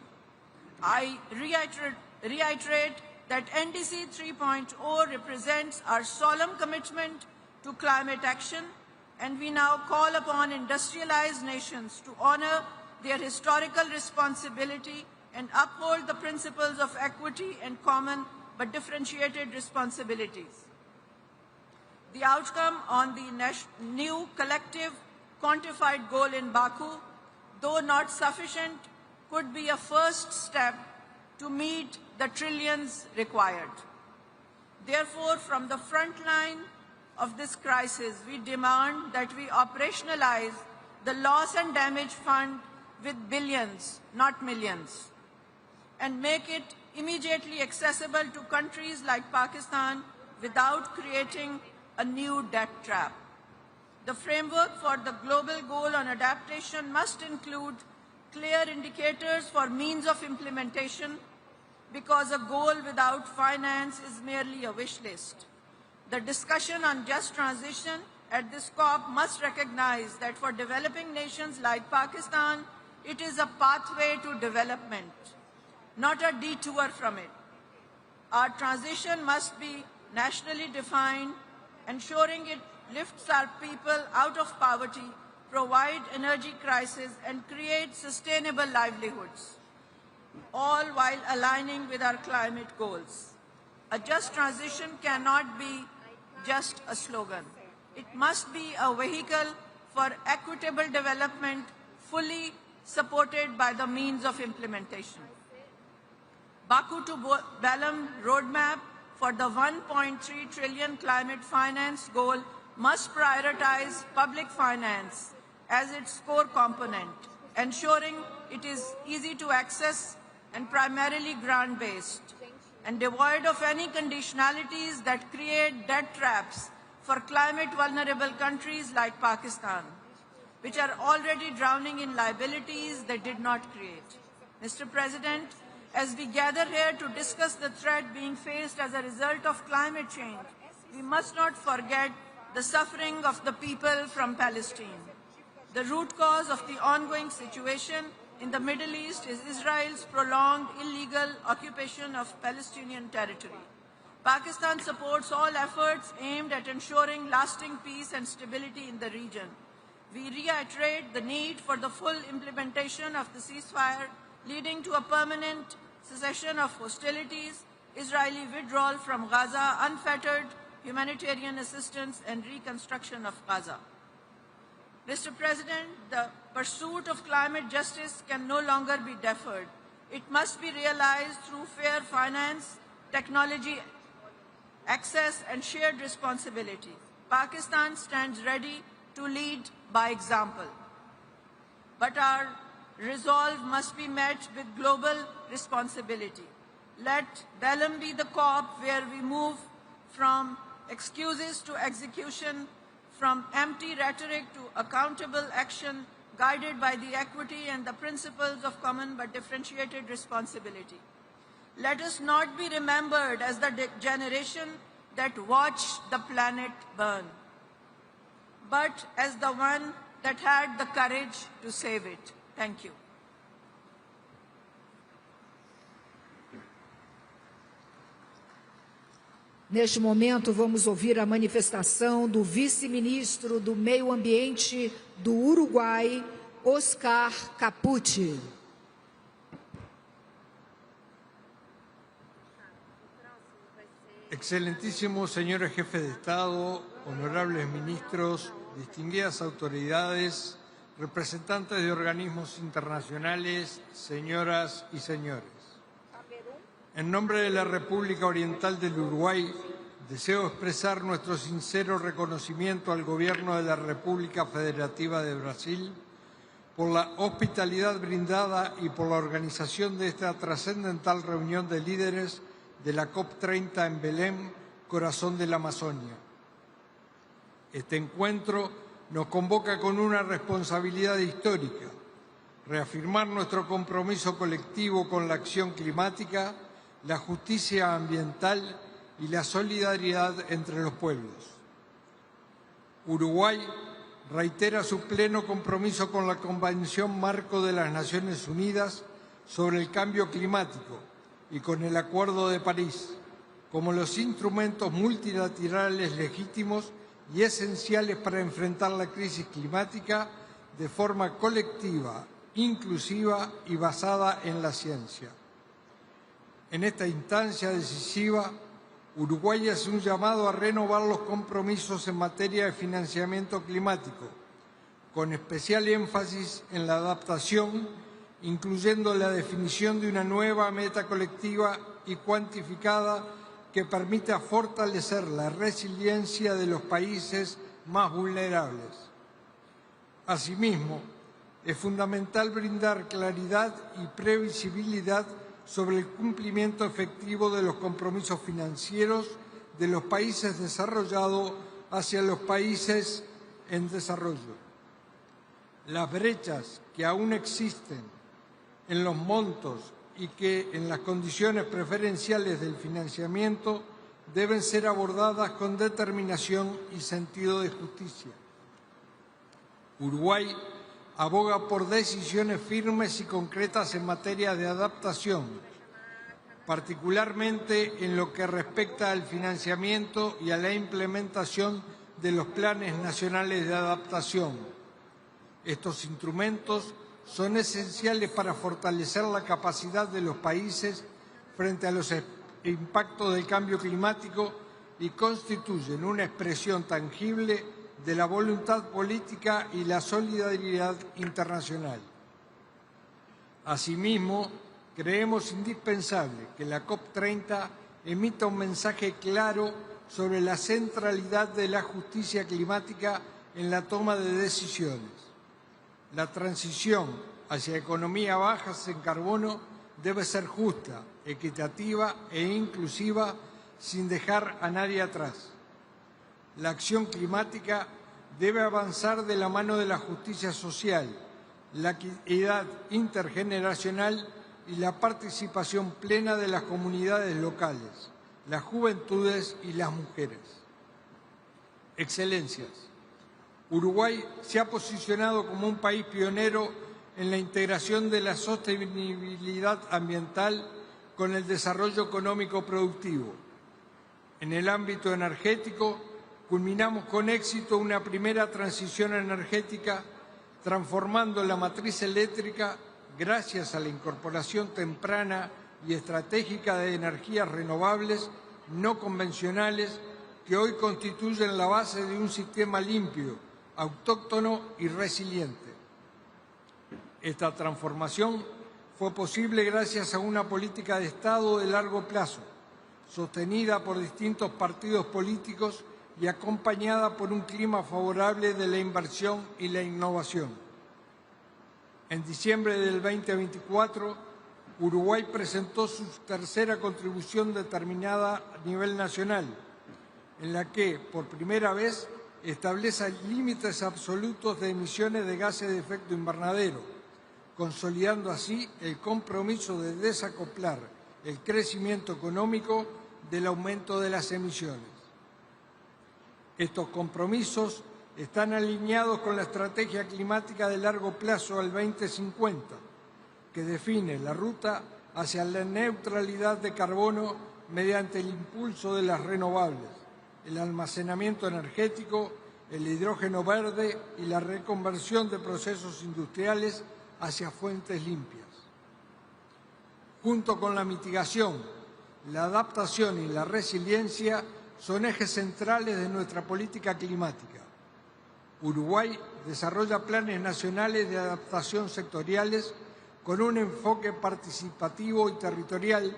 I reiterate that NDC 3.0 represents our solemn commitment to climate action, and we now call upon industrialized nations to honor their historical responsibility and uphold the principles of equity and common but differentiated responsibilities. The outcome on the new collective quantified goal in Baku, though not sufficient, could be a first step to meet the trillions required. Therefore, from the front line of this crisis, we demand that we operationalize the loss and damage fund with billions, not millions, and make it immediately accessible to countries like Pakistan without creating a new debt trap. The framework for the global goal on adaptation must include clear indicators for means of implementation, because a goal without finance is merely a wish list. The discussion on just transition at this COP must recognize that for developing nations like Pakistan, it is a pathway to development, not a detour from it. Our transition must be nationally defined, ensuring it lifts our people out of poverty, provide energy crisis, and create sustainable livelihoods, all while aligning with our climate goals. A just transition cannot be just a slogan. It must be a vehicle for equitable development, fully supported by the means of implementation. Baku to Belém roadmap for the 1.3 trillion climate finance goal must prioritize public finance as its core component, ensuring it is easy to access and primarily grant-based, and devoid of any conditionalities that create debt traps for climate-vulnerable countries like Pakistan, which are already drowning in liabilities they did not create. Mr. President, as we gather here to discuss the threat being faced as a result of climate change, we must not forget the suffering of the people from Palestine. The root cause of the ongoing situation in the Middle East is Israel's prolonged illegal occupation of Palestinian territory. Pakistan supports all efforts aimed at ensuring lasting peace and stability in the region. We reiterate the need for the full implementation of the ceasefire, leading to a permanent cessation of hostilities, Israeli withdrawal from Gaza, unfettered humanitarian assistance, and reconstruction of Gaza. Mr. President, the pursuit of climate justice can no longer be deferred. It must be realized through fair finance, technology access, and shared responsibility. Pakistan stands ready to lead by example. But our resolve must be met with global responsibility. Let Belém be the COP where we move from excuses to execution, from empty rhetoric to accountable action, guided by the equity and the principles of common but differentiated responsibility. Let us not be remembered as the generation that watched the planet burn, but as the one that had the courage to save it. Thank you. Neste momento, vamos ouvir a manifestação do vice-ministro do Meio Ambiente do Uruguai, Oscar Capucci. Excelentísimos señores jefes de Estado, honorables ministros, distinguidas autoridades, representantes de organismos internacionales, señoras y señores. En nombre de la República Oriental del Uruguay, deseo expresar nuestro sincero reconocimiento al Gobierno de la República Federativa de Brasil por la hospitalidad brindada y por la organización de esta trascendental reunión de líderes de la COP30 en Belém, corazón de la Amazonia. Este encuentro nos convoca con una responsabilidad histórica, reafirmar nuestro compromiso colectivo con la acción climática, la justicia ambiental y la solidaridad entre los pueblos. Uruguay reitera su pleno compromiso con la Convención Marco de las Naciones Unidas sobre el Cambio Climático y con el Acuerdo de París, como los instrumentos multilaterales legítimos y esenciales para enfrentar la crisis climática de forma colectiva, inclusiva y basada en la ciencia. En esta instancia decisiva, Uruguay hace un llamado a renovar los compromisos en materia de financiamiento climático, con especial énfasis en la adaptación, incluyendo la definición de una nueva meta colectiva y cuantificada que permita fortalecer la resiliencia de los países más vulnerables. Asimismo, es fundamental brindar claridad y previsibilidad sobre el cumplimiento efectivo de los compromisos financieros de los países desarrollados hacia los países en desarrollo. Las brechas que aún existen en los montos y que en las condiciones preferenciales del financiamiento deben ser abordadas con determinación y sentido de justicia. Uruguay aboga por decisiones firmes y concretas en materia de adaptación, particularmente en lo que respecta al financiamiento y a la implementación de los planes nacionales de adaptación, Estos instrumentos son esenciales para fortalecer la capacidad de los países frente a los impactos del cambio climático y constituyen una expresión tangible de la voluntad política y la solidaridad internacional. Asimismo, creemos indispensable que la COP30 emita un mensaje claro sobre la centralidad de la justicia climática en la toma de decisiones. La transición hacia economía bajas en carbono debe ser justa, equitativa e inclusiva sin dejar a nadie atrás. La acción climática debe avanzar de la mano de la justicia social, la equidad intergeneracional y la participación plena de las comunidades locales, las juventudes y las mujeres. Excelencias, Uruguay se ha posicionado como un país pionero en la integración de la sostenibilidad ambiental con el desarrollo económico productivo. En el ámbito energético, culminamos con éxito una primera transición energética, transformando la matriz eléctrica gracias a la incorporación temprana y estratégica de energías renovables no convencionales que hoy constituyen la base de un sistema limpio, autóctono y resiliente. Esta transformación fue posible gracias a una política de Estado de largo plazo, sostenida por distintos partidos políticos y acompañada por un clima favorable de la inversión y la innovación. En diciembre del 2024, Uruguay presentó su tercera contribución determinada a nivel nacional, en la que, por primera vez, establece límites absolutos de emisiones de gases de efecto invernadero, consolidando así el compromiso de desacoplar el crecimiento económico del aumento de las emisiones. Estos compromisos están alineados con la estrategia climática de largo plazo al 2050, que define la ruta hacia la neutralidad de carbono mediante el impulso de las renovables, el almacenamiento energético, el hidrógeno verde y la reconversión de procesos industriales hacia fuentes limpias. Junto con la mitigación, la adaptación y la resiliencia son ejes centrales de nuestra política climática. Uruguay desarrolla planes nacionales de adaptación sectoriales con un enfoque participativo y territorial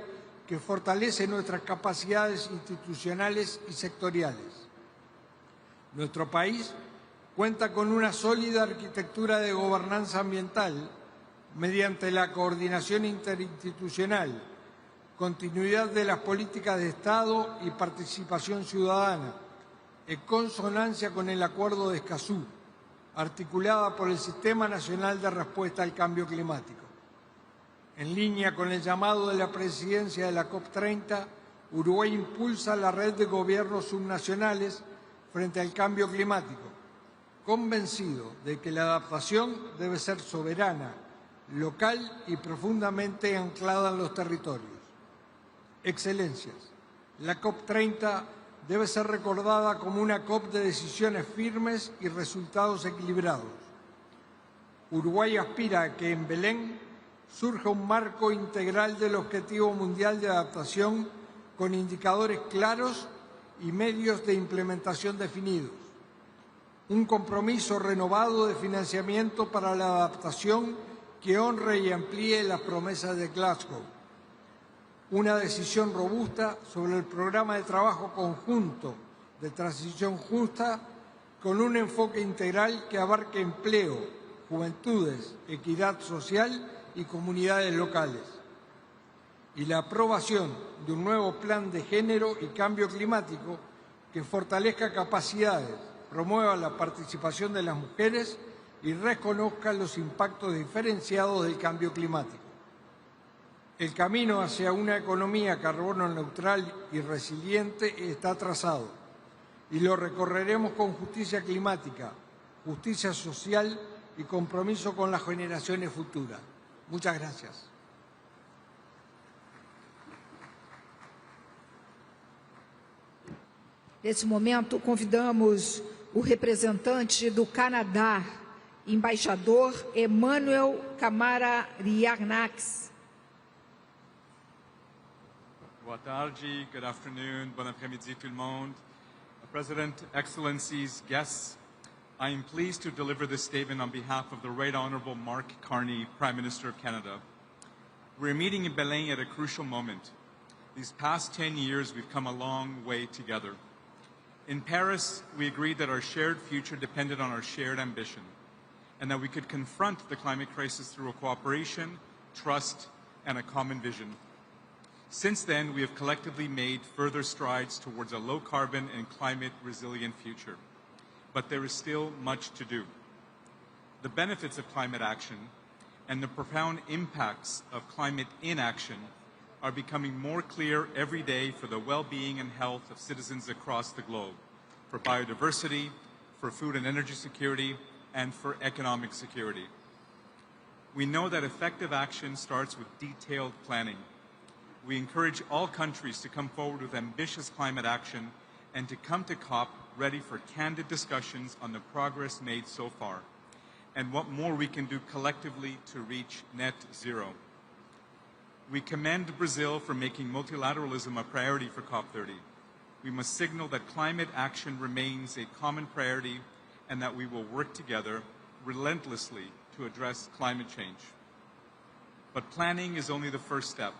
que fortalece nuestras capacidades institucionales y sectoriales. Nuestro país cuenta con una sólida arquitectura de gobernanza ambiental mediante la coordinación interinstitucional, continuidad de las políticas de Estado y participación ciudadana, en consonancia con el Acuerdo de Escazú, articulada por el Sistema Nacional de Respuesta al Cambio Climático. En línea con el llamado de la presidencia de la COP30, Uruguay impulsa la red de gobiernos subnacionales frente al cambio climático, convencido de que la adaptación debe ser soberana, local y profundamente anclada en los territorios. Excelencias, la COP30 debe ser recordada como una COP de decisiones firmes y resultados equilibrados. Uruguay aspira a que en Belén surja un marco integral del Objetivo Mundial de Adaptación con indicadores claros y medios de implementación definidos. Un compromiso renovado de financiamiento para la adaptación que honre y amplíe las promesas de Glasgow. Una decisión robusta sobre el programa de trabajo conjunto de transición justa con un enfoque integral que abarque empleo, juventudes, equidad social y comunidades locales. Y la aprobación de un nuevo plan de género y cambio climático que fortalezca capacidades, promueva la participación de las mujeres y reconozca los impactos diferenciados del cambio climático. El camino hacia una economía carbono neutral y resiliente está trazado y lo recorreremos con justicia climática, justicia social y compromiso con las generaciones futuras. Muchas gracias. Nesse momento, convidamos o representante do Canadá Embaixador Emmanuel Camara-Riarnax. Boa tarde, good afternoon, bon après-midi tout le monde. President, Excellencies, guests, I am pleased to deliver this statement on behalf of the Right Honourable Mark Carney, Prime Minister of Canada. We're meeting in Belém at a crucial moment. These past 10 years, we've come a long way together. In Paris, we agreed that our shared future depended on our shared ambition, and that we could confront the climate crisis through a cooperation, trust, and a common vision. Since then, we have collectively made further strides towards a low-carbon and climate-resilient future. But there is still much to do. The benefits of climate action and the profound impacts of climate inaction are becoming more clear every day for the well-being and health of citizens across the globe, for biodiversity, for food and energy security, and for economic security. We know that effective action starts with detailed planning. We encourage all countries to come forward with ambitious climate action and to come to COP ready for candid discussions on the progress made so far and what more we can do collectively to reach net zero. We commend Brazil for making multilateralism a priority for COP30. We must signal that climate action remains a common priority and that we will work together relentlessly to address climate change. But planning is only the first step.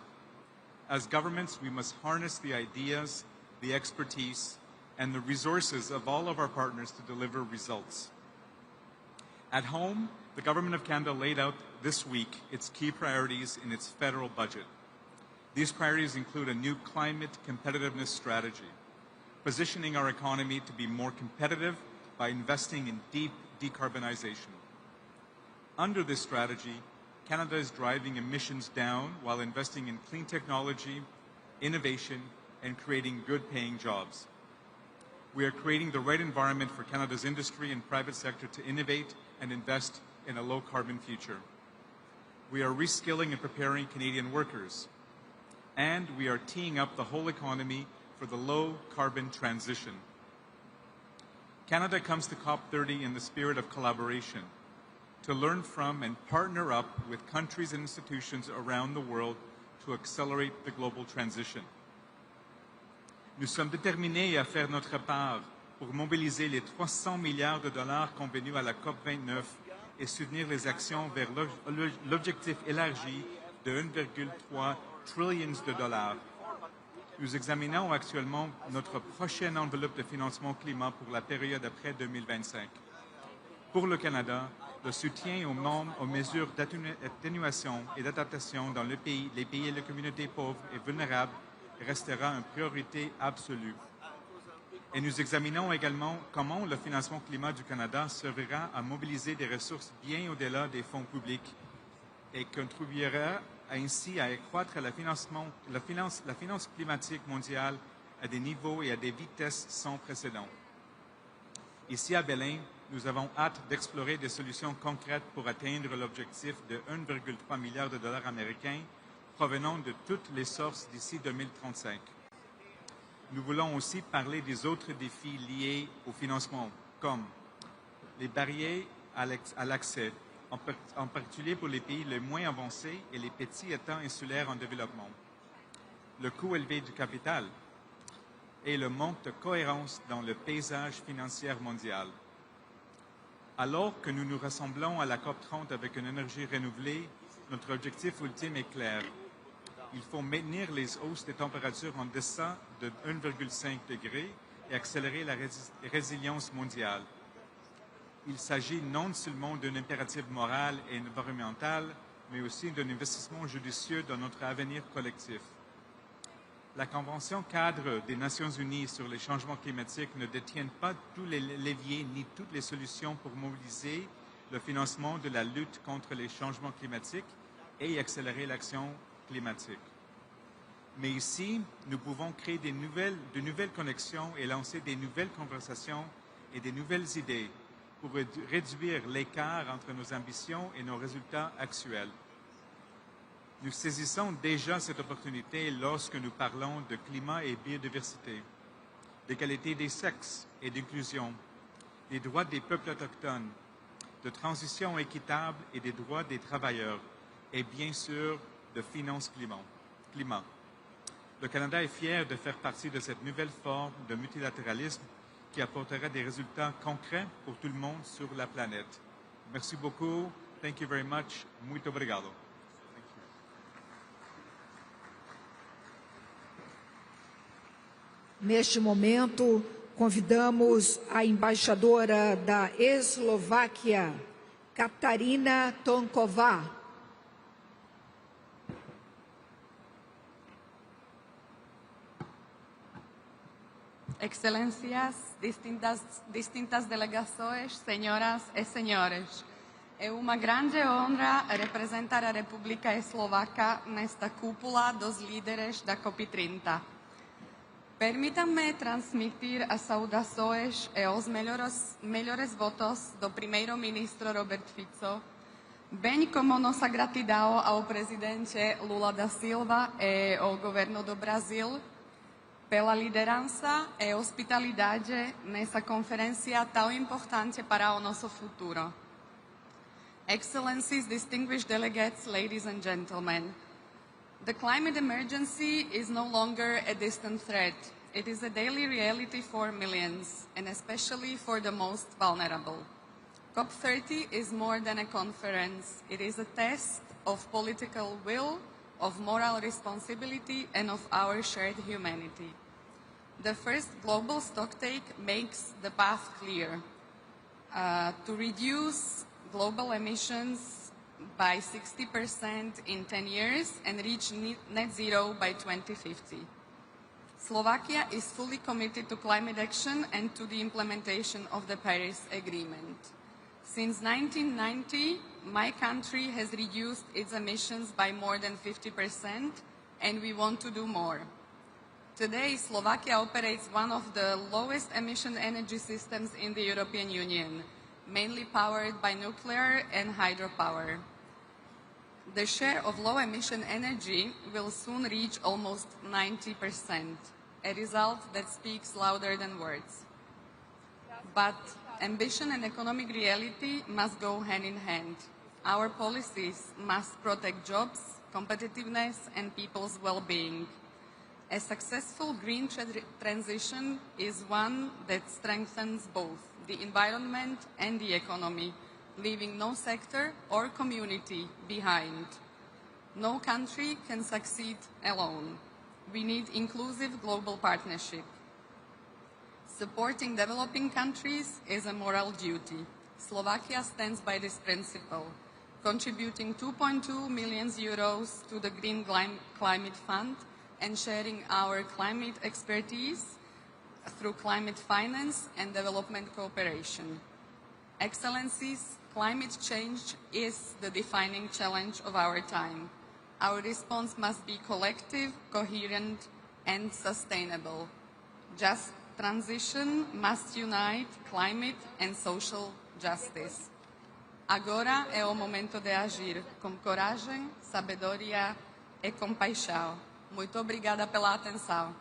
As governments, we must harness the ideas, the expertise, and the resources of all of our partners to deliver results. At home, the Government of Canada laid out this week its key priorities in its federal budget. These priorities include a new climate competitiveness strategy, positioning our economy to be more competitive by investing in deep decarbonization. Under this strategy, Canada is driving emissions down while investing in clean technology, innovation, and creating good-paying jobs. We are creating the right environment for Canada's industry and private sector to innovate and invest in a low-carbon future. We are reskilling and preparing Canadian workers, and we are teeing up the whole economy for the low-carbon transition. Canada comes to COP30 in the spirit of collaboration, to learn from and partner up with countries and institutions around the world to accelerate the global transition. Nous sommes déterminés à faire notre part pour mobiliser les 300 milliards de dollars convenus à la COP29 et soutenir les actions vers l'objectif élargi de 1,3 trillion de dollars. Nous examinons actuellement notre prochaine enveloppe de financement climat pour la période après 2025. Pour le Canada, le soutien aux mesures d'atténuation et d'adaptation dans les pays et les communautés pauvres et vulnérables restera une priorité absolue. Et nous examinons également comment le financement climat du Canada servira à mobiliser des ressources bien au-delà des fonds publics et contribuera ainsi à accroître la finance climatique mondiale à des niveaux et à des vitesses sans précédent. Ici à Belém, nous avons hâte d'explorer des solutions concrètes pour atteindre l'objectif de 1,3 milliard de dollars américains provenant de toutes les sources d'ici 2035. Nous voulons aussi parler des autres défis liés au financement, comme les barrières à l'accès, en particulier pour les pays les moins avancés et les petits États insulaires en développement, le coût élevé du capital et le manque de cohérence dans le paysage financier mondial. Alors que nous nous rassemblons à la COP30 avec une énergie renouvelée, notre objectif ultime est clair. Il faut maintenir les hausses des températures en deçà de 1,5 degré et accélérer la résilience mondiale. Il s'agit non seulement d'un impératif moral et environnemental, mais aussi d'un investissement judicieux dans notre avenir collectif. La Convention cadre des Nations Unies sur les changements climatiques ne détient pas tous les leviers ni toutes les solutions pour mobiliser le financement de la lutte contre les changements climatiques et accélérer l'action climatique. Mais ici, nous pouvons créer de nouvelles connexions et lancer des nouvelles conversations et des nouvelles idées pour réduire l'écart entre nos ambitions et nos résultats actuels. Nous saisissons déjà cette opportunité lorsque nous parlons de climat et biodiversité, d'égalité des sexes et d'inclusion, des droits des peuples autochtones, de transition équitable et des droits des travailleurs et bien sûr de finances climat. Le Canada est fier de faire partie de cette nouvelle forme de multilatéralisme qui apportera des résultats concrets pour tout le monde sur la planète. Merci beaucoup. Thank you very much. Muito obrigado. Neste momento, convidamos a embaixadora da Eslováquia, Katarina Tonková. Excelências, distintas delegações, senhoras e senhores, é uma grande honra representar a República Eslovaca nesta cúpula dos líderes da COP30. Permítanme transmitir as saudações e os melhores votos do primeiro-ministro Robert Fico, bem como nossa gratidão ao presidente Lula da Silva e ao governo do Brasil pela liderança e hospitalidade nessa conferência tão importante para o nosso futuro. Excellencies, distinguished delegates, ladies and gentlemen, the climate emergency is no longer a distant threat. It is a daily reality for millions, and especially for the most vulnerable. COP30 is more than a conference. It is a test of political will, of moral responsibility, and of our shared humanity. The first global stocktake makes the path clear to reduce global emissions by 60% in 10 years and reach net zero by 2050. Slovakia is fully committed to climate action and to the implementation of the Paris Agreement. Since 1990, my country has reduced its emissions by more than 50%, and we want to do more. Today, Slovakia operates one of the lowest emission energy systems in the European Union, mainly powered by nuclear and hydropower. The share of low-emission energy will soon reach almost 90%, a result that speaks louder than words. But ambition and economic reality must go hand in hand. Our policies must protect jobs, competitiveness, and people's well-being. A successful green transition is one that strengthens both the environment and the economy, leaving no sector or community behind. No country can succeed alone. We need inclusive global partnership. Supporting developing countries is a moral duty. Slovakia stands by this principle, contributing 2.2 million euros to the Green Climate Fund and sharing our climate expertise through climate finance and development cooperation. Excellencies, climate change is the defining challenge of our time. Our response must be collective, coherent, and sustainable. Just transition must unite climate and social justice. Agora é o momento de agir com coragem, sabedoria e compaixão. Muito obrigada pela atenção.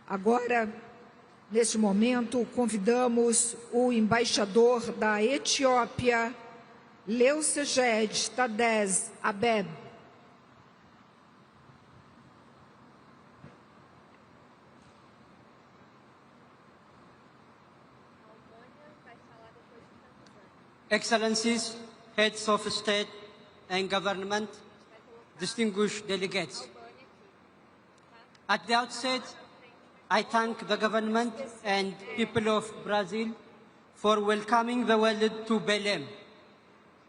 Agora, neste momento, convidamos o embaixador da Etiópia, Leuceged Tadez Abeb. Excellencies, heads of state and government, distinguished delegates. At the outset, I thank the government and people of Brazil for welcoming the world to Belém,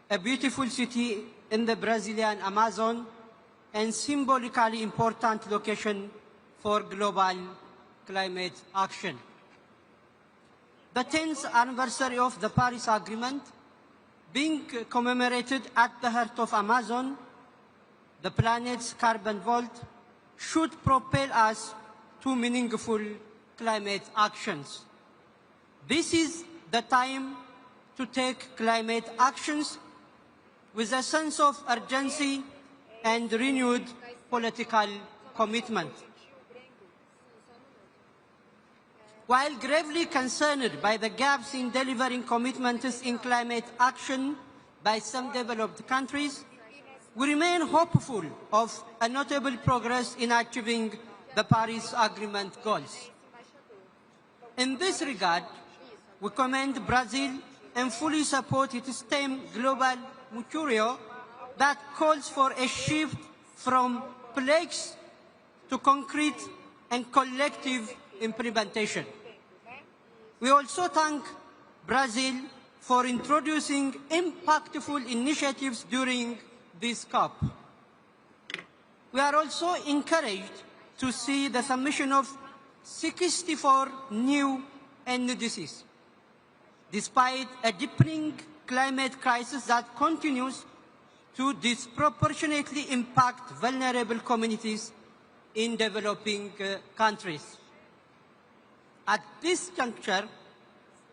a beautiful city in the Brazilian Amazon and symbolically important location for global climate action. The 10th anniversary of the Paris Agreement being commemorated at the heart of Amazon, the planet's carbon vault, should propel us to meaningful climate actions. This is the time to take climate actions with a sense of urgency and renewed political commitment. While gravely concerned by the gaps in delivering commitments in climate action by some developed countries, we remain hopeful of a notable progress in achieving the Paris Agreement goals. In this regard, we commend Brazil and fully support its theme Global Mercurio that calls for a shift from pledges to concrete and collective implementation. We also thank Brazil for introducing impactful initiatives during this COP. We are also encouraged to see the submission of 64 new NDCs, despite a deepening climate crisis that continues to disproportionately impact vulnerable communities in developing countries. At this juncture,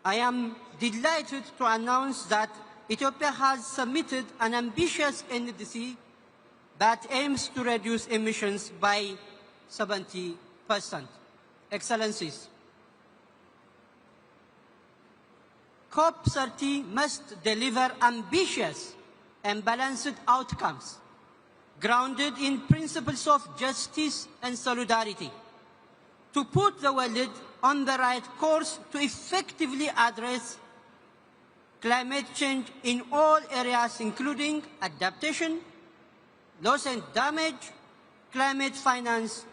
I am delighted to announce that Ethiopia has submitted an ambitious NDC that aims to reduce emissions by 70%. Excellencies, COP30 must deliver ambitious and balanced outcomes grounded in principles of justice and solidarity to put the world on the right course to effectively address climate change in all areas, including adaptation, loss and damage, climate finance,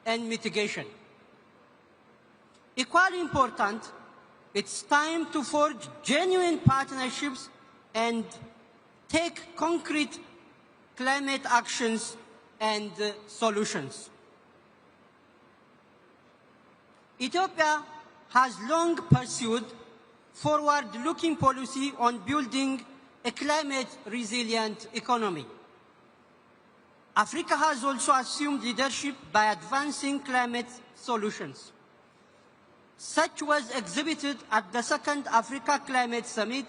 and mitigation. Equally important, it's time to forge genuine partnerships and take concrete climate actions and solutions. Ethiopia has long pursued forward-looking policy on building a climate-resilient economy. Africa has also assumed leadership by advancing climate solutions. Such was exhibited at the Second Africa Climate Summit,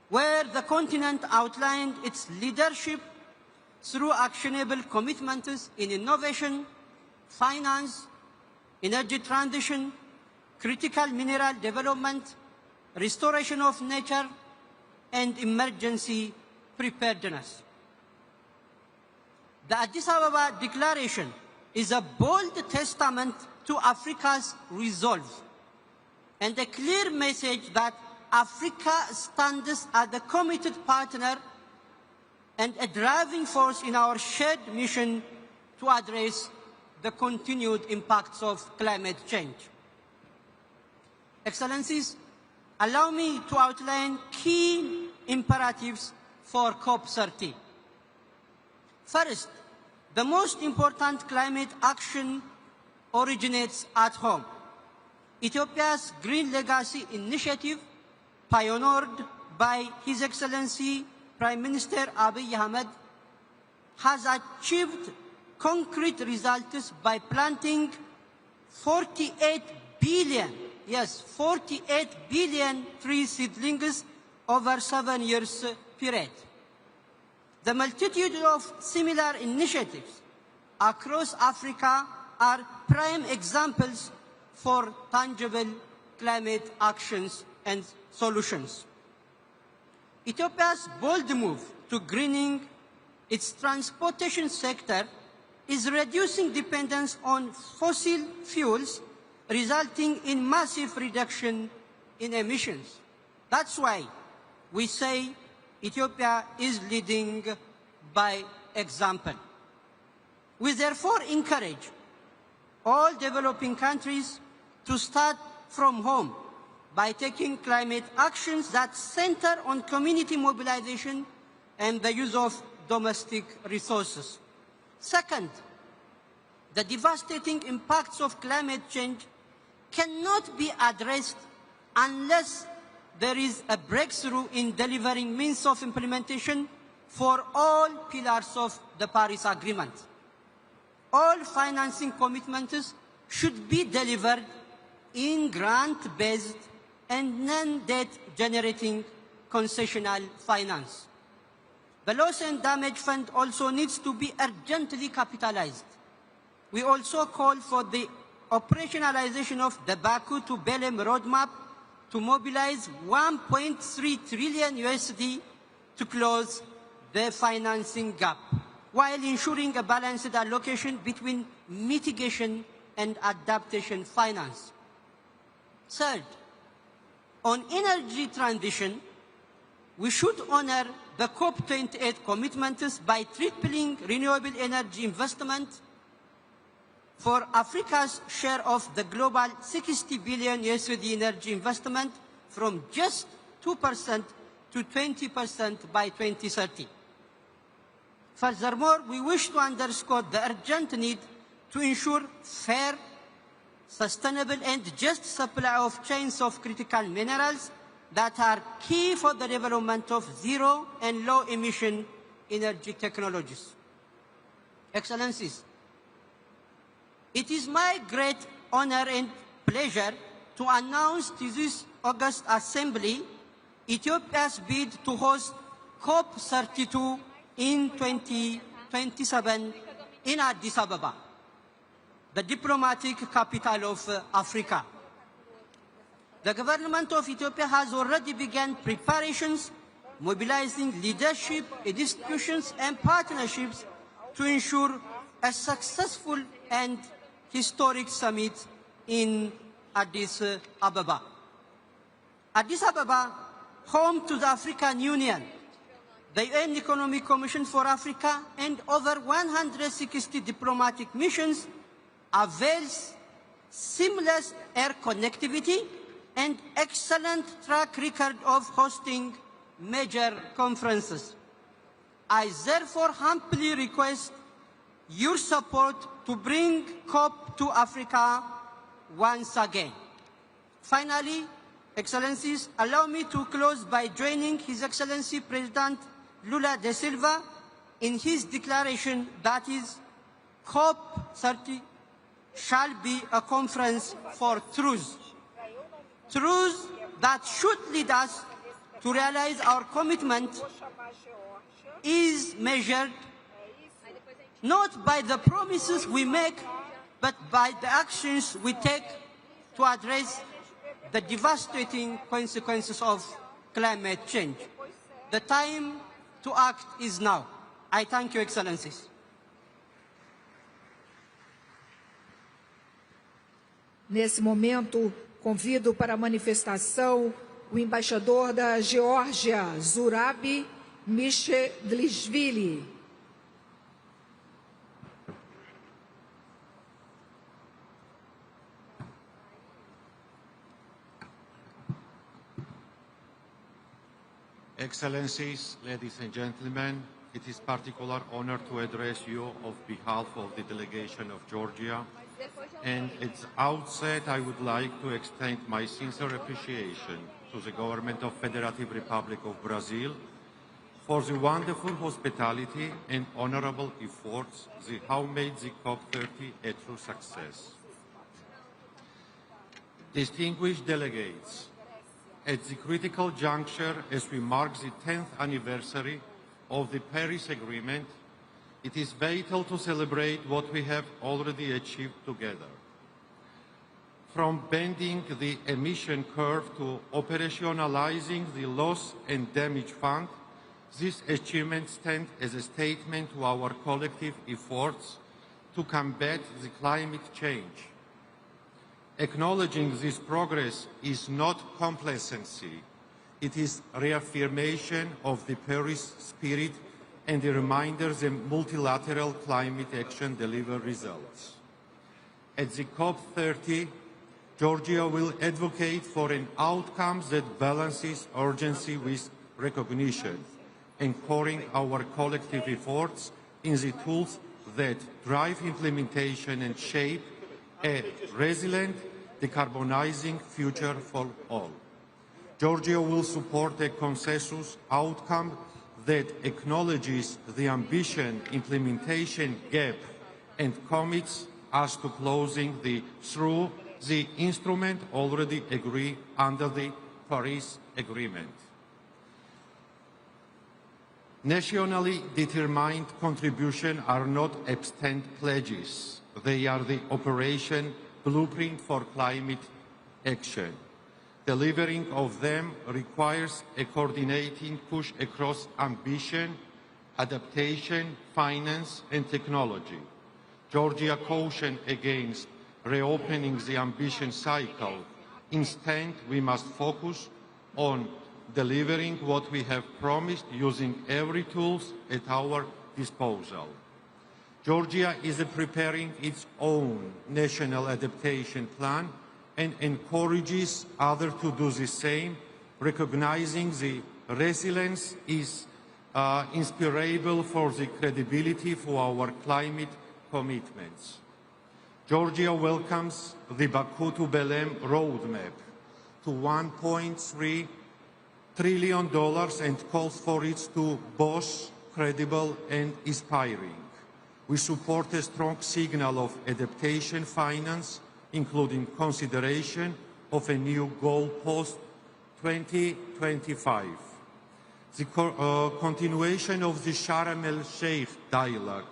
where the continent outlined its leadership through actionable commitments in innovation, finance, energy transition, critical mineral development, restoration of nature, and emergency preparedness. The Addis Ababa Declaration is a bold testament to Africa's resolve and a clear message that Africa stands as a committed partner and a driving force in our shared mission to address the continued impacts of climate change. Excellencies, allow me to outline key imperatives for COP30. First, the most important climate action originates at home. Ethiopia's Green Legacy Initiative, pioneered by His Excellency Prime Minister Abiy Ahmed, has achieved concrete results by planting 48 billion, yes, 48 billion tree seedlings over 7 years period. The multitude of similar initiatives across Africa are prime examples for tangible climate actions and solutions. Ethiopia's bold move to greening its transportation sector is reducing dependence on fossil fuels, resulting in massive reduction in emissions. That's why we say Ethiopia is leading by example. We therefore encourage all developing countries to start from home by taking climate actions that center on community mobilization and the use of domestic resources. Second, the devastating impacts of climate change cannot be addressed unless there is a breakthrough in delivering means of implementation for all pillars of the Paris Agreement. All financing commitments should be delivered in grant-based and non-debt-generating concessional finance. The Loss and Damage Fund also needs to be urgently capitalized. We also call for the operationalization of the Baku to Belém roadmap to mobilize 1.3 trillion USD to close the financing gap, while ensuring a balanced allocation between mitigation and adaptation finance. Third, on energy transition, we should honor the COP28 commitments by tripling renewable energy investment for Africa's share of the global 60 billion USD energy investment from just 2% to 20% by 2030. Furthermore, we wish to underscore the urgent need to ensure fair, sustainable and just supply of chains of critical minerals that are key for the development of zero and low emission energy technologies. Excellencies, it is my great honor and pleasure to announce to this August Assembly Ethiopia's bid to host COP32 in 2027 in Addis Ababa, the diplomatic capital of Africa. The government of Ethiopia has already begun preparations, mobilizing leadership, institutions and partnerships to ensure a successful and historic summit in Addis Ababa. Addis Ababa, home to the African Union, the UN Economic Commission for Africa, and over 160 diplomatic missions, avails seamless air connectivity and excellent track record of hosting major conferences. I therefore humbly request your support to bring COP to Africa once again. Finally, Excellencies, allow me to close by joining His Excellency President Lula da Silva in his declaration that is COP30 shall be a conference for truth. Truth that should lead us to realize our commitment is measured not by the promises we make, but by the actions we take to address the devastating consequences of climate change. The time to act is now. I thank you, Excellencies. Nesse momento, convido para a manifestação o embaixador da Geórgia, Zurabi Mishedlishvili. Excellencies, ladies and gentlemen, it is a particular honor to address you on behalf of the delegation of Georgia. And at the outset, I would like to extend my sincere appreciation to the government of Federative Republic of Brazil for the wonderful hospitality and honorable efforts that have made the COP30 a true success. Distinguished delegates, at the critical juncture as we mark the 10th anniversary of the Paris Agreement, it is vital to celebrate what we have already achieved together. From bending the emission curve to operationalizing the loss and damage fund, these achievements stand as a statement to our collective efforts to combat the climate change. Acknowledging this progress is not complacency. It is reaffirmation of the Paris spirit and a reminder that multilateral climate action delivers results. At the COP30, Georgia will advocate for an outcome that balances urgency with recognition, anchoring our collective efforts in the tools that drive implementation and shape a resilient, decarbonizing future for all. Georgia will support a consensus outcome that acknowledges the ambition implementation gap and commits us to closing through the instrument already agreed under the Paris Agreement. Nationally determined contributions are not absent pledges. They are the operation blueprint for climate action. Delivering of them requires a coordinating push across ambition, adaptation, finance, and technology. Georgia cautioned against reopening the ambition cycle. Instead, we must focus on delivering what we have promised using every tool at our disposal. Georgia is preparing its own national adaptation plan and encourages others to do the same, recognizing the resilience is inspirable for the credibility for our climate commitments. Georgia welcomes the Baku to Belém roadmap to $1.3 trillion and calls for it to both credible and inspiring. We support a strong signal of adaptation finance, including consideration of a new goal post 2025. The continuation of the Sharm el-Sheikh dialogue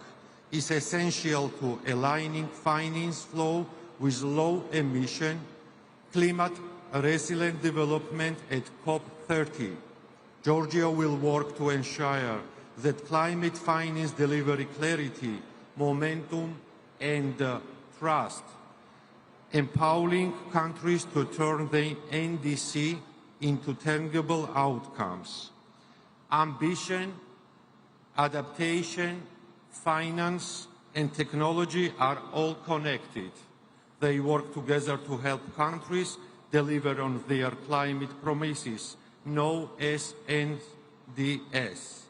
is essential to aligning finance flow with low-emission, climate-resilient development at COP30. Georgia will work to ensure that climate finance delivery clarity, momentum, and trust, empowering countries to turn the NDC into tangible outcomes. Ambition, adaptation, finance, and technology are all connected. They work together to help countries deliver on their climate promises, known as NDS.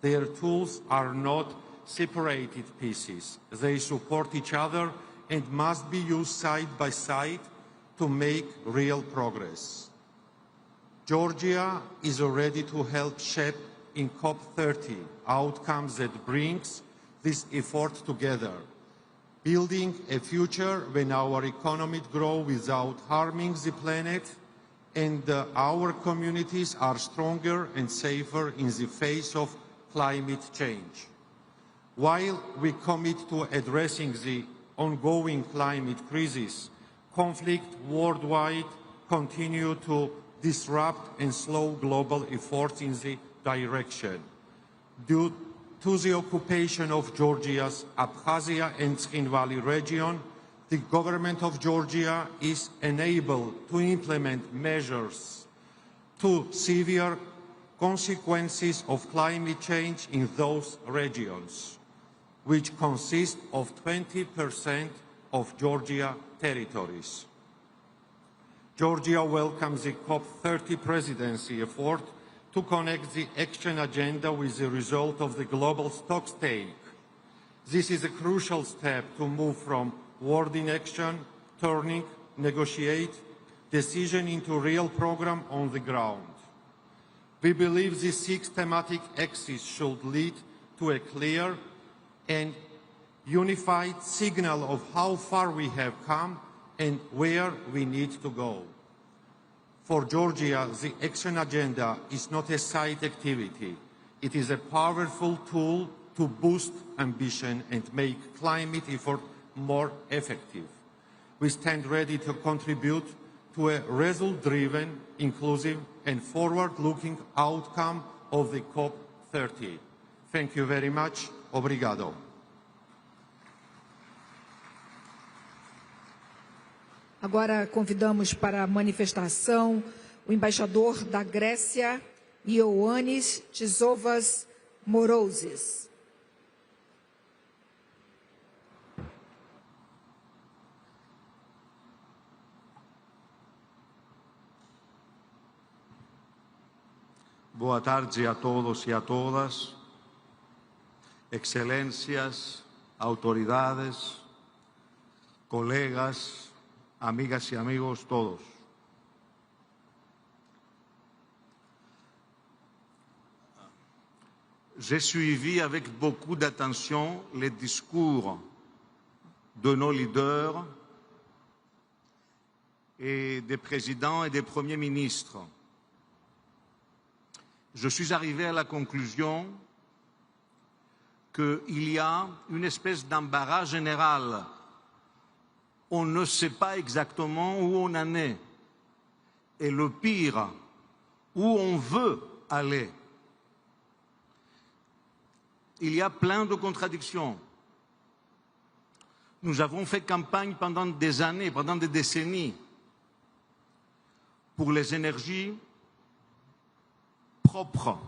Their tools are not separated pieces. They support each other and must be used side by side to make real progress. Georgia is ready to help shape in COP30 outcomes that brings this effort together, building a future when our economy grows without harming the planet and our communities are stronger and safer in the face of climate change. While we commit to addressing the ongoing climate crisis, conflict worldwide continue to disrupt and slow global efforts in the direction. Due to the occupation of Georgia's Abkhazia and Skhin Valley region, the government of Georgia is unable to implement measures to severe consequences of climate change in those regions, which consist of 20% of Georgia territories. Georgia welcomes the COP30 presidency effort to connect the action agenda with the result of the global stocktake. This is a crucial step to move from word in action, turning, negotiate, decision into real program on the ground. We believe these 6 thematic axes should lead to a clear and unified signal of how far we have come and where we need to go. For Georgia, the action agenda is not a side activity. It is a powerful tool to boost ambition and make climate effort more effective. We stand ready to contribute to a result-driven, inclusive, and forward-looking outcome of the COP30. Thank you very much. Obrigado. Agora convidamos para a manifestação o embaixador da Grécia, Ioannis Tsisovas Morozes. Boa tarde a todos e a todas, excelências, autoridades, colegas, amigas y amigos todos. J'ai suivi avec beaucoup d'attention les discours de nos leaders et des présidents et des premiers ministres. Je suis arrivé à la conclusion qu'il y a une espèce d'embarras général on ne sait pas exactement où on en est. Et le pire, où on veut aller. Il y a plein de contradictions. Nous avons fait campagne pendant des années, pendant des décennies, pour les énergies propres.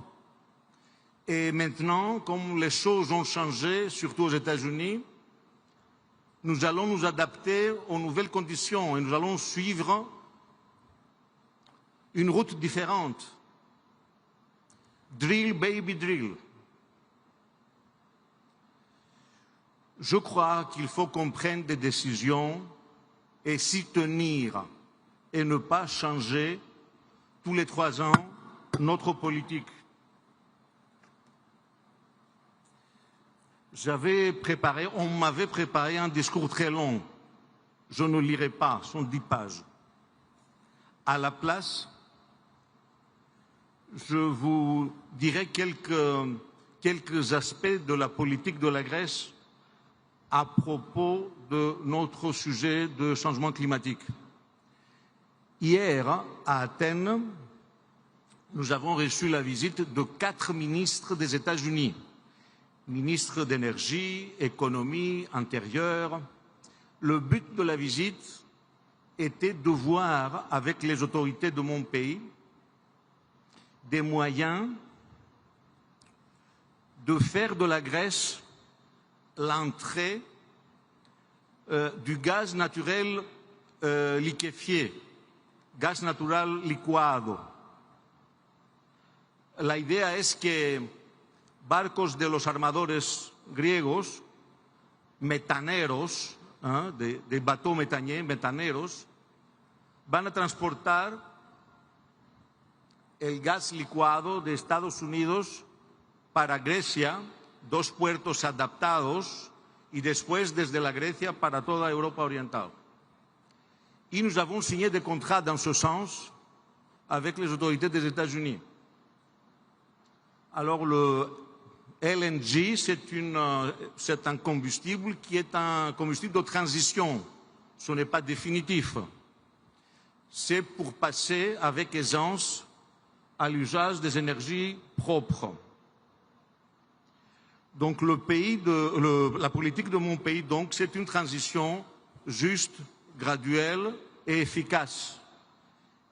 Et maintenant, comme les choses ont changé, surtout aux États-Unis, nous allons nous adapter aux nouvelles conditions et nous allons suivre une route différente. Drill, baby, drill. Je crois qu'il faut qu'on prenne des décisions et s'y tenir et ne pas changer tous les 3 ans notre politique. On m'avait préparé un discours très long. Je ne lirai pas, ce sont 10 pages. À la place, je vous dirai quelques aspects de la politique de la Grèce à propos de notre sujet de changement climatique. Hier, à Athènes, nous avons reçu la visite de 4 ministres des États-Unis. Ministre d'énergie, économie, intérieur. Le but de la visite était de voir avec les autorités de mon pays des moyens de faire de la Grèce l'entrée du gaz naturel liquéfié, gas natural licuado. La idea es que barcos de los armadores griegos, metaneros, de bateaux méthaniers, metaneros, van a transportar el gas licuado de Estados Unidos para Grecia, 2 puertos adaptados, y después desde la Grecia para toda Europa orientale. Y nous avons signé des contrats dans ce sens avec les autorités des États-Unis. Alors le LNG, c'est un combustible qui est un combustible de transition. Ce n'est pas définitif. C'est pour passer avec aisance à l'usage des énergies propres. Donc la politique de mon pays, donc, c'est une transition juste, graduelle et efficace,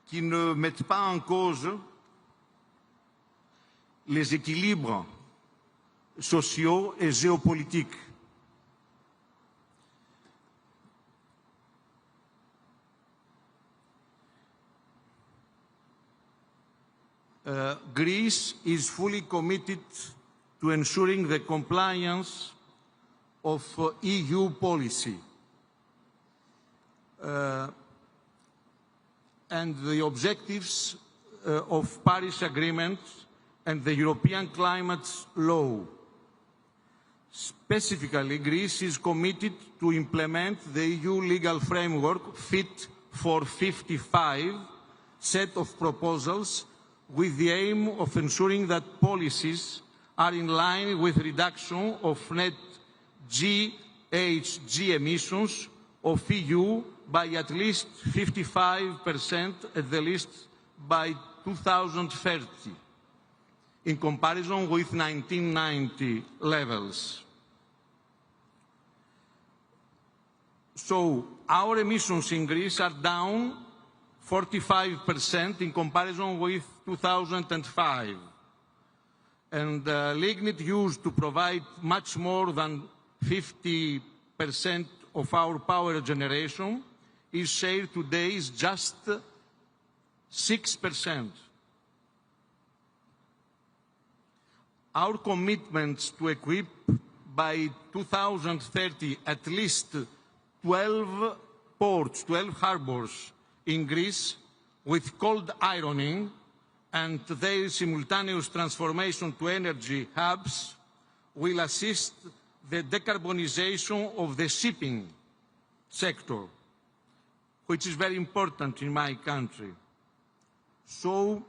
qui ne met pas en cause les équilibres sociaux et géopolitiques. Greece is fully committed to ensuring the compliance of EU policy and the objectives of Paris Agreement and the European Climate Law. Specifically, Greece is committed to implement the EU legal framework Fit for 55 set of proposals with the aim of ensuring that policies are in line with reduction of net GHG emissions of EU by at least 55% at the least by 2030, in comparison with 1990 levels. So our emissions in Greece are down 45% in comparison with 2005. And lignite used to provide much more than 50% of our power generation is share today is just 6%. Our commitments to equip by 2030 at least 12 ports, 12 harbors in Greece with cold ironing and their simultaneous transformation to energy hubs will assist the decarbonization of the shipping sector, which is very important in my country. So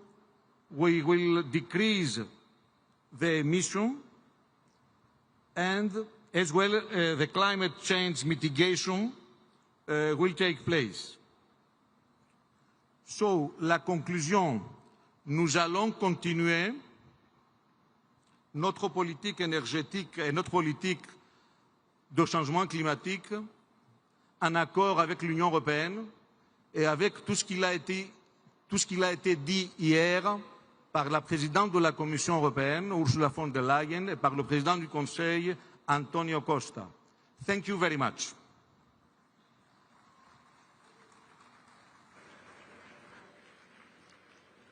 we will decrease the emission and as well the climate change mitigation will take place. So, la conclusion, nous allons continuer notre politique énergétique et notre politique de changement climatique en accord avec l'Union européenne et avec tout ce qui a été dit hier par la présidente de la Commission européenne, Ursula von der Leyen, et par le président du Conseil, Antonio Costa. Thank you very much.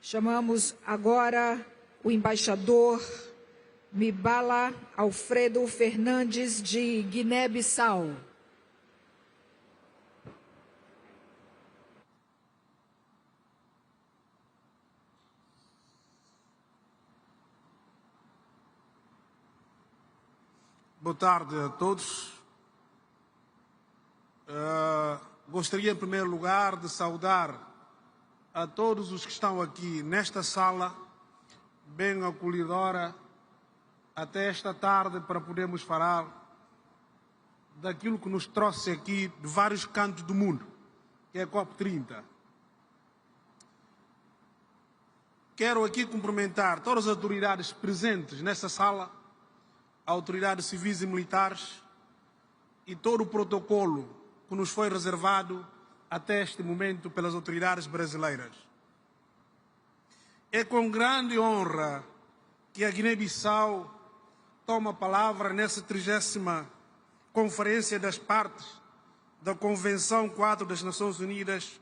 Chamamos agora o embaixador Mibala Alfredo Fernandes, de Guiné-Bissau. Boa tarde a todos. Gostaria, em primeiro lugar, de saudar a todos os que estão aqui nesta sala, bem acolhedora, até esta tarde, para podermos falar daquilo que nos trouxe aqui de vários cantos do mundo, que é a COP30. Quero aqui cumprimentar todas as autoridades presentes nesta sala, autoridades civis e militares, e todo o protocolo que nos foi reservado até este momento pelas autoridades brasileiras. É com grande honra que a Guiné-Bissau toma a palavra nessa 30ª Conferência das Partes da Convenção 4 das Nações Unidas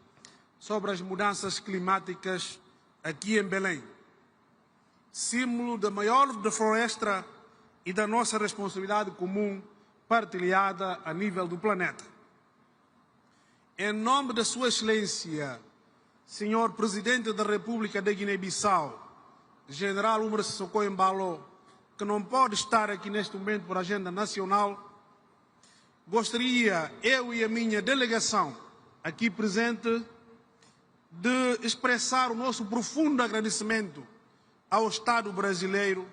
sobre as Mudanças Climáticas aqui em Belém, símbolo da maior defloresta e da nossa responsabilidade comum partilhada a nível do planeta. Em nome da Sua Excelência, Senhor Presidente da República da Guiné-Bissau, General Umar Sissoko Embalo, que não pode estar aqui neste momento por agenda nacional, gostaria, eu e a minha delegação aqui presente, de expressar o nosso profundo agradecimento ao Estado brasileiro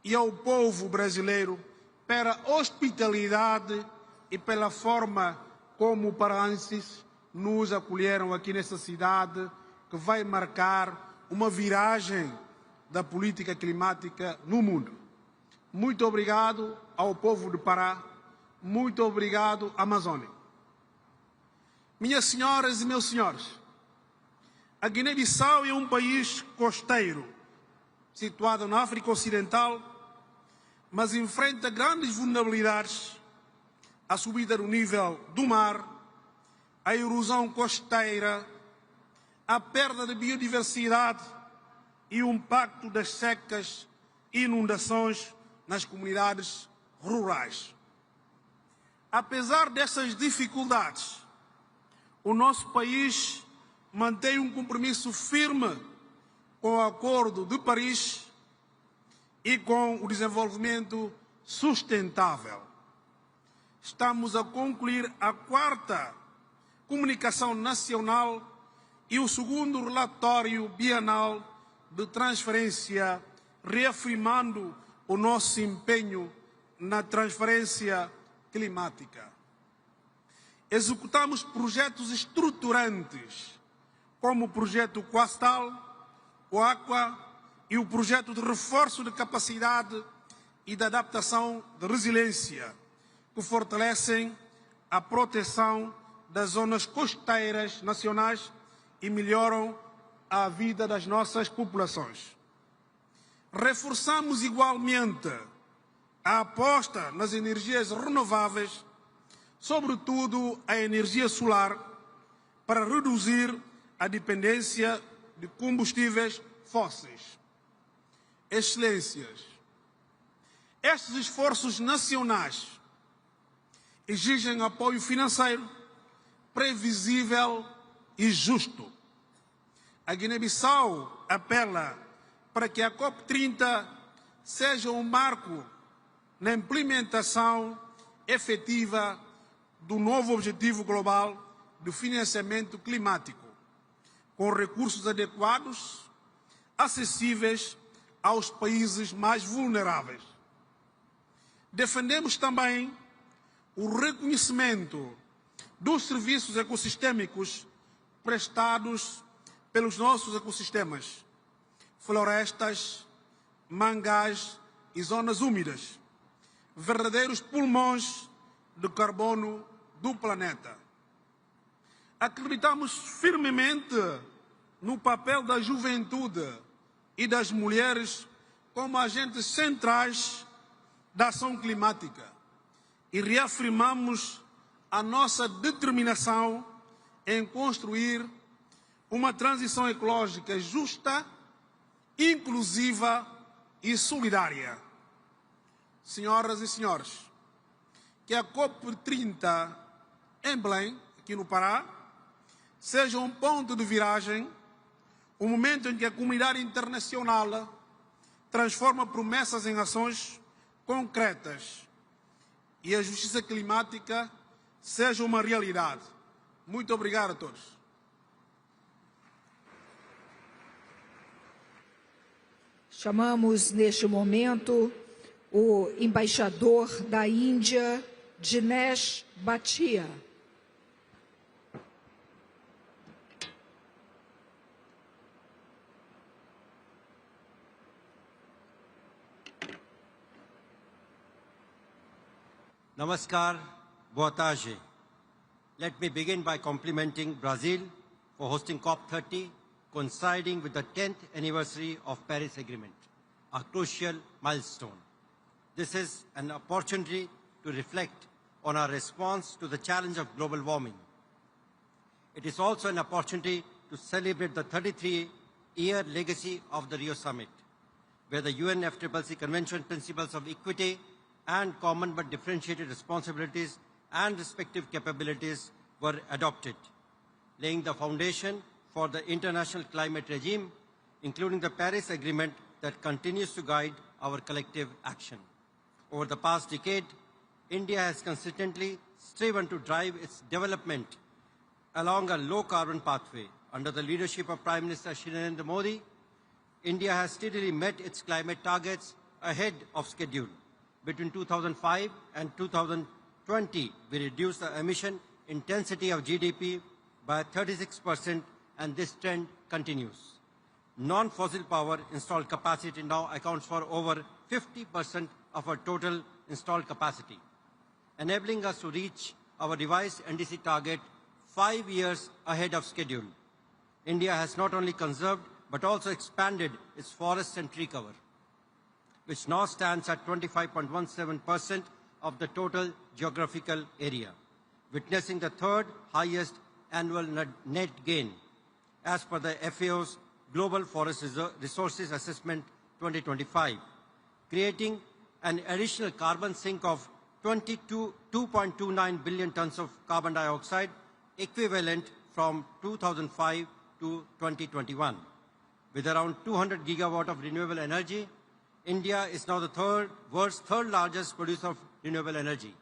e ao povo brasileiro pela hospitalidade e pela forma como paraenses nos acolheram aqui nesta cidade, que vai marcar uma viragem da política climática no mundo. Muito obrigado ao povo do Pará, muito obrigado, Amazônia. Minhas senhoras e meus senhores, a Guiné-Bissau é um país costeiro, situado na África Ocidental, mas enfrenta grandes vulnerabilidades: a subida do nível do mar, a erosão costeira, a perda de biodiversidade e o impacto das secas e inundações nas comunidades rurais. Apesar dessas dificuldades, o nosso país mantém um compromisso firme com o Acordo de Paris e com o desenvolvimento sustentável. Estamos a concluir a 4ª Comunicação Nacional e o 2º Relatório Bienal de Transferência, reafirmando o nosso empenho na transferência climática. Executamos projetos estruturantes, como o projeto Coastal, o Aqua e o projeto de reforço de capacidade e de adaptação de resiliência, que fortalecem a proteção das zonas costeiras nacionais e melhoram a vida das nossas populações. Reforçamos igualmente a aposta nas energias renováveis, sobretudo a energia solar, para reduzir a dependência de combustíveis fósseis. Excelências, estes esforços nacionais exigem apoio financeiro, previsível e justo. A Guiné-Bissau apela para que a COP30 seja um marco na implementação efetiva do novo Objetivo Global de Financiamento Climático, com recursos adequados, acessíveis aos países mais vulneráveis. Defendemos também o reconhecimento dos serviços ecossistêmicos prestados pelos nossos ecossistemas, florestas, mangás e zonas úmidas, verdadeiros pulmões de carbono do planeta. Acreditamos firmemente no papel da juventude e das mulheres como agentes centrais da ação climática e reafirmamos a nossa determinação em construir uma transição ecológica justa, inclusiva e solidária. Senhoras e senhores, que a COP30 em Belém, aqui no Pará, seja um ponto de viragem, um momento em que a comunidade internacional transforma promessas em ações concretas e a justiça climática seja uma realidade. Muito obrigado a todos. Chamamos neste momento o embaixador da Índia, Dinesh Bhatia. Namaskar, boa tarde. Let me begin by complimenting Brazil for hosting COP30, coinciding with the 10th anniversary of Paris Agreement, a crucial milestone. This is an opportunity to reflect on our response to the challenge of global warming. It is also an opportunity to celebrate the 33-year legacy of the Rio Summit, where the UNFCCC Convention Principles of Equity and Common but Differentiated Responsibilities and respective capabilities were adopted, laying the foundation for the international climate regime, including the Paris Agreement that continues to guide our collective action. Over the past decade, India has consistently striven to drive its development along a low-carbon pathway. Under the leadership of Prime Minister Shri Narendra Modi, India has steadily met its climate targets ahead of schedule. Between 2005 and 2020, we reduced the emission intensity of GDP by 36%, and this trend continues. Non-fossil power installed capacity now accounts for over 50% of our total installed capacity, enabling us to reach our revised NDC target 5 years ahead of schedule. India has not only conserved but also expanded its forests and tree cover, which now stands at 25.17% of the total geographical area, witnessing the third highest annual net gain as per the FAO's Global Forest Resources Assessment 2025, creating an additional carbon sink of 2.29 billion tons of carbon dioxide, equivalent from 2005 to 2021. With around 200 gigawatt of renewable energy, India is now the world's third largest producer of renewable energy,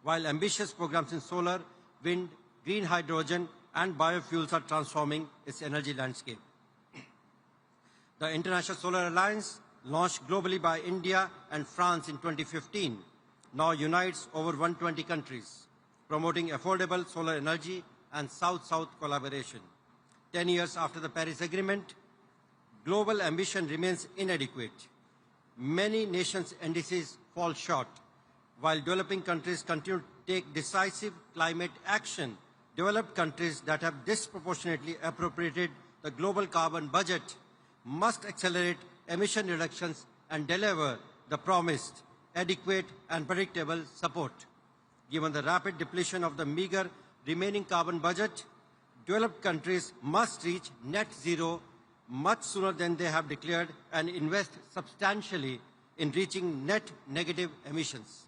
while ambitious programs in solar, wind, green hydrogen, and biofuels are transforming its energy landscape. The International Solar Alliance, launched globally by India and France in 2015, now unites over 120 countries, promoting affordable solar energy and South-South collaboration. 10 years after the Paris Agreement, global ambition remains inadequate. Many nations' NDCs fall short. While developing countries continue to take decisive climate action, developed countries that have disproportionately appropriated the global carbon budget must accelerate emission reductions and deliver the promised adequate and predictable support. Given the rapid depletion of the meager remaining carbon budget, developed countries must reach net zero much sooner than they have declared and invest substantially in reaching net negative emissions.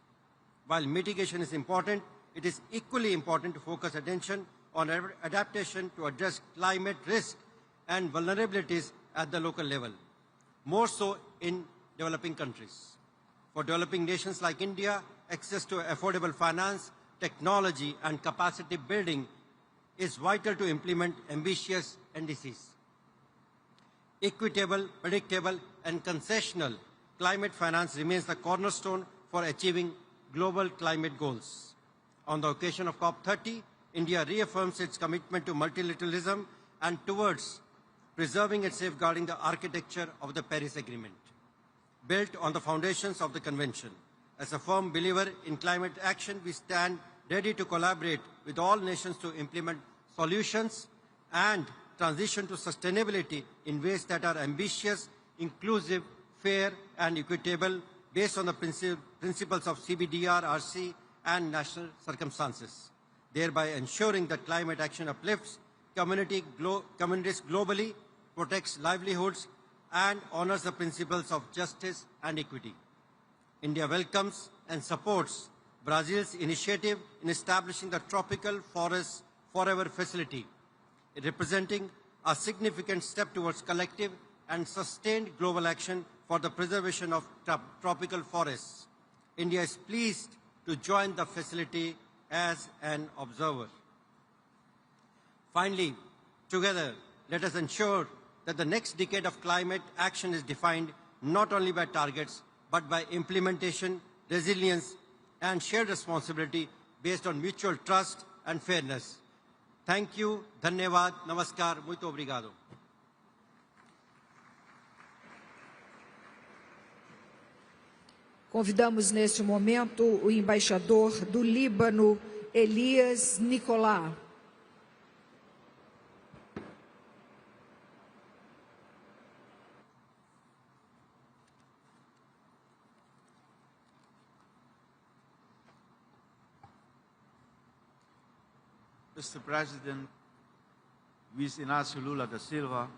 While mitigation is important, it is equally important to focus attention on adaptation to address climate risk and vulnerabilities at the local level, more so in developing countries. For developing nations like India, access to affordable finance, technology, and capacity building is vital to implement ambitious NDCs. Equitable, predictable, and concessional climate finance remains the cornerstone for achieving global climate goals. On the occasion of COP30, India reaffirms its commitment to multilateralism and towards preserving and safeguarding the architecture of the Paris Agreement, built on the foundations of the Convention. As a firm believer in climate action, we stand ready to collaborate with all nations to implement solutions and transition to sustainability in ways that are ambitious, inclusive, fair, and equitable, based on the principles of CBDR, RC, and national circumstances, thereby ensuring that climate action uplifts communities globally, protects livelihoods, and honors the principles of justice and equity. India welcomes and supports Brazil's initiative in establishing the Tropical Forest Forever Facility, representing a significant step towards collective and sustained global action for the preservation of tropical forests. India is pleased to join the facility as an observer. Finally, together, let us ensure that the next decade of climate action is defined not only by targets, but by implementation, resilience, and shared responsibility based on mutual trust and fairness. Thank you, dhanyavad, namaskar, muito obrigado. Convidamos neste momento o embaixador do Líbano, Elias Nicolá. Mr. President, Luis Inácio Lula da Silva,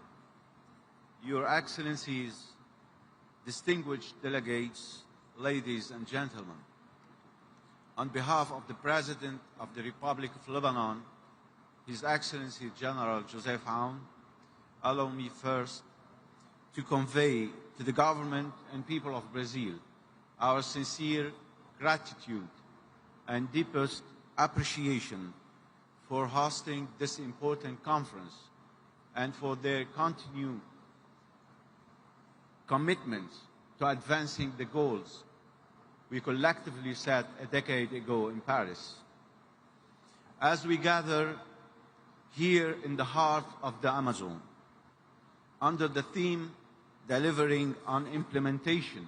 Your Excellencies, distinguished delegates, ladies and gentlemen, on behalf of the President of the Republic of Lebanon, His Excellency General Joseph Aoun, allow me first to convey to the government and people of Brazil our sincere gratitude and deepest appreciation for hosting this important conference and for their continued commitment to advancing the goals we collectively set a decade ago in Paris. As we gather here in the heart of the Amazon, under the theme Delivering on Implementation,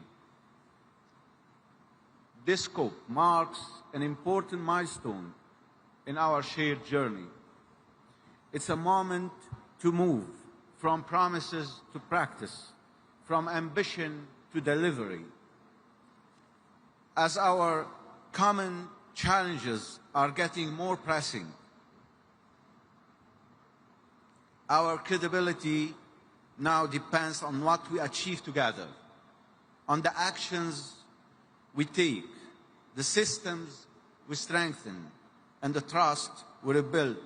this scope marks an important milestone in our shared journey. It's a moment to move from promises to practice, from ambition to delivery. As our common challenges are getting more pressing, our credibility now depends on what we achieve together, on the actions we take, the systems we strengthen, and the trust we rebuild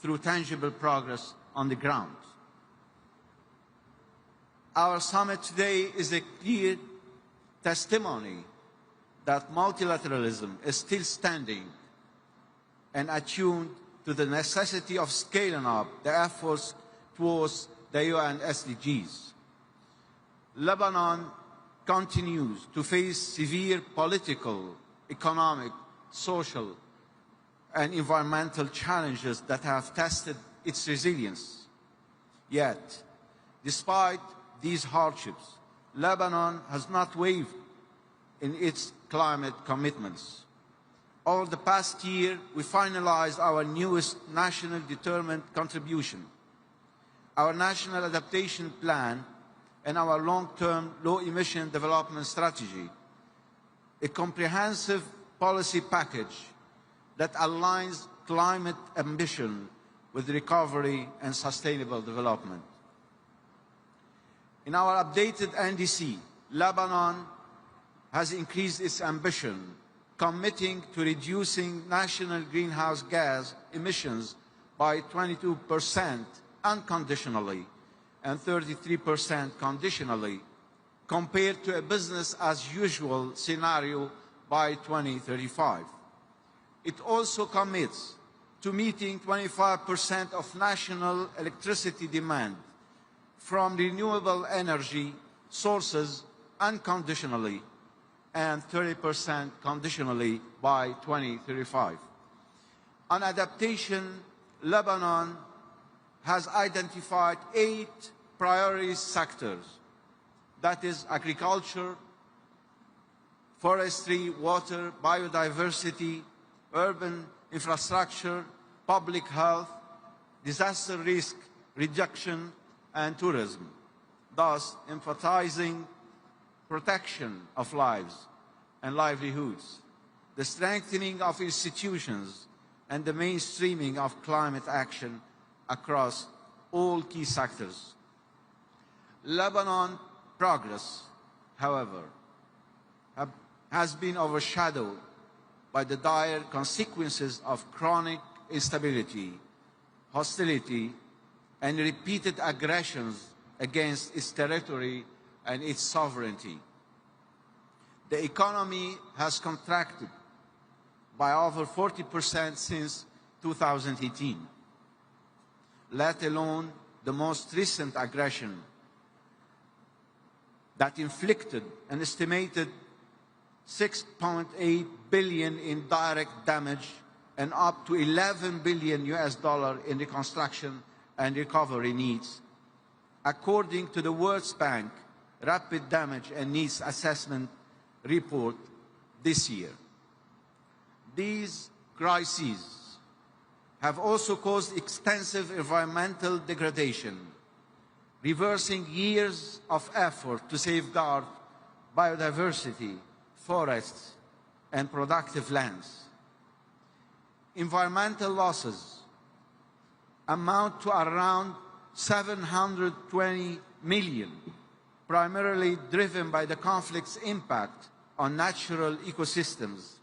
through tangible progress on the ground. Our summit today is a clear testimony that multilateralism is still standing and attuned to the necessity of scaling up the efforts towards the UN SDGs. Lebanon continues to face severe political, economic, social, and environmental challenges that have tested its resilience. Yet, despite these hardships, Lebanon has not wavered in its climate commitments. Over the past year, we finalized our newest national determined contribution, our National Adaptation Plan, and our long-term low-emission development strategy, a comprehensive policy package that aligns climate ambition with recovery and sustainable development. In our updated NDC, Lebanon has increased its ambition, committing to reducing national greenhouse gas emissions by 22% unconditionally and 33% conditionally, compared to a business-as-usual scenario by 2035. It also commits to meeting 25% of national electricity demand from renewable energy sources unconditionally and 30% conditionally by 2035. On adaptation, Lebanon has identified 8 priority sectors. That is agriculture, forestry, water, biodiversity, urban infrastructure, public health, disaster risk reduction, and tourism, thus emphasizing protection of lives and livelihoods, the strengthening of institutions, and the mainstreaming of climate action across all key sectors. Lebanon progress, however, has been overshadowed by the dire consequences of chronic instability, hostility, and repeated aggressions against its territory and its sovereignty. The economy has contracted by over 40% since 2018, let alone the most recent aggression that inflicted an estimated $6.8 billion in direct damage and up to $11 billion in reconstruction and recovery needs, according to the World Bank Rapid Damage and Needs Assessment report this year. These crises have also caused extensive environmental degradation, reversing years of effort to safeguard biodiversity, forests, and productive lands. Environmental losses amount to around 720 million, primarily driven by the conflict's impact on natural ecosystems,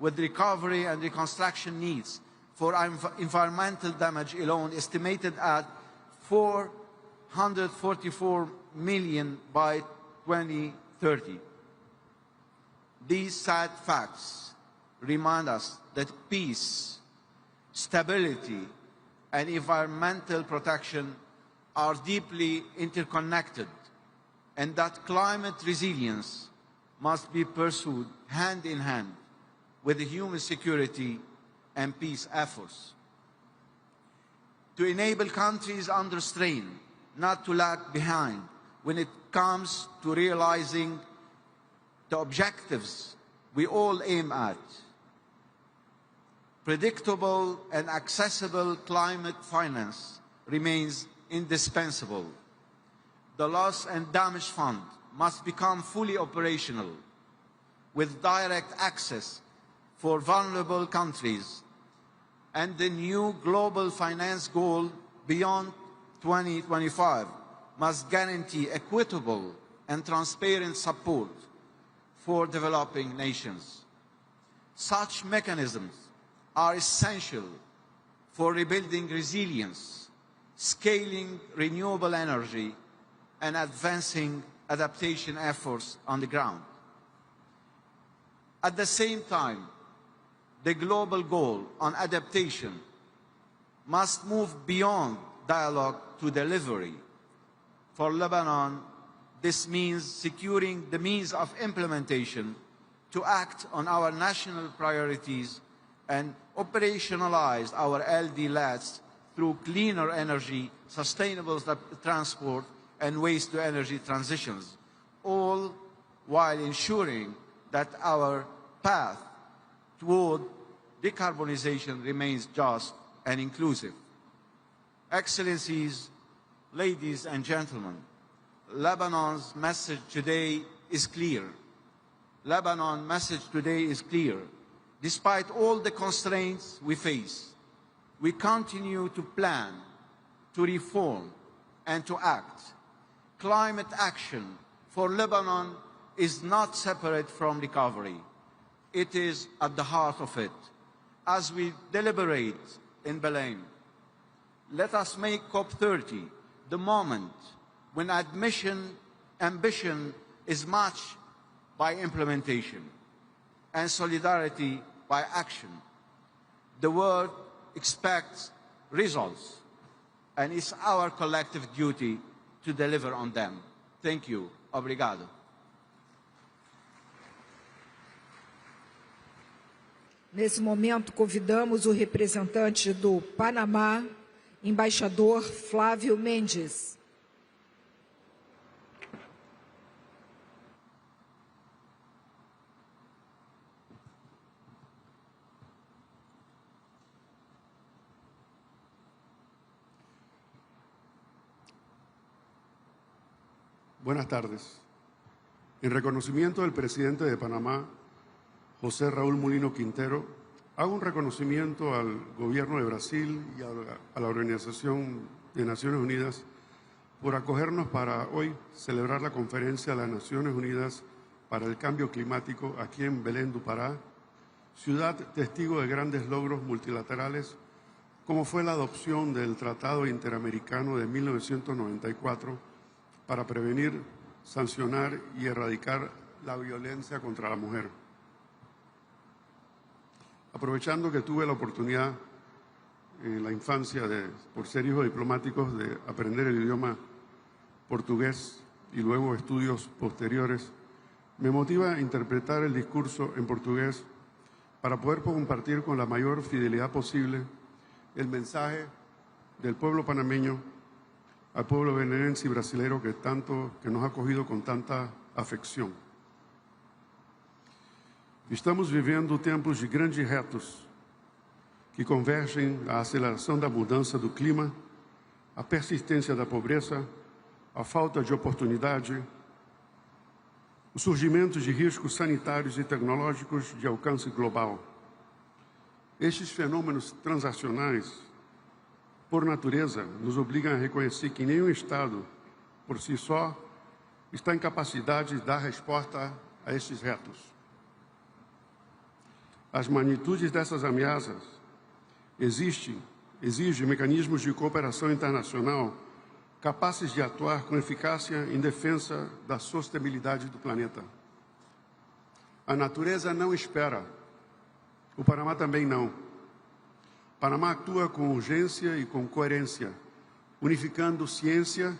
with recovery and reconstruction needs for environmental damage alone estimated at 444 million by 2030. These sad facts remind us that peace, stability, and environmental protection are deeply interconnected, and that climate resilience must be pursued hand in hand with the human security and peace efforts. To enable countries under strain not to lag behind when it comes to realizing the objectives we all aim at, predictable and accessible climate finance remains indispensable. The Loss and Damage Fund must become fully operational, with direct access for vulnerable countries, and the new global finance goal beyond 2025 must guarantee equitable and transparent support for developing nations. Such mechanisms are essential for rebuilding resilience, scaling renewable energy, and advancing adaptation efforts on the ground. At the same time, the global goal on adaptation must move beyond dialogue to delivery. For Lebanon, this means securing the means of implementation to act on our national priorities and operationalize our LD-LATs through cleaner energy, sustainable transport, and waste-to-energy transitions, all while ensuring that our path toward decarbonization remains just and inclusive. Excellencies, ladies and gentlemen, Lebanon's message today is clear. Lebanon's message today is clear. Despite all the constraints we face, we continue to plan, to reform, and to act. Climate action for Lebanon is not separate from recovery. It is at the heart of it. As we deliberate in Belém, let us make COP30 the moment when ambition is matched by implementation and solidarity by action. The world expects results, and it's our collective duty to deliver on them. Thank you. Obrigado. Nesse momento, convidamos o representante do Panamá, embaixador Flávio Mendes. Buenas tardes. En reconocimiento del presidente de Panamá, José Raúl Mulino Quintero, hago un reconocimiento al Gobierno de Brasil y a la Organización de Naciones Unidas por acogernos para hoy celebrar la Conferencia de las Naciones Unidas para el Cambio Climático aquí en Belém do Pará, ciudad testigo de grandes logros multilaterales, como fue la adopción del Tratado Interamericano de 1994 para prevenir, sancionar y erradicar la violencia contra la mujer. Aprovechando que tuve la oportunidad en la infancia, por ser hijo de diplomáticos, de aprender el idioma portugués y luego estudios posteriores, me motiva a interpretar el discurso en portugués para poder compartir con la mayor fidelidad posible el mensaje del pueblo panameño al pueblo belenense y brasileiro que nos ha acogido con tanta afección. Estamos vivendo tempos de grandes retos que convergem à aceleração da mudança do clima, a persistência da pobreza, a falta de oportunidade, o surgimento de riscos sanitários e tecnológicos de alcance global. Estes fenômenos transacionais, por natureza, nos obrigam a reconhecer que nenhum Estado, por si só, está em capacidade de dar resposta a estes retos. As magnitudes dessas ameaças exigem mecanismos de cooperação internacional capazes de atuar com eficácia em defesa da sustentabilidade do planeta. A natureza não espera. O Panamá também não. O Panamá atua com urgência e com coerência, unificando ciência,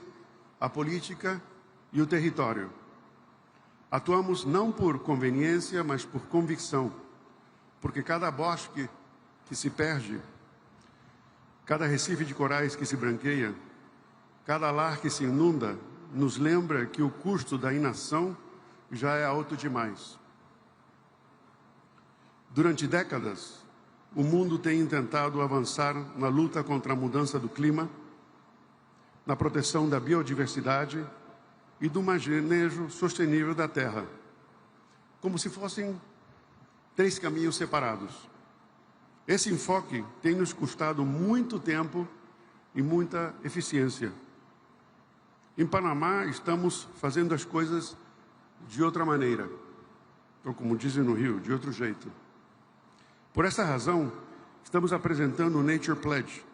a política e o território. Atuamos não por conveniência, mas por convicção, porque cada bosque que se perde, cada recife de corais que se branqueia, cada lar que se inunda, nos lembra que o custo da inação já é alto demais. Durante décadas, o mundo tem tentado avançar na luta contra a mudança do clima, na proteção da biodiversidade e do manejo sostenível da terra, como se fossem 3 caminhos separados. Esse enfoque tem nos custado muito tempo e muita eficiência. Em Panamá, estamos fazendo as coisas de outra maneira, ou como dizem no Rio, de outro jeito. Por essa razão, estamos apresentando o Nature Pledge,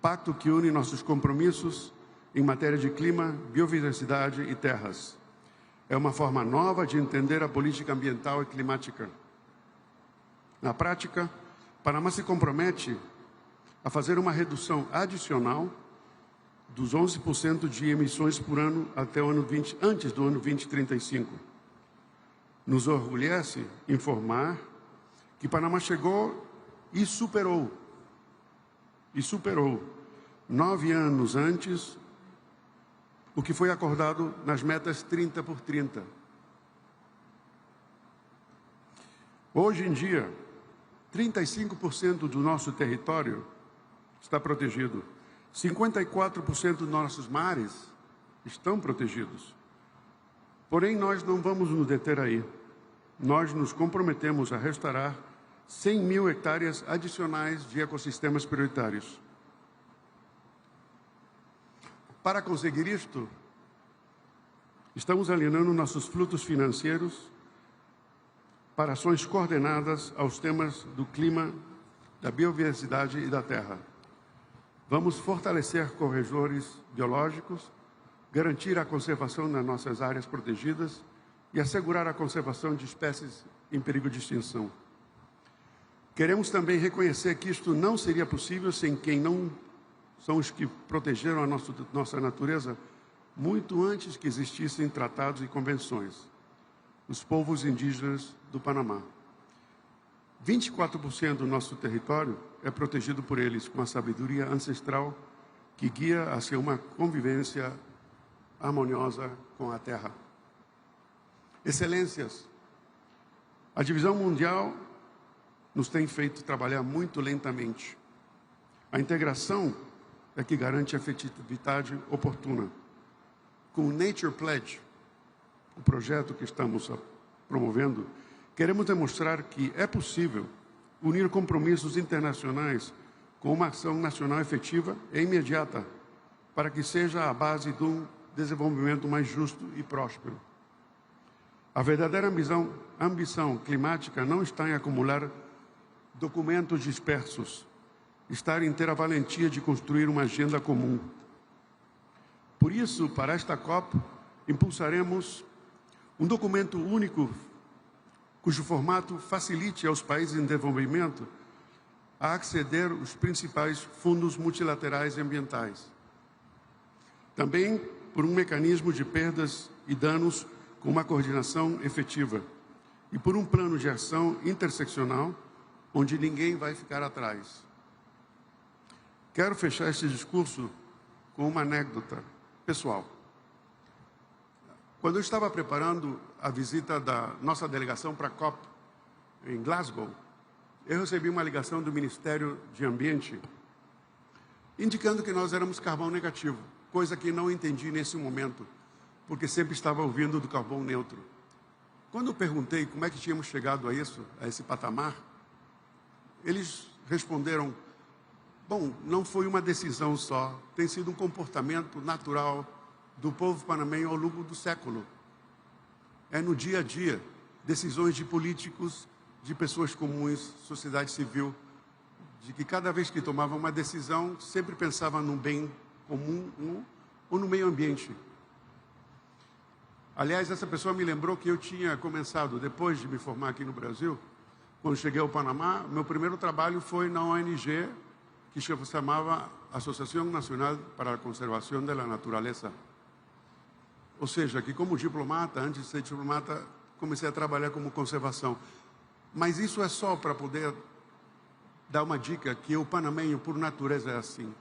pacto que une nossos compromissos em matéria de clima, biodiversidade e terras. É uma forma nova de entender a política ambiental e climática. Na prática, Panamá se compromete a fazer uma redução adicional dos 11% de emissões por ano antes do ano 2035. Nos orgulhece informar que Panamá chegou e superou 9 anos antes o que foi acordado nas metas 30 por 30. Hoje em dia, 35% do nosso território está protegido. 54% dos nossos mares estão protegidos. Porém, nós não vamos nos deter aí. Nós nos comprometemos a restaurar 100 mil hectares adicionais de ecossistemas prioritários. Para conseguir isto, estamos alinhando nossos fluxos financeiros para ações coordenadas aos temas do clima, da biodiversidade e da terra. Vamos fortalecer corredores biológicos, garantir a conservação das nossas áreas protegidas e assegurar a conservação de espécies em perigo de extinção. Queremos também reconhecer que isto não seria possível sem quem não são os que protegeram a nossa natureza muito antes que existissem tratados e convenções, os povos indígenas do Panamá. 24% do nosso território é protegido por eles, com a sabedoria ancestral que guia hacia uma convivência harmoniosa com a Terra. Excelências, a divisão mundial nos tem feito trabalhar muito lentamente. A integração é que garante a efetividade oportuna. Com o Nature Pledge, o projeto que estamos promovendo, queremos demonstrar que é possível unir compromissos internacionais com uma ação nacional efetiva e imediata, para que seja a base de um desenvolvimento mais justo e próspero. A verdadeira ambição climática não está em acumular documentos dispersos, está em ter a valentia de construir uma agenda comum. Por isso, para esta COP, impulsaremos um documento único, cujo formato facilite aos países em desenvolvimento a acceder aos principais fundos multilaterais e ambientais. Também por um mecanismo de perdas e danos com uma coordenação efetiva e por um plano de ação interseccional onde ninguém vai ficar atrás. Quero fechar este discurso com uma anedota pessoal. Quando eu estava preparando a visita da nossa delegação para a COP em Glasgow, eu recebi uma ligação do Ministério de Ambiente indicando que nós éramos carvão negativo, coisa que não entendi nesse momento, porque sempre estava ouvindo do carvão neutro. Quando eu perguntei como é que tínhamos chegado a isso, a esse patamar, eles responderam: bom, não foi uma decisão só, tem sido um comportamento natural do povo panamenho ao longo do século. É no dia a dia, decisões de políticos, de pessoas comuns, sociedade civil, de que cada vez que tomava uma decisão, sempre pensava no bem comum ou no meio ambiente. Aliás, essa pessoa me lembrou que eu tinha começado, depois de me formar aqui no Brasil, quando cheguei ao Panamá, meu primeiro trabalho foi na ONG, que se chamava Associação Nacional para a Conservação da Natureza. Ou seja, que como diplomata, antes de ser diplomata, comecei a trabalhar como conservação. Mas isso é só para poder dar uma dica que o panamenho, por natureza, é assim.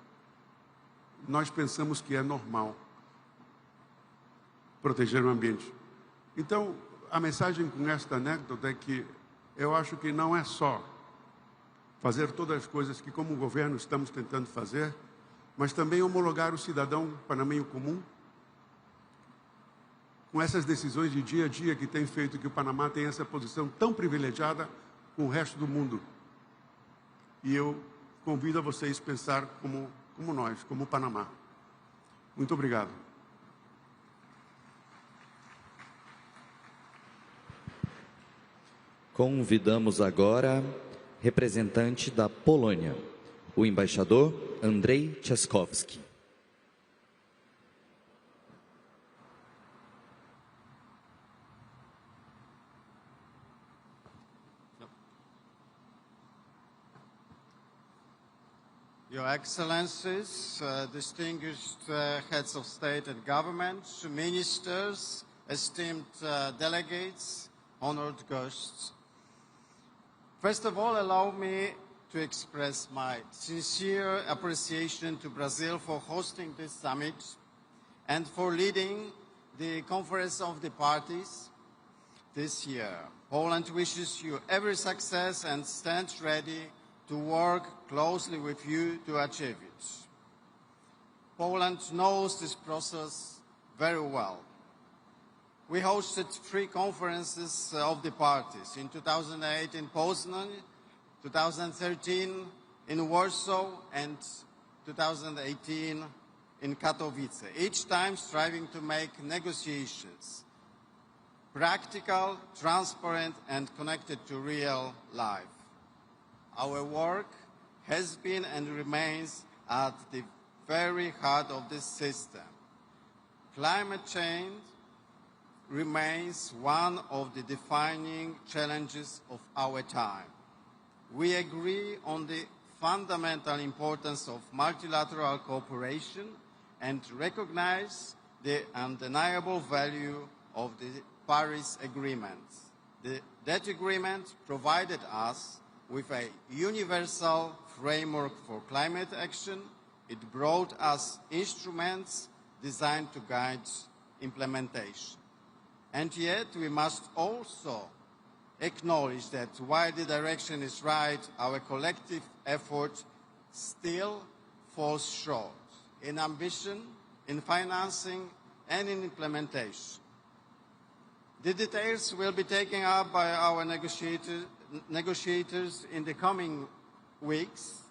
Nós pensamos que é normal proteger o ambiente. Então, a mensagem com esta anedota é que eu acho que não é só fazer todas as coisas que, como governo, estamos tentando fazer, mas também homologar o cidadão panamenho comum com essas decisões de dia a dia que tem feito que o Panamá tenha essa posição tão privilegiada com o resto do mundo. E eu convido a vocês a pensar como nós, como o Panamá. Muito obrigado. Convidamos agora representante da Polônia, o embaixador Andrzej Trzaskowski. Your Excellencies, distinguished heads of state and government, ministers, esteemed delegates, honored guests. First of all, allow me to express my sincere appreciation to Brazil for hosting this summit and for leading the Conference of the Parties this year. Poland wishes you every success and stands ready to work closely with you to achieve it. Poland knows this process very well. We hosted 3 conferences of the parties, in 2008 in Poznan, 2013 in Warsaw, and 2018 in Katowice, each time striving to make negotiations practical, transparent, and connected to real life. Our work has been and remains at the very heart of this system. Climate change remains one of the defining challenges of our time. We agree on the fundamental importance of multilateral cooperation and recognize the undeniable value of the Paris Agreement. That agreement provided us with a universal framework for climate action. It brought us instruments designed to guide implementation. And yet we must also acknowledge that while the direction is right, our collective effort still falls short in ambition, in financing, and in implementation. The details will be taken up by our negotiators in the coming weeks.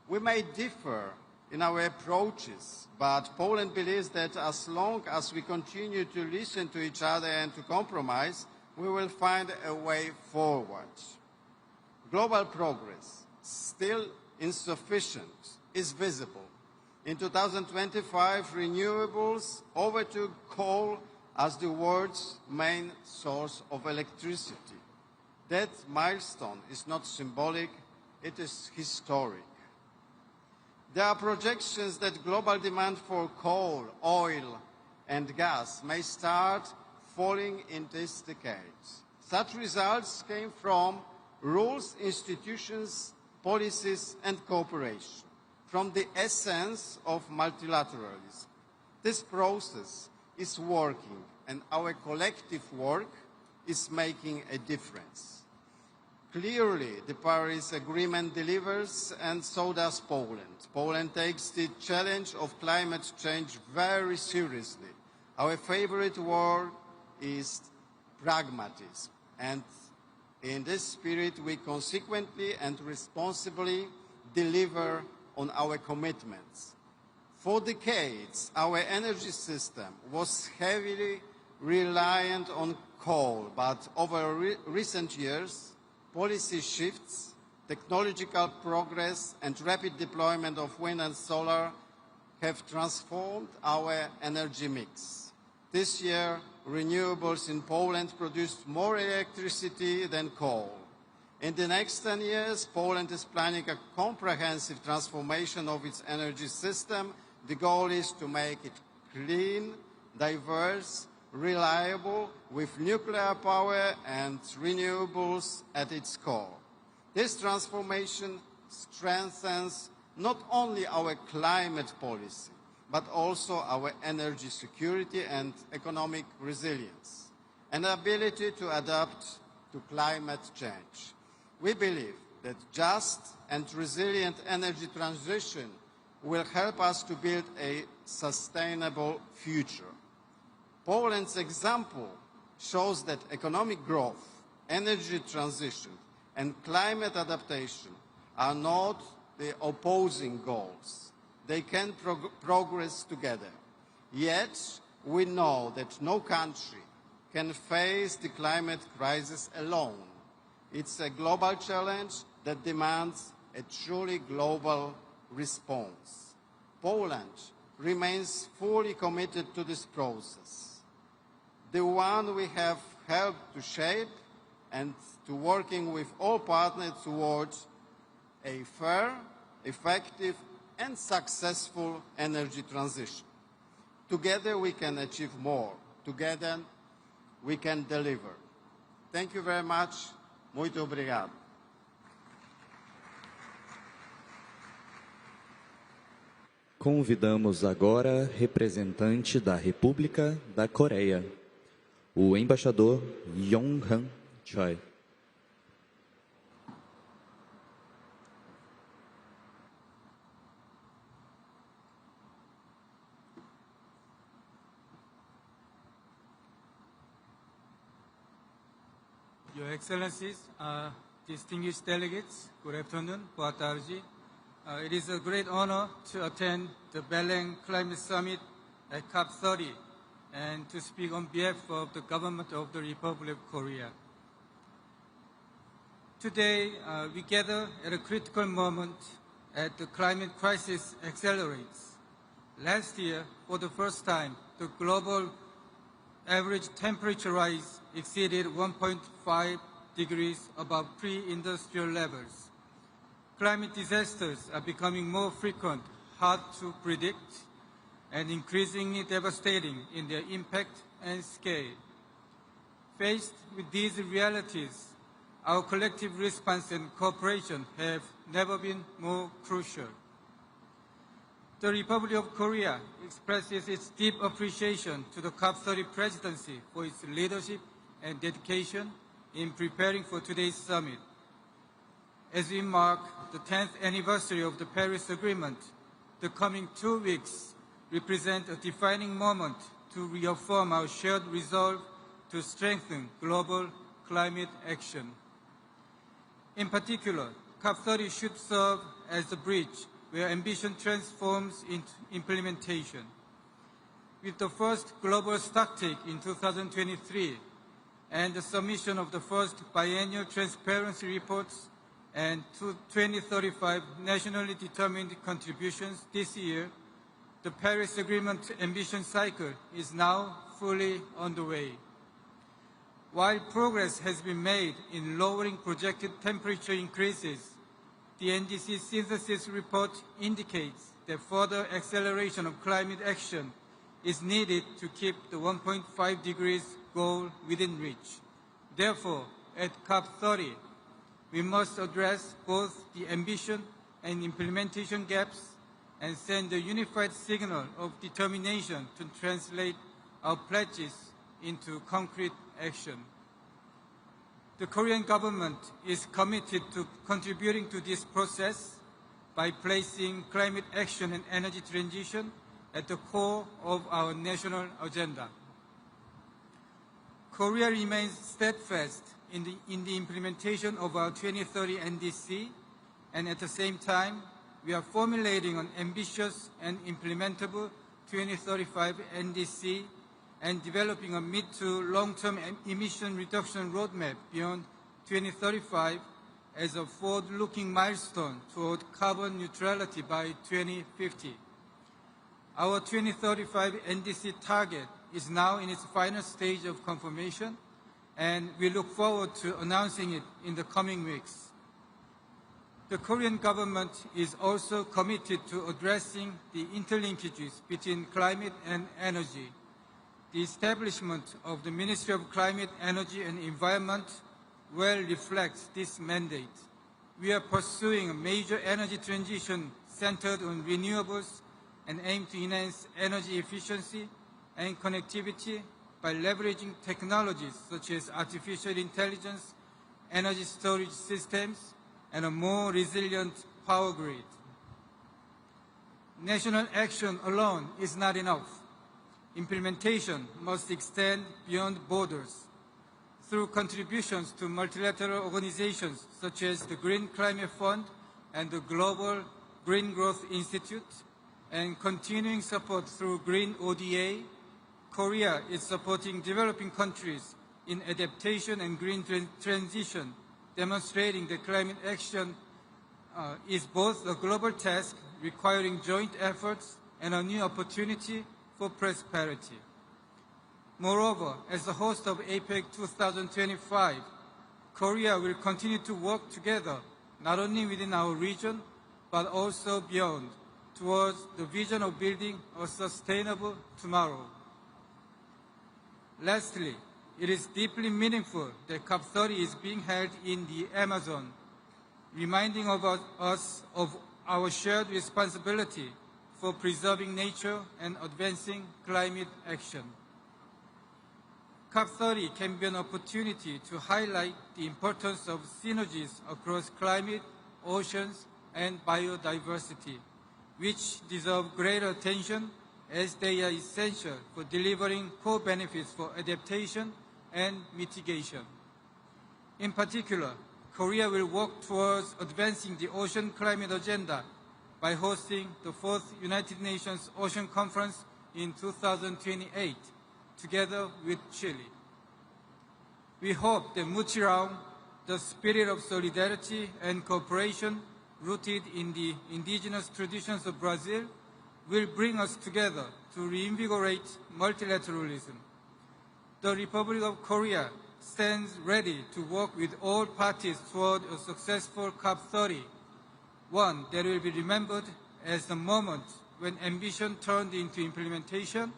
We may differ in our approaches, but Poland believes that as long as we continue to listen to each other and to compromise, we will find a way forward. Global progress, still insufficient, is visible. In 2025, renewables overtook coal as the world's main source of electricity. That milestone is not symbolic, it is historic. There are projections that global demand for coal, oil, and gas may start falling in this decade. Such results came from rules, institutions, policies, and cooperation, from the essence of multilateralism. This process is working, and our collective work is making a difference. Clearly, the Paris Agreement delivers, and so does Poland. Poland takes the challenge of climate change very seriously. Our favorite word is pragmatism, and in this spirit we consequently and responsibly deliver on our commitments. For decades, our energy system was heavily reliant on coal, but over recent years, policy shifts, technological progress, and rapid deployment of wind and solar have transformed our energy mix. This year, renewables in Poland produced more electricity than coal. In the next 10 years, Poland is planning a comprehensive transformation of its energy system. The goal is to make it clean, diverse, reliable, with nuclear power and renewables at its core. This transformation strengthens not only our climate policy, but also our energy security and economic resilience, and ability to adapt to climate change. We believe that just and resilient energy transition will help us to build a sustainable future. Poland's example shows that economic growth, energy transition, and climate adaptation are not the opposing goals. They can progress together. Yet, we know that no country can face the climate crisis alone. It's a global challenge that demands a truly global response. Poland remains fully committed to this process, the one we have helped to shape, and to working with all partners towards a fair, effective, and successful energy transition. Together we can achieve more. Together we can deliver. Thank you very much. Muito obrigado. Convidamos agora representante da República da Coreia, o embaixador Yong-han Choi. Your Excellencies, distinguished delegates, good afternoon, boa tarde. It is a great honor to attend the Belém Climate Summit at COP30 and to speak on behalf of the government of the Republic of Korea. Today, we gather at a critical moment as the climate crisis accelerates. Last year, for the first time, the global average temperature rise exceeded 1.5 degrees above pre-industrial levels. Climate disasters are becoming more frequent, hard to predict, and increasingly devastating in their impact and scale. Faced with these realities, our collective response and cooperation have never been more crucial. The Republic of Korea expresses its deep appreciation to the COP30 presidency for its leadership and dedication in preparing for today's summit. As we mark the 10th anniversary of the Paris Agreement, the coming 2 weeks represent a defining moment to reaffirm our shared resolve to strengthen global climate action. In particular, COP30 should serve as the bridge where ambition transforms into implementation. With the first global stocktake in 2023 and the submission of the first biennial transparency reports and 2035 nationally determined contributions this year, the Paris Agreement ambition cycle is now fully underway. While progress has been made in lowering projected temperature increases, the NDC synthesis report indicates that further acceleration of climate action is needed to keep the 1.5 degrees goal within reach. Therefore, at COP30, we must address both the ambition and implementation gaps and send a unified signal of determination to translate our pledges into concrete action. The Korean government is committed to contributing to this process by placing climate action and energy transition at the core of our national agenda. Korea remains steadfast in the implementation of our 2030 NDC, and at the same time, we are formulating an ambitious and implementable 2035 NDC and developing a mid to long-term emission reduction roadmap beyond 2035 as a forward-looking milestone toward carbon neutrality by 2050. Our 2035 NDC target is now in its final stage of confirmation, and we look forward to announcing it in the coming weeks. The Korean government is also committed to addressing the interlinkages between climate and energy. The establishment of the Ministry of Climate, Energy and Environment well reflects this mandate. We are pursuing a major energy transition centered on renewables and aim to enhance energy efficiency and connectivity by leveraging technologies such as artificial intelligence, energy storage systems, and a more resilient power grid. National action alone is not enough. Implementation must extend beyond borders. Through contributions to multilateral organizations such as the Green Climate Fund and the Global Green Growth Institute, and continuing support through Green ODA, Korea is supporting developing countries in adaptation and green transition, demonstrating that climate action is both a global task requiring joint efforts and a new opportunity for prosperity. Moreover, as the host of APEC 2025, Korea will continue to work together, not only within our region, but also beyond, towards the vision of building a sustainable tomorrow. Lastly, it is deeply meaningful that COP30 is being held in the Amazon, reminding us of our shared responsibility for preserving nature and advancing climate action. COP30 can be an opportunity to highlight the importance of synergies across climate, oceans, and biodiversity, which deserve greater attention as they are essential for delivering core benefits for adaptation and mitigation. In particular, Korea will work towards advancing the ocean climate agenda by hosting the 4th United Nations Ocean Conference in 2028, together with Chile. We hope that Muchiraung, the spirit of solidarity and cooperation rooted in the indigenous traditions of Brazil, will bring us together to reinvigorate multilateralism. The Republic of Korea stands ready to work with all parties toward a successful COP30, one that will be remembered as the moment when ambition turned into implementation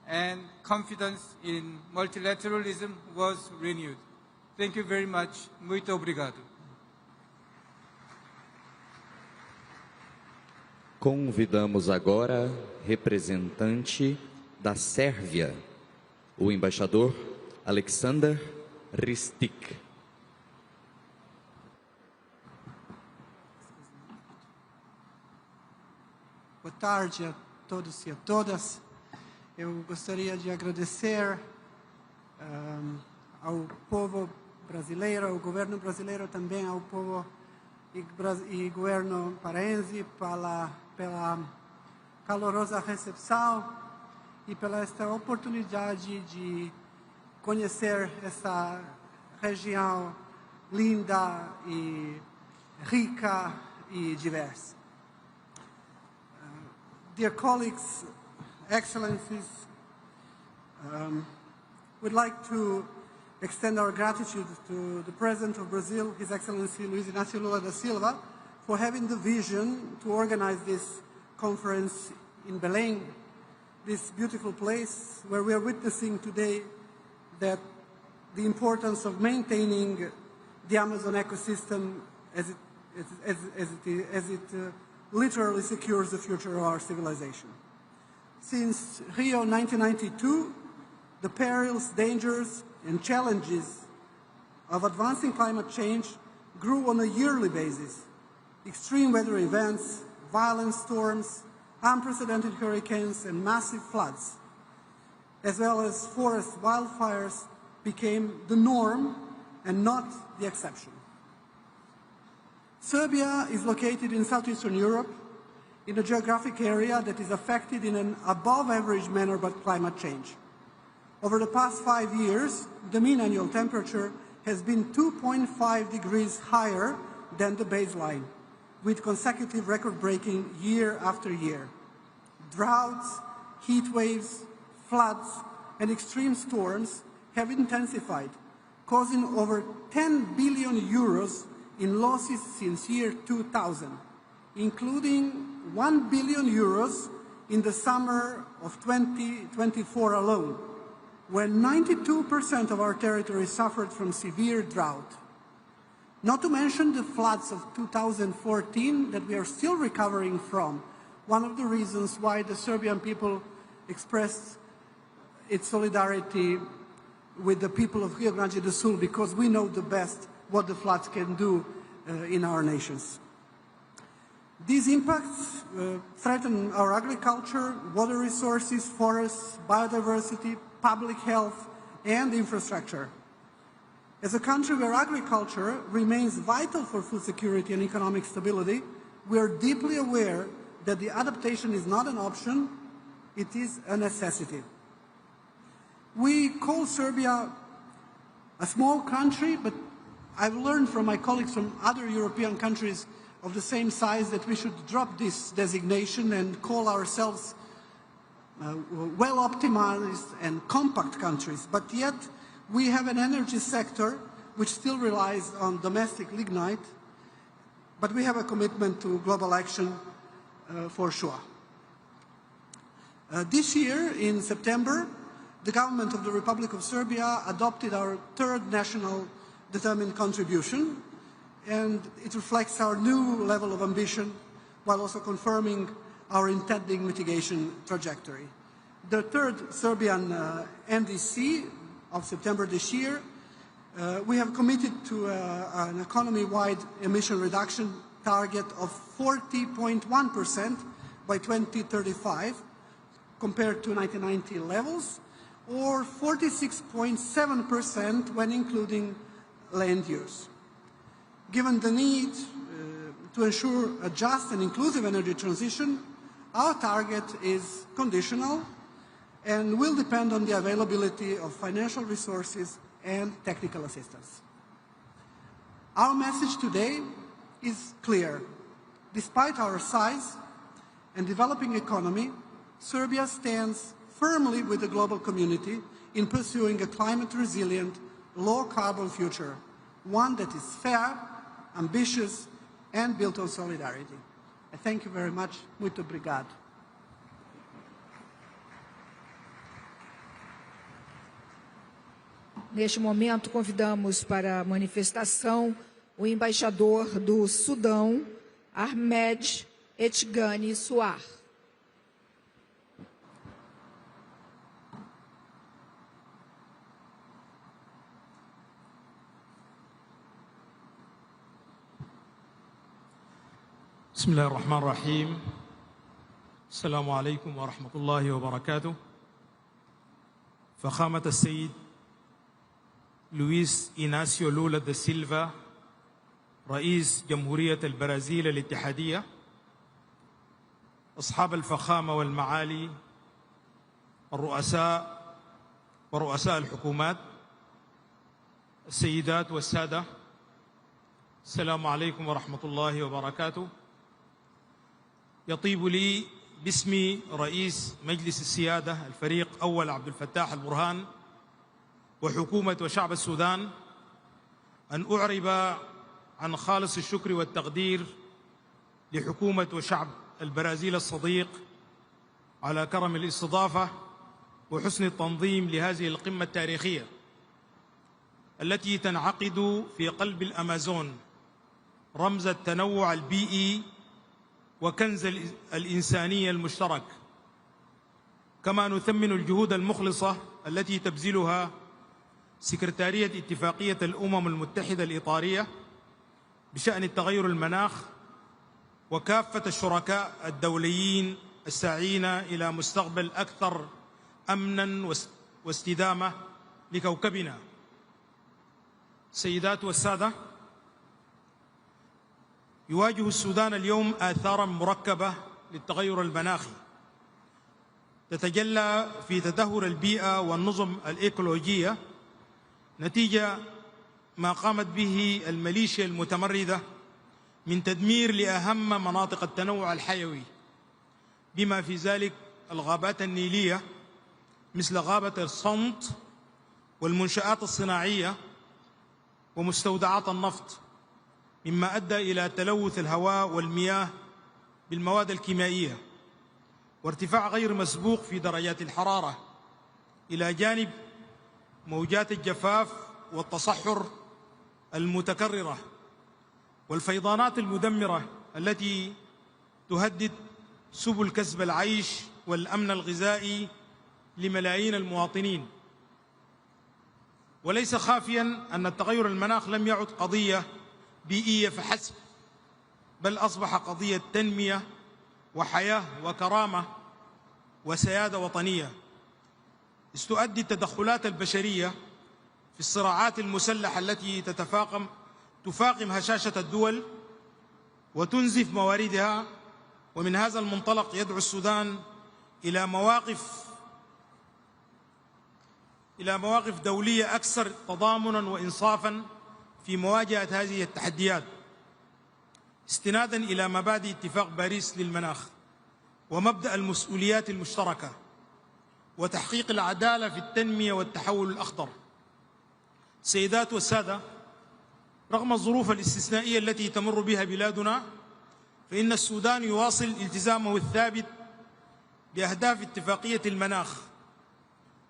and confidence in multilateralism was renewed. Thank you very much. Muito obrigado. Convidamos agora representante da Sérvia, o embaixador Aleksandar Ristic. Boa tarde a todos e a todas. Eu gostaria de agradecer ao povo brasileiro, ao governo brasileiro, também ao povo e governo paraense pela calorosa recepção e pela esta oportunidade de conhecer essa região linda e rica e diversa. Dear colleagues, excellencies, we'd like to extend our gratitude to the President of Brazil, His Excellency Luiz Inácio Lula da Silva, for having the vision to organize this conference in Belém, this beautiful place where we are witnessing today that the importance of maintaining the Amazon ecosystem as it literally secures the future of our civilization. Since Rio 1992, the perils, dangers, and challenges of advancing climate change grew on a yearly basis. Extreme weather events, violent storms, unprecedented hurricanes, and massive floods, as well as forest wildfires, became the norm and not the exception. Serbia is located in southeastern Europe, in a geographic area that is affected in an above-average manner by climate change. Over the past 5 years, the mean annual temperature has been 2.5 degrees higher than the baseline, with consecutive record-breaking year after year. Droughts, heat waves, floods, and extreme storms have intensified, causing over 10 billion euros in losses since year 2000, including 1 billion euros in the summer of 2024 alone, when 92% of our territory suffered from severe drought. Not to mention the floods of 2014 that we are still recovering from, one of the reasons why the Serbian people expressed its solidarity with the people of Rio Grande do Sul, because we know the best what the floods can do in our nations. These impacts threaten our agriculture, water resources, forests, biodiversity, public health, and infrastructure. As a country where agriculture remains vital for food security and economic stability, we are deeply aware that the adaptation is not an option, it is a necessity. We call Serbia a small country, but I've learned from my colleagues from other European countries of the same size that we should drop this designation and call ourselves well-optimized and compact countries. But yet, we have an energy sector which still relies on domestic lignite, but we have a commitment to global action for sure. This year, in September, the government of the Republic of Serbia adopted our third national determined contribution, and it reflects our new level of ambition while also confirming our intended mitigation trajectory. The third Serbian NDC of September this year, we have committed to an economy-wide emission reduction target of 40.1% by 2035 compared to 1990 levels, or 46.7% when including land use. Given the need to ensure a just and inclusive energy transition, our target is conditional and will depend on the availability of financial resources and technical assistance. Our message today is clear. Despite our size and developing economy, Serbia stands firmly with the global community in pursuing a climate-resilient, low-carbon future, one that is fair, ambitious, and built on solidarity. I thank you very much. Muito obrigado. Neste momento, convidamos para a manifestação o embaixador do Sudão, Ahmed Etgani Suar. بسم الله الرحمن الرحيم. السلام عليكم ورحمة الله وبركاته. فخامة السيد لويس إيناسيو لولا دا سيلفا رئيس جمهورية البرازيل الاتحادية، أصحاب الفخامة والمعالي، الرؤساء ورؤساء الحكومات، السيدات والسادة، السلام عليكم ورحمة الله وبركاته. يطيب لي باسم رئيس مجلس السيادة الفريق أول عبد الفتاح البرهان وحكومة وشعب السودان أن أعرب عن خالص الشكر والتقدير لحكومة وشعب البرازيل الصديق على كرم الاستضافة وحسن التنظيم لهذه القمة التاريخية التي تنعقد في قلب الأمازون، رمز التنوع البيئي وكنز الإنسانية المشترك. كما نثمن الجهود المخلصة التي تبذلها سكرتارية اتفاقية الأمم المتحدة الإطارية بشأن التغير المناخ وكافة الشركاء الدوليين الساعين إلى مستقبل أكثر أمناً واستدامة لكوكبنا. السيدات والسادة، يواجه السودان اليوم آثاراً مركبة للتغير المناخي تتجلى في تدهور البيئة والنظم الإيكولوجية نتيجة ما قامت به الميليشيا المتمردة من تدمير لأهم مناطق التنوع الحيوي، بما في ذلك الغابات النيلية مثل غابة الصمت والمنشآت الصناعية ومستودعات النفط، مما أدى إلى تلوث الهواء والمياه بالمواد الكيميائية وارتفاع غير مسبوق في درجات الحرارة، إلى جانب موجات الجفاف والتصحر المتكررة والفيضانات المدمرة التي تهدد سبل كسب العيش والأمن الغذائي لملايين المواطنين. وليس خافيا أن التغير المناخ لم يعد قضية بيئية فحسب، بل أصبح قضية تنمية وحياة وكرامة وسيادة وطنية، إذ تؤدي التدخلات البشرية في الصراعات المسلحة التي تفاقم هشاشة الدول وتنزف مواردها. ومن هذا المنطلق يدعو السودان إلى مواقف دولية أكثر تضامناً وإنصافاً في مواجهة هذه التحديات، استناداً إلى مبادئ اتفاق باريس للمناخ ومبدأ المسؤوليات المشتركة وتحقيق العدالة في التنمية والتحول الأخضر. السيدات والسادة، رغم الظروف الاستثنائية التي تمر بها بلادنا، فإن السودان يواصل التزامه الثابت بأهداف اتفاقية المناخ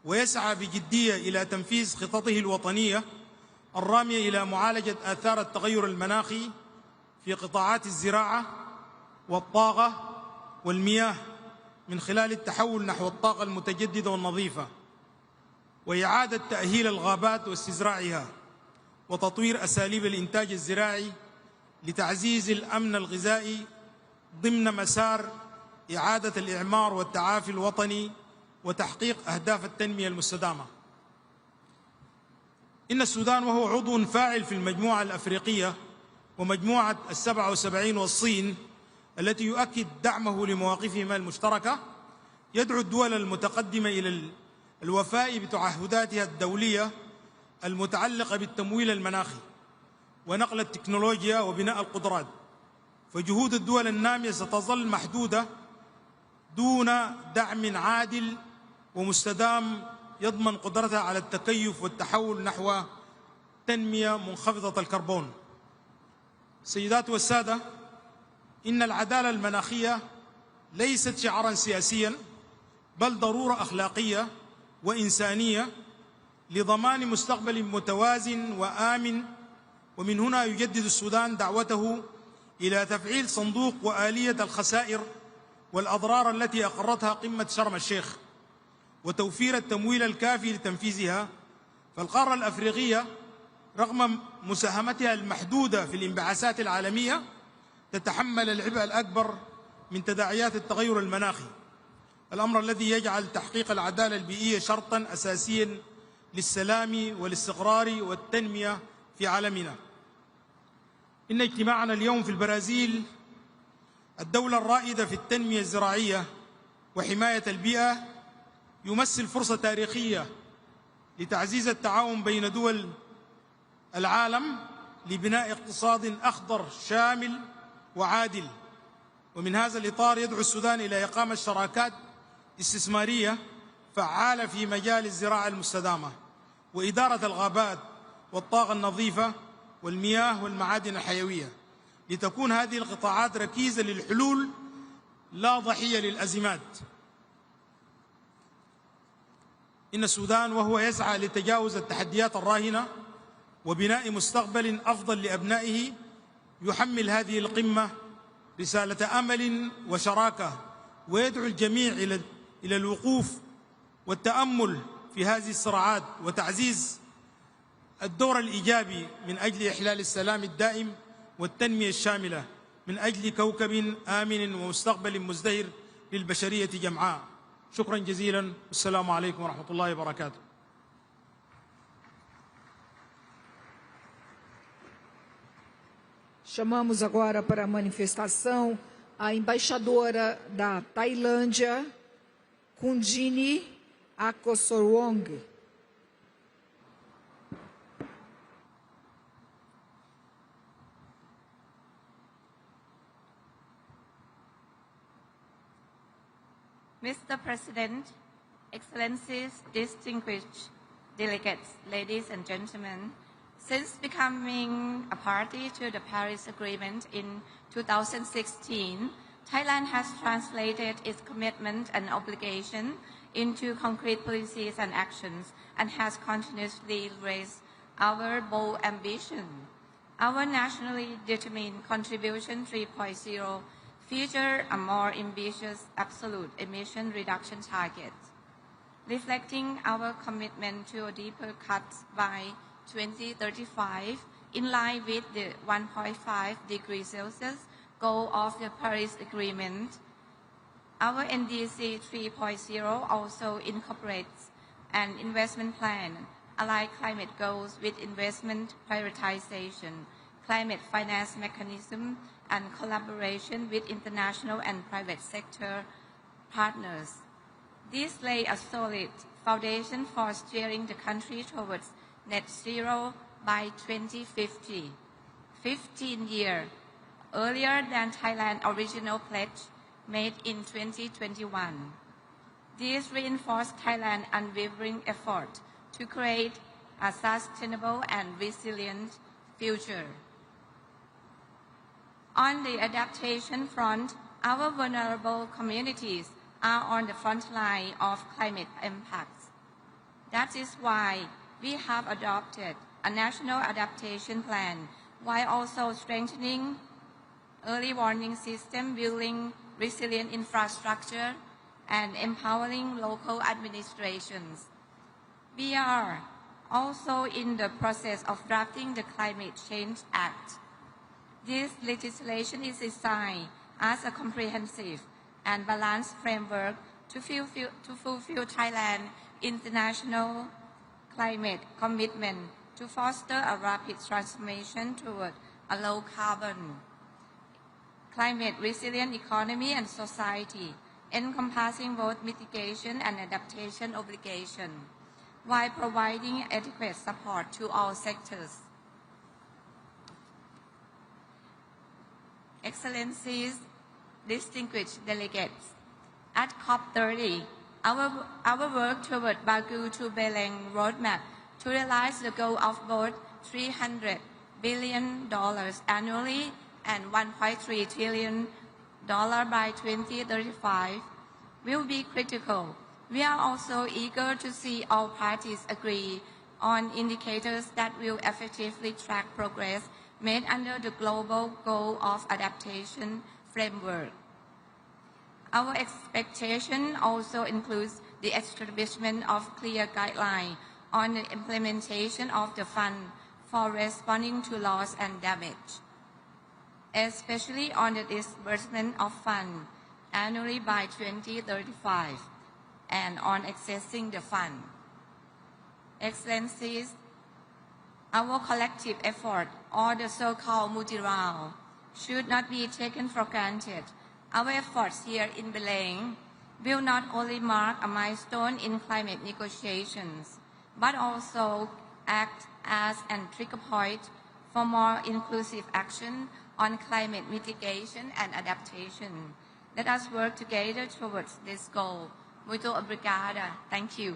ويسعى بجدية إلى تنفيذ خططه الوطنية الرامية إلى معالجة آثار التغير المناخي في قطاعات الزراعة والطاقة والمياه من خلال التحول نحو الطاقة المتجددة والنظيفة، وإعادة تأهيل الغابات واستزراعها، وتطوير أساليب الإنتاج الزراعي لتعزيز الأمن الغذائي ضمن مسار إعادة الإعمار والتعافي الوطني وتحقيق أهداف التنمية المستدامة. إن السودان وهو عضو فاعل في المجموعة الأفريقية ومجموعة ال77 والصين التي يؤكد دعمه لمواقفهما المشتركة، يدعو الدول المتقدمة إلى الوفاء بتعهداتها الدولية المتعلقة بالتمويل المناخي ونقل التكنولوجيا وبناء القدرات. فجهود الدول النامية ستظل محدودة دون دعم عادل ومستدام يضمن قدرتها على التكيف والتحول نحو تنمية منخفضة الكربون. السيدات والسادة، إن العدالة المناخية ليست شعاراً سياسياً، بل ضرورة أخلاقية وإنسانية لضمان مستقبل متوازن وآمن. ومن هنا يجدد السودان دعوته إلى تفعيل صندوق وآلية الخسائر والأضرار التي أقرتها قمة شرم الشيخ وتوفير التمويل الكافي لتنفيذها. فالقارة الأفريقية رغم مساهمتها المحدودة في الانبعاثات العالمية تتحمل العبء الأكبر من تداعيات التغير المناخي، الأمر الذي يجعل تحقيق العدالة البيئية شرطاً أساسياً للسلام والاستقرار والتنمية في عالمنا. إن اجتماعنا اليوم في البرازيل، الدولة الرائدة في التنمية الزراعية وحماية البيئة، يمثل فرصة تاريخية لتعزيز التعاون بين دول العالم لبناء اقتصاد أخضر شامل وعادل. ومن هذا الإطار يدعو السودان إلى إقامة شراكات استثمارية فعالة في مجال الزراعة المستدامة وإدارة الغابات والطاقة النظيفة والمياه والمعادن الحيوية، لتكون هذه القطاعات ركيزة للحلول لا ضحية للأزمات. إن السودان وهو يسعى لتجاوز التحديات الراهنة وبناء مستقبل أفضل لأبنائه، يحمل هذه القمة رسالة أمل وشراكة، ويدعو الجميع إلى الوقوف والتأمل في هذه الصراعات وتعزيز الدور الإيجابي من أجل إحلال السلام الدائم والتنمية الشاملة من أجل كوكب آمن ومستقبل مزدهر للبشرية جمعاء. شكرا جزيلا، والسلام عليكم ورحمة الله وبركاته. Chamamos agora para a manifestação a embaixadora da Tailândia, Kundini Akosorwong. Mr. President, Excellencies, distinguished delegates, ladies and gentlemen, since becoming a party to the Paris Agreement in 2016, Thailand has translated its commitment and obligation into concrete policies and actions and has continuously raised our bold ambition. Our nationally determined Contribution 3.0 feature a more ambitious absolute emission reduction target, reflecting our commitment to a deeper cut by 2035 in line with the 1.5 degrees Celsius goal of the Paris Agreement. Our NDC 3.0 also incorporates an investment plan, aligned climate goals with investment prioritization, climate finance mechanism, and collaboration with international and private sector partners. This lays a solid foundation for steering the country towards net zero by 2050, 15 years earlier than Thailand's original pledge made in 2021. This reinforces Thailand's unwavering effort to create a sustainable and resilient future. On the adaptation front, our vulnerable communities are on the front line of climate impacts. That is why we have adopted a national adaptation plan while also strengthening early warning system, building resilient infrastructure, and empowering local administrations. We are also in the process of drafting the Climate Change Act. This legislation is designed as a comprehensive and balanced framework to fulfill Thailand's international climate commitment to foster a rapid transformation toward a low-carbon, climate-resilient economy and society, encompassing both mitigation and adaptation obligations, while providing adequate support to all sectors. Excellencies, distinguished delegates, at COP30, our work toward Baku to Beleng roadmap to realize the goal of both $300 billion annually and $1.3 trillion by 2035 will be critical. We are also eager to see all parties agree on indicators that will effectively track progress made under the Global Goal of Adaptation framework. Our expectation also includes the establishment of clear guidelines on the implementation of the fund for responding to loss and damage, especially on the disbursement of funds annually by 2035 and on accessing the fund. Excellencies, our collective effort, or the so-called multi-round, should not be taken for granted. Our efforts here in Belém will not only mark a milestone in climate negotiations, but also act as a trigger point for more inclusive action on climate mitigation and adaptation. Let us work together towards this goal. Muito obrigada. Thank you.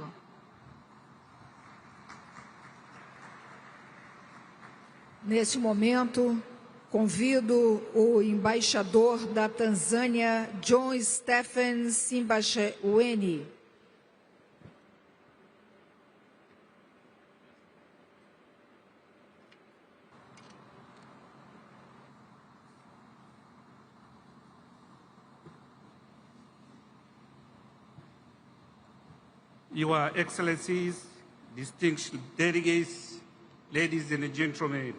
Neste momento, convido o embaixador da Tanzânia, John Stephen Simbachawene. Your Excellencies, distinguished delegates, ladies and gentlemen,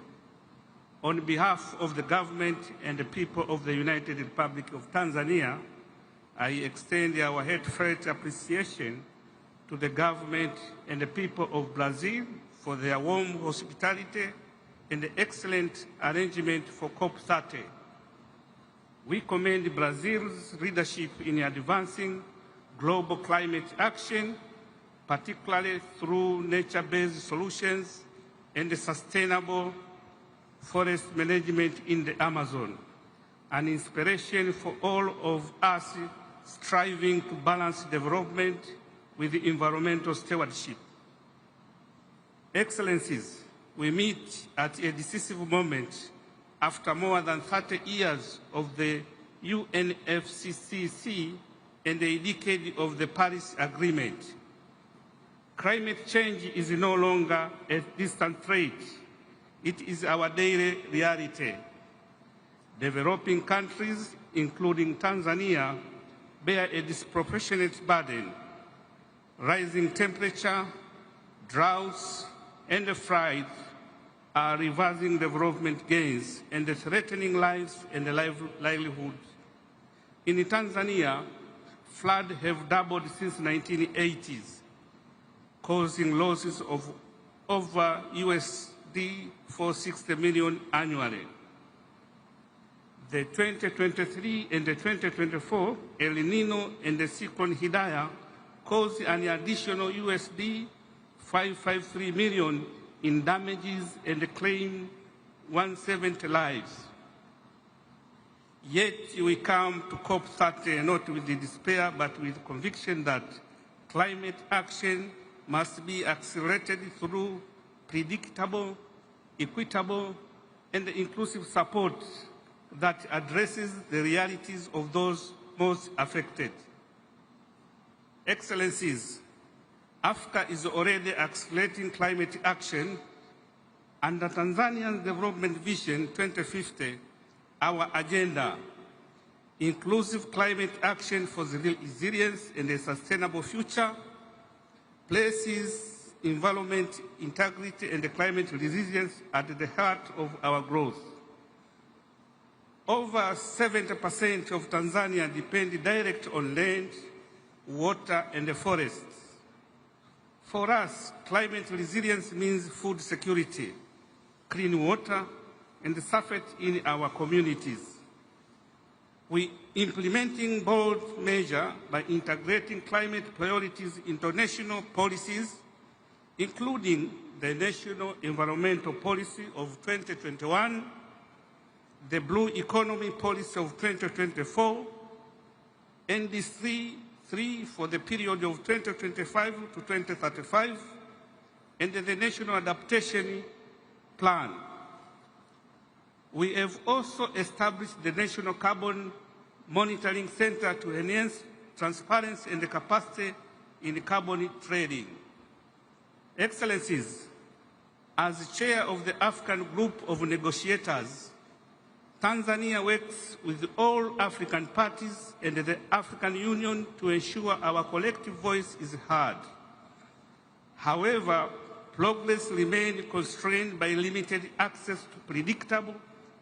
on behalf of the government and the people of the United Republic of Tanzania, I extend our heartfelt appreciation to the government and the people of Brazil for their warm hospitality and the excellent arrangement for COP30. We commend Brazil's leadership in advancing global climate action, particularly through nature-based solutions and sustainable forest management in the Amazon, an inspiration for all of us striving to balance development with environmental stewardship. Excellencies, we meet at a decisive moment after more than 30 years of the UNFCCC and a decade of the Paris Agreement. Climate change is no longer a distant threat. It is our daily reality. Developing countries, including Tanzania, bear a disproportionate burden. Rising temperature, droughts, and floods are reversing development gains and threatening lives and livelihood. In Tanzania, floods have doubled since the 1980s, causing losses of over USD 460 million annually. The 2023 and the 2024 El Nino and the Cyclone Hidaya caused an additional USD 553 million in damages and claimed 170 lives. Yet we come to COP30 not with despair but with conviction that climate action must be accelerated through predictable, equitable, and inclusive support that addresses the realities of those most affected. Excellencies, Africa is already accelerating climate action. Under Tanzania's Development Vision 2050, our agenda, inclusive climate action for the resilience and a sustainable future, places environment integrity and climate resilience at the heart of our growth. Over 70% of Tanzania depend directly on land, water, and the forests. For us, climate resilience means food security, clean water, and safety in our communities. We implementing bold measures by integrating climate priorities into national policies, including the National Environmental Policy of 2021, the Blue Economy Policy of 2024, NDC 3 for the period of 2025 to 2035, and the National Adaptation Plan. We have also established the National Carbon Monitoring Center to enhance transparency and the capacity in carbon trading. Excellencies, As chair of the African Group of Negotiators, Tanzania works with all African parties and the African Union to ensure our collective voice is heard. However, progress remains constrained by limited access to predictable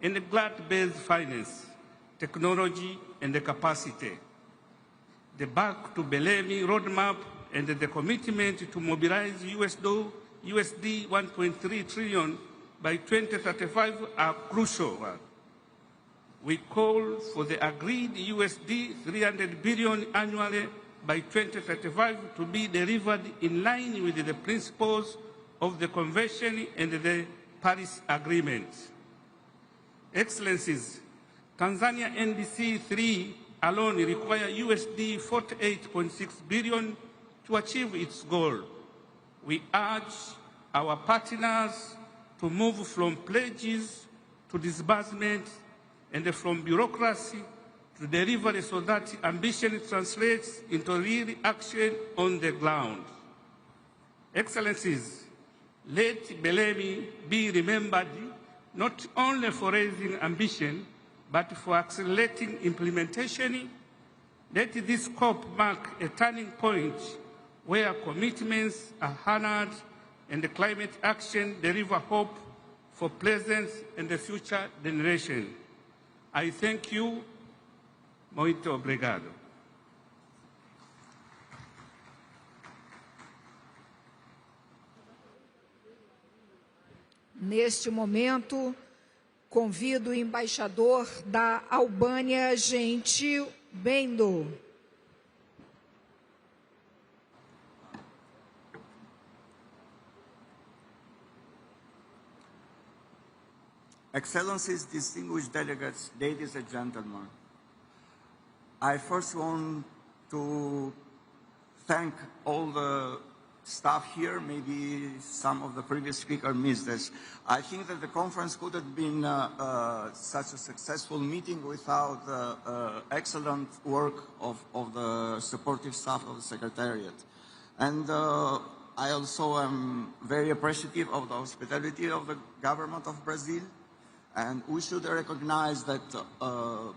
and grant-based finance, technology, and the capacity. The Back to Belém roadmap and the commitment to mobilize USD 1.3 trillion by 2035 are crucial. We call for the agreed USD 300 billion annually by 2035 to be delivered in line with the principles of the Convention and the Paris Agreement. Excellencies, Tanzania NDC 3 alone requires USD 48.6 billion to achieve its goal. We urge our partners to move from pledges to disbursement and from bureaucracy to delivery so that ambition translates into real action on the ground. Excellencies, let Belém be remembered not only for raising ambition, but for accelerating implementation. Let this COP mark a turning point where commitments are honored and the climate action deliver hope for present and the future generation. I thank you. Muito obrigado. Neste momento, convido o embaixador da Albânia, Gentil Bendo. Excellencies, distinguished delegates, ladies and gentlemen, I first want to thank all the staff here. Maybe some of the previous speakers missed this. I think that the conference could have been such a successful meeting without the excellent work of the supportive staff of the Secretariat. And I also am very appreciative of the hospitality of the government of Brazil. And we should recognize that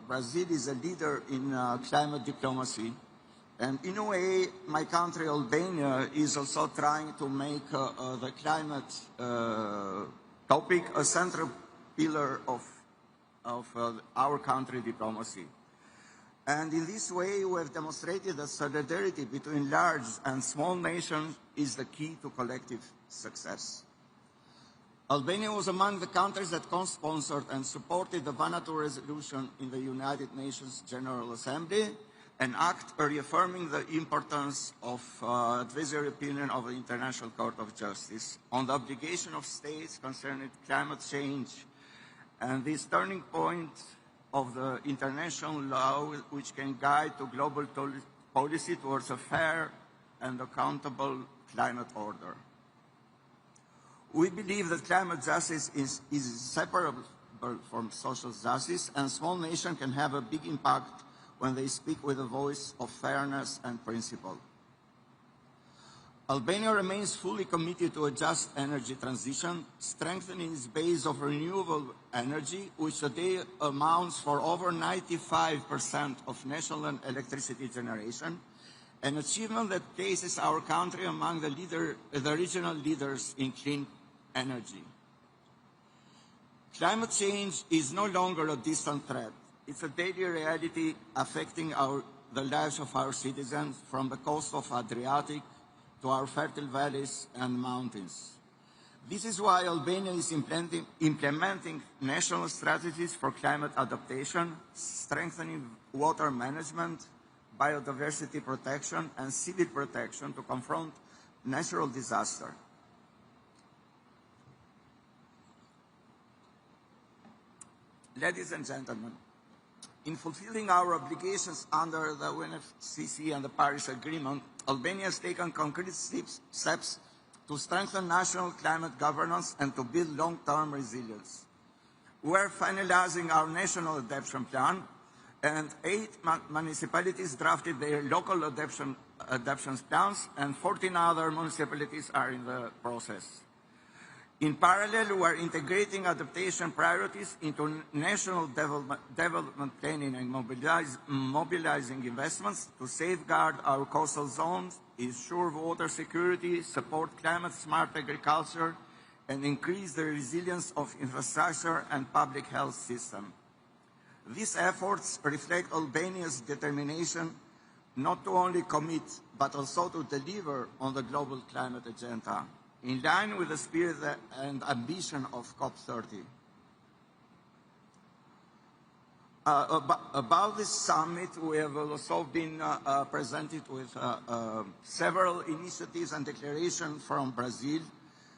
Brazil is a leader in climate diplomacy. And in a way, my country, Albania, is also trying to make the climate topic a central pillar of our country diplomacy. And in this way, we have demonstrated that solidarity between large and small nations is the key to collective success. Albania was among the countries that co-sponsored and supported the Vanuatu resolution in the United Nations General Assembly, an act reaffirming the importance of advisory opinion of the International Court of Justice on the obligation of states concerning climate change and this turning point of the international law which can guide to global policy towards a fair and accountable climate order. We believe that climate justice is inseparable from social justice, and small nations can have a big impact when they speak with a voice of fairness and principle. Albania remains fully committed to a just energy transition, strengthening its base of renewable energy, which today amounts for over 95% of national electricity generation, an achievement that places our country among the regional leaders in clean energy. Climate change is no longer a distant threat. It's a daily reality affecting the lives of our citizens, from the coast of Adriatic to our fertile valleys and mountains. This is why Albania is implementing national strategies for climate adaptation, strengthening water management, biodiversity protection, and civil protection to confront natural disaster. Ladies and gentlemen, in fulfilling our obligations under the UNFCCC and the Paris Agreement, Albania has taken concrete steps to strengthen national climate governance and to build long-term resilience. We are finalizing our national adaptation plan, and 8 municipalities drafted their local adaptation plans, and 14 other municipalities are in the process. In parallel, we are integrating adaptation priorities into national development planning and mobilizing investments to safeguard our coastal zones, ensure water security, support climate-smart agriculture, and increase the resilience of infrastructure and public health system. These efforts reflect Albania's determination not to only commit, but also to deliver on the global climate agenda, in line with the spirit and ambition of COP30. About this summit, we have also been presented with several initiatives and declarations from Brazil,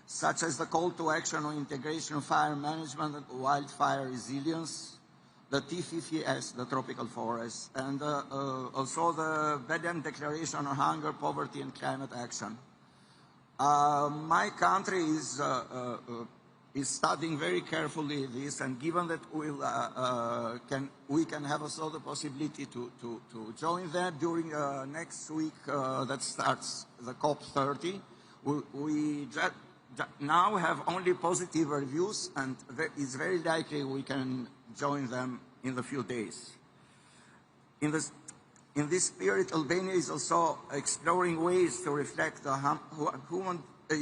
such as the call to action on integration, fire management, and wildfire resilience, the T50S, the tropical forest, and also the Belgian Declaration on Hunger, Poverty, and Climate Action. My country is studying very carefully this, and given that we can have also the possibility to join them during next week that starts the COP30, we now have only positive reviews, and it's very likely we can join them in a few days. In this spirit, Albania is also exploring ways to reflect the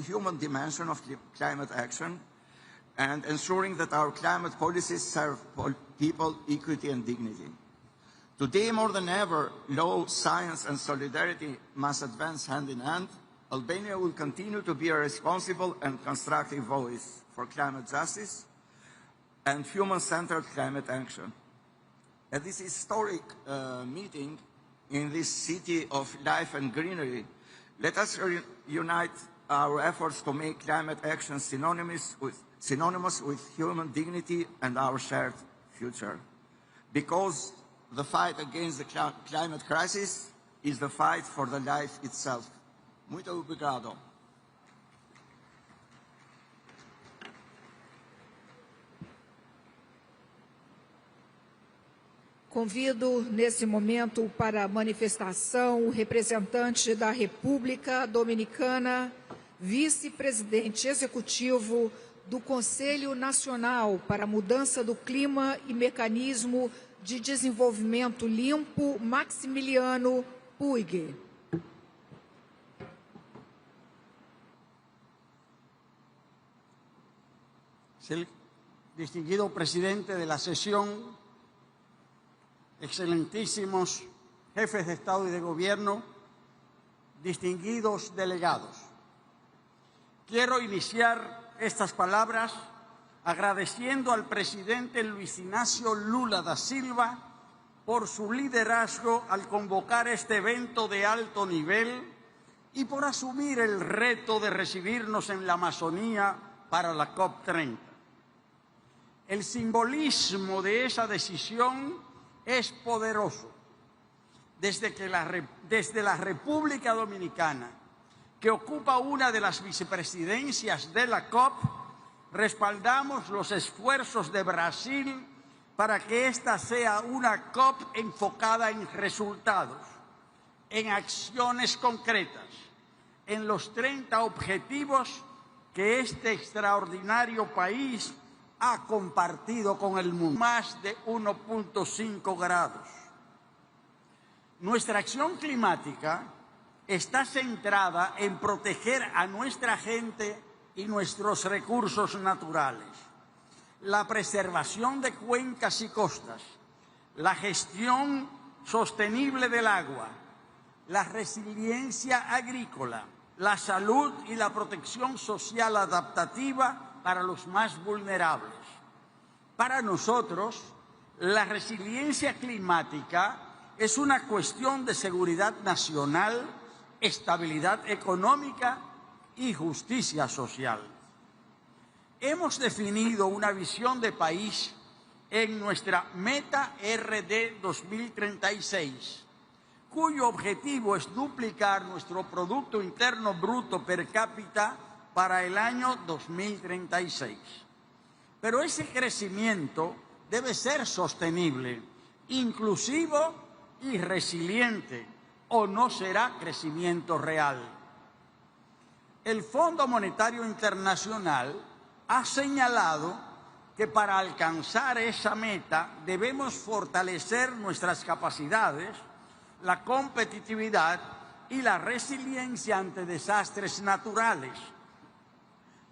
human dimension of climate action and ensuring that our climate policies serve people, equity, and dignity. Today, more than ever, law, science, and solidarity must advance hand in hand. Albania will continue to be a responsible and constructive voice for climate justice and human-centered climate action. At this historic meeting in this city of life and greenery, let us unite our efforts to make climate action synonymous with human dignity and our shared future. Because the fight against the climate crisis is the fight for the life itself. Muito obrigado. Convido, nesse momento, para a manifestação, o representante da República Dominicana, vice-presidente executivo do Conselho Nacional para a Mudança do Clima e Mecanismo de Desenvolvimento Limpo, Maximiliano Puig. El distinguido presidente de la sesión, excelentísimos jefes de Estado y de Gobierno, distinguidos delegados. Quiero iniciar estas palabras agradeciendo al presidente Luis Ignacio Lula da Silva por su liderazgo al convocar este evento de alto nivel y por asumir el reto de recibirnos en la Amazonía para la COP30. El simbolismo de esa decisión es poderoso. Desde la República Dominicana, que ocupa una de las vicepresidencias de la COP, respaldamos los esfuerzos de Brasil para que esta sea una COP enfocada en resultados, en acciones concretas, en los 30 objetivos que este extraordinario país ha compartido con el mundo, más de 1.5 grados. Nuestra acción climática está centrada en proteger a nuestra gente y nuestros recursos naturales, la preservación de cuencas y costas, la gestión sostenible del agua, la resiliencia agrícola, la salud y la protección social adaptativa para los más vulnerables. Para nosotros, la resiliencia climática es una cuestión de seguridad nacional, estabilidad económica y justicia social. Hemos definido una visión de país en nuestra Meta RD 2036, cuyo objetivo es duplicar nuestro Producto Interno Bruto per cápita para el año 2036. Pero ese crecimiento debe ser sostenible, inclusivo y resiliente, o no será crecimiento real. El Fondo Monetario Internacional ha señalado que para alcanzar esa meta debemos fortalecer nuestras capacidades, la competitividad y la resiliencia ante desastres naturales,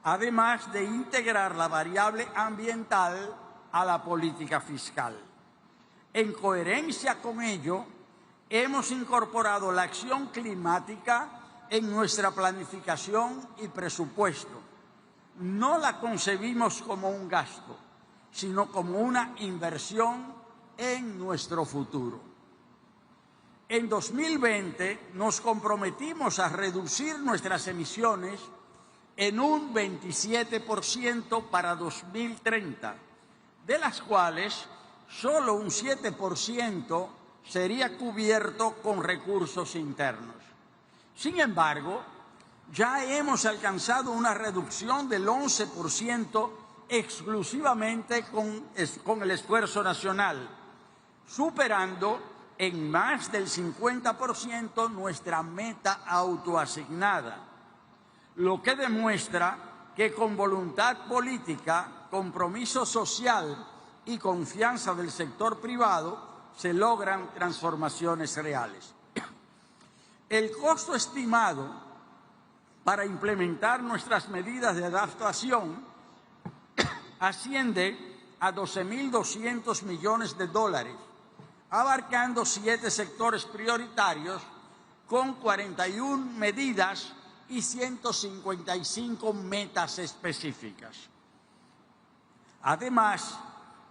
además de integrar la variable ambiental a la política fiscal. En coherencia con ello, hemos incorporado la acción climática en nuestra planificación y presupuesto. No la concebimos como un gasto, sino como una inversión en nuestro futuro. En 2020 nos comprometimos a reducir nuestras emisiones en un 27% para 2030, de las cuales solo un 7% sería cubierto con recursos internos. Sin embargo, ya hemos alcanzado una reducción del 11% exclusivamente con el esfuerzo nacional, superando en más del 50% nuestra meta autoasignada, lo que demuestra que con voluntad política, compromiso social y confianza del sector privado se logran transformaciones reales. El costo estimado para implementar nuestras medidas de adaptación asciende a 12.200 millones de dólares, abarcando 7 sectores prioritarios con 41 medidas y 155 metas específicas. Además,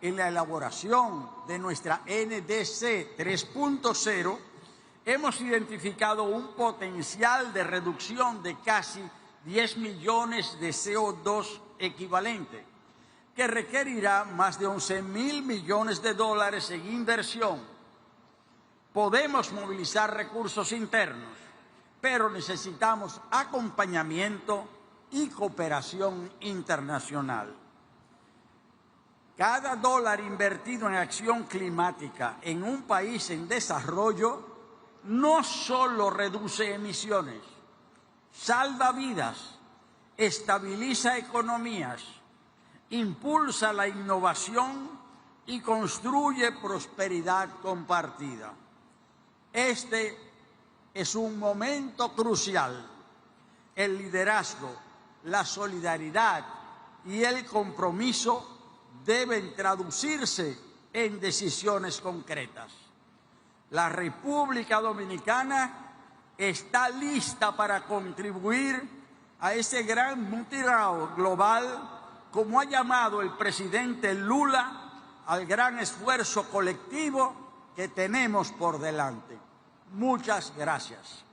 en la elaboración de nuestra NDC 3.0, hemos identificado un potencial de reducción de casi 10 millones de CO2 equivalente, que requerirá más de 11.000 millones de dólares en inversión. Podemos movilizar recursos internos, pero necesitamos acompañamiento y cooperación internacional. Cada dólar invertido en acción climática en un país en desarrollo no solo reduce emisiones, salva vidas, estabiliza economías, impulsa la innovación y construye prosperidad compartida. Este es un momento crucial. El liderazgo, la solidaridad y el compromiso deben traducirse en decisiones concretas. La República Dominicana está lista para contribuir a ese gran multirao global, como ha llamado el presidente Lula, al gran esfuerzo colectivo que tenemos por delante. Muchas gracias.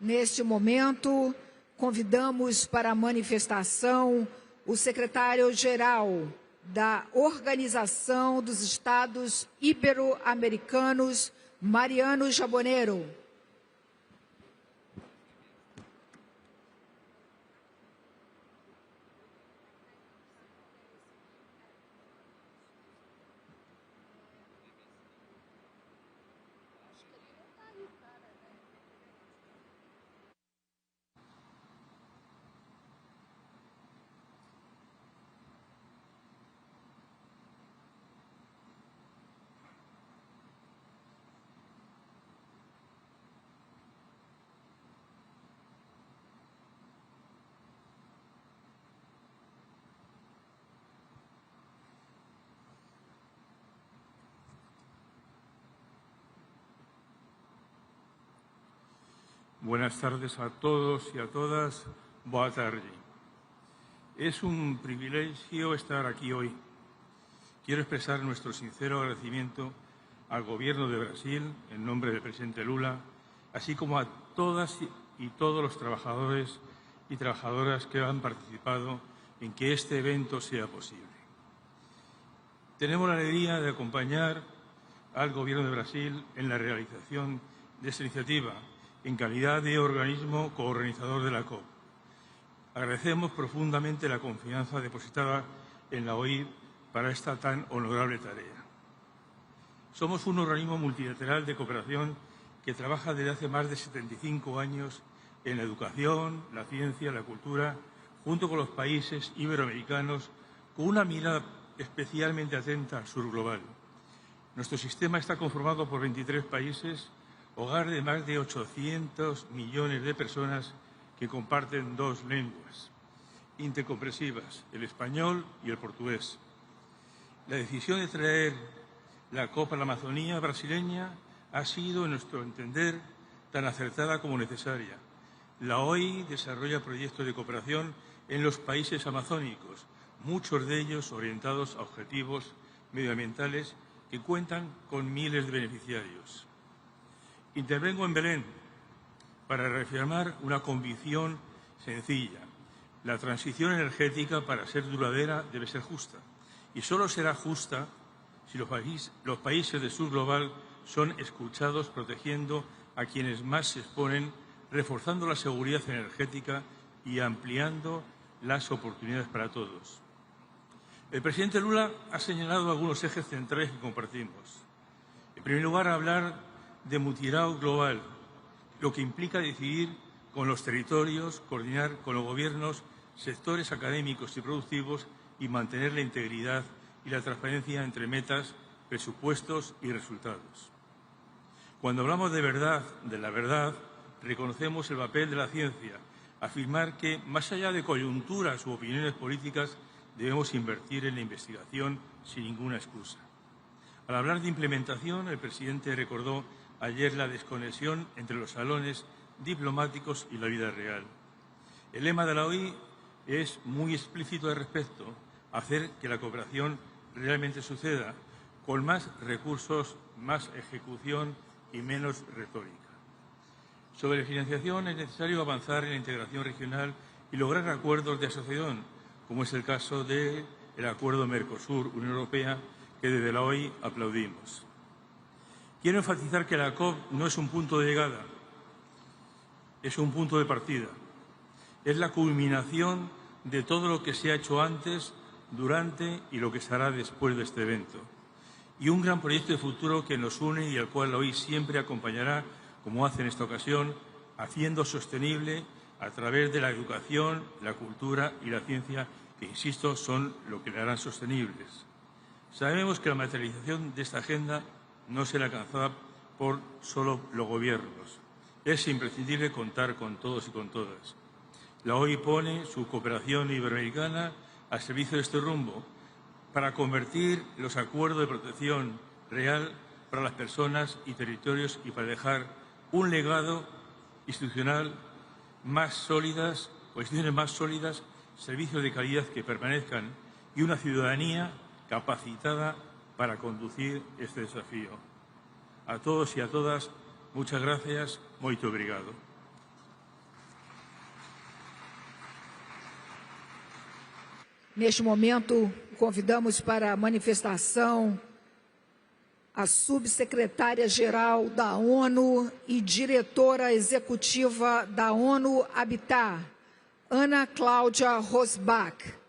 Neste momento, convidamos para a manifestação o secretário-geral da Organização dos Estados Ibero-Americanos, Mariano Jaboneiro. Buenas tardes a todos y a todas. Boa tarde. Es un privilegio estar aquí hoy. Quiero expresar nuestro sincero agradecimiento al Gobierno de Brasil, en nombre del presidente Lula, así como a todas y todos los trabajadores y trabajadoras que han participado en que este evento sea posible. Tenemos la alegría de acompañar al Gobierno de Brasil en la realización de esta iniciativa, en calidad de organismo coorganizador de la COP. Agradecemos profundamente la confianza depositada en la OIT para esta tan honorable tarea. Somos un organismo multilateral de cooperación que trabaja desde hace más de 75 años en la educación, la ciencia, la cultura, junto con los países iberoamericanos, con una mirada especialmente atenta al sur global. Nuestro sistema está conformado por 23 países, hogar de más de 800 millones de personas que comparten dos lenguas intercompresivas, el español y el portugués. La decisión de traer la COP a la Amazonía brasileña ha sido, en nuestro entender, tan acertada como necesaria. La OI desarrolla proyectos de cooperación en los países amazónicos, muchos de ellos orientados a objetivos medioambientales que cuentan con miles de beneficiarios. Intervengo en Belén para reafirmar una convicción sencilla. La transición energética, para ser duradera, debe ser justa. Y solo será justa si los países del sur global son escuchados, protegiendo a quienes más se exponen, reforzando la seguridad energética y ampliando las oportunidades para todos. El presidente Lula ha señalado algunos ejes centrales que compartimos. En primer lugar, hablar de mutirao global, lo que implica decidir con los territorios, coordinar con los gobiernos, sectores académicos y productivos y mantener la integridad y la transparencia entre metas, presupuestos y resultados. Cuando hablamos de la verdad, reconocemos el papel de la ciencia, afirmar que, más allá de coyunturas u opiniones políticas, debemos invertir en la investigación sin ninguna excusa. Al hablar de implementación, el presidente recordó ayer la desconexión entre los salones diplomáticos y la vida real. El lema de la OI es muy explícito al respecto: hacer que la cooperación realmente suceda, con más recursos, más ejecución y menos retórica. Sobre la financiación es necesario avanzar en la integración regional y lograr acuerdos de asociación, como es el caso del acuerdo Mercosur-Unión Europea, que desde la OI aplaudimos. Quiero enfatizar que la COP no es un punto de llegada, es un punto de partida. Es la culminación de todo lo que se ha hecho antes, durante y lo que se hará después de este evento. Y un gran proyecto de futuro que nos une y al cual la OI siempre acompañará, como hace en esta ocasión, haciendo sostenible a través de la educación, la cultura y la ciencia, que, insisto, son lo que le harán sostenibles. Sabemos que la materialización de esta agenda no será alcanzada por solo los gobiernos. Es imprescindible contar con todos y con todas. La OI pone su cooperación iberoamericana al servicio de este rumbo para convertir los acuerdos de protección real para las personas y territorios y para dejar un legado institucional más sólidas, o instituciones más sólidas, servicios de calidad que permanezcan y una ciudadanía capacitada para conducir este desafío. A todos y a todas, muchas gracias, muito obrigado. Neste momento, convidamos para a manifestação a subsecretária-geral da ONU e diretora executiva da ONU Habitat, Ana Cláudia Rosbach.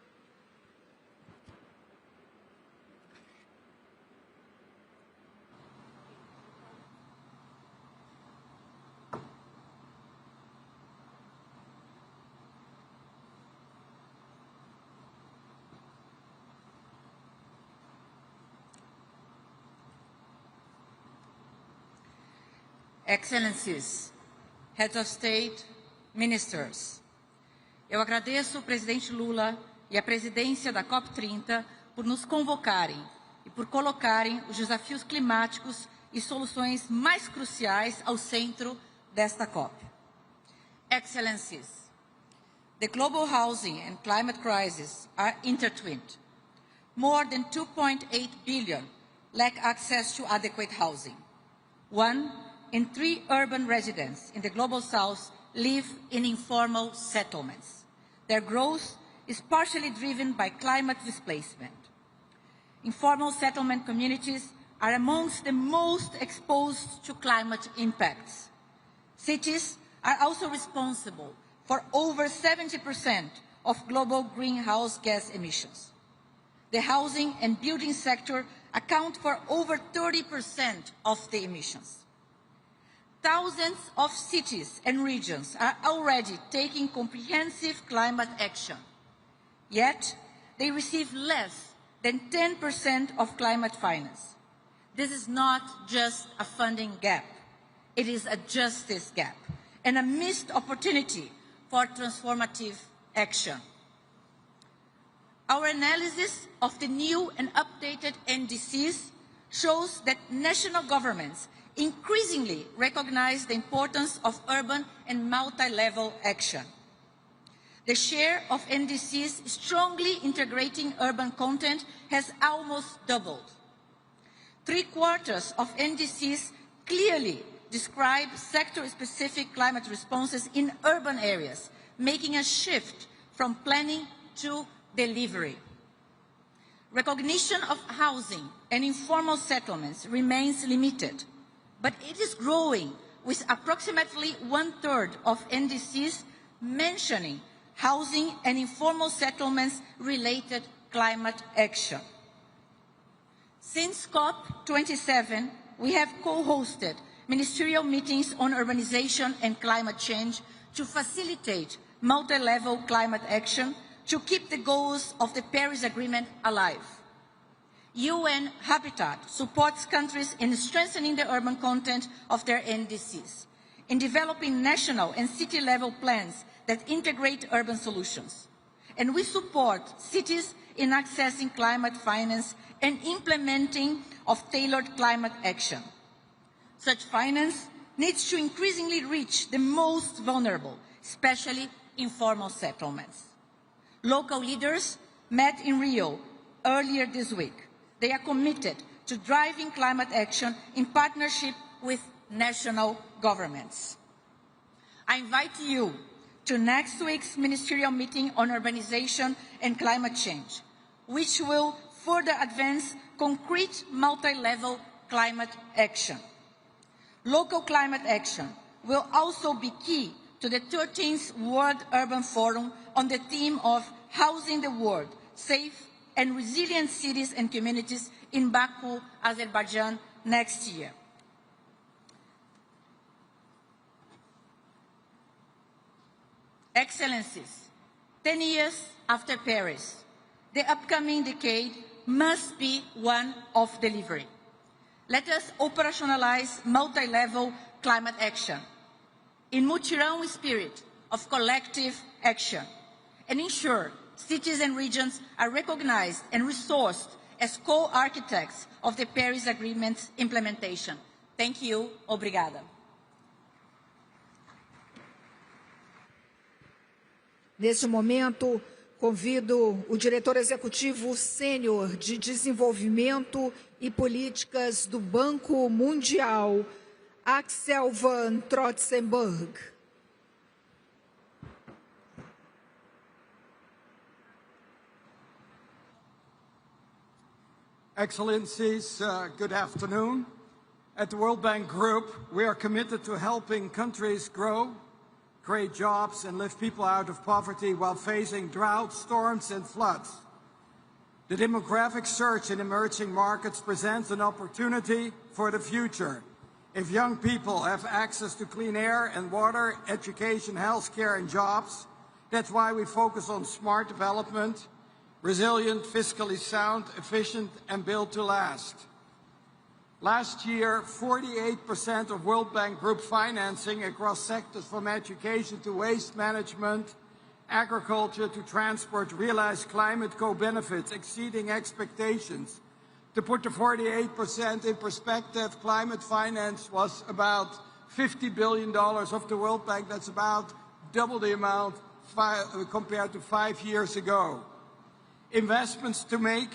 Excellencies, Heads of State, Ministers, eu agradeço ao presidente Lula e à presidência da COP30 por nos convocarem e por colocarem os desafios climáticos e soluções mais cruciais ao centro desta COP. Excellencies, the global housing and climate crisis are intertwined. More than 2.8 billion lack access to adequate housing. 1 in 3 urban residents in the Global South live in informal settlements. Their growth is partially driven by climate displacement. Informal settlement communities are amongst the most exposed to climate impacts. Cities are also responsible for over 70% of global greenhouse gas emissions. The housing and building sector account for over 30% of the emissions. Thousands of cities and regions are already taking comprehensive climate action. Yet, they receive less than 10% of climate finance. This is not just a funding gap. It is a justice gap and a missed opportunity for transformative action. Our analysis of the new and updated NDCs shows that national governments increasingly recognize the importance of urban and multi-level action. The share of NDCs strongly integrating urban content has almost doubled. 3/4 of NDCs clearly describe sector-specific climate responses in urban areas, making a shift from planning to delivery. Recognition of housing and informal settlements remains limited, but it is growing, with approximately 1/3 of NDCs mentioning housing and informal settlements related climate action. Since COP27, we have co-hosted ministerial meetings on urbanization and climate change to facilitate multi-level climate action to keep the goals of the Paris Agreement alive. UN Habitat supports countries in strengthening the urban content of their NDCs, in developing national and city-level plans that integrate urban solutions. And we support cities in accessing climate finance and implementing of tailored climate action. Such finance needs to increasingly reach the most vulnerable, especially informal settlements. Local leaders met in Rio earlier this week. They are committed to driving climate action in partnership with national governments. I invite you to next week's ministerial meeting on urbanization and climate change, which will further advance concrete multi-level climate action. Local climate action will also be key to the 13th World Urban Forum on the theme of Housing the World, Safe and Resilient Cities and Communities in Baku, Azerbaijan next year. Excellencies, 10 years after Paris, the upcoming decade must be one of delivery. Let us operationalize multi-level climate action in mutirão spirit of collective action and ensure cities and regions are recognized and resourced as co-architects of the Paris Agreement's implementation. Thank you. Obrigada. Neste momento, convido o diretor executivo sênior de Desenvolvimento e Políticas do Banco Mundial, Axel van Trotsenburg. Excellencies, good afternoon. At the World Bank Group, we are committed to helping countries grow, create jobs, and lift people out of poverty while facing droughts, storms, and floods. The demographic surge in emerging markets presents an opportunity for the future. If young people have access to clean air and water, education, healthcare, and jobs, that's why we focus on smart development, resilient, fiscally sound, efficient, and built to last. Last year, 48% of World Bank Group financing across sectors from education to waste management, agriculture to transport realized climate co-benefits exceeding expectations. To put the 48% in perspective, climate finance was about $50 billion of the World Bank. That's about double the amount compared to 5 years ago. Investments to make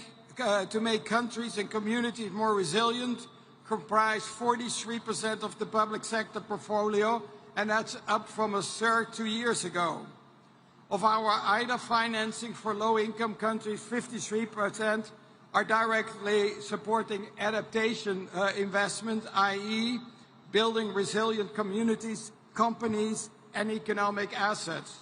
countries and communities more resilient comprise 43% of the public sector portfolio, and that's up from a third 2 years ago. Of our IDA financing for low-income countries, 53% are directly supporting adaptation investment, i.e. building resilient communities, companies, and economic assets.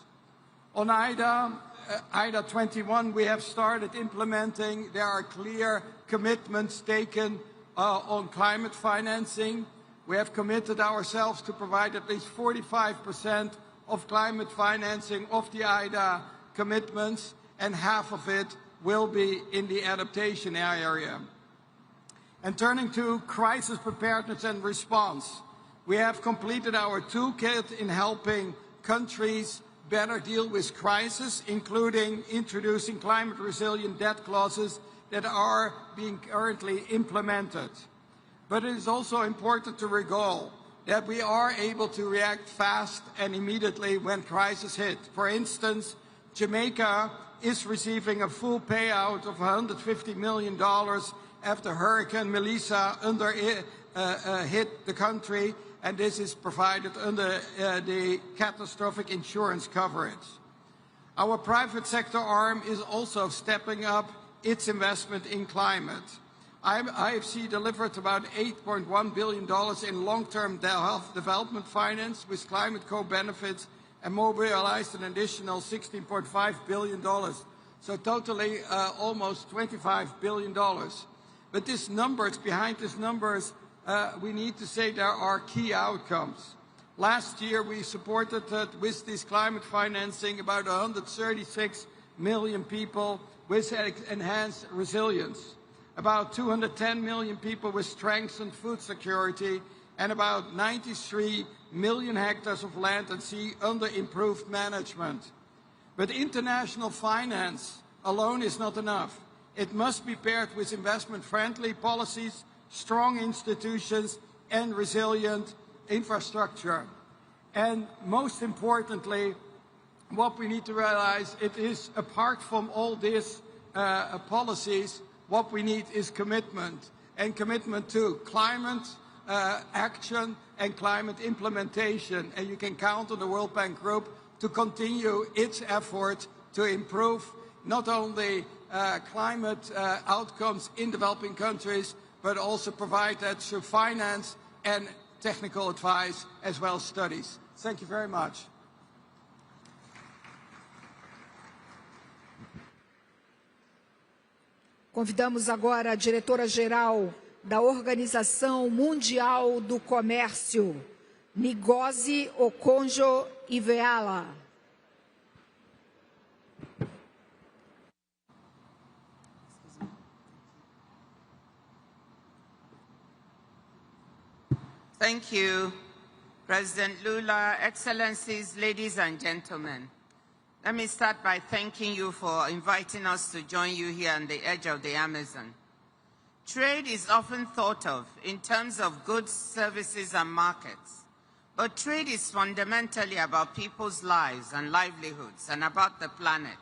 On IDA 21, we have started implementing. There are clear commitments taken on climate financing. We have committed ourselves to provide at least 45% of climate financing of the IDA commitments, and half of it will be in the adaptation area. And turning to crisis preparedness and response, we have completed our toolkit in helping countries better deal with crisis, including introducing climate resilient debt clauses that are being currently implemented. But it is also important to recall that we are able to react fast and immediately when crisis hit. For instance, Jamaica is receiving a full payout of $150 million after Hurricane Melissa hit the country, and this is provided under the catastrophic insurance coverage. Our private sector arm is also stepping up its investment in climate. IFC delivered about $8.1 billion in long-term development finance with climate co-benefits and mobilized an additional $16.5 billion. So totally almost $25 billion. But behind these numbers, we need to say there are key outcomes. Last year, we supported with this climate financing about 136 million people with enhanced resilience, about 210 million people with strengthened food security, and about 93 million hectares of land and sea under improved management. But international finance alone is not enough. It must be paired with investment-friendly policies, strong institutions, and resilient infrastructure. And most importantly, what we need to realize, it is apart from all these policies, what we need is commitment, and commitment to climate action and climate implementation. And you can count on the World Bank Group to continue its effort to improve not only climate outcomes in developing countries, but also provide that through finance and technical advice as well as studies. Thank you very much. Convidamos agora a diretora-geral da Organização Mundial do Comércio, Ngozi Okonjo-Iweala. Thank you, President Lula, Excellencies, ladies and gentlemen. Let me start by thanking you for inviting us to join you here on the edge of the Amazon. Trade is often thought of in terms of goods, services, and markets. But trade is fundamentally about people's lives and livelihoods and about the planet.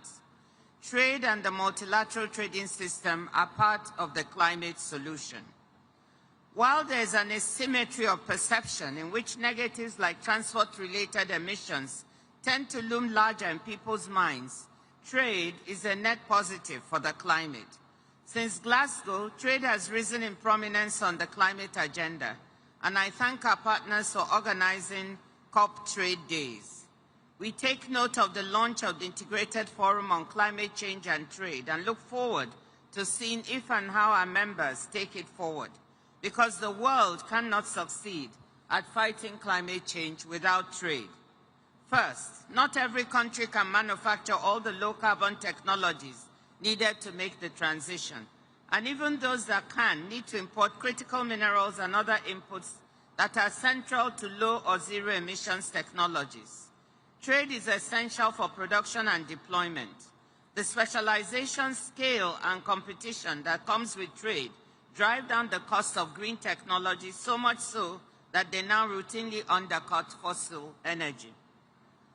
Trade and the multilateral trading system are part of the climate solution. While there is an asymmetry of perception in which negatives like transport-related emissions tend to loom larger in people's minds, trade is a net positive for the climate. Since Glasgow, trade has risen in prominence on the climate agenda, and I thank our partners for organizing COP Trade Days. We take note of the launch of the Integrated Forum on Climate Change and Trade and look forward to seeing if and how our members take it forward, because the world cannot succeed at fighting climate change without trade. First, not every country can manufacture all the low-carbon technologies needed to make the transition, and even those that can need to import critical minerals and other inputs that are central to low or zero emissions technologies. Trade is essential for production and deployment. The specialization, scale, and competition that comes with trade drive down the cost of green technology, so much so that they now routinely undercut fossil energy.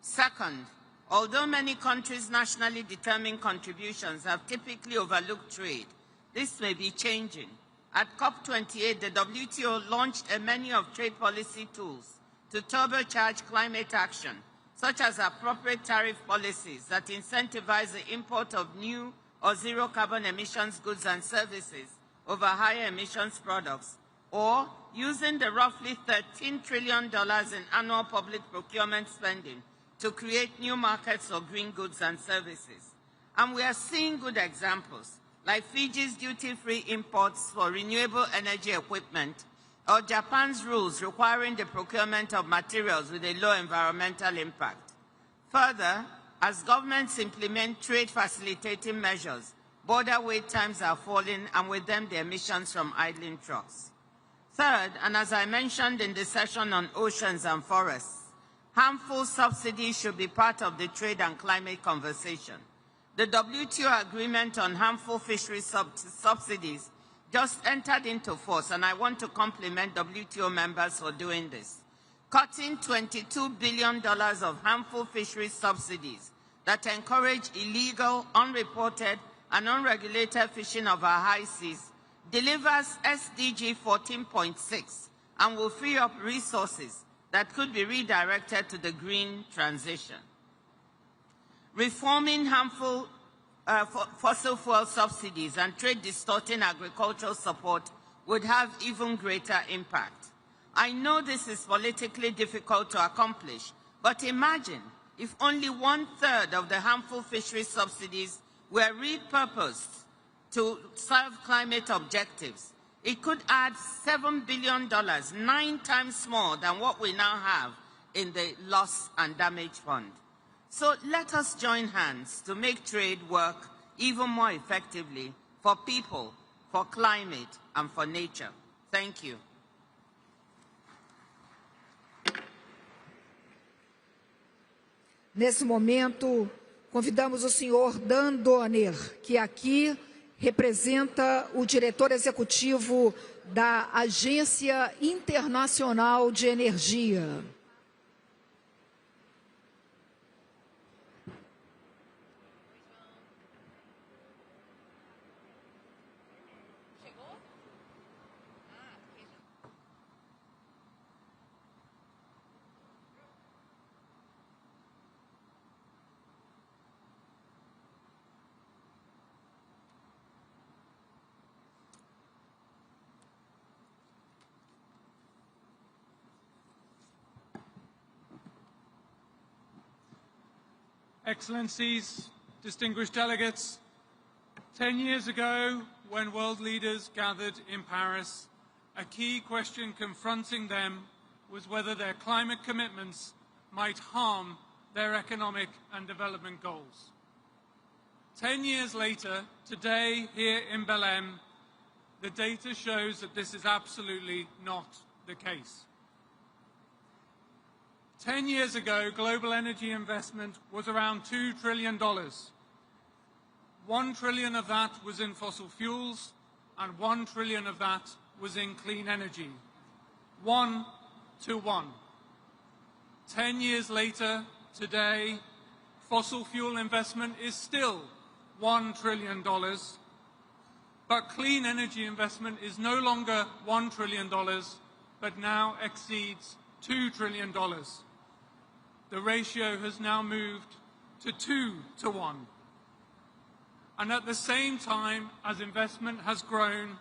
Second, although many countries' nationally determined contributions have typically overlooked trade, this may be changing. At COP28, the WTO launched a menu of trade policy tools to turbocharge climate action, such as appropriate tariff policies that incentivize the import of new or zero carbon emissions goods and services over higher emissions products, or using the roughly $13 trillion in annual public procurement spending to create new markets for green goods and services. And we are seeing good examples, like Fiji's duty-free imports for renewable energy equipment, or Japan's rules requiring the procurement of materials with a low environmental impact. Further, as governments implement trade facilitating measures, border wait times are falling, and with them the emissions from idling trucks. Third, and as I mentioned in the session on oceans and forests, harmful subsidies should be part of the trade and climate conversation. The WTO agreement on harmful fisheries subsidies just entered into force, and I want to compliment WTO members for doing this. Cutting $22 billion of harmful fisheries subsidies that encourage illegal, unreported, and unregulated fishing of our high seas delivers SDG 14.6 and will free up resources that could be redirected to the green transition. Reforming harmful fossil fuel subsidies and trade-distorting agricultural support would have even greater impact. I know this is politically difficult to accomplish, but imagine if only 1/3 of the harmful fisheries subsidies were repurposed to serve climate objectives. It could add $7 billion, 9 times more than what we now have in the Loss and Damage Fund. So let us join hands to make trade work even more effectively for people, for climate, and for nature. Thank you. Nesse momento, convidamos o senhor Dan Donner, que aqui representa o diretor executivo da Agência Internacional de Energia. Excellencies, distinguished delegates, 10 years ago, when world leaders gathered in Paris, a key question confronting them was whether their climate commitments might harm their economic and development goals. 10 years later, today here in Belém, the data shows that this is absolutely not the case. 10 years ago, global energy investment was around $2 trillion. $1 trillion of that was in fossil fuels, and $1 trillion of that was in clean energy. 1 to 1. 10 years later, today, fossil fuel investment is still $1 trillion, but clean energy investment is no longer $1 trillion, but now exceeds $2 trillion. The ratio has now moved to 2 to 1. And at the same time as investment has grown,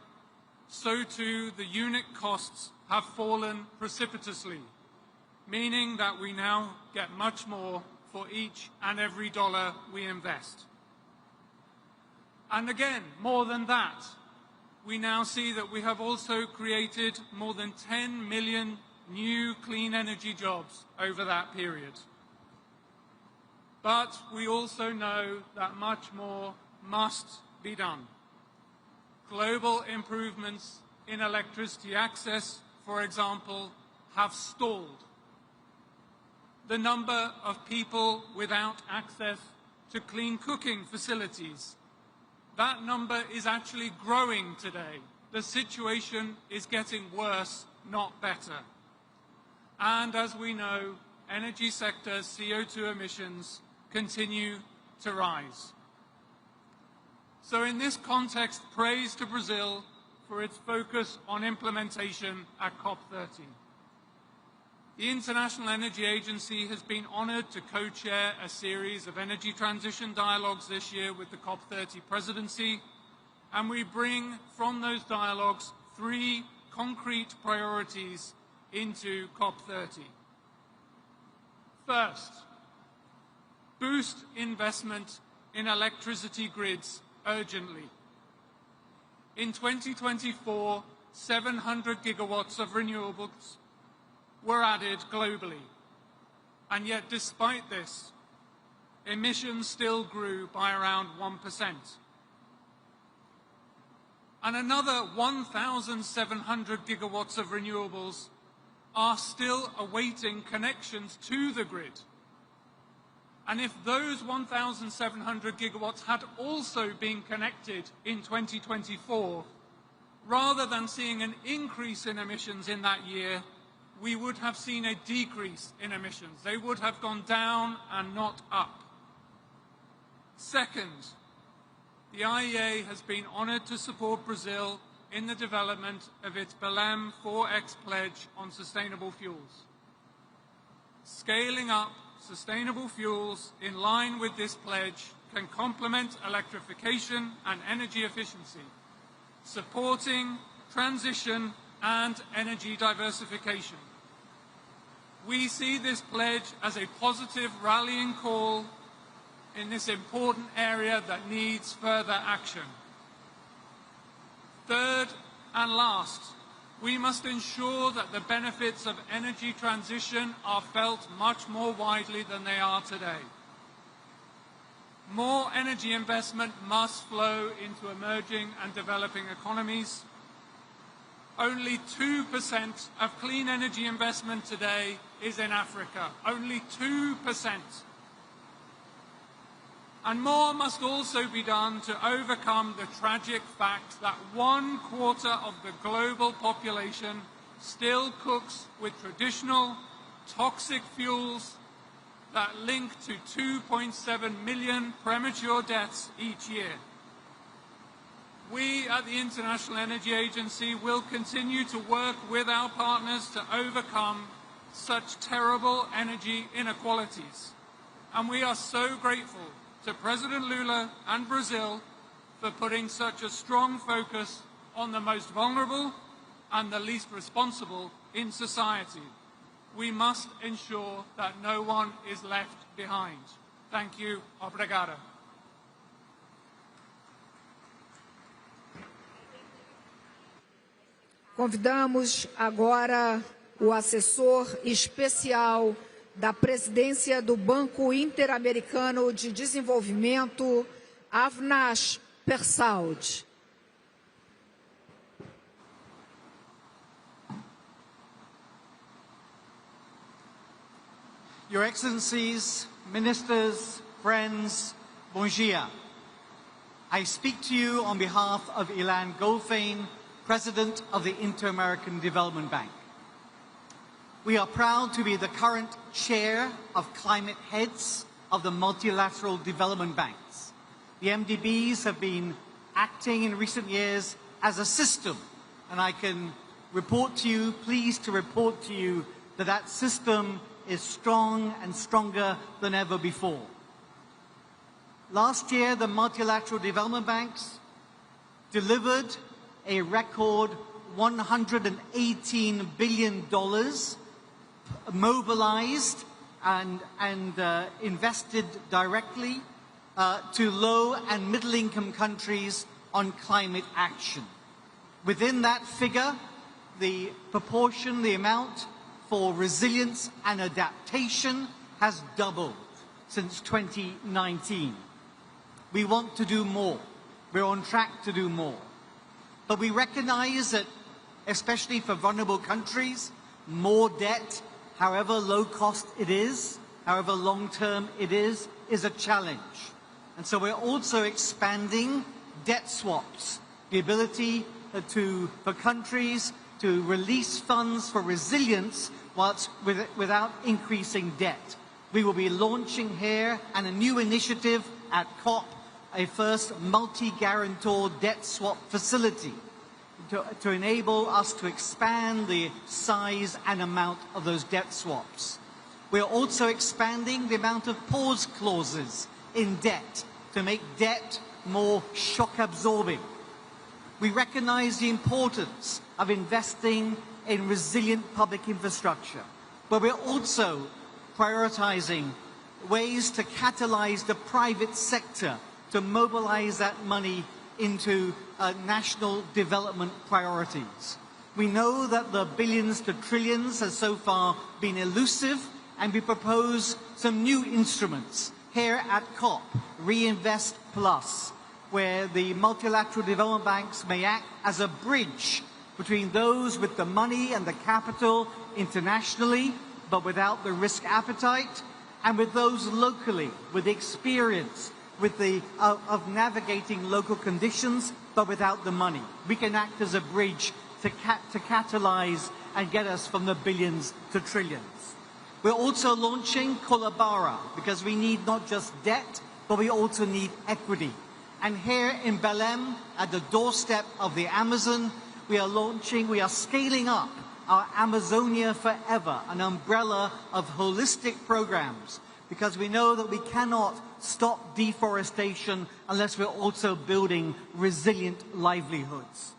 so too the unit costs have fallen precipitously, meaning that we now get much more for each and every dollar we invest. And again, more than that, we now see that we have also created more than 10 million new clean energy jobs over that period. But we also know that much more must be done. Global improvements in electricity access, for example, have stalled. The number of people without access to clean cooking facilities, that number is actually growing today. The situation is getting worse, not better. And as we know, energy sector CO2 emissions continue to rise. So in this context, praise to Brazil for its focus on implementation at COP30. The International Energy Agency has been honored to co-chair a series of energy transition dialogues this year with the COP30 presidency, and we bring from those dialogues 3 concrete priorities into COP30. First, boost investment in electricity grids urgently. In 2024, 700 gigawatts of renewables were added globally. And yet, despite this, emissions still grew by around 1%. And another 1,700 gigawatts of renewables are still awaiting connections to the grid. And if those 1,700 gigawatts had also been connected in 2024, rather than seeing an increase in emissions in that year, we would have seen a decrease in emissions. They would have gone down and not up. Second, the IEA has been honored to support Brazil in the development of its Belém 4X pledge on sustainable fuels. Scaling up sustainable fuels in line with this pledge can complement electrification and energy efficiency, supporting transition and energy diversification. We see this pledge as a positive rallying call in this important area that needs further action. Third and last, we must ensure that the benefits of energy transition are felt much more widely than they are today. More energy investment must flow into emerging and developing economies. Only 2% of clean energy investment today is in Africa. Only 2%. And more must also be done to overcome the tragic fact that 1/4 of the global population still cooks with traditional toxic fuels that link to 2.7 million premature deaths each year. We at the International Energy Agency will continue to work with our partners to overcome such terrible energy inequalities. And we are so grateful to President Lula and Brazil for putting such a strong focus on the most vulnerable and the least responsible in society. We must ensure that no one is left behind. Thank you. Obrigado. Convidamos agora o assessor especial da presidência do Banco Interamericano de Desenvolvimento, Avinash Persaud. Your Excellencies, Ministers, friends, bon dia. I speak to you on behalf of Ilan Goldfein, President of the Inter-American Development Bank. We are proud to be the current chair of climate heads of the multilateral development banks. The MDBs have been acting in recent years as a system, and I can report to you, pleased to report to you, that that system is strong and stronger than ever before. Last year, the multilateral development banks delivered a record $118 billion mobilized and invested directly to low and middle-income countries on climate action. Within that figure, the proportion, the amount for resilience and adaptation has doubled since 2019. We want to do more. We're on track to do more. But we recognize that, especially for vulnerable countries, more debt, however low cost it is, however long-term it is a challenge. And so we're also expanding debt swaps, the ability for countries to release funds for resilience without increasing debt. We will be launching here and a new initiative at COP, a first multi-guarantor debt swap facility to enable us to expand the size and amount of those debt swaps. We are also expanding the amount of pause clauses in debt to make debt more shock-absorbing. We recognize the importance of investing in resilient public infrastructure, but we're also prioritizing ways to catalyze the private sector to mobilize that money into national development priorities. We know that the billions to trillions has so far been elusive, and we propose some new instruments here at COP, Reinvest Plus, where the multilateral development banks may act as a bridge between those with the money and the capital internationally, but without the risk appetite, and with those locally with the experience of navigating local conditions, but without the money. We can act as a bridge to catalyze and get us from the billions to trillions. We're also launching Colabara, because we need not just debt, but we also need equity. And here in Belém, at the doorstep of the Amazon, we are scaling up our Amazonia Forever, an umbrella of holistic programs, because we know that we cannot stop deforestation unless we're also building resilient livelihoods.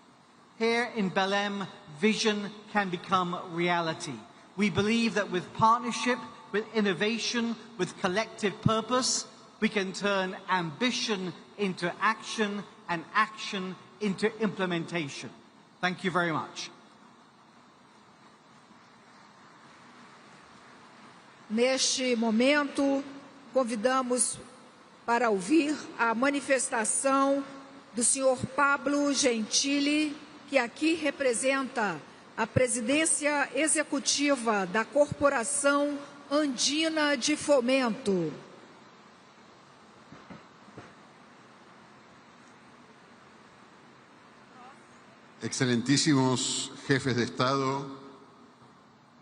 Here in Belém, vision can become reality. We believe that with partnership, with innovation, with collective purpose, we can turn ambition into action and action into implementation. Thank you very much. Neste momento, convidamos para ouvir a manifestação do senhor Pablo Gentili, que aqui representa a presidência executiva da Corporação Andina de Fomento. Excelentísimos jefes de Estado,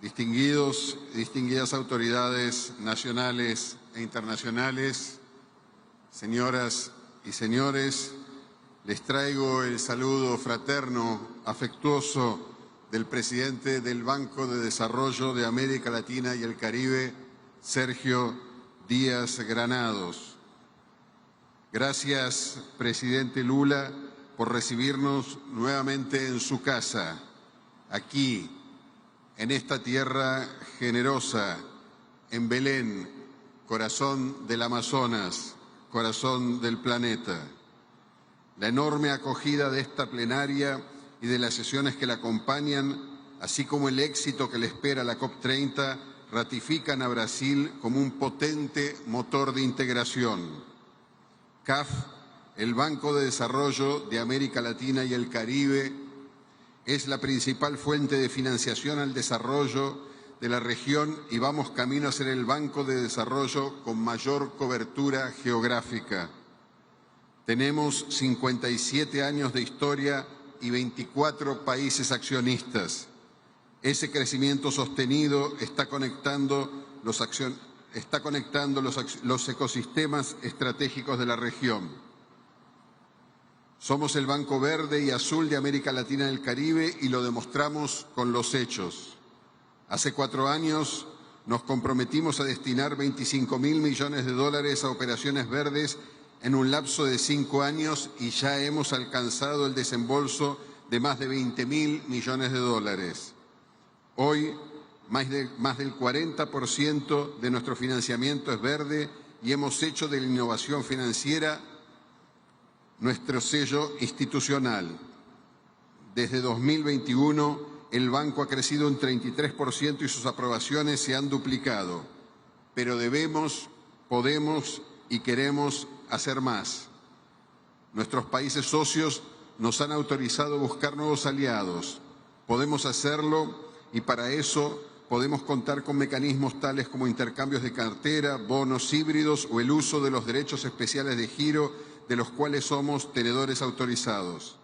distinguidas autoridades nacionales e internacionales, señoras y señores, les traigo el saludo fraterno, afectuoso del presidente del Banco de Desarrollo de América Latina y el Caribe, Sergio Díaz Granados. Gracias, presidente Lula, por recibirnos nuevamente en su casa, aquí, en esta tierra generosa, en Belén, corazón del Amazonas, corazón del planeta. La enorme acogida de esta plenaria y de las sesiones que la acompañan, así como el éxito que le espera la COP30, ratifican a Brasil como un potente motor de integración. CAF, el Banco de Desarrollo de América Latina y el Caribe, es la principal fuente de financiación al desarrollo de la región y vamos camino a ser el banco de desarrollo con mayor cobertura geográfica. Tenemos 57 años de historia y 24 países accionistas. Ese crecimiento sostenido está conectando los ecosistemas estratégicos de la región. Somos el Banco Verde y Azul de América Latina y el Caribe y lo demostramos con los hechos. Hace 4 años nos comprometimos a destinar $25.000 millones a operaciones verdes en un lapso de 5 años y ya hemos alcanzado el desembolso de más de 20.000 millones de dólares. Hoy, más del 40% de nuestro financiamiento es verde y hemos hecho de la innovación financiera nuestro sello institucional. Desde 2021, el banco ha crecido un 33% y sus aprobaciones se han duplicado. Pero debemos, podemos y queremos hacer más. Nuestros países socios nos han autorizado a buscar nuevos aliados. Podemos hacerlo y para eso podemos contar con mecanismos tales como intercambios de cartera, bonos híbridos o el uso de los derechos especiales de giro de los cuales somos tenedores autorizados.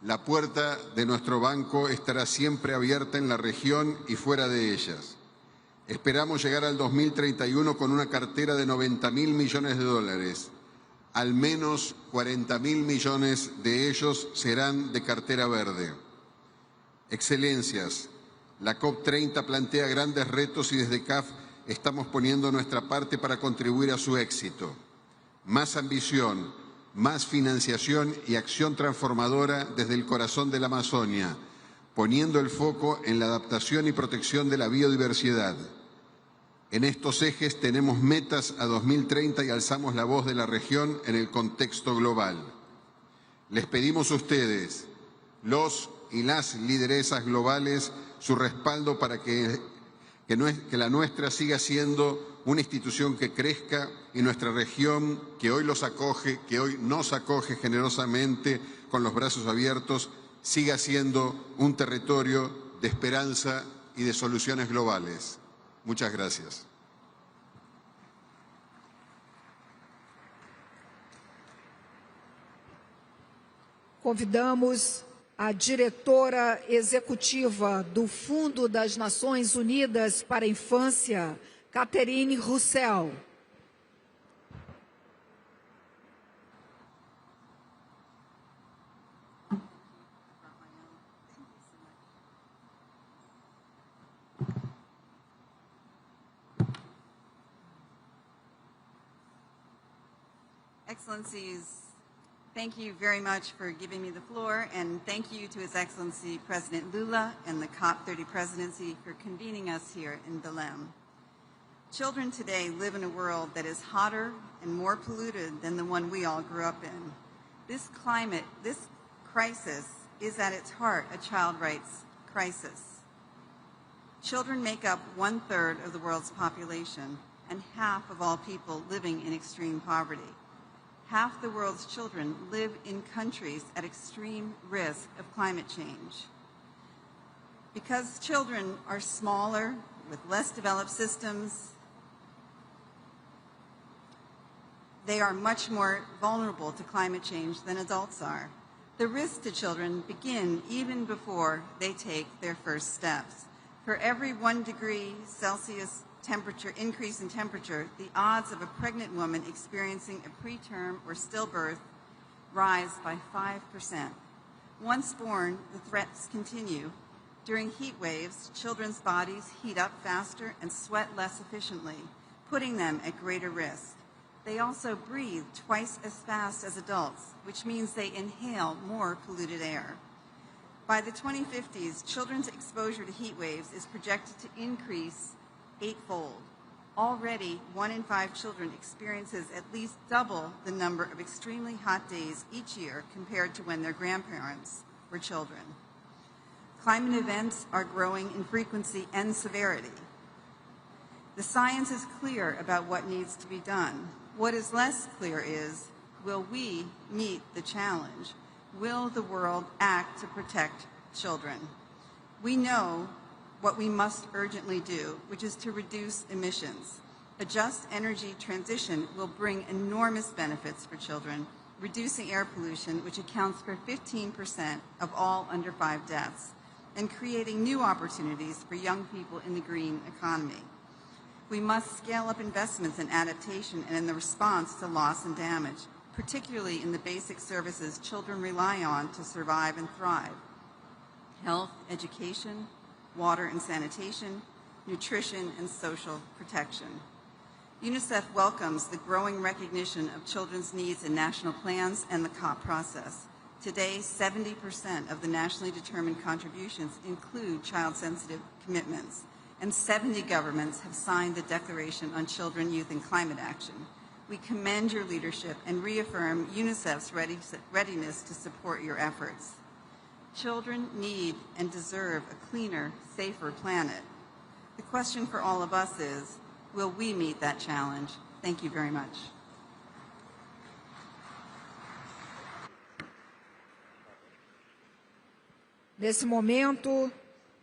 La puerta de nuestro banco estará siempre abierta en la región y fuera de ellas. Esperamos llegar al 2031 con una cartera de 90.000 millones de dólares. Al menos 40.000 millones de ellos serán de cartera verde. Excelencias, la COP30 plantea grandes retos y desde CAF estamos poniendo nuestra parte para contribuir a su éxito. Más ambición, más financiación y acción transformadora desde el corazón de la Amazonia, poniendo el foco en la adaptación y protección de la biodiversidad. En estos ejes tenemos metas a 2030 y alzamos la voz de la región en el contexto global. Les pedimos a ustedes, los y las lideresas globales, su respaldo para que la nuestra siga siendo una institución que crezca y nuestra región, que hoy los acoge, que hoy nos acoge generosamente con los brazos abiertos, siga siendo un territorio de esperanza y de soluciones globales. Muchas gracias. Convidamos a diretora executiva do Fundo das Nações Unidas para a Infância, Catherine Roussel. Excellencies, thank you very much for giving me the floor, and thank you to His Excellency President Lula and the COP30 presidency for convening us here in Belém. Children today live in a world that is hotter and more polluted than the one we all grew up in. This crisis is at its heart a child rights crisis. Children make up 1/3 of the world's population and half of all people living in extreme poverty. Half the world's children live in countries at extreme risk of climate change. Because children are smaller, with less developed systems, they are much more vulnerable to climate change than adults are. The risks to children begin even before they take their first steps. For every 1 degree Celsius increase in temperature, the odds of a pregnant woman experiencing a preterm or stillbirth rise by 5%. Once born, the threats continue. During heat waves, children's bodies heat up faster and sweat less efficiently, putting them at greater risk. They also breathe twice as fast as adults, which means they inhale more polluted air. By the 2050s, children's exposure to heat waves is projected to increase 8-fold. Already, 1 in 5 children experiences at least double the number of extremely hot days each year compared to when their grandparents were children. Climate events are growing in frequency and severity. The science is clear about what needs to be done. What is less clear is, will we meet the challenge? Will the world act to protect children? We know what we must urgently do, which is to reduce emissions. A just energy transition will bring enormous benefits for children, reducing air pollution, which accounts for 15% of all under 5 deaths, and creating new opportunities for young people in the green economy. We must scale up investments in adaptation and in the response to loss and damage, particularly in the basic services children rely on to survive and thrive: health, education, water and sanitation, nutrition, and social protection. UNICEF welcomes the growing recognition of children's needs in national plans and the COP process. Today, 70% of the nationally determined contributions include child-sensitive commitments, and 70 governments have signed the Declaration on Children, Youth, and Climate Action. We commend your leadership and reaffirm UNICEF's readiness to support your efforts. Children need and deserve a cleaner, safer planet. The question for all of us is, will we meet that challenge? Thank you very much. Nesse momento,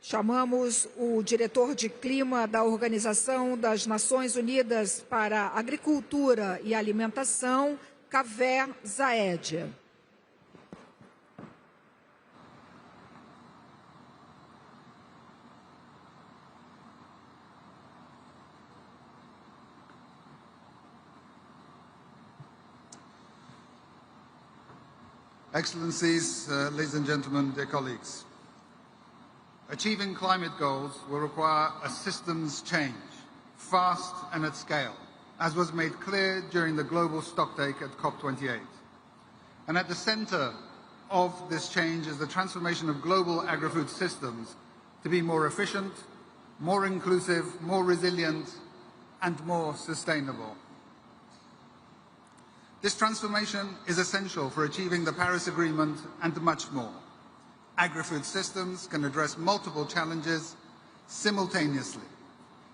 chamamos o diretor de clima da Organização das Nações Unidas para a Agricultura e Alimentação, Kaveh Zaed. Excellencies, ladies and gentlemen, dear colleagues, achieving climate goals will require a systems change, fast and at scale, as was made clear during the global stocktake at COP28. And at the center of this change is the transformation of global agri-food systems to be more efficient, more inclusive, more resilient, and more sustainable. This transformation is essential for achieving the Paris Agreement and much more. Agri-food systems can address multiple challenges simultaneously.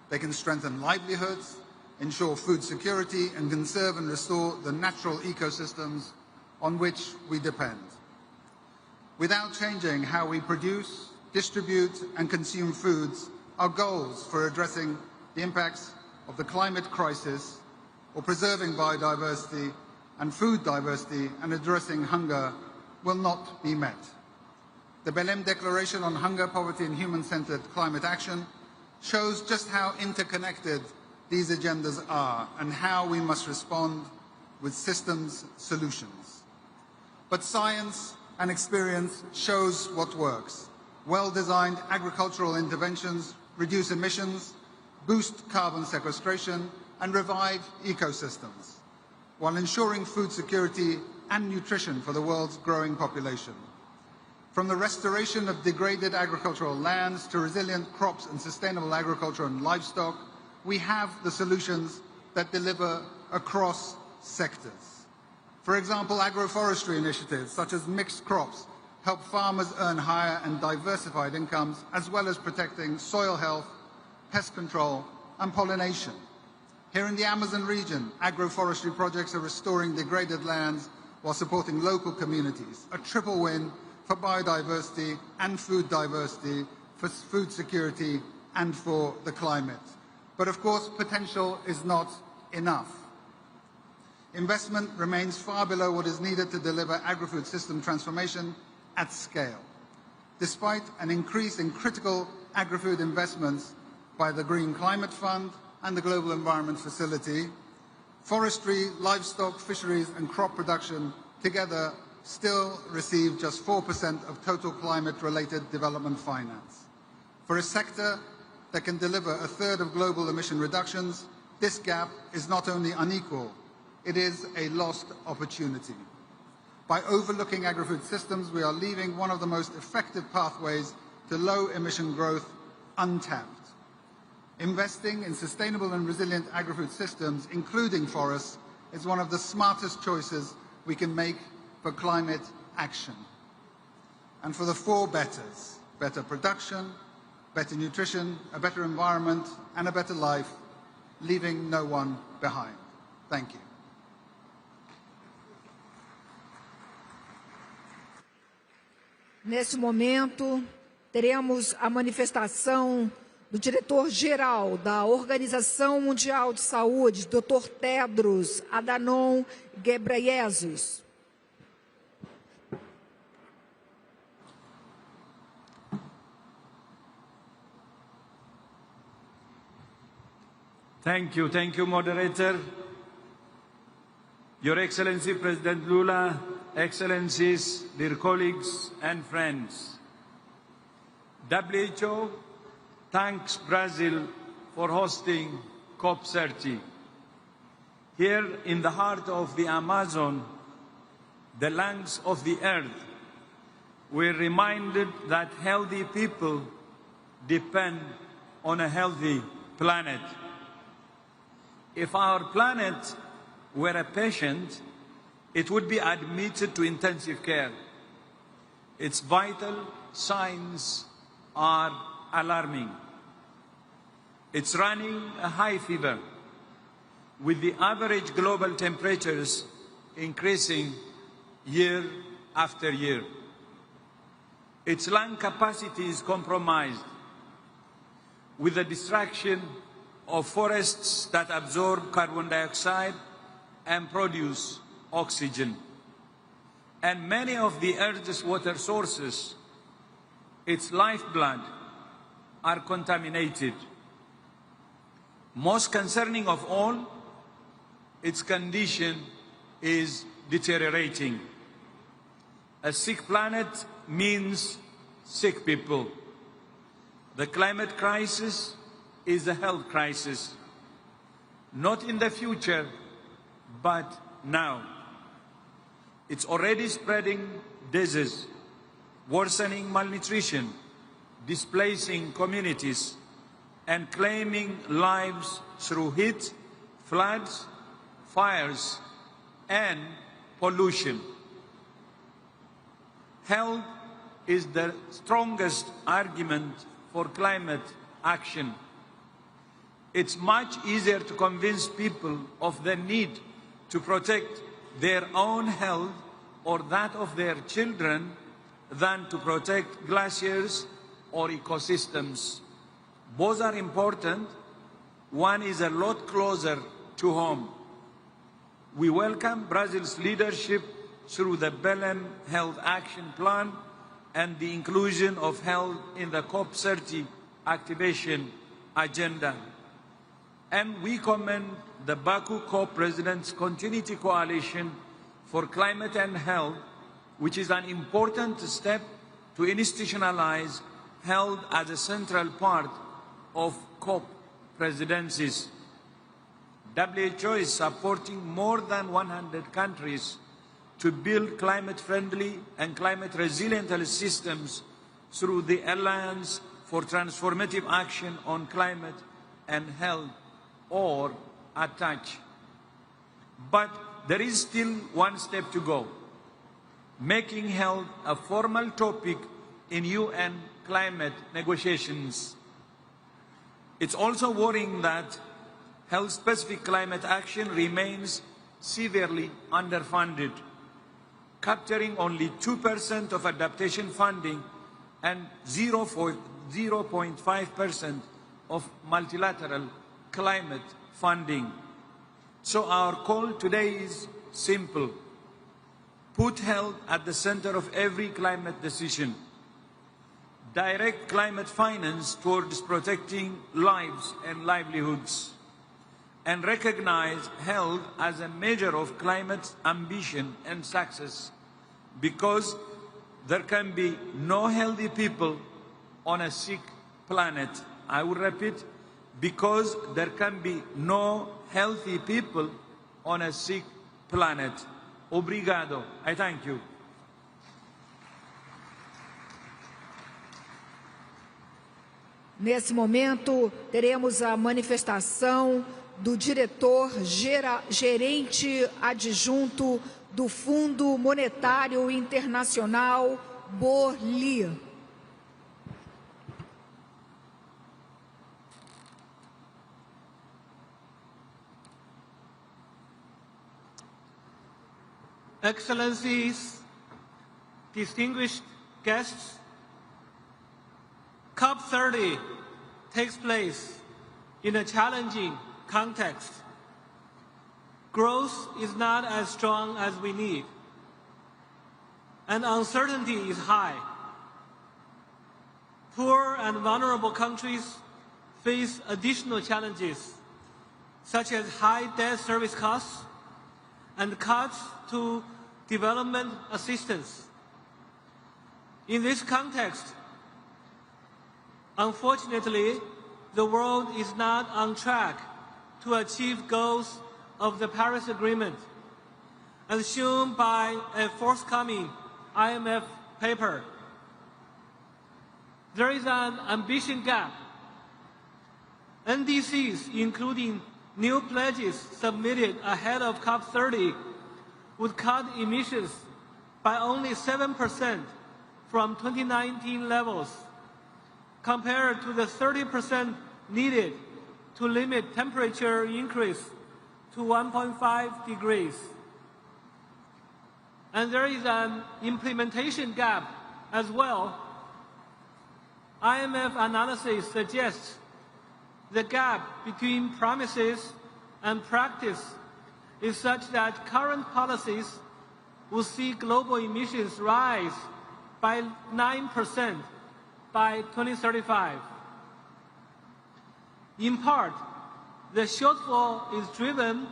They can strengthen livelihoods, ensure food security, and conserve and restore the natural ecosystems on which we depend. Without changing how we produce, distribute, and consume foods, our goals for addressing the impacts of the climate crisis or preserving biodiversity and food diversity and addressing hunger will not be met. The Belém Declaration on Hunger, Poverty and Human-Centered Climate Action shows just how interconnected these agendas are and how we must respond with systems solutions. But science and experience shows what works. Well-designed agricultural interventions reduce emissions, boost carbon sequestration, and revive ecosystems, while ensuring food security and nutrition for the world's growing population. From the restoration of degraded agricultural lands to resilient crops and sustainable agriculture and livestock, we have the solutions that deliver across sectors. For example, agroforestry initiatives such as mixed crops help farmers earn higher and diversified incomes, as well as protecting soil health, pest control, and pollination. Here in the Amazon region, agroforestry projects are restoring degraded lands while supporting local communities, a triple win for biodiversity and food diversity, for food security and for the climate. But of course, potential is not enough. Investment remains far below what is needed to deliver agri-food system transformation at scale. Despite an increase in critical agri-food investments by the Green Climate Fund and the Global Environment Facility, forestry, livestock, fisheries and crop production together still receive just 4% of total climate-related development finance. For a sector that can deliver a third of global emission reductions, this gap is not only unequal, it is a lost opportunity. By overlooking agri-food systems, we are leaving one of the most effective pathways to low-emission growth untapped. Investing in sustainable and resilient agri-food systems, including forests, is one of the smartest choices we can make for climate action. And for the four betters: better production, better nutrition, a better environment, and a better life, leaving no one behind. Thank you. Nesse momento, teremos a manifestação do diretor-geral da Organização Mundial de Saúde, Dr. Tedros Adhanom Ghebreyesus. Thank you, moderator. Your Excellency President Lula, Excellencies, dear colleagues and friends. WHO thanks Brazil for hosting COP30. Here in the heart of the Amazon, the lungs of the earth, we're reminded that healthy people depend on a healthy planet. If our planet were a patient, it would be admitted to intensive care. Its vital signs are alarming. It's running a high fever, with the average global temperatures increasing year after year. Its lung capacity is compromised, with the destruction of forests that absorb carbon dioxide and produce oxygen. And many of the Earth's water sources, its lifeblood, are contaminated. Most concerning of all, its condition is deteriorating. A sick planet means sick people. The climate crisis is a health crisis, not in the future, but now. It's already spreading disease, worsening malnutrition, displacing communities, and claiming lives through heat, floods, fires, and pollution. Health is the strongest argument for climate action. It's much easier to convince people of the need to protect their own health or that of their children than to protect glaciers or ecosystems. Both are important. One is a lot closer to home. We welcome Brazil's leadership through the Belém Health Action Plan and the inclusion of health in the COP30 activation agenda. And we commend the Baku COP President's Continuity Coalition for Climate and Health, which is an important step to institutionalize health as a central part of COP presidencies. WHO is supporting more than 100 countries to build climate-friendly and climate-resilient health systems through the Alliance for Transformative Action on Climate and Health, or ATTACH. But there is still one step to go: making health a formal topic in UN climate negotiations. It's also worrying that health-specific climate action remains severely underfunded, capturing only 2% of adaptation funding and 0.5% of multilateral climate funding. So our call today is simple: put health at the center of every climate decision. Direct climate finance towards protecting lives and livelihoods, and recognize health as a measure of climate ambition and success, because there can be no healthy people on a sick planet. I will repeat, because there can be no healthy people on a sick planet. Obrigado. I thank you. Nesse momento, teremos a manifestação do gerente adjunto do Fundo Monetário Internacional, Lula. Excellencies, distinguished guests, COP30 takes place in a challenging context. Growth is not as strong as we need, and uncertainty is high. Poor and vulnerable countries face additional challenges, such as high debt service costs and cuts to development assistance. In this context, unfortunately, the world is not on track to achieve goals of the Paris Agreement, as shown by a forthcoming IMF paper. There is an ambition gap. NDCs, including new pledges submitted ahead of COP30, would cut emissions by only 7% from 2019 levels, compared to the 30% needed to limit temperature increase to 1.5 degrees. And there is an implementation gap as well. IMF analysis suggests the gap between promises and practice is such that current policies will see global emissions rise by 9% by 2035. In part, the shortfall is driven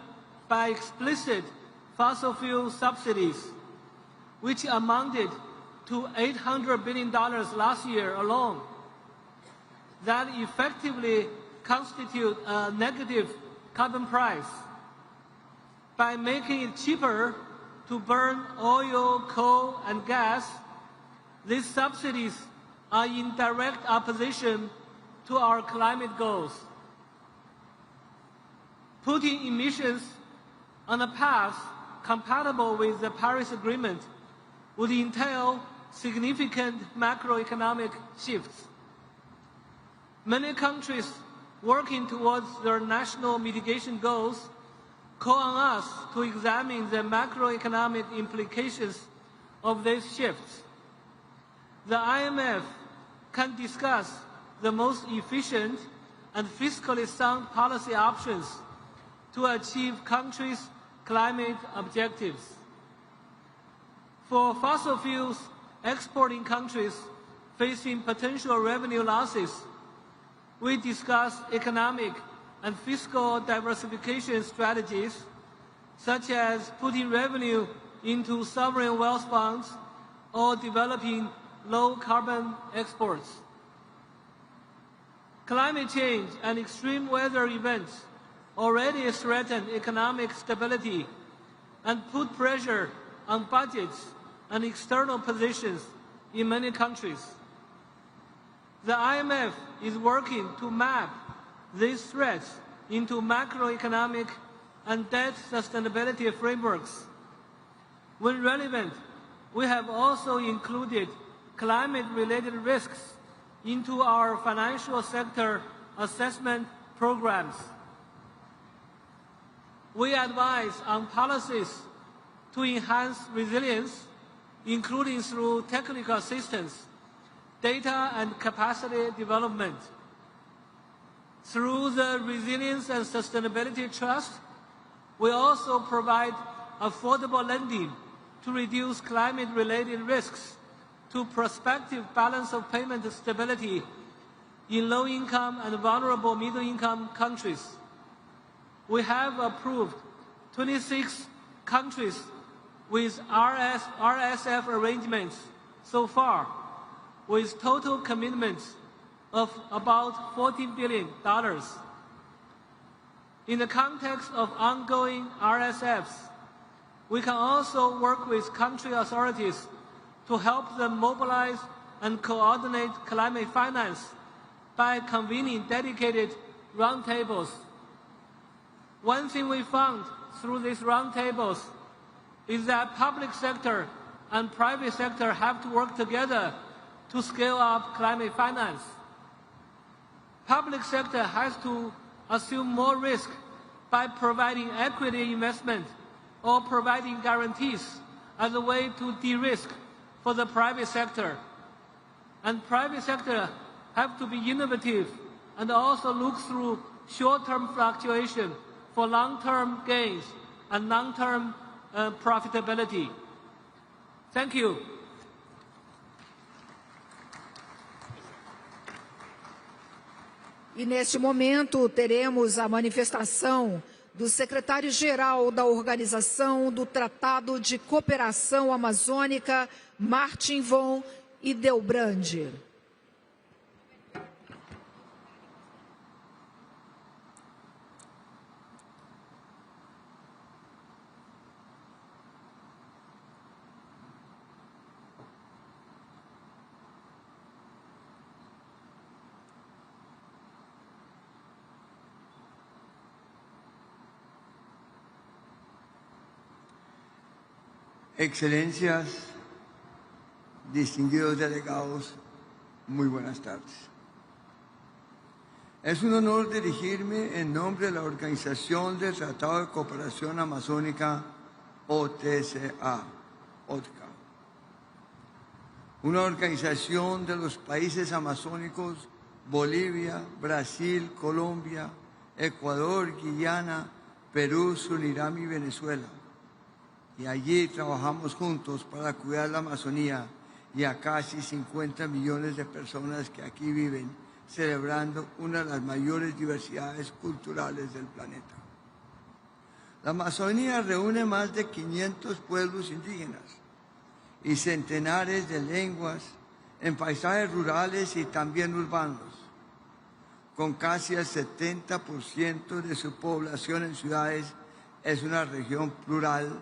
by explicit fossil fuel subsidies, which amounted to $800 billion last year alone, that effectively constitute a negative carbon price. By making it cheaper to burn oil, coal, and gas, these subsidies are in direct opposition to our climate goals. Putting emissions on a path compatible with the Paris Agreement would entail significant macroeconomic shifts. Many countries working towards their national mitigation goals call on us to examine the macroeconomic implications of these shifts. The IMF can discuss the most efficient and fiscally sound policy options to achieve countries' climate objectives. For fossil fuels exporting countries facing potential revenue losses, we discuss economic and fiscal diversification strategies, such as putting revenue into sovereign wealth funds or developing low-carbon exports. Climate change and extreme weather events already threaten economic stability and put pressure on budgets and external positions in many countries. The IMF is working to map these threats into macroeconomic and debt sustainability frameworks. When relevant, we have also included climate-related risks into our financial sector assessment programs. We advise on policies to enhance resilience, including through technical assistance, data and capacity development. Through the Resilience and Sustainability Trust, we also provide affordable lending to reduce climate-related risks to prospective balance of payment stability in low-income and vulnerable middle-income countries. We have approved 26 countries with RSF arrangements so far, with total commitments of about $14 billion. In the context of ongoing RSFs, we can also work with country authorities to help them mobilize and coordinate climate finance by convening dedicated roundtables. One thing we found through these roundtables is that public sector and private sector have to work together to scale up climate finance. Public sector has to assume more risk by providing equity investment or providing guarantees as a way to de-risk for the private sector. And private sector have to be innovative and also look through short-term fluctuation for long-term gains and long-term profitability. Thank you. E neste momento teremos a manifestação do secretário-geral da Organização do Tratado de Cooperação Amazônica, Martin von Hildebrand. Excelencias, distinguidos delegados, muy buenas tardes. Es un honor dirigirme en nombre de la Organización del Tratado de Cooperación Amazónica, OTCA, una organización de los países amazónicos Bolivia, Brasil, Colombia, Ecuador, Guyana, Perú, Surinam y Venezuela. Y allí trabajamos juntos para cuidar la Amazonía y a casi 50 millones de personas que aquí viven, celebrando una de las mayores diversidades culturales del planeta. La Amazonía reúne más de 500 pueblos indígenas y centenares de lenguas en paisajes rurales y también urbanos, con casi el 70% de su población en ciudades. Es una región plural,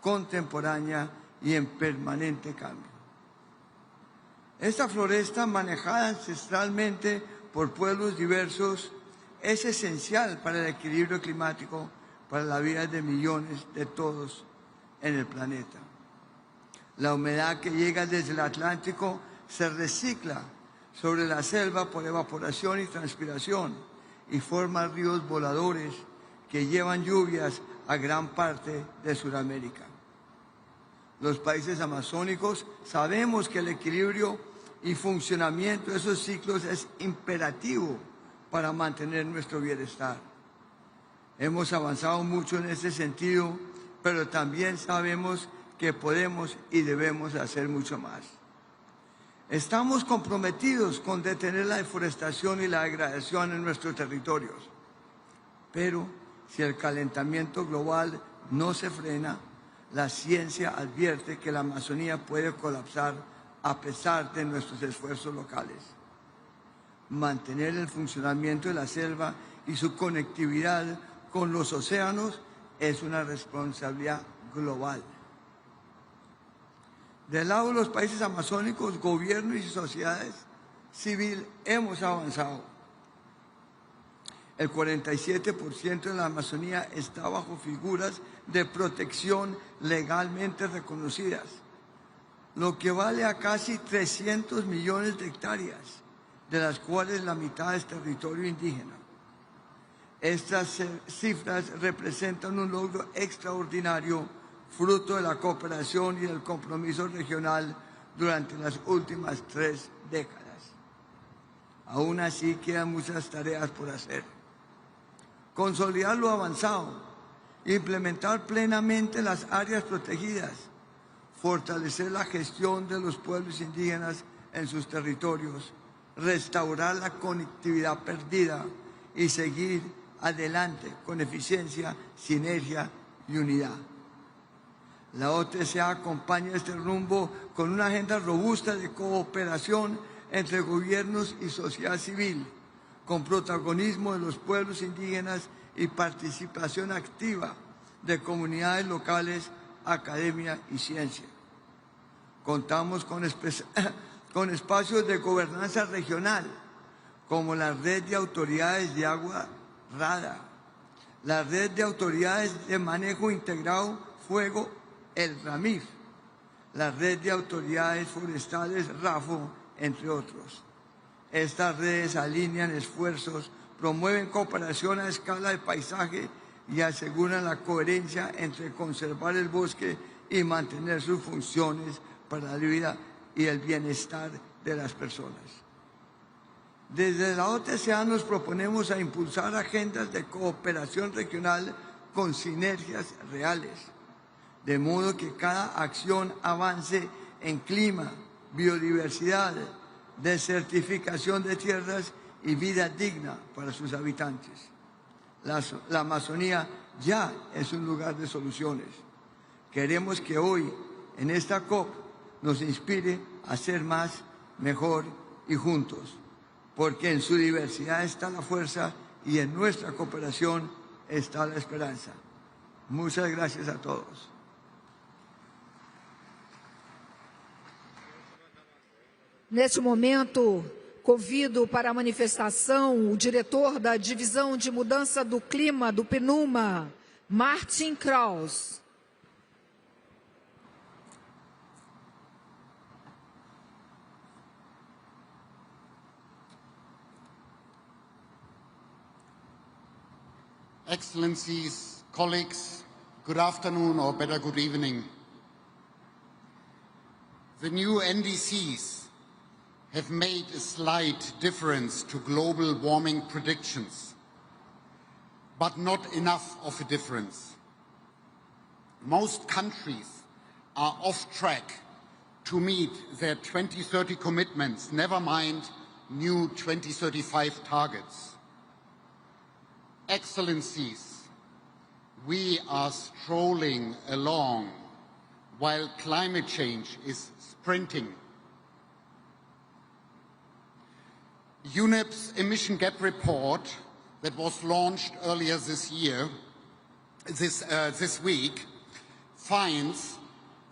contemporánea y en permanente cambio. Esta floresta, manejada ancestralmente por pueblos diversos, es esencial para el equilibrio climático, para la vida de millones de todos en el planeta. La humedad que llega desde el Atlántico se recicla sobre la selva por evaporación y transpiración y forma ríos voladores que llevan lluvias a gran parte de Sudamérica. Los países amazónicos sabemos que el equilibrio y funcionamiento de esos ciclos es imperativo para mantener nuestro bienestar. Hemos avanzado mucho en ese sentido, pero también sabemos que podemos y debemos hacer mucho más. Estamos comprometidos con detener la deforestación y la degradación en nuestros territorios, pero si el calentamiento global no se frena, la ciencia advierte que la Amazonía puede colapsar a pesar de nuestros esfuerzos locales. Mantener el funcionamiento de la selva y su conectividad con los océanos es una responsabilidad global. Del lado de los países amazónicos, gobiernos y sociedades civiles hemos avanzado. El 47% de la Amazonía está bajo figuras de protección legalmente reconocidas, lo que vale a casi 300 millones de hectáreas, de las cuales la mitad es territorio indígena. Estas cifras representan un logro extraordinario, fruto de la cooperación y del compromiso regional durante las últimas 3 décadas. Aún así quedan muchas tareas por hacer. Consolidar lo avanzado, implementar plenamente las áreas protegidas, fortalecer la gestión de los pueblos indígenas en sus territorios, restaurar la conectividad perdida y seguir adelante con eficiencia, sinergia y unidad. La OTCA acompaña este rumbo con una agenda robusta de cooperación entre gobiernos y sociedad civil, con protagonismo de los pueblos indígenas y participación activa de comunidades locales, academia y ciencia. Contamos con espacios de gobernanza regional, como la Red de Autoridades de Agua RADA, la Red de Autoridades de Manejo Integrado Fuego, el RAMIF, la Red de Autoridades Forestales RAFO, entre otros. Estas redes alinean esfuerzos, promueven cooperación a escala de paisaje y aseguran la coherencia entre conservar el bosque y mantener sus funciones para la vida y el bienestar de las personas. Desde la OTCA nos proponemos a impulsar agendas de cooperación regional con sinergias reales, de modo que cada acción avance en clima, biodiversidad, desertificación de tierras y vida digna para sus habitantes. La Amazonía ya es un lugar de soluciones. Queremos que hoy, en esta COP, nos inspire a ser más, mejor y juntos, porque en su diversidad está la fuerza y en nuestra cooperación está la esperanza. Muchas gracias a todos. Neste momento, convido para a manifestação o diretor da Divisão de Mudança do Clima do PNUMA, Martin Kraus. Excellencies, colleagues, good afternoon or better good evening. The new NDCs have made a slight difference to global warming predictions, but not enough of a difference. Most countries are off track to meet their 2030 commitments, never mind new 2035 targets. Excellencies, we are strolling along while climate change is sprinting. UNEP's emission gap report that was launched earlier this week, finds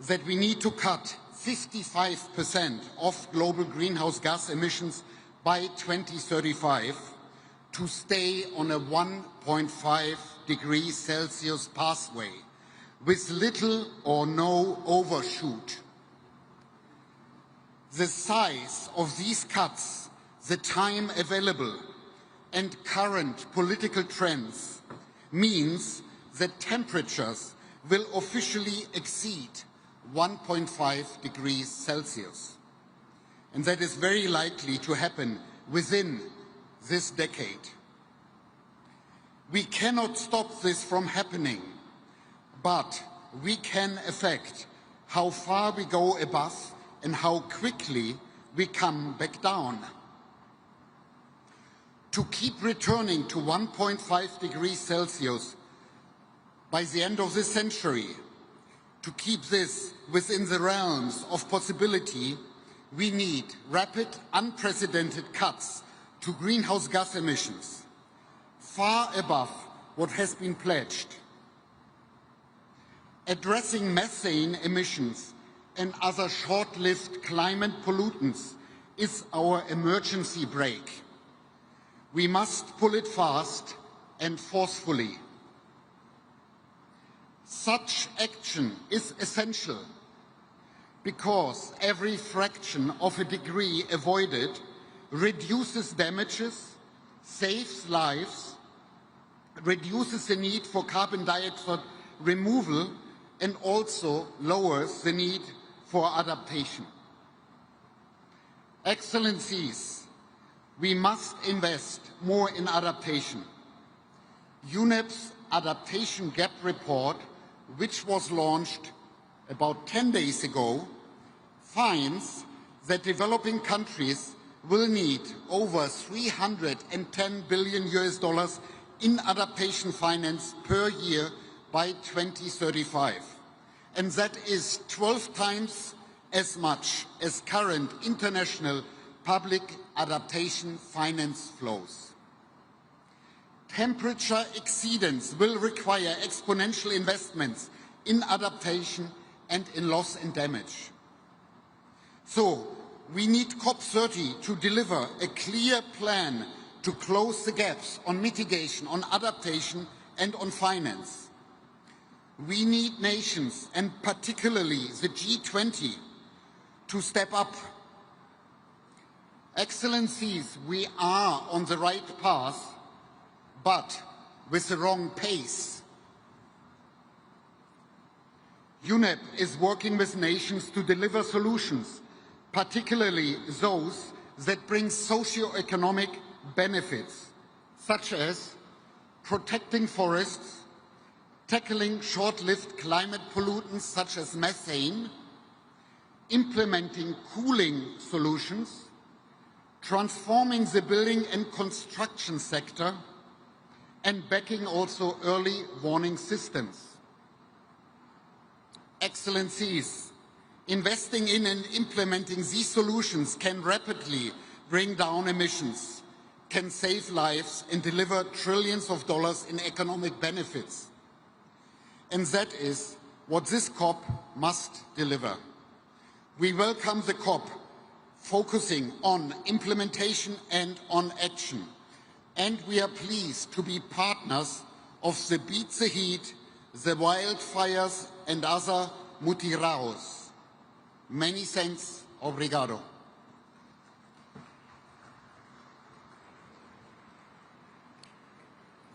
that we need to cut 55% of global greenhouse gas emissions by 2035 to stay on a 1.5 degrees Celsius pathway with little or no overshoot. The size of these cuts, the time available, and current political trends means that temperatures will officially exceed 1.5 degrees Celsius. And that is very likely to happen within this decade. We cannot stop this from happening, but we can affect how far we go above and how quickly we come back down. To keep returning to 1.5 degrees Celsius by the end of this century, to keep this within the realms of possibility, we need rapid, unprecedented cuts to greenhouse gas emissions, far above what has been pledged. Addressing methane emissions and other short-lived climate pollutants is our emergency brake. We must pull it fast and forcefully. Such action is essential because every fraction of a degree avoided reduces damages, saves lives, reduces the need for carbon dioxide removal, and also lowers the need for adaptation. Excellencies, we must invest more in adaptation. UNEP's Adaptation Gap Report, which was launched about 10 days ago, finds that developing countries will need over $310 billion in adaptation finance per year by 2035. And that is 12 times as much as current international public adaptation finance flows. Temperature exceedance will require exponential investments in adaptation and in loss and damage. So, we need COP30 to deliver a clear plan to close the gaps on mitigation, on adaptation, and on finance. We need nations, and particularly the G20, to step up. Excellencies, we are on the right path, but with the wrong pace. UNEP is working with nations to deliver solutions, particularly those that bring socio-economic benefits, such as protecting forests, tackling short-lived climate pollutants such as methane, implementing cooling solutions, transforming the building and construction sector, and backing also early warning systems. Excellencies, investing in and implementing these solutions can rapidly bring down emissions, can save lives and deliver trillions of dollars in economic benefits. And that is what this COP must deliver. We welcome the COP focusing on implementation and on action. And we are pleased to be partners of the Beat the Heat, the wildfires and other mutiraos. Many thanks. Obrigado.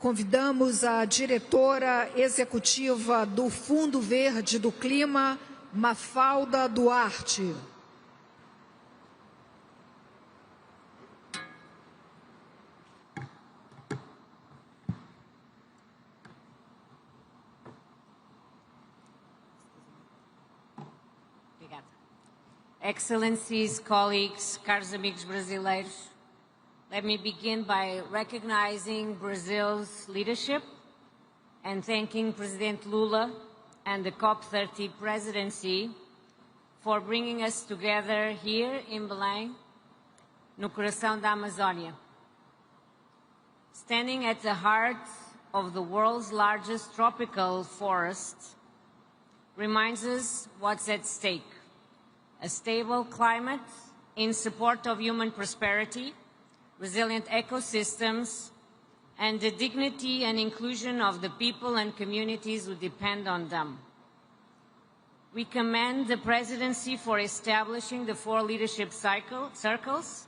Convidamos a diretora executiva do Fundo Verde do Clima, Mafalda Duarte. Excellencies, colleagues, caros amigos brasileiros, let me begin by recognizing Brazil's leadership and thanking President Lula and the COP30 presidency for bringing us together here in Belém, no coração da Amazônia. Standing at the heart of the world's largest tropical forest reminds us what's at stake. A stable climate in support of human prosperity, resilient ecosystems, and the dignity and inclusion of the people and communities who depend on them. We commend the Presidency for establishing the 4 leadership circles,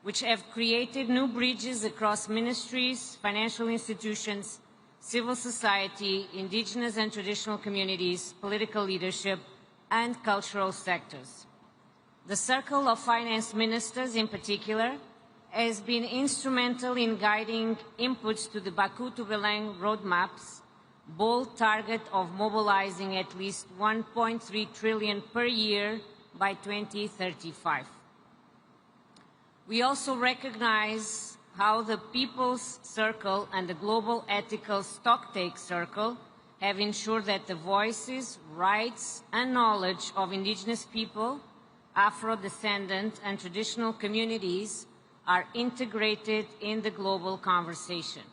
which have created new bridges across ministries, financial institutions, civil society, indigenous and traditional communities, political leadership, and cultural sectors. The Circle of Finance Ministers, in particular, has been instrumental in guiding inputs to the Baku to Belém roadmap's bold target of mobilizing at least 1.3 trillion per year by 2035. We also recognize how the People's Circle and the Global Ethical Stocktake Circle have ensured that the voices, rights, and knowledge of indigenous people, Afro-descendant, and traditional communities are integrated in the global conversation.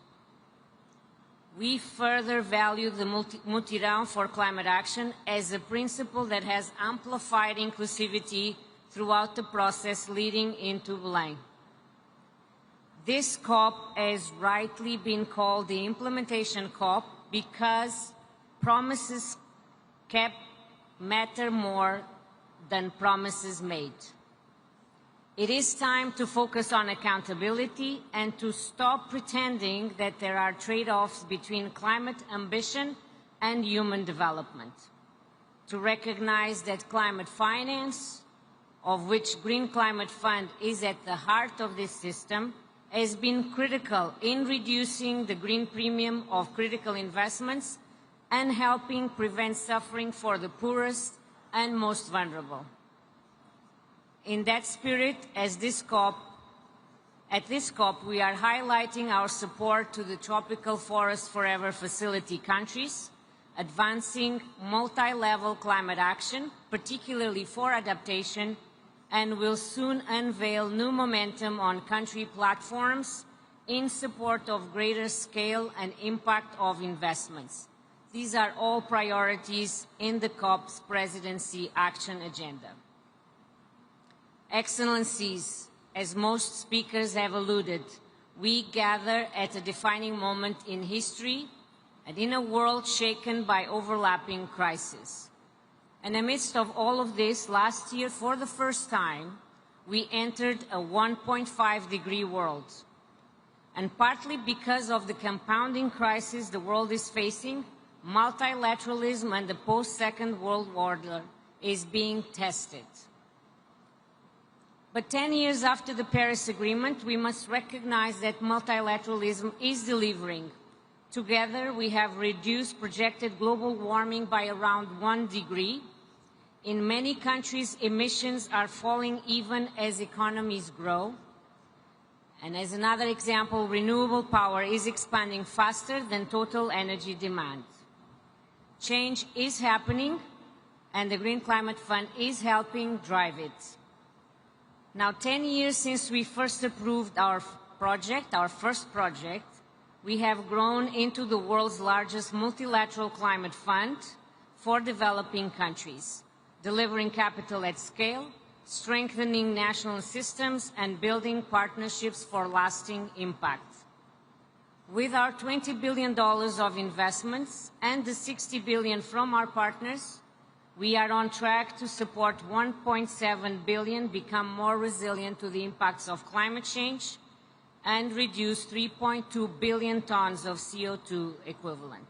We further value the Mutirão for Climate Action as a principle that has amplified inclusivity throughout the process leading into Belém. This COP has rightly been called the implementation COP because promises kept matter more than promises made. It is time to focus on accountability and to stop pretending that there are trade-offs between climate ambition and human development. To recognize that climate finance, of which Green Climate Fund is at the heart of this system, has been critical in reducing the green premium of critical investments and helping prevent suffering for the poorest and most vulnerable. In that spirit, at this COP, we are highlighting our support to the Tropical Forest Forever Facility countries, advancing multi-level climate action, particularly for adaptation, and will soon unveil new momentum on country platforms in support of greater scale and impact of investments. These are all priorities in the COP's presidency action agenda. Excellencies, as most speakers have alluded, we gather at a defining moment in history and in a world shaken by overlapping crises. And amidst of all of this, last year, for the first time, we entered a 1.5-degree world. And partly because of the compounding crisis the world is facing, multilateralism and the post-Second World War is being tested. But 10 years after the Paris Agreement, we must recognize that multilateralism is delivering. Together, we have reduced projected global warming by around 1 degree. In many countries, emissions are falling even as economies grow. And as another example, renewable power is expanding faster than total energy demand. Change is happening, and the Green Climate Fund is helping drive it. Now, 10 years since we first approved our first project, we have grown into the world's largest multilateral climate fund for developing countries, delivering capital at scale, strengthening national systems, and building partnerships for lasting impact. With our $20 billion of investments and the $60 billion from our partners, we are on track to support 1.7 billion become more resilient to the impacts of climate change and reduce 3.2 billion tons of CO2 equivalent.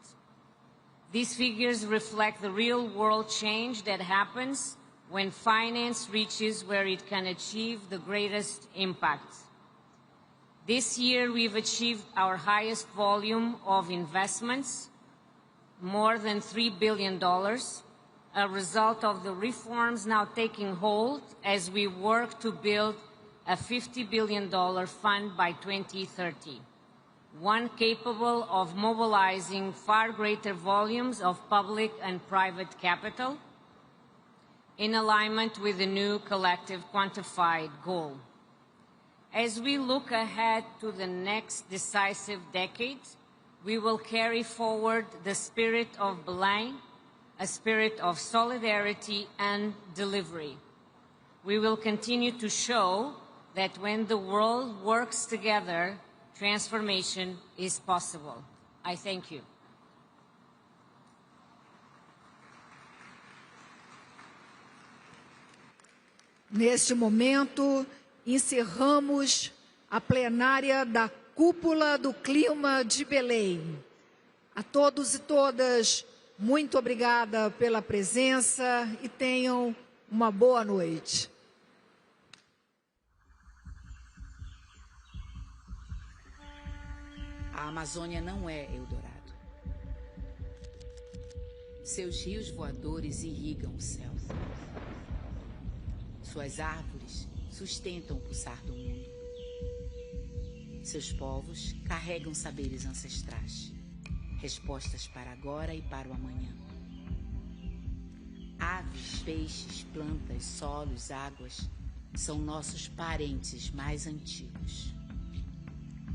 These figures reflect the real-world change that happens when finance reaches where it can achieve the greatest impact. This year, we've achieved our highest volume of investments, more than $3 billion, a result of the reforms now taking hold as we work to build a $50 billion fund by 2030, one capable of mobilizing far greater volumes of public and private capital in alignment with the new collective quantified goal. As we look ahead to the next decisive decade, we will carry forward the spirit of Belém, a spirit of solidarity and delivery. We will continue to show that when the world works together, transformation is possible. I thank you. Neste momento, encerramos a plenária da Cúpula do Clima de Belém. A todos e todas, muito obrigada pela presença e tenham uma boa noite. A Amazônia não é Eldorado. Seus rios voadores irrigam o céu. Suas árvores sustentam o pulsar do mundo. Seus povos carregam saberes ancestrais, respostas para agora e para o amanhã. Aves, peixes, plantas, solos, águas são nossos parentes mais antigos.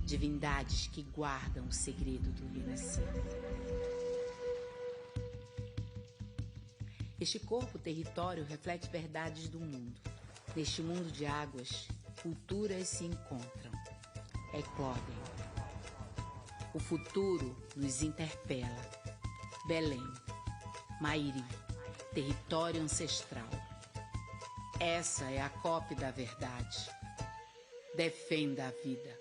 Divindades que guardam o segredo do renascer. Este corpo território reflete verdades do mundo. Neste mundo de águas, culturas se encontram, eclodem. O futuro nos interpela. Belém, Mairi, território ancestral. Essa é a COP da verdade. Defenda a vida.